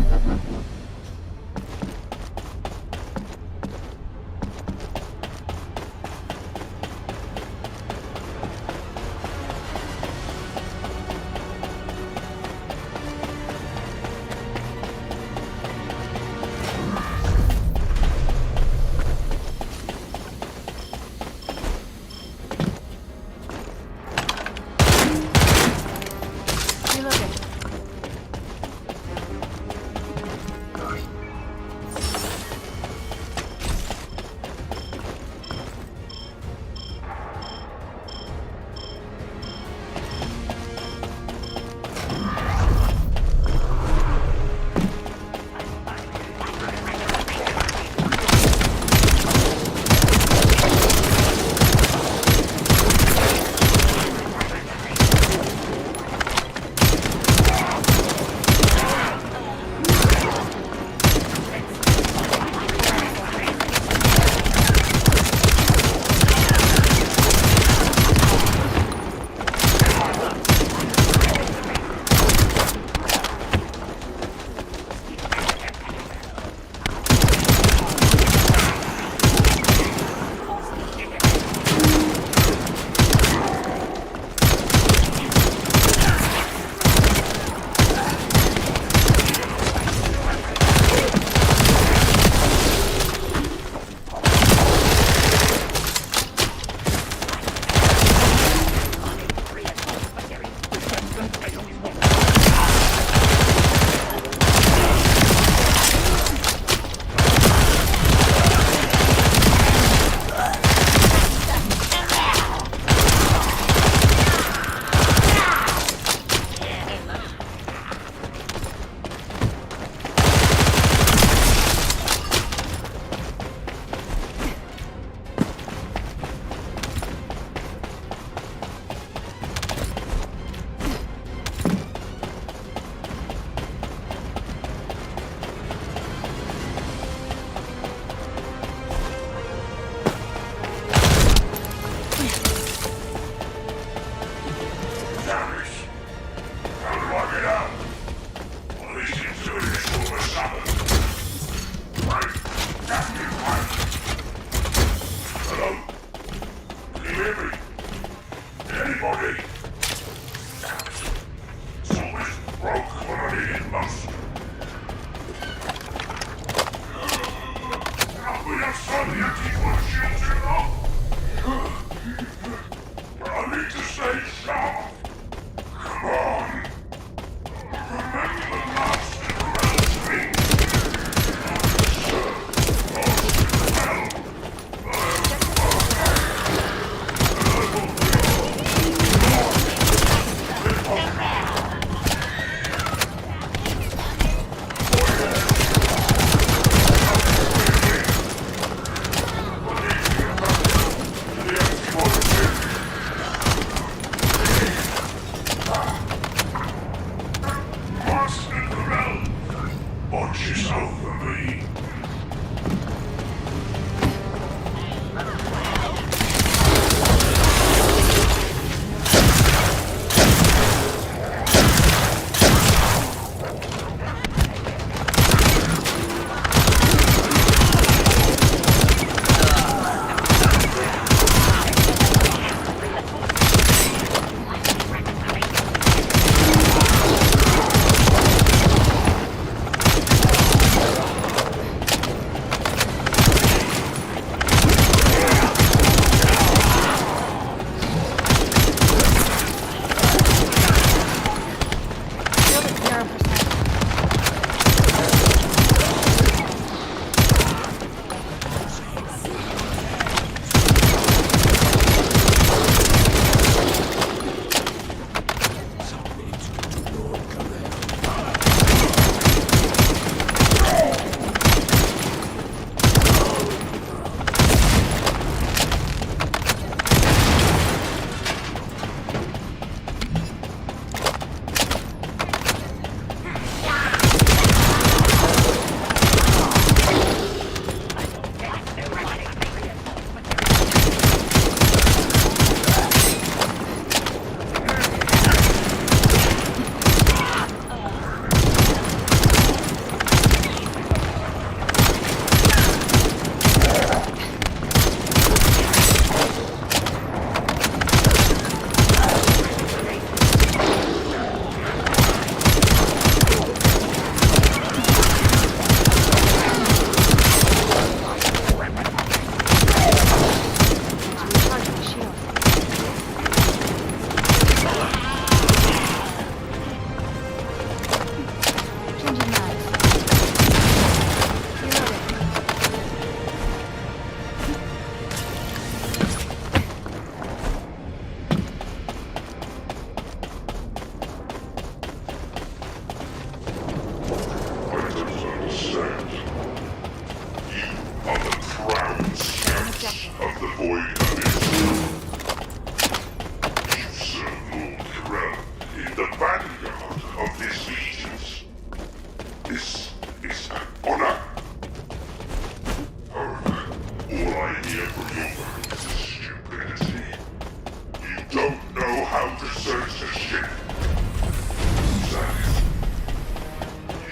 search the ship.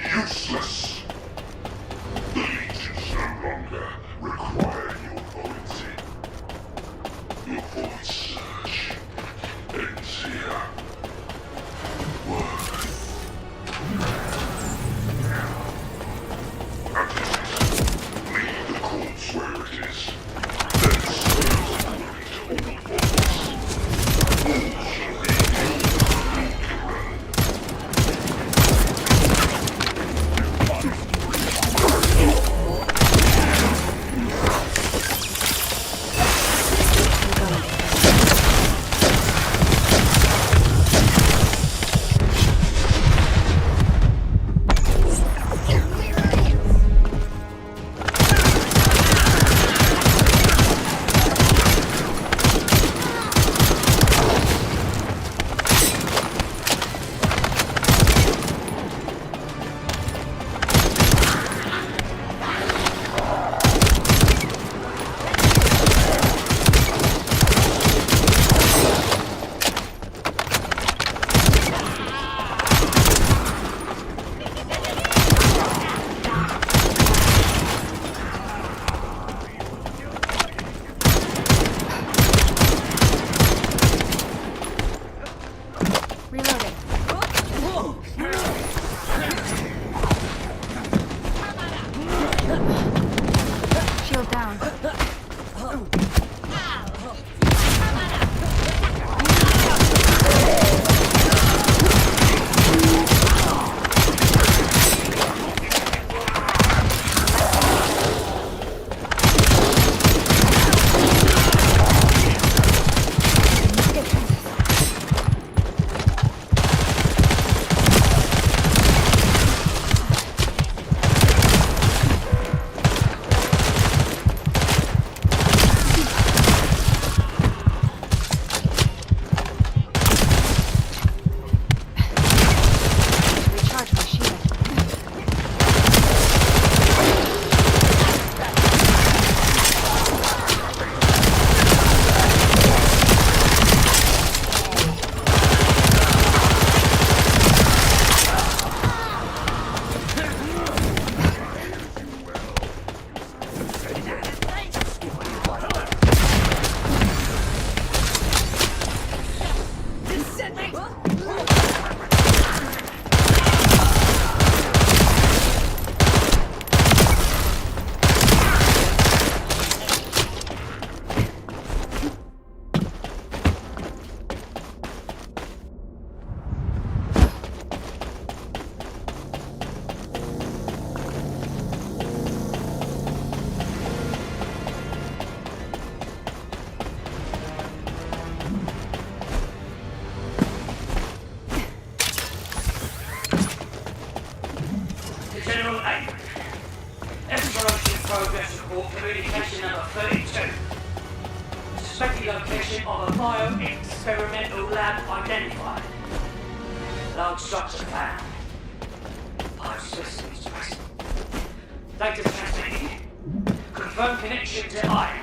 That is useless. The legions no longer require your loyalty. Your voice search ends here. Work. Leave the corpse where it is. Then serve the Progress report communication number 32. Suspected location of a bio-experimental lab identified. Large structure found. 5 specimens present. Data transmitted. Confirmed connection to ᴤᴜᴜ.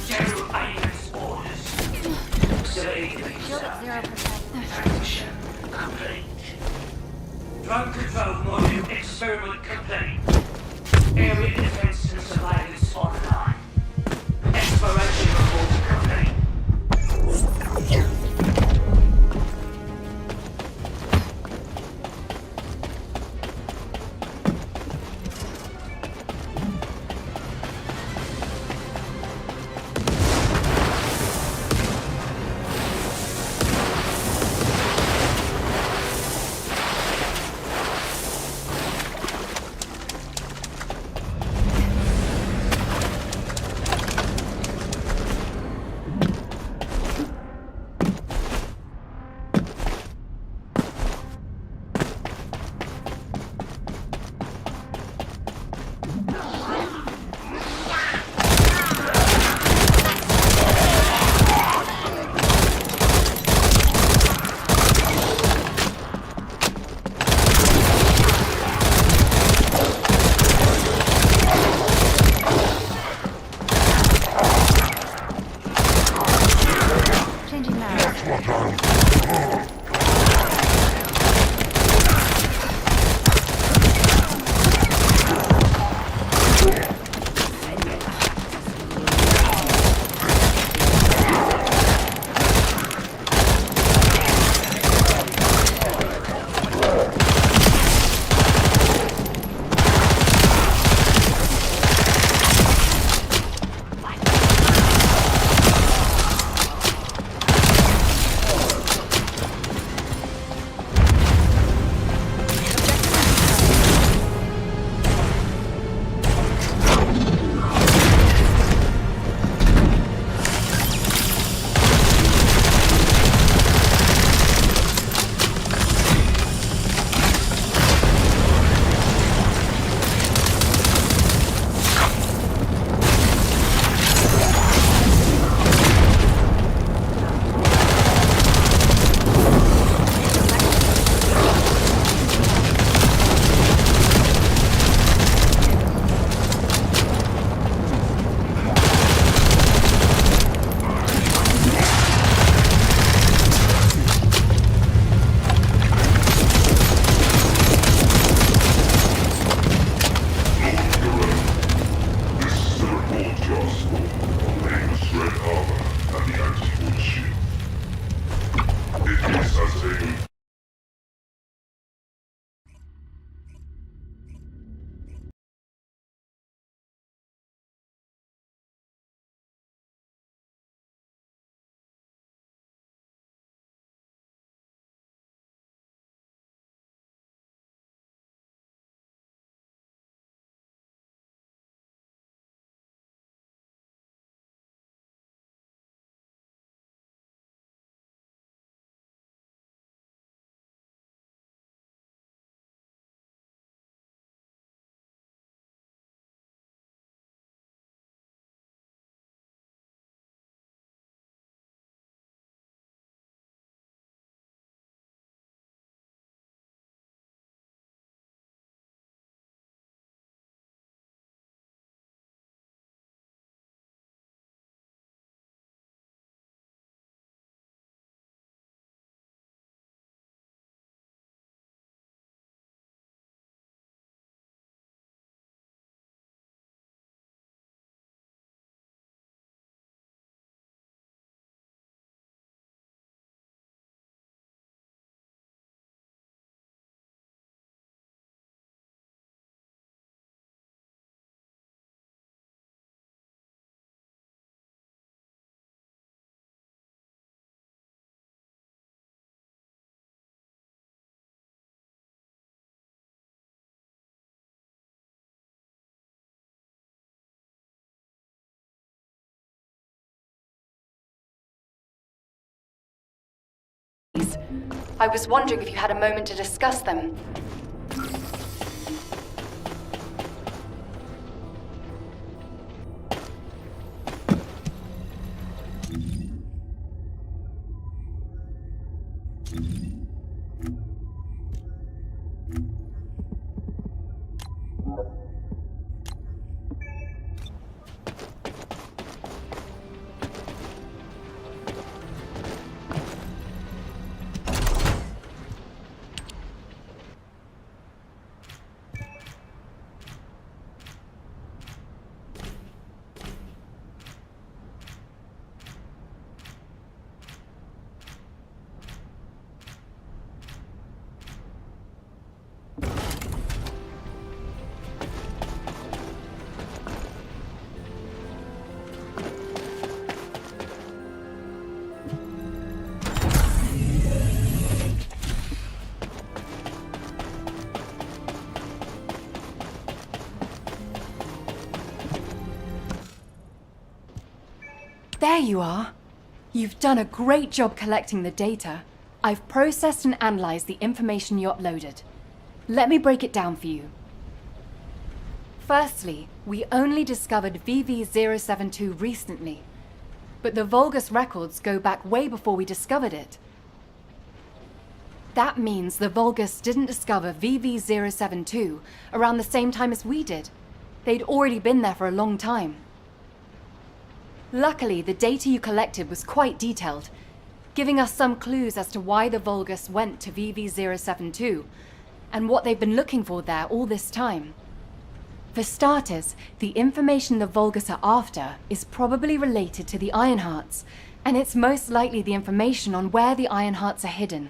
ᴘᴜᴜs orders. Facility transition complete. Drone control module experiment complete. Area defense and surveillance online. Exploration report complete. records. I was wondering if you had a moment to discuss them. There you are. You've done a great job collecting the data. I've processed and analyzed the information you uploaded. Let me break it down for you. Firstly, we only discovered VV072 recently, but the Vulgus records go back way before we discovered it. That means the Vulgus didn't discover VV072 around the same time as we did. They'd already been there for a long time. Luckily, the data you collected was quite detailed, giving us some clues as to why the Vulgus went to VV072 and what they've been looking for there all this time. For starters, the information the Vulgus are after is probably related to the Ironhearts, and it's most likely the information on where the Ironhearts are hidden.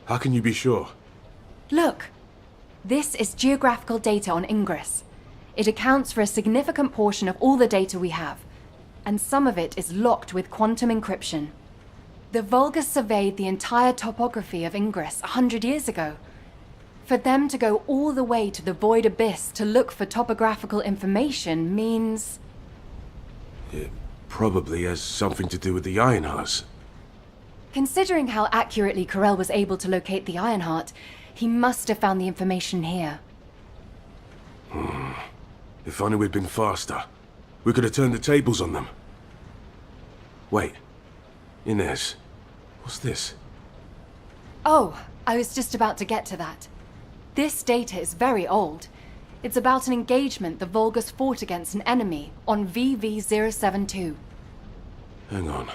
How can you be sure? Look, this is geographical data on Ingress. It accounts for a significant portion of all the data we have, and some of it is locked with quantum encryption. The Vulgus surveyed the entire topography of Ingress 100 years ago. For them to go all the way to the Void Abyss to look for topographical information means... It probably has something to do with the Ironhearts. Considering how accurately Corel was able to locate the Ironheart, he must have found the information here. If only we'd been faster. We could have turned the tables on them. Wait. Inez. What's this? Oh, I was just about to get to that. This data is very old. It's about an engagement the Vulgus fought against an enemy on VV072. Hang on.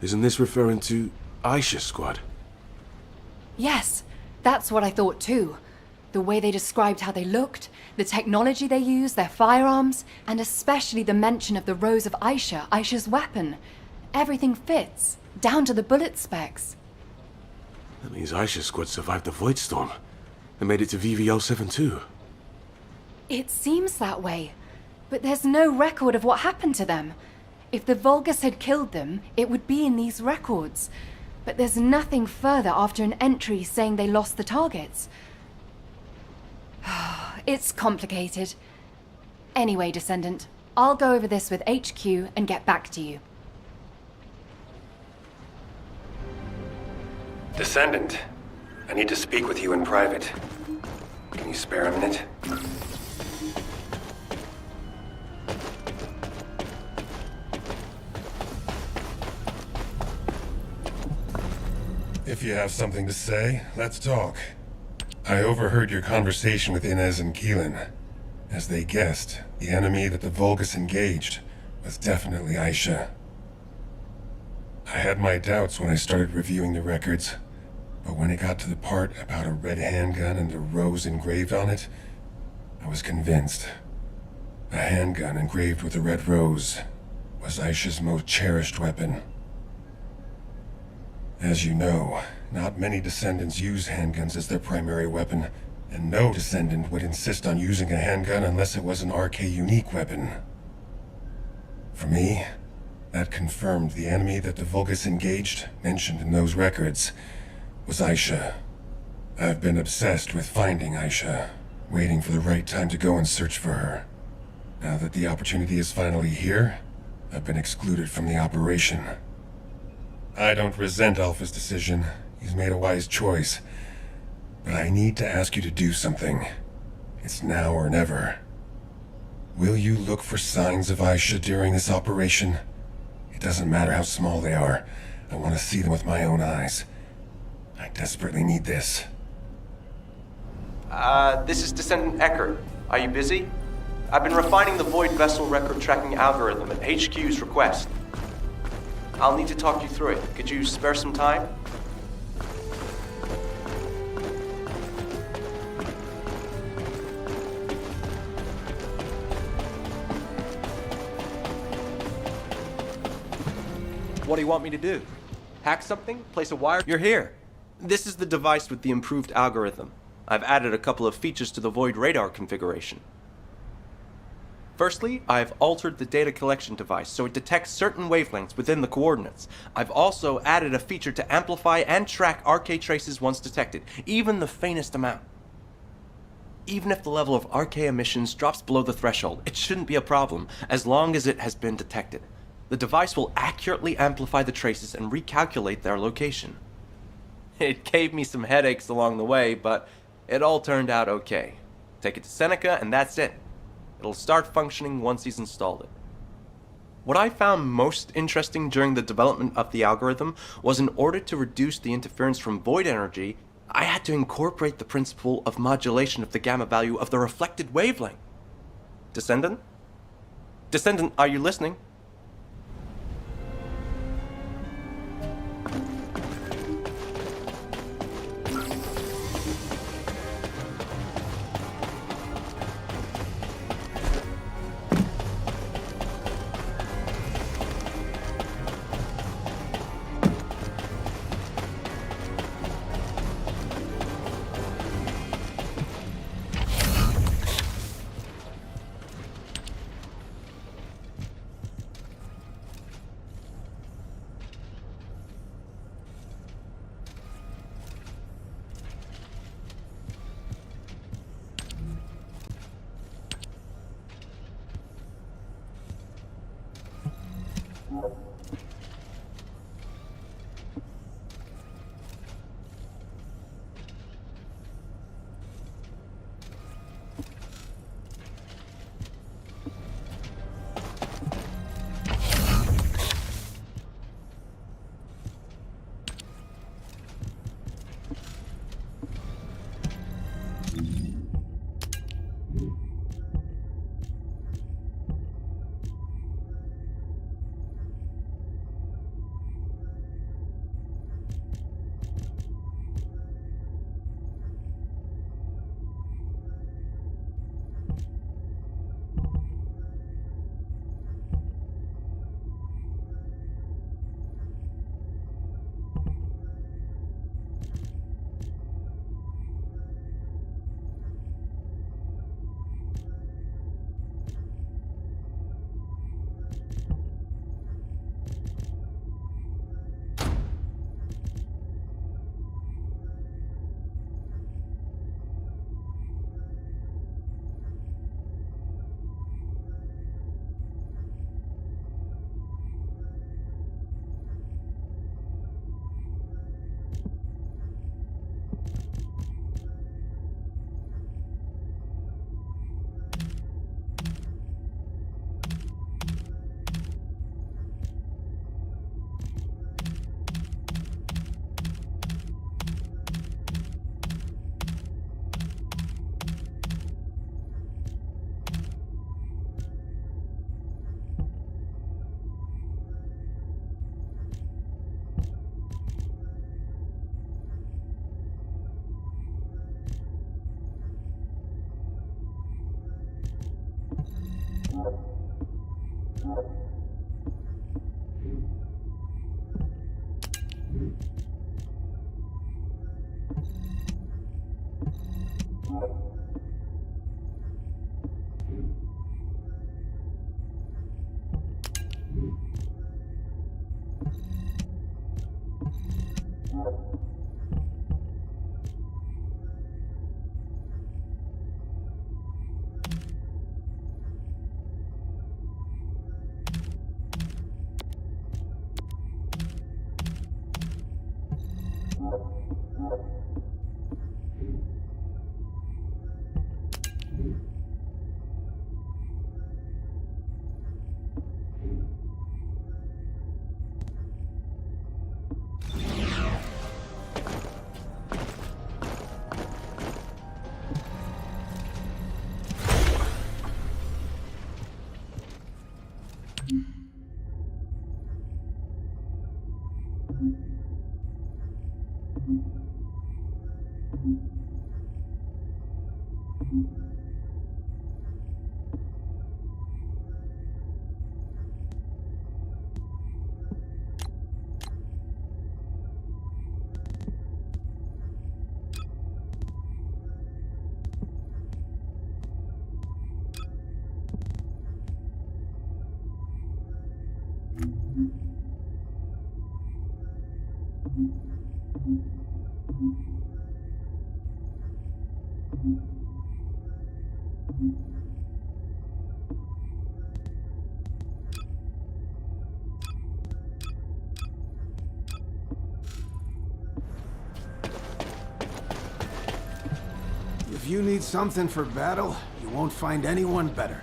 Isn't this referring to Aisha's squad? Yes, that's what I thought too. The way they described how they looked, the technology they used, their firearms, and especially the mention of the rose of Aisha, Aisha's weapon. Everything fits, down to the bullet specs. That means Aisha's squad survived the Void Storm and made it to VV072. It seems that way, but there's no record of what happened to them. If the Vulgus had killed them, it would be in these records. But there's nothing further after an entry saying they lost the targets. It's complicated. Anyway, Descendant, I'll go over this with HQ and get back to you. Descendant, I need to speak with you in private. Can you spare a minute? If you have something to say, let's talk. I overheard your conversation with Inez and Keelan. As they guessed, the enemy that the Vulgus engaged was definitely Aisha. I had my doubts when I started reviewing the records, but when it got to the part about a red handgun and a rose engraved on it, I was convinced. A handgun engraved with a red rose was Aisha's most cherished weapon. As you know, not many Descendants use handguns as their primary weapon, and no Descendant would insist on using a handgun unless it was an RK unique weapon. For me, that confirmed the enemy that the Vulgus engaged, mentioned in those records, was Aisha. I've been obsessed with finding Aisha, waiting for the right time to go and search for her. Now that the opportunity is finally here, I've been excluded from the operation. I don't resent Alpha's decision. He's made a wise choice. But I need to ask you to do something. It's now or never. Will you look for signs of ýʻʌ̈ during this operation? It doesn't matter how small they are. I want to see them with my own eyes. I desperately need this. This is Descendant Eckert. Are you busy? I've been refining the Void Vessel record tracking algorithm at HQ's request. I'll need to talk you through it. Could you spare some time? What do you want me to do? Hack something? Place a wire? You're here. This is the device with the improved algorithm. I've added a couple of features to the Void radar configuration. Firstly, I've altered the data collection device so it detects certain wavelengths within the coordinates. I've also added a feature to amplify and track RK traces once detected, even the faintest amount. Even if the level of RK emissions drops below the threshold, it shouldn't be a problem as long as it has been detected. The device will accurately amplify the traces and recalculate their location. It gave me some headaches along the way, but it all turned out okay. Take it to Seneca and that's it. It'll start functioning once he's installed it. What I found most interesting during the development of the algorithm was in order to reduce the interference from void energy, I had to incorporate the principle of modulation of the gamma value of the reflected wavelength. Descendant? Descendant, are you listening? If you need something for battle, you won't find anyone better.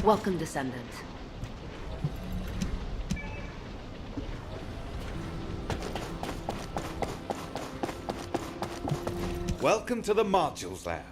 Welcome, Descendant. Welcome to the Modules Lab.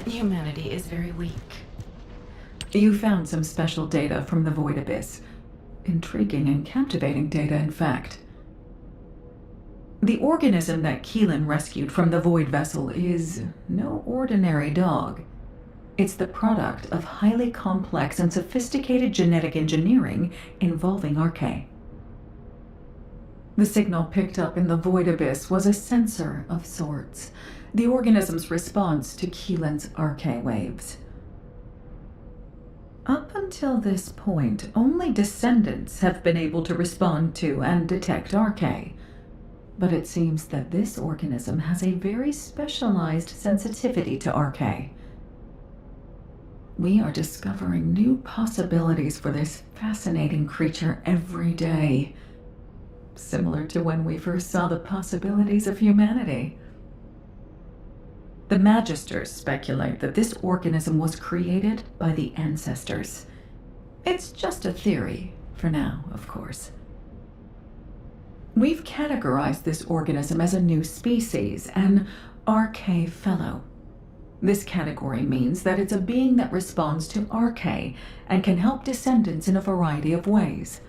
Humanity is very weak. You found some special data from the Void Abyss. Intriguing and captivating data, in fact. The organism that Keelan rescued from the Void Vessel is no ordinary dog. It's the product of highly complex and sophisticated genetic engineering involving Archae. The signal picked up in the void abyss was a sensor of sorts, the organism's response to Keelan's RK waves. Up until this point, only descendants have been able to respond to and detect RK. But it seems that this organism has a very specialized sensitivity to RK. We are discovering new possibilities for this fascinating creature every day, similar to when we first saw the possibilities of humanity. The Magisters speculate that this organism was created by the ancestors. It's just a theory, for now, of course. We've categorized this organism as a new species, an RK Fellow. This category means that it's a being that responds to RK and can help descendants in a variety of ways,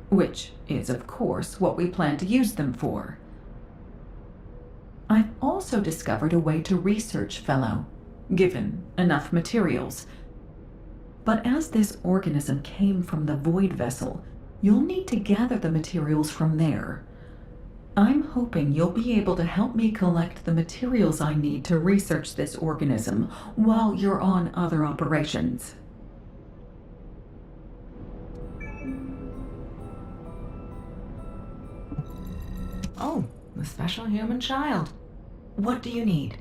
which is, of course, what we plan to use them for. I've also discovered a way to research Fellow, given enough materials. But as this organism came from the Void Vessel, you'll need to gather the materials from there. I'm hoping you'll be able to help me collect the materials I need to research this organism while you're on other operations. Oh, the special human child. What do you need?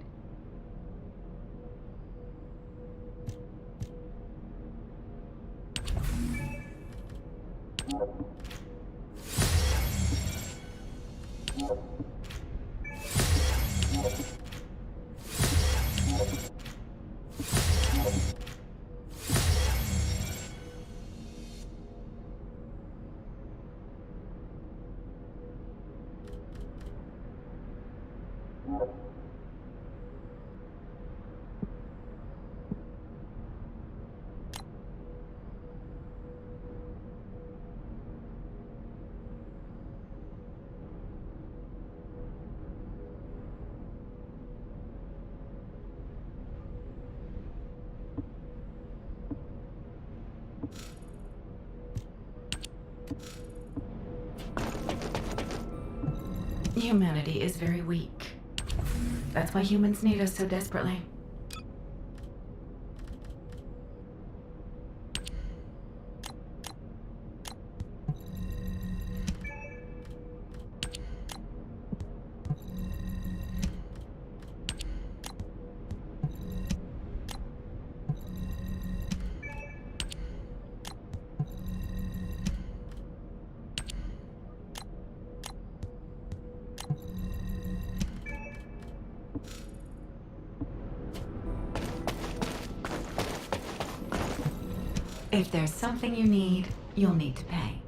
Humanity is very weak. That's why humans need us so desperately. If there's something you need, you'll need to pay.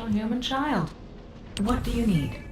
special human child. What do you need?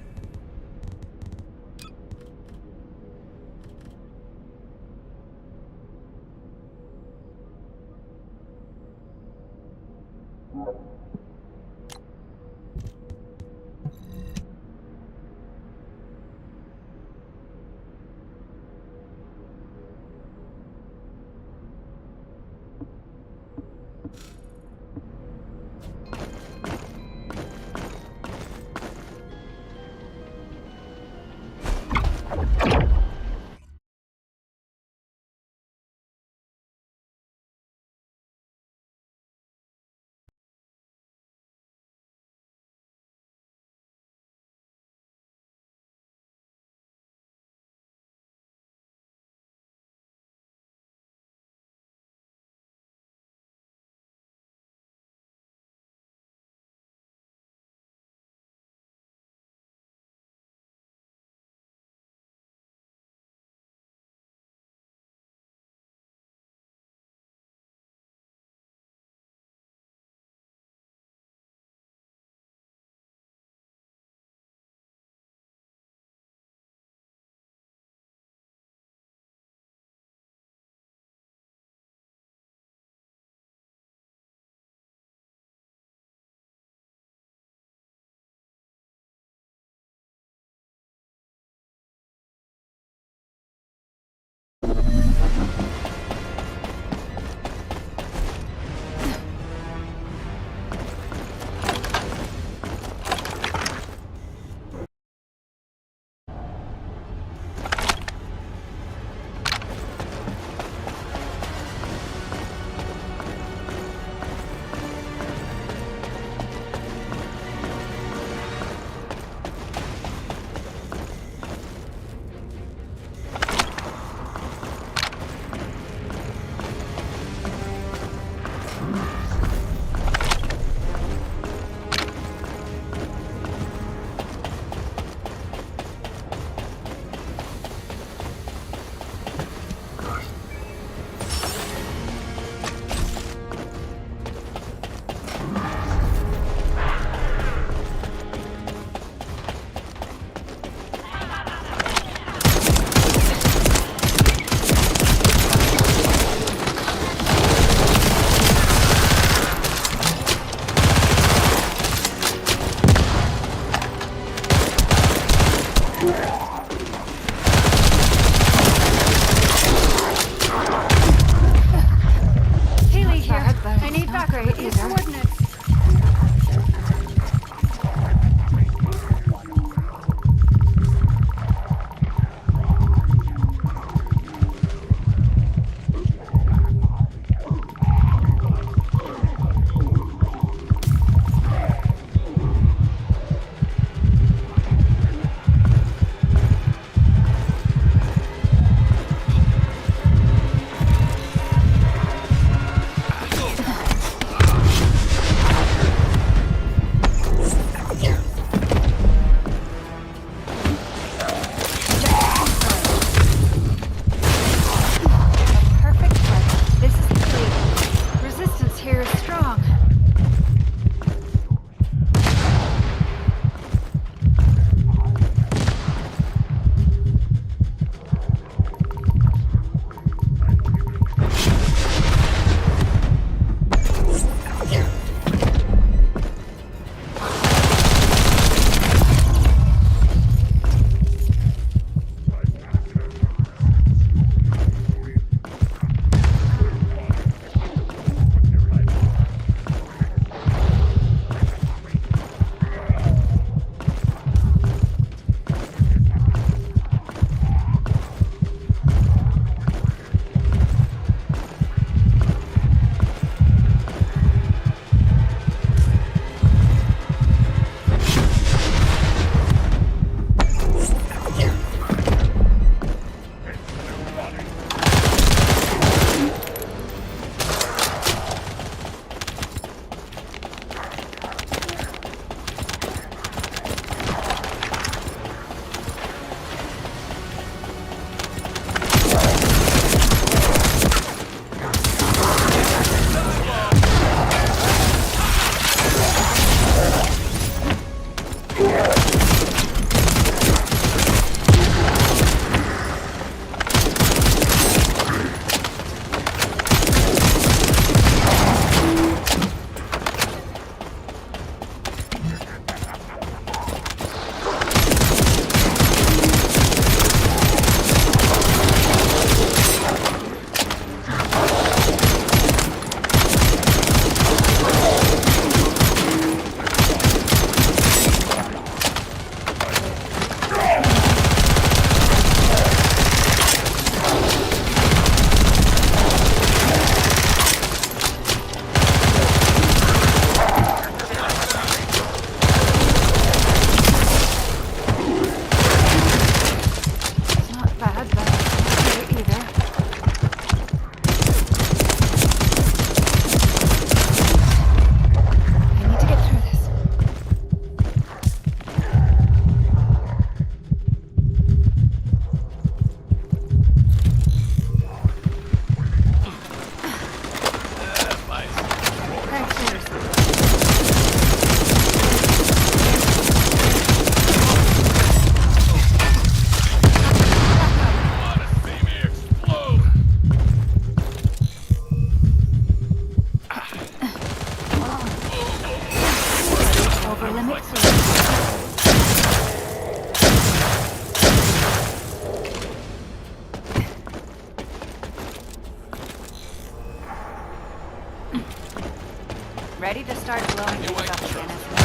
Ready to start blowing things up, Janice.